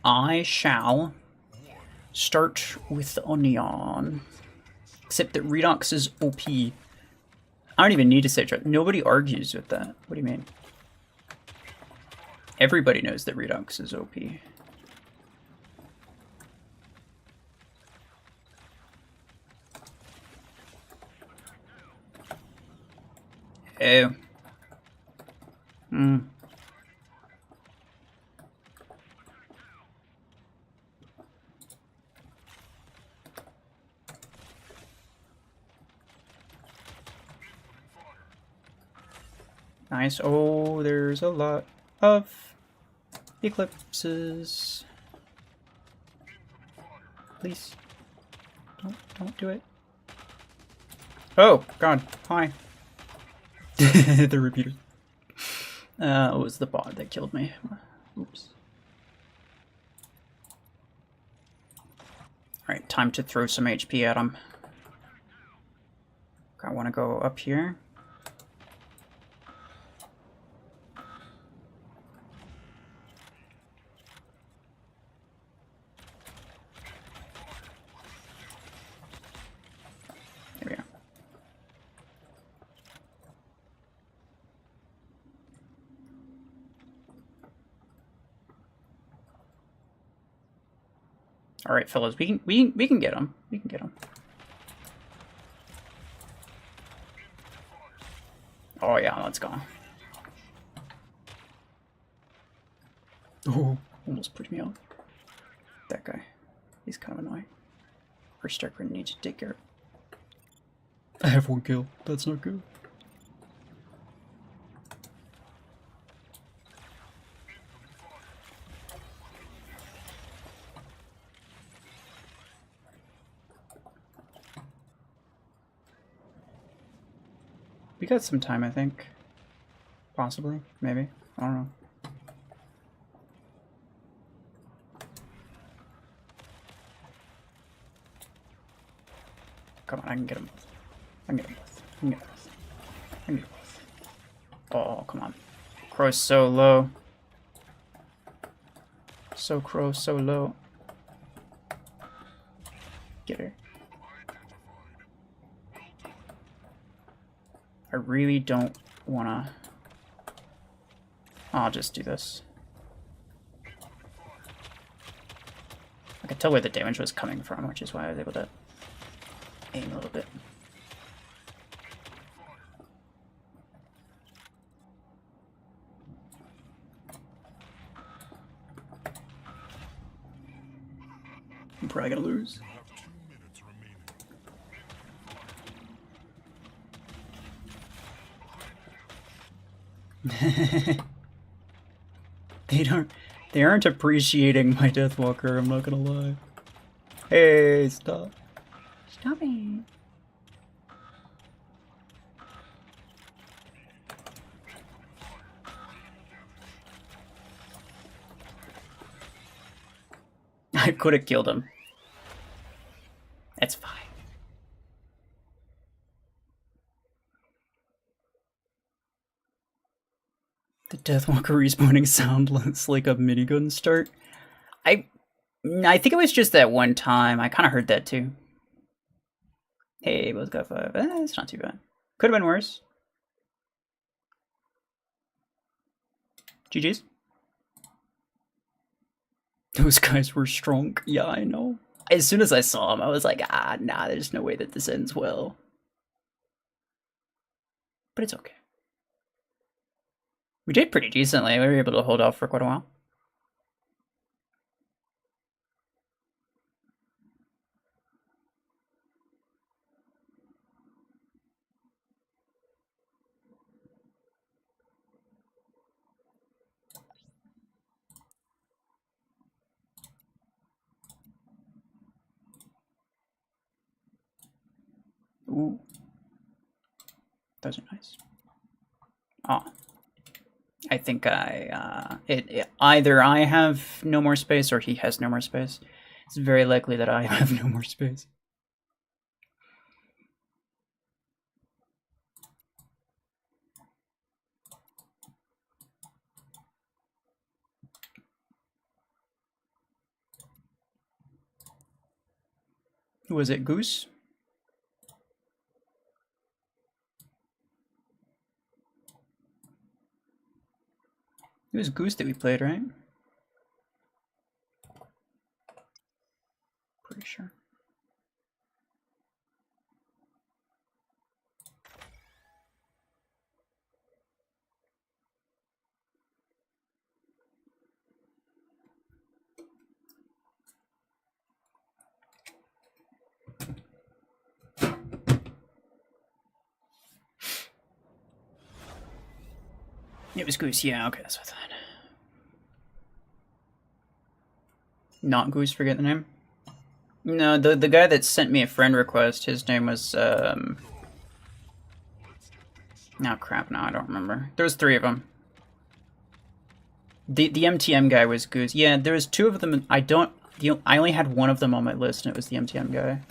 I shall start with the Onion. Except that Redox is OP. I don't even need to say trust. Nobody argues with that. What do you mean? Everybody knows that Redox is OP. Oh. Hmm. Nice. Oh, there's a lot of eclipses. Please. Don't do it. Oh, God. Hi. The repeater. It was the bot that killed me. Oops. Alright, time to throw some HP at him. I want to go up here. There we go. All right, fellas, we can get him. We can get him. Oh yeah, let's go. Oh, almost put me out. That guy, he's kind of annoying. Our Starker needs to take care. I have 1 kill. That's not good. We got some time, I think. Possibly, maybe. I don't know. Come on, I can get them both. I can get them both. I can get them both. I can get them both. Oh, come on. Crow's so low. So Crow, so low. Get her. I really don't wanna... I'll just do this. I could tell where the damage was coming from, which is why I was able to aim a little bit. I'm probably gonna lose. They aren't appreciating my Deathwalker, I'm not gonna lie. Hey, stop. Stop it. I could have killed him. That's fine. The Deathwalker respawning sound looks like a minigun start. I think it was just that one time. I kind of heard that too. Hey, both got 5. It's not too bad. Could have been worse. GG's. Those guys were strong. Yeah, I know. As soon as I saw him, I was like, nah, there's no way that this ends well. But it's okay. We did pretty decently. We were able to hold off for quite a while. Ooh. Those are nice. Oh. I think either I have no more space or he has no more space. It's very likely that I have no more space. Was it Goose? It was Goose that we played, right? Pretty sure. It was Goose, yeah, okay, that's what I thought. Not Goose, forget the name? No, the guy that sent me a friend request, his name was, oh crap, no, I don't remember. There was 3 of them. The MTM guy was Goose. Yeah, there was two of them. I only had one of them on my list, and it was the MTM guy.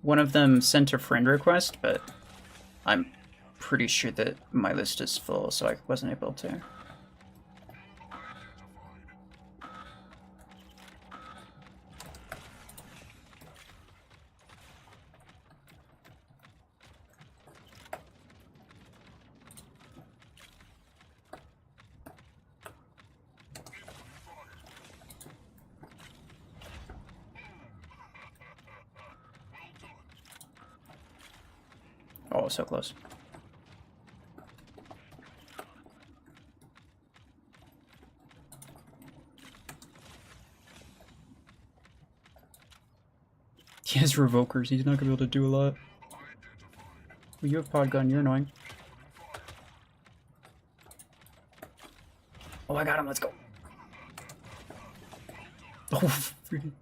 One of them sent a friend request, but I'm pretty sure that my list is full, so I wasn't able to. Oh, so close. He has revokers. He's not gonna be able to do a lot. Well, you have pod gun. You're annoying. Oh, I got him. Let's go. Oh, freaking.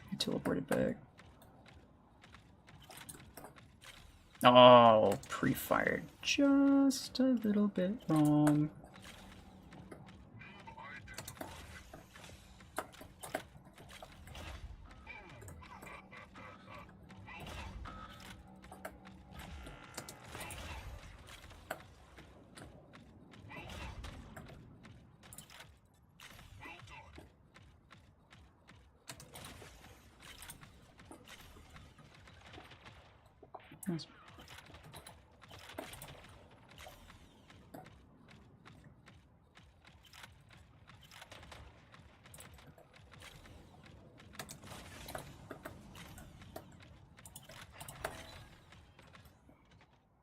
He teleported back. Oh, pre-fired just a little bit wrong. Nice.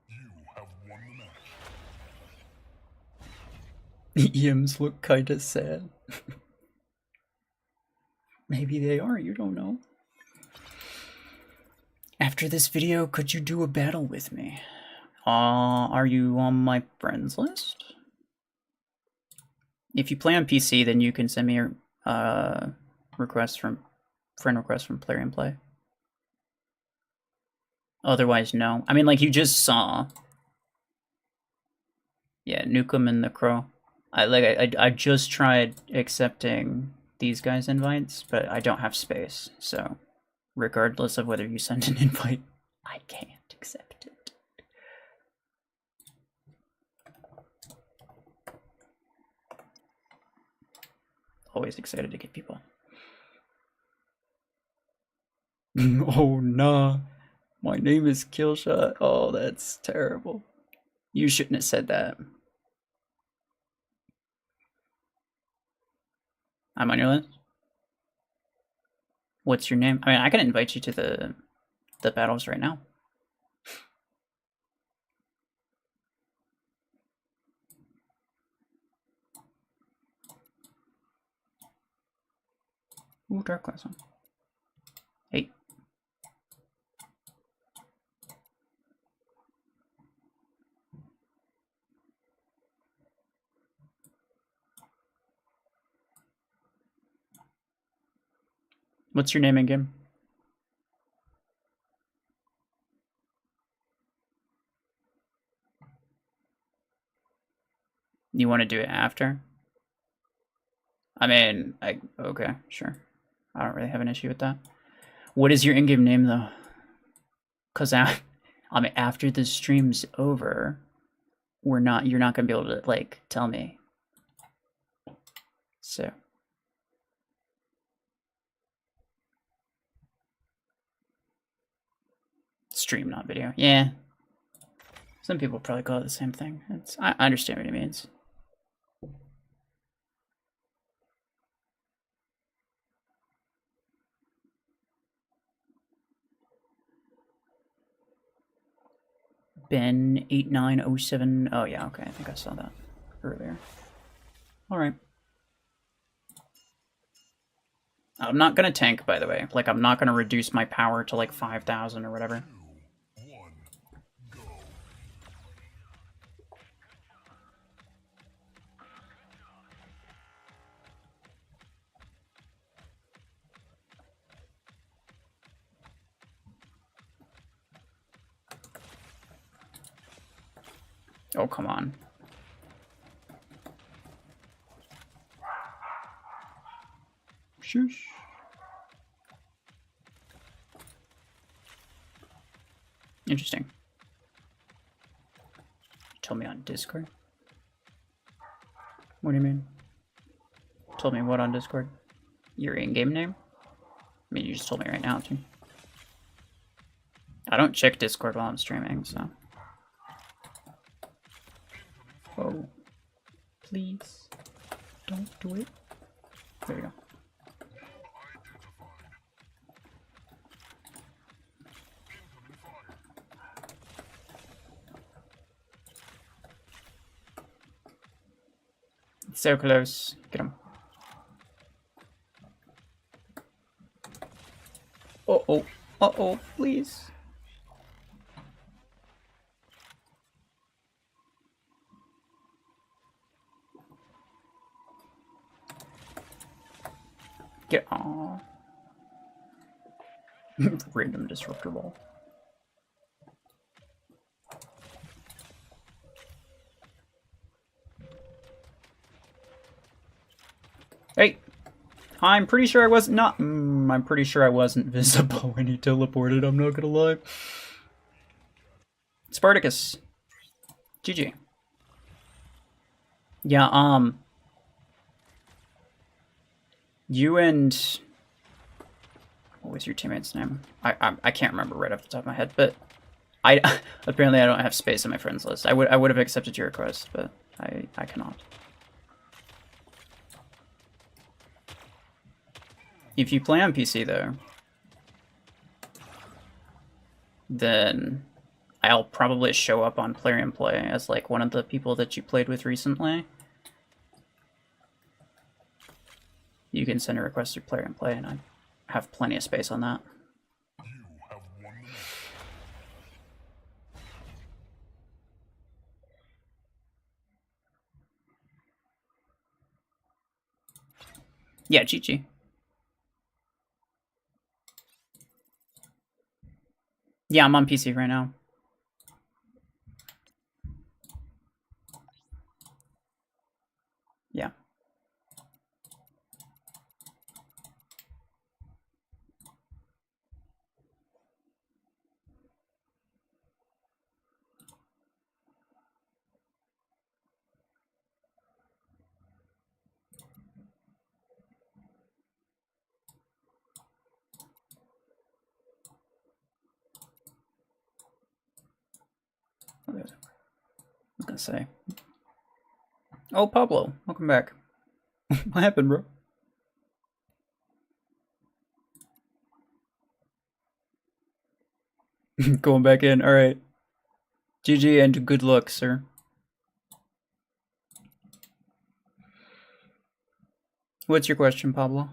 You have won the match. The EMs look kinda sad. Maybe they are, you don't know. After this video, could you do a battle with me? Are you on my friends list? If you play on PC, then you can send me a friend request from Plarium Play. Otherwise, no. I mean, like you just saw. Yeah, Nukem and the Crow. I just tried accepting these guys' invites, but I don't have space. So, regardless of whether you send an invite, I can't accept it. Always excited to get people. Oh nah, my name is Killshot. Oh, that's terrible. You shouldn't have said that. I'm on your list. What's your name? I mean, I can invite you to the battles right now. Ooh, dark class one. Hey. What's your name again? You want to do it after? I mean, okay, sure. I don't really have an issue with that. What is your in-game name though? Cause I mean, after the stream's over, you're not gonna be able to like tell me. So. Stream, not video. Yeah. Some people probably call it the same thing. I understand what he means. Ben8907. Oh yeah, okay. I think I saw that earlier. All right. I'm not gonna tank, by the way. Like, I'm not gonna reduce my power to like 5,000 or whatever. 2, 1, go. Oh, come on. Shush. Interesting. Told me on Discord? What do you mean? Told me what on Discord? Your in-game name? I mean, you just told me right now, too. I don't check Discord while I'm streaming, so... Oh. Please. Don't do it. There you go. So close. Get him. Uh-oh. Uh-oh, please. Get on. Random disruptor ball. Hey! I'm pretty sure I was not. I'm pretty sure I wasn't visible when he teleported, I'm not gonna lie. Spartacus. GG. Yeah, you and... What was your teammate's name? I can't remember right off the top of my head, but apparently I don't have space on my friends list. I would have accepted your request, but I cannot. If you play on PC though, then I'll probably show up on Plarium Play as like one of the people that you played with recently. You can send a request through Plarium Play, and I have plenty of space on that. You have won the match. Yeah, GG. Yeah, I'm on PC right now. Yeah. What was I gonna say? Oh, Pablo, welcome back. What happened, bro? Going back in. All right. GG and good luck, sir. What's your question, Pablo?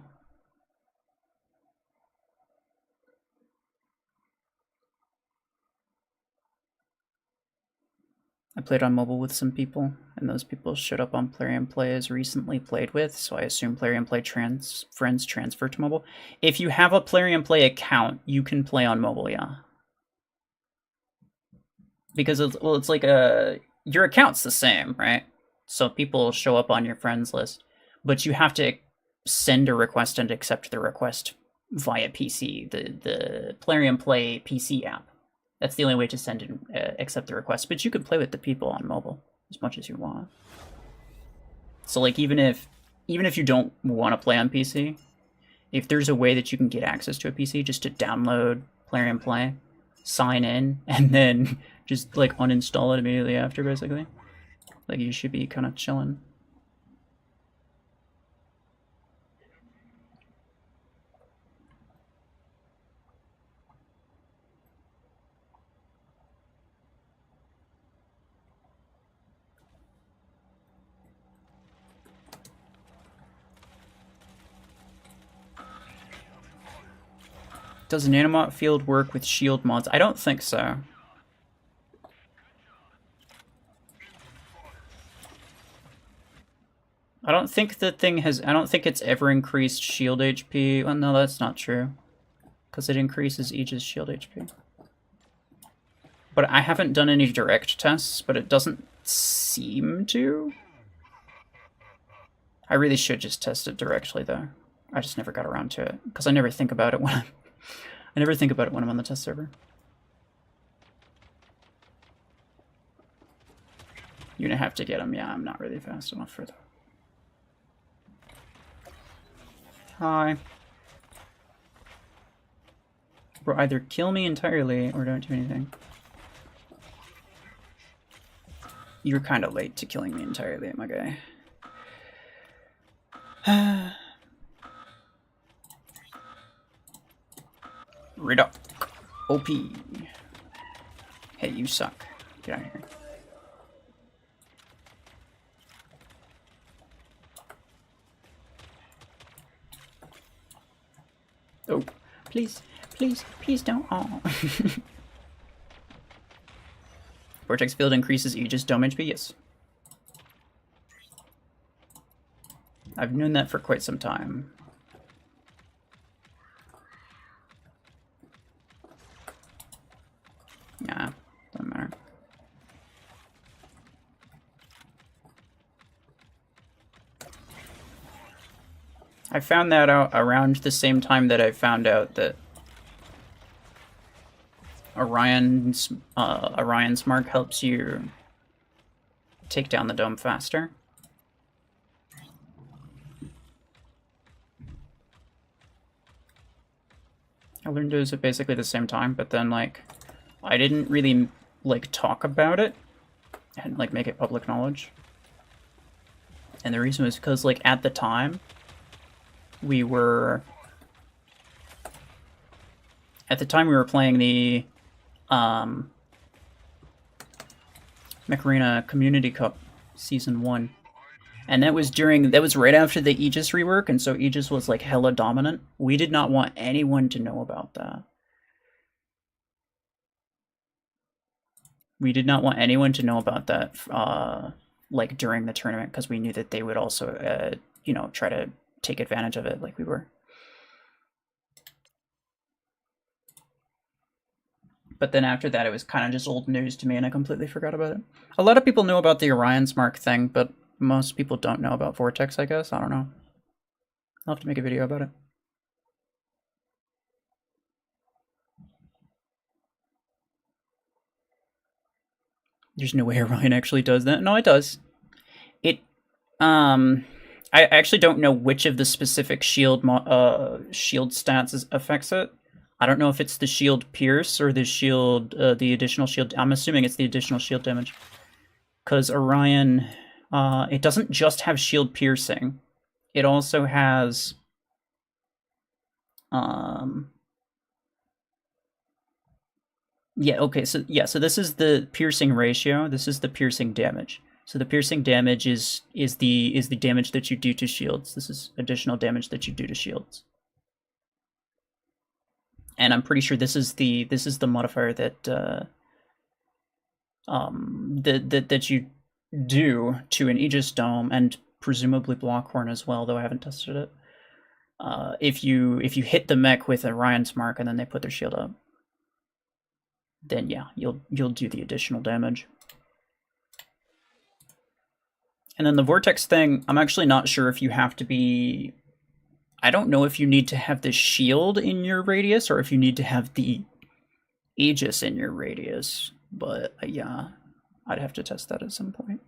I played on mobile with some people, and those people showed up on Plarium Play as recently played with, so I assume Plarium Play friends transfer to mobile. If you have a Plarium Play account, you can play on mobile, yeah. Because it's like your account's the same, right? So people show up on your friends list, but you have to send a request and accept the request via PC, the Plarium Play PC app. That's the only way to send and accept the request. But you can play with the people on mobile as much as you want. So like even if you don't want to play on PC, if there's a way that you can get access to a PC just to download Plarium Play, sign in, and then just like uninstall it immediately after, basically, like you should be kind of chilling. Does Nanomot field work with shield mods? I don't think so. I don't think the thing has... I don't think it's ever increased shield HP. Well, no, that's not true. Because it increases Aegis shield HP. But I haven't done any direct tests, but it doesn't seem to. I really should just test it directly though. I just never got around to it because I never think about it when I'm on the test server. You're gonna have to get him. Yeah, I'm not really fast enough for that. Hi. Bro, either kill me entirely or don't do anything. You're kind of late to killing me entirely, my guy. Redoc. OP. Hey, you suck. Get out of here. Oh, please, please, please don't. Oh. Vortex field increases Aegis dome HP, yes. I've known that for quite some time. Nah, doesn't matter. I found that out around the same time that I found out that Orion's mark helps you take down the dome faster. I learned those at basically the same time, but then like I didn't really like talk about it and like make it public knowledge. And the reason was because like at the time we were playing the Mech Arena Community Cup Season 1. And that was right after the Aegis rework, and so Aegis was like hella dominant. We did not want anyone to know about that. We did not want anyone to know about that like during the tournament, because we knew that they would also you know, try to take advantage of it like we were. But then after that, it was kind of just old news to me, and I completely forgot about it. A lot of people know about the Orion's Mark thing, but most people don't know about Vortex, I guess. I don't know. I'll have to make a video about it. There's no way Orion actually does that. No, it does. It, I actually don't know which of the specific shield stats affects it. I don't know if it's the shield pierce or the shield, the additional shield. I'm assuming it's the additional shield damage. Because Orion, it doesn't just have shield piercing. It also has, yeah, okay, so this is the piercing ratio. This is the piercing damage. So the piercing damage is the damage that you do to shields. This is additional damage that you do to shields. And I'm pretty sure this is the modifier that that you do to an Aegis Dome and presumably Blockhorn as well, though I haven't tested it. If you hit the mech with Orion's Mark and then they put their shield up, then yeah, you'll do the additional damage. And then the Vortex thing, I'm actually not sure if you have to be... I don't know if you need to have the shield in your radius or if you need to have the Aegis in your radius. But yeah, I'd have to test that at some point.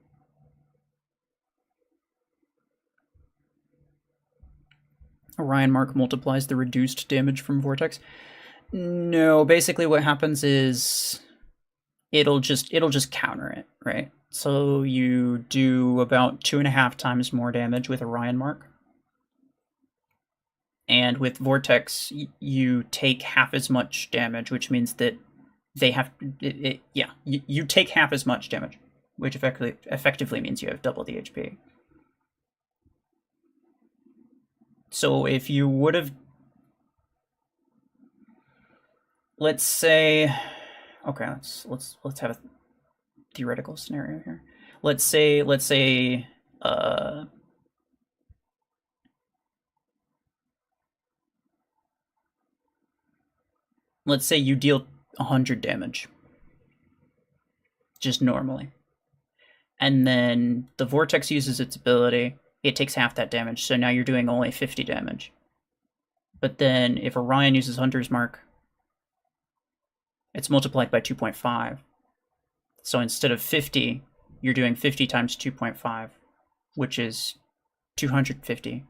Orion Mark multiplies the reduced damage from Vortex. No, basically what happens is it'll just counter it, right? So you do about 2.5 times more damage with Orion Mark. And with Vortex, you take half as much damage, which means that they have... yeah, you take half as much damage, which effectively means you have double the HP. So if you would have... Let's say... Okay, let's have a theoretical scenario here. Let's say let's say you deal 100 damage just normally, and then the Vortex uses its ability. It takes half that damage, so now you're doing only 50 damage. But then if Orion uses Hunter's Mark, it's multiplied by 2.5. So instead of 50, you're doing 50 times 2.5, which is 250.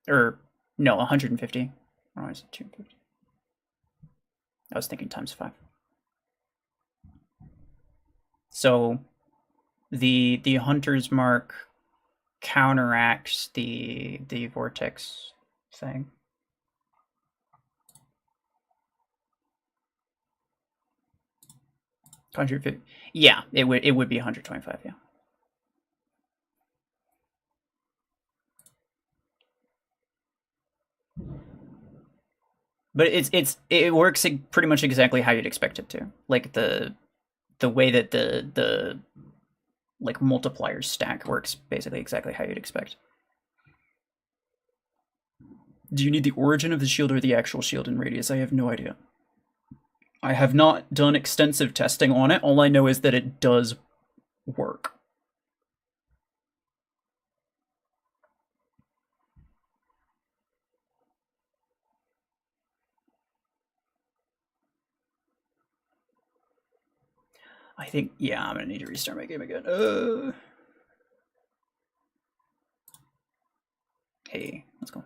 Or, no, 150. Or is it 250? I was thinking times 5. So the Hunter's Mark counteracts the Vortex thing. Yeah, it would be 125. Yeah. But it works pretty much exactly how you'd expect it to. Like the way that the like multiplier stack works basically exactly how you'd expect. Do you need the origin of the shield or the actual shield in radius? I have no idea. I have not done extensive testing on it. All I know is that it does work. I think, yeah, I'm gonna need to restart my game again. Hey, let's go.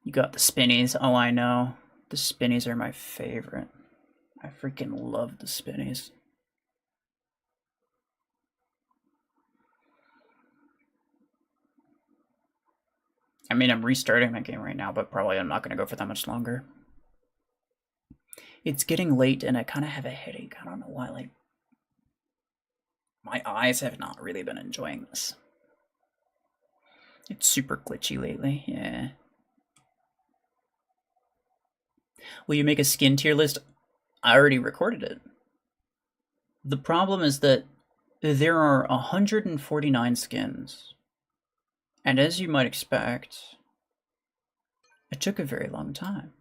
You got the spinnies. Oh, I know. The spinnies are my favorite. I freaking love the spinnies. I mean, I'm restarting my game right now, but probably I'm not going to go for that much longer. It's getting late and I kind of have a headache. I don't know why, like, my eyes have not really been enjoying this. It's super glitchy lately, yeah. Will you make a skin tier list? I already recorded it. The problem is that there are 149 skins. And as you might expect, it took a very long time.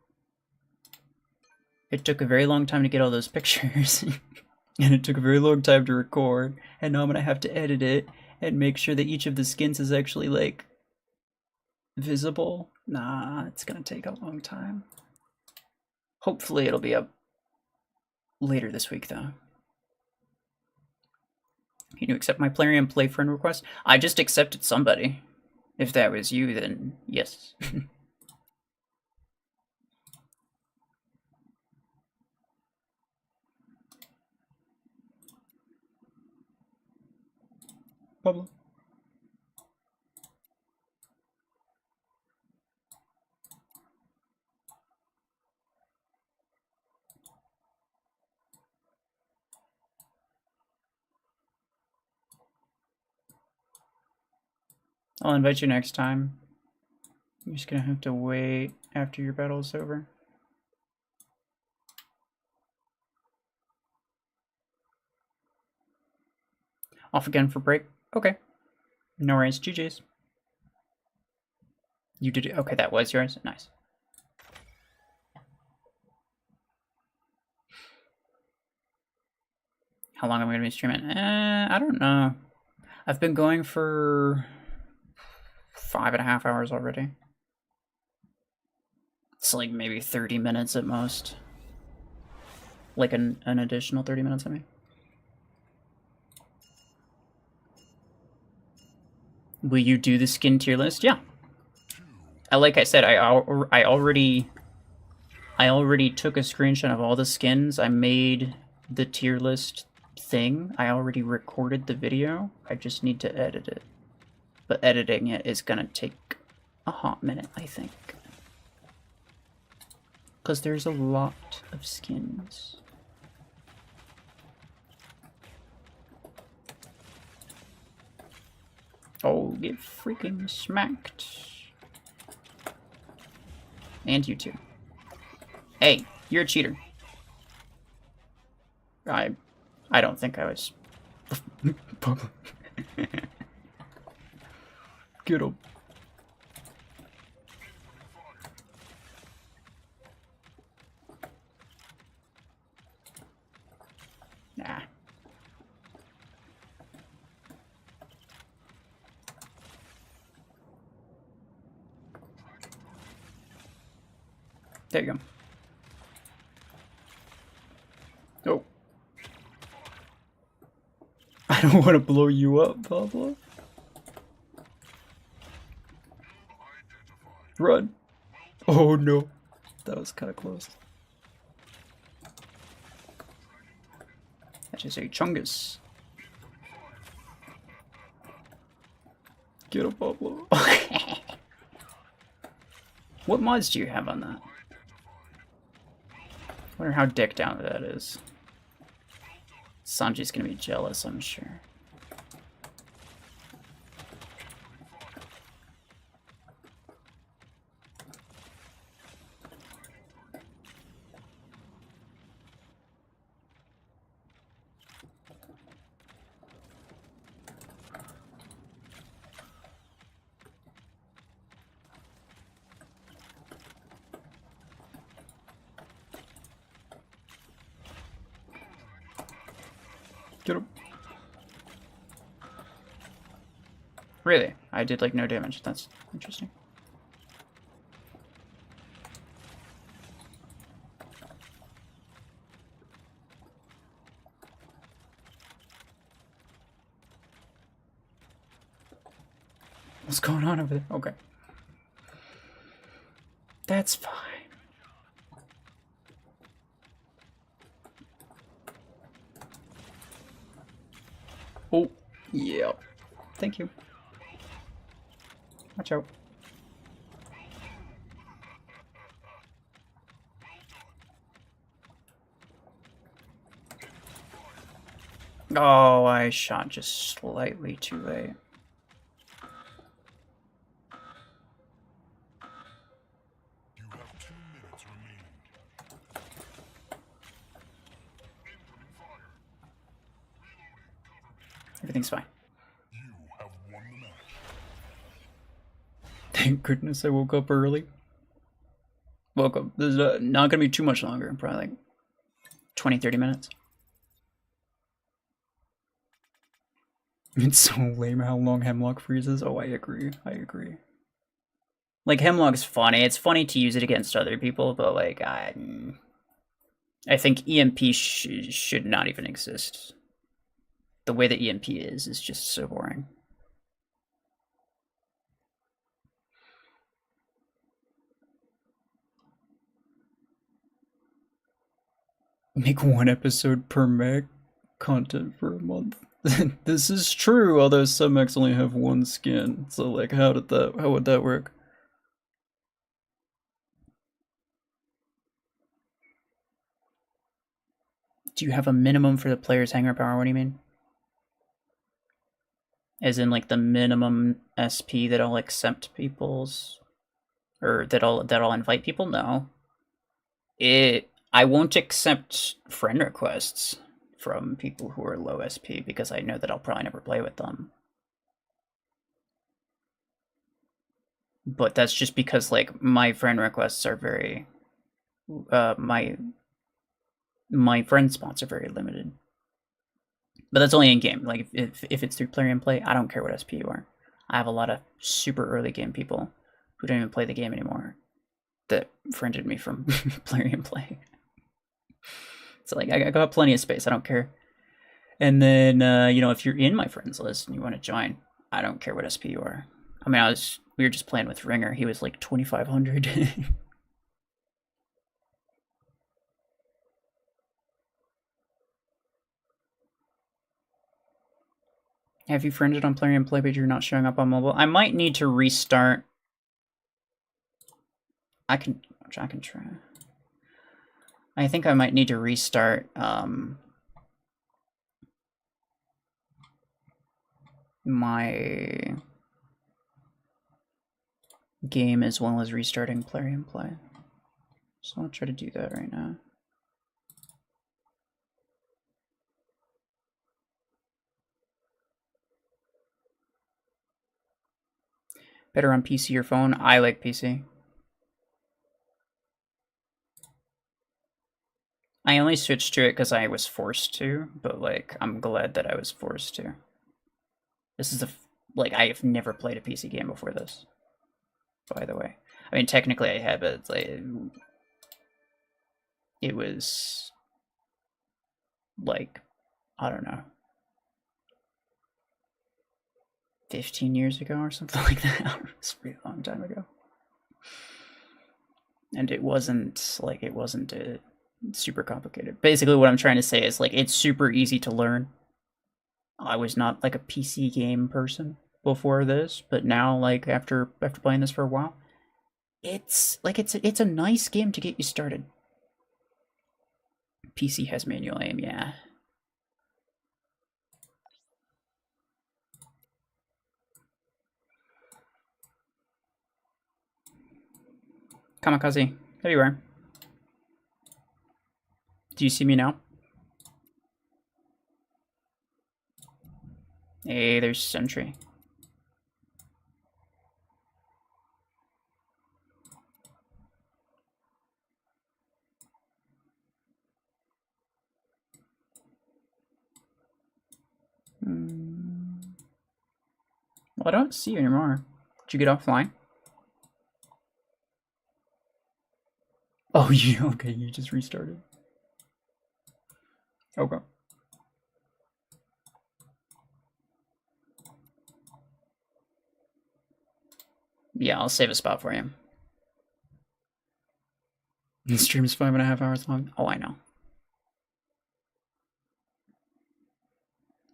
It took a very long time to get all those pictures. And it took a very long time to record. And now I'm going to have to edit it and make sure that each of the skins is actually, like, visible. Nah, it's going to take a long time. Hopefully it'll be up later this week, though. Can you accept my Plarium play friend request? I just accepted somebody. If that was you, then yes. Pablo. I'll invite you next time. You're just gonna have to wait after your battle is over. Off again for break? Okay. No worries. GG's. You did it. Okay, that was yours. Nice. How long am I going to be streaming? I don't know. I've been going for 5.5 hours already. It's like maybe 30 minutes at most. Like an additional 30 minutes, I mean. Will you do the skin tier list? Yeah. Like I said, I already took a screenshot of all the skins. I made the tier list thing. I already recorded the video. I just need to edit it. But editing it is gonna take a hot minute, I think. Because there's a lot of skins. Oh, get freaking smacked. And you too. Hey, you're a cheater. I don't think I was. Get him. Nah. There you go. Oh. I don't want to blow you up, Pablo. Run. Oh no. That was kind of close. That is a Chungus. Get him, Pablo. What mods do you have on that? I wonder how decked out that is. Sanji's gonna be jealous, I'm sure. Get him. Really? I did like no damage. That's interesting. What's going on over there? Okay. That's fine. Oh, yeah. Thank you. Watch out. Oh, I shot just slightly too late. You have 2 minutes remaining. Incoming fire. Reloading. Cover me. Everything's fine. You have won the match. Thank goodness I woke up early. Woke up. This is not gonna be too much longer. Probably like 20-30 minutes. It's so lame how long Hemlock freezes. Oh, I agree. I agree. Like, Hemlock's funny. It's funny to use it against other people, but, like, I think EMP should not even exist. The way that EMP is just so boring. Make 1 episode per mech. Content for a month. This is true, although some mechs only have 1 skin. So, like, how would that work? Do you have a minimum for the player's hangar power? What do you mean? As in, like, the minimum SP that I'll accept people's, or that I'll invite people? No. I won't accept friend requests from people who are low SP because I know that I'll probably never play with them. But that's just because, like, my friend requests are very my friend spots are very limited. But that's only in game. Like, if it's through Plarium play, I don't care what SP you are. I have a lot of super early game people who don't even play the game anymore that friended me from Plarium play. So, like, I got plenty of space. I don't care. And then, you know, if you're in my friends list and you want to join, I don't care what SP you are. I mean, we were just playing with Ringer. He was like 2,500. Have you friended on Plarium Play, but you're not showing up on mobile? I might need to restart. I can try. I think I might need to restart my game as well as restarting Plarium Play. So I'll try to do that right now. Better on PC or phone? I like PC. I I only switched to it because I was forced to, but like I'm glad that I was forced to. This is like I have never played a PC game before this. By the way, I mean technically I have, but it's like it was like I don't know, 15 years ago or something like that. It's a pretty long time ago. And it wasn't super complicated. Basically what I'm trying to say is like it's super easy to learn. I was not like a PC game person before this, but now like after playing this for a while, it's like it's a nice game to get you started. PC has manual aim, yeah. Kamikaze, there you are. Do you see me now? Hey, there's Sentry. Well, I don't see you anymore. Did you get offline? Oh, you okay? You just restarted. Okay. Yeah, I'll save a spot for you. The stream's 5.5 hours long. Oh, I know.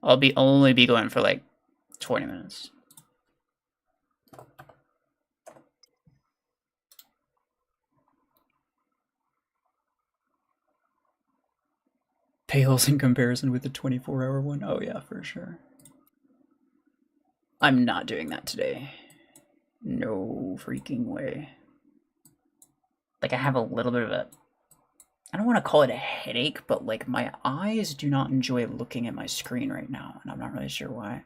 I'll only be going for like 20 minutes. Pales in comparison with the 24-hour one. Oh yeah, for sure. I'm not doing that today. No freaking way. Like I have a little bit of a, I don't want to call it a headache, but like my eyes do not enjoy looking at my screen right now, and I'm not really sure why.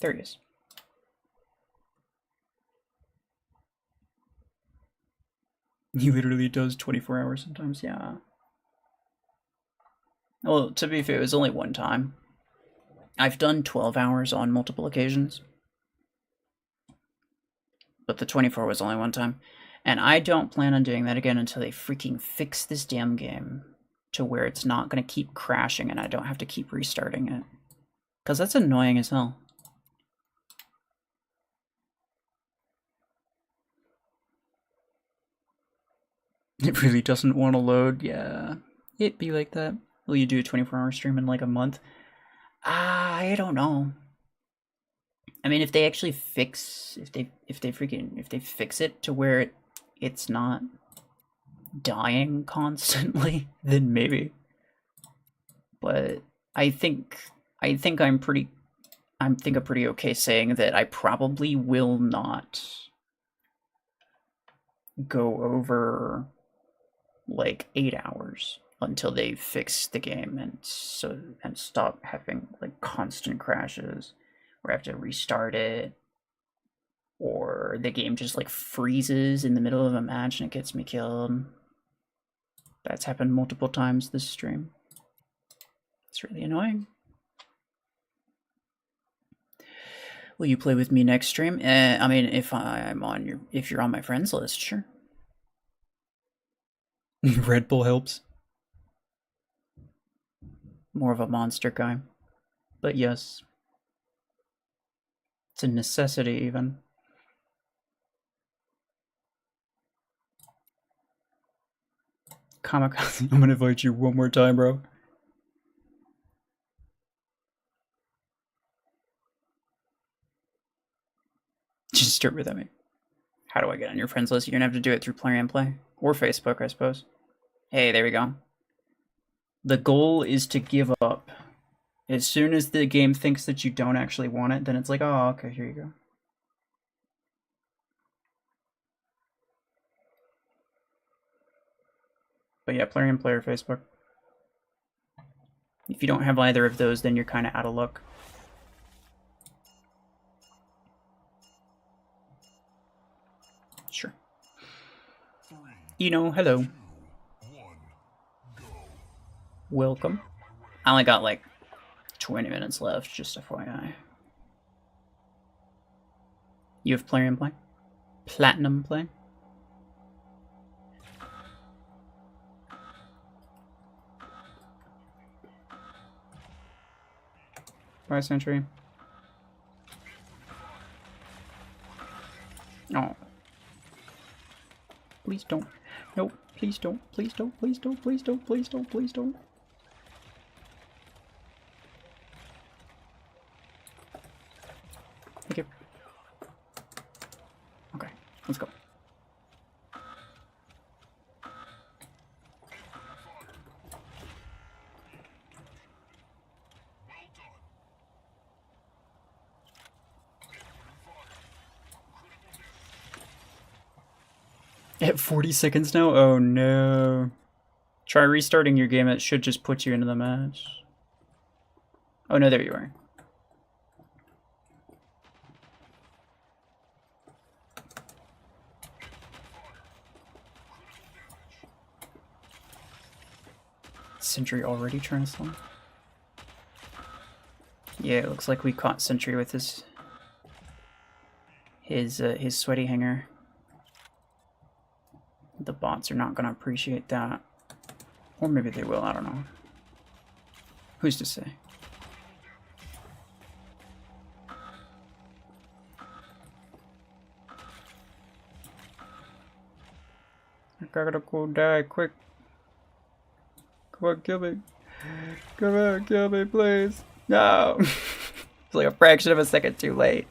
There he is. He literally does 24 hours sometimes, yeah. Well, to be fair, it was only one time. I've done 12 hours on multiple occasions. But the 24 was only one time. And I don't plan on doing that again until they freaking fix this damn game to where it's not going to keep crashing and I don't have to keep restarting it. Because that's annoying as hell. It really doesn't want to load. Yeah, it'd be like that. Will you do a 24-hour stream in like a month? I don't know. I mean, if they actually fix, if they fix it to where it's not dying constantly, then maybe. But I think I'm pretty okay saying that I probably will not go over like 8 hours until they fix the game and stop having like constant crashes or have to restart it, or the game just like freezes in the middle of a match and it gets me killed. That's happened multiple times this stream. It's really annoying. Will you play with me next stream? I mean, if you're on my friends list, sure. Red Bull helps. More of a monster guy, but yes, it's a necessity even. Kamikaze, I'm gonna invite you one more time, bro. Just start with me. How do I get on your friends list? You're gonna have to do it through Plarium Play or Facebook, I suppose. Hey, there we go. The goal is to give up. As soon as the game thinks that you don't actually want it, then it's like, oh, okay, here you go. But yeah, Plarium Play or Facebook. If you don't have either of those, then you're kind of out of luck. Hello. Welcome. I only got like 20 minutes left, just FYI. You have Plarium play? Platinum play? By Century. Oh. Please don't. Nope. Please don't. Please don't. Please don't. Please don't. Please don't. Please don't. Thank you. Okay. Let's go. At 40 seconds now? Oh no. Try restarting your game, it should just put you into the match. Oh no, there you are. Sentry already trying to slow? Yeah, it looks like we caught Sentry with his sweaty hanger. The bots are not going to appreciate that. Or maybe they will, I don't know. Who's to say? I gotta go die, quick. Come on, kill me. Come on, kill me, please. No! It's like a fraction of a second too late.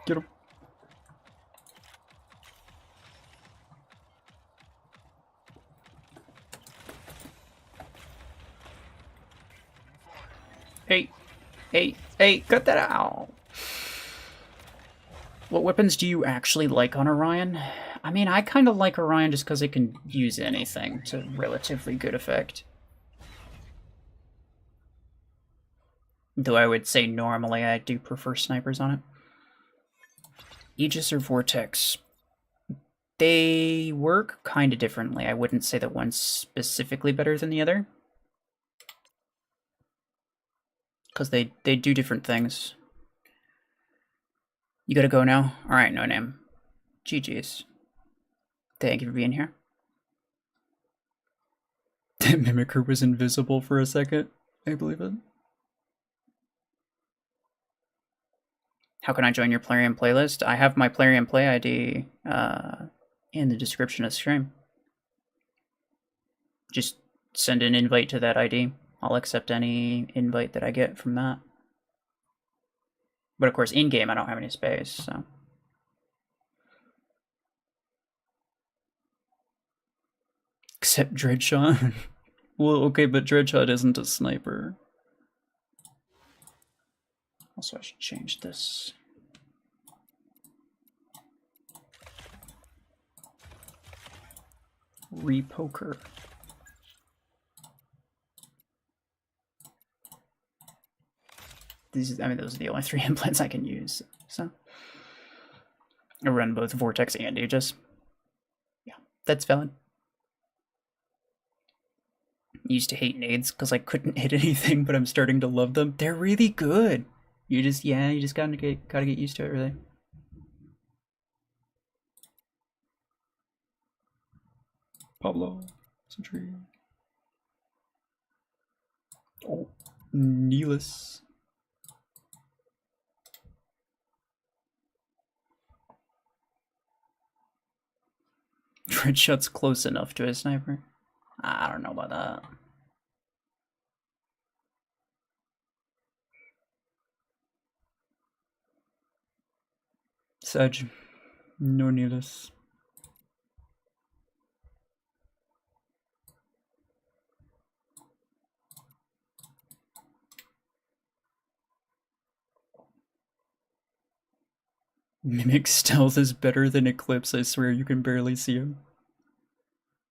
Get him. Hey, hey, hey, cut that out. What weapons do you actually like on Orion? I mean, I kind of like Orion just because it can use anything to relatively good effect. Though I would say normally I do prefer snipers on it. Aegis or Vortex? They work kind of differently. I wouldn't say that one's specifically better than the other. Because they do different things. You gotta go now? Alright, no name. GG's. Thank you for being here. That Mimicker was invisible for a second. I believe it. How can I join your Plarium playlist? I have my Plarium play ID in the description of the stream. Just send an invite to that ID. I'll accept any invite that I get from that. But of course, in-game, I don't have any space, so. Except Dreadshot. Well, okay, but Dreadshot isn't a sniper. Also, I should change this. Repoker. Those are the only 3 implants I can use. So I run both Vortex and Aegis. Yeah, that's valid. Used to hate nades because I couldn't hit anything, but I'm starting to love them. They're really good. You just gotta get used to it, really. Pablo, Sentry. Oh, Neelis. Dreadshot's close enough to a sniper. I don't know about that. Sedge. No Nilus. Mimic stealth is better than Eclipse, I swear you can barely see him.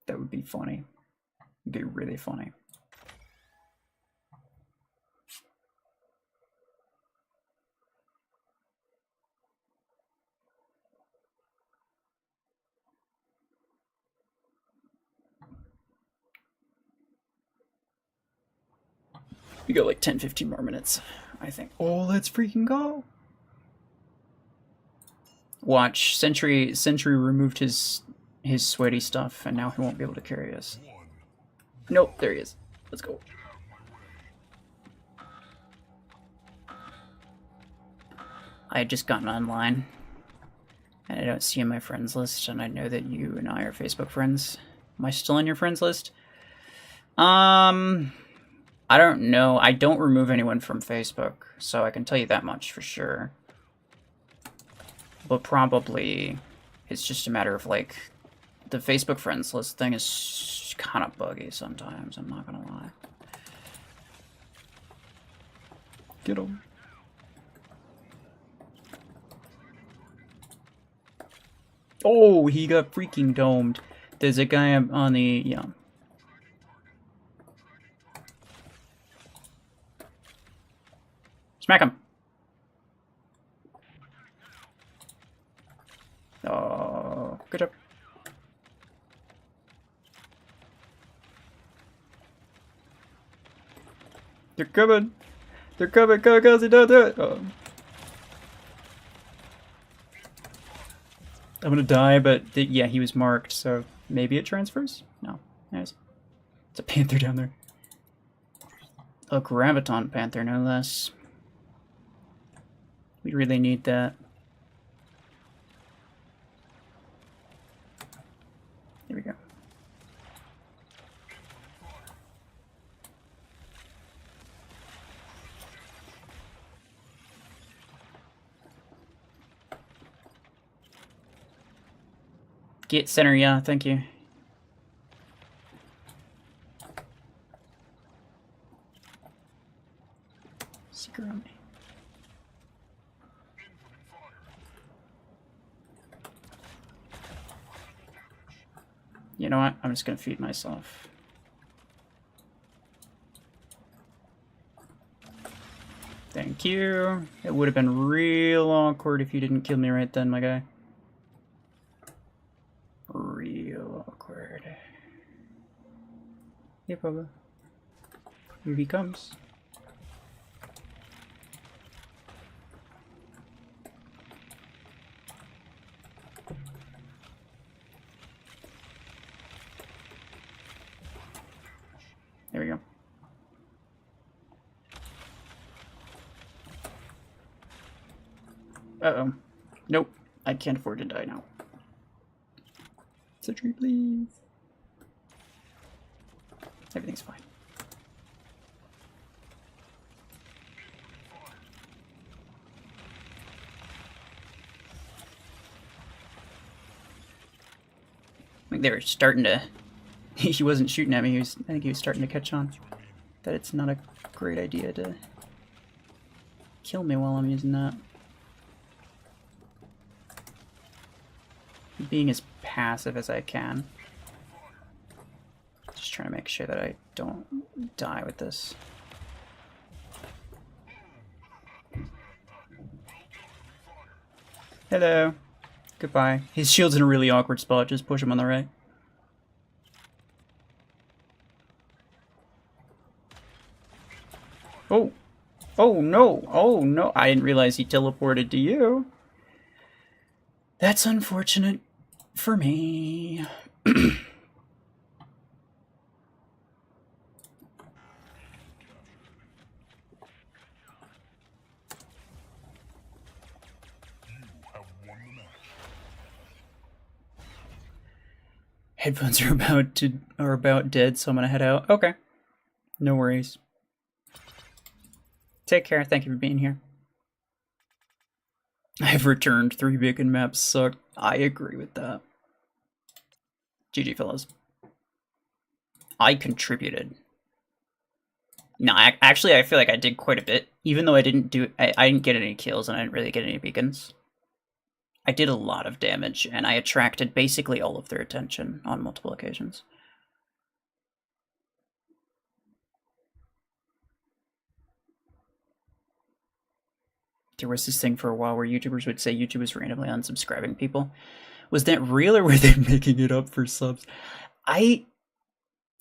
That would be funny. It'd be really funny. We got like 10-15 more minutes, I think. Oh, let's freaking go! Watch, Sentry removed his sweaty stuff, and now he won't be able to carry us. Nope, there he is. Let's go. I had just gotten online, and I don't see you in my friends list, and I know that you and I are Facebook friends. Am I still on your friends list? I don't know. I don't remove anyone from Facebook, so I can tell you that much for sure. But probably it's just a matter of, like, the Facebook friends list thing is kind of buggy sometimes, I'm not gonna lie. Get him. Oh, he got freaking domed. There's a guy on the, yeah. Smack him. Oh, good job. They're coming. They're coming. Go, Kelsey, don't do it. Oh. I'm gonna die, but yeah, he was marked, so maybe it transfers? No. Nice. It's a panther down there. A graviton panther, no less. We really need that. Here we go. Get center, yeah, thank you. Seeker on me. You know what? I'm just gonna feed myself. Thank you. It would have been real awkward if you didn't kill me right then, my guy. Real awkward. Hey, Pablo. Here he comes. There we go. Uh-oh. Nope. I can't afford to die now. Sentry, please. Everything's fine. I think they were starting to... He wasn't shooting at me, I think he was starting to catch on. That it's not a great idea to kill me while I'm using that. Being as passive as I can. Just trying to make sure that I don't die with this. Hello. Goodbye. His shield's in a really awkward spot, just push him on the right. Oh. Oh no. Oh no. I didn't realize he teleported to you. That's unfortunate for me. Headphones are about dead, so I'm gonna head out. Okay. No worries. Take care. Thank you for being here. I've returned 3 beacon maps sucked. I agree with that. GG, fellas. I contributed. No, actually, I feel like I did quite a bit. Even though I didn't get any kills and I didn't really get any beacons. I did a lot of damage, and I attracted basically all of their attention on multiple occasions. There was this thing for a while where YouTubers would say YouTube was randomly unsubscribing people. Was that real, or were they making it up for subs?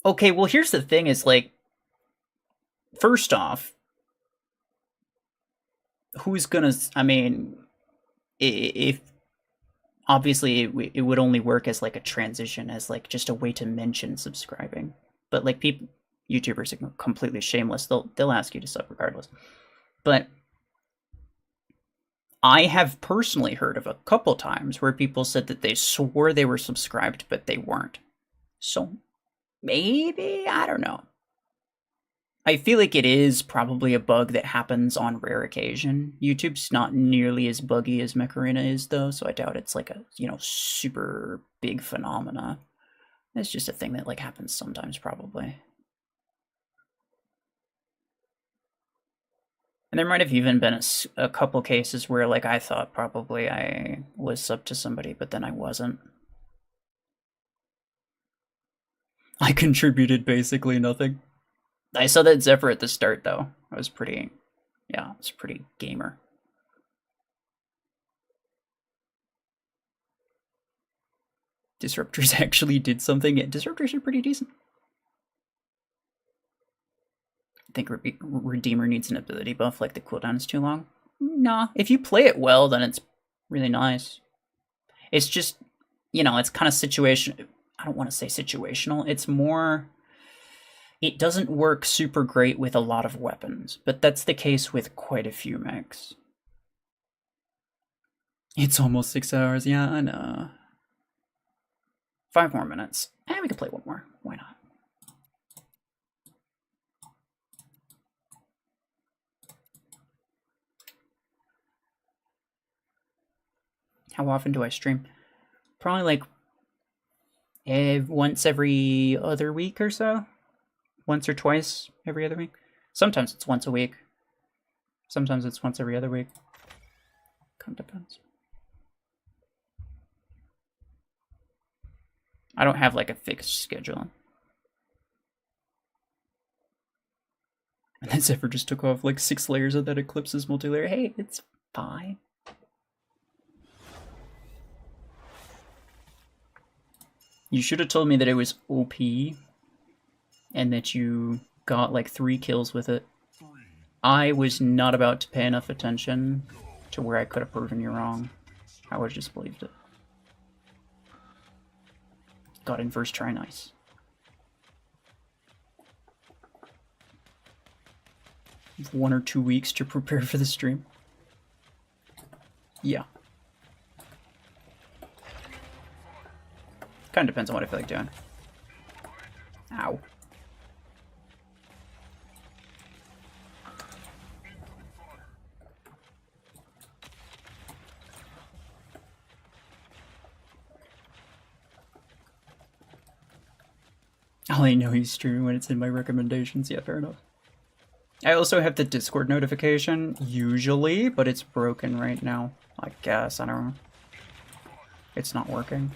Okay, well, here's the thing is, like, first off, who's gonna, I mean, if, obviously it would only work as, like, a transition, as, like, just a way to mention subscribing. But, like, YouTubers are completely shameless. They'll ask you to sub regardless. But I have personally heard of a couple times where people said that they swore they were subscribed, but they weren't. So maybe, I don't know. I feel like it is probably a bug that happens on rare occasion. YouTube's not nearly as buggy as Mech is, though, so I doubt it's like a, super big phenomena. It's just a thing that, like, happens sometimes, probably. And there might have even been a couple cases where, like, I thought probably I was sub to somebody, but then I wasn't. I contributed basically nothing. I saw that Zephyr at the start, though. I was pretty, yeah, I was pretty gamer. Disruptors actually did something. Yeah, Disruptors are pretty decent. I think Redeemer needs an ability buff, like the cooldown is too long. Nah, if you play it well, then it's really nice. It's just, it's kind of situation. I don't want to say situational. It's more, it doesn't work super great with a lot of weapons, but that's the case with quite a few mechs. It's almost 6 hours. Yeah, I know. 5 more minutes. We can play one more. Why not? How often do I stream? Probably like once every other week or so. Once or twice every other week. Sometimes it's once a week. Sometimes it's once every other week. Kind of depends. I don't have like a fixed schedule. And then Zephyr just took off like 6 layers of that Eclipse's multi-layer. Hey, it's fine. You should have told me that it was OP and that you got like 3 kills with it. I was not about to pay enough attention to where I could have proven you wrong. I would have just believed it. Got in first try, nice. You have 1 or 2 weeks to prepare for the stream. Yeah. Kind of depends on what I feel like doing. Ow. I'll only know he's streaming when it's in my recommendations. Yeah, fair enough. I also have the Discord notification, usually, but it's broken right now. I guess, I don't know. It's not working.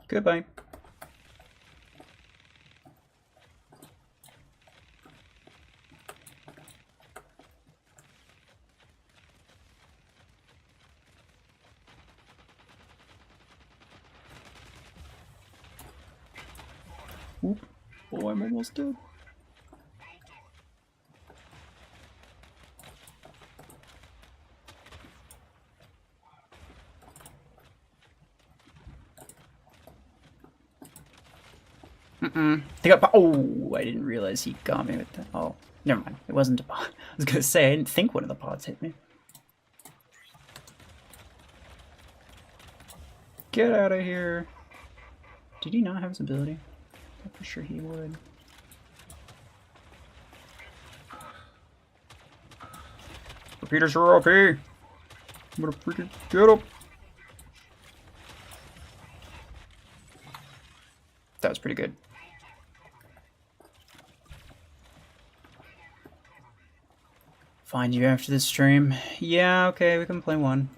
Goodbye. Oop. Oh, I'm almost dead. They got. Oh, I didn't realize he got me with that. Oh, never mind. It wasn't a pod. I was gonna say I didn't think one of the pods hit me. Get out of here! Did he not have his ability? I'm for sure he would. Repeaters are OP. I'm gonna freaking get him. That was pretty good. Find you after this stream. Yeah, okay, we can play one.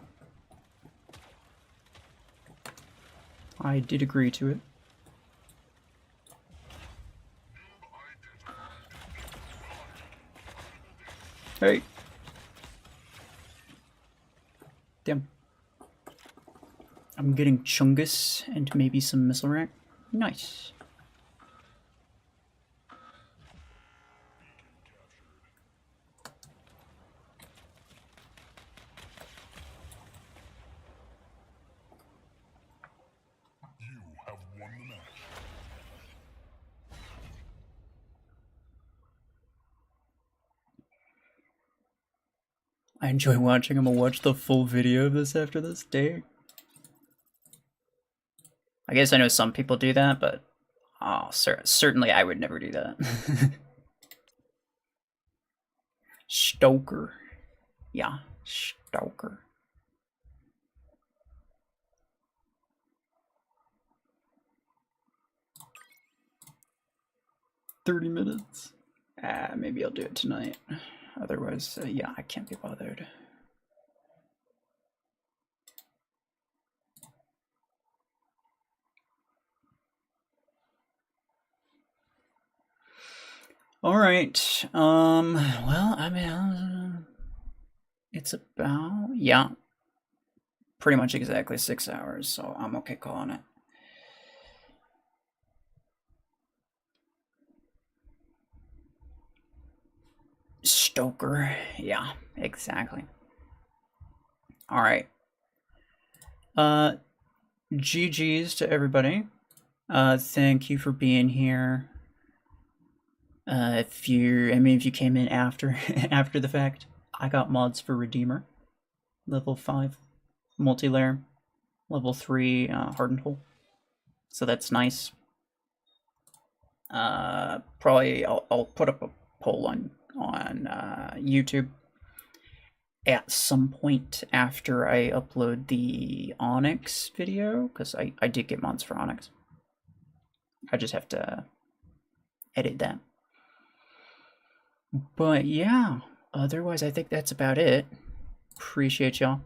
I did agree to it. Hey. Damn. I'm getting Chungus and maybe some missile rack. Nice. You have won the match. I enjoy watching. I'm gonna watch the full video of this after this day. I guess I know some people do that, but oh, certainly I would never do that. Stoker. Yeah, Stoker. $30 minutes. Maybe I'll do it tonight. Otherwise, yeah, I can't be bothered. All right. Well, I mean, it's about, yeah, pretty much exactly 6 hours, so I'm okay calling it. Stoker. Yeah, exactly. All right. GG's to everybody. Thank you for being here. If you came in after after the fact, I got mods for Redeemer, level 5, multi-layer, level 3, hardened hole. So that's nice. Probably I'll put up a poll on YouTube at some point after I upload the Onyx video, because I did get mods for Onyx. I just have to edit that. But yeah, otherwise I think that's about it. Appreciate y'all.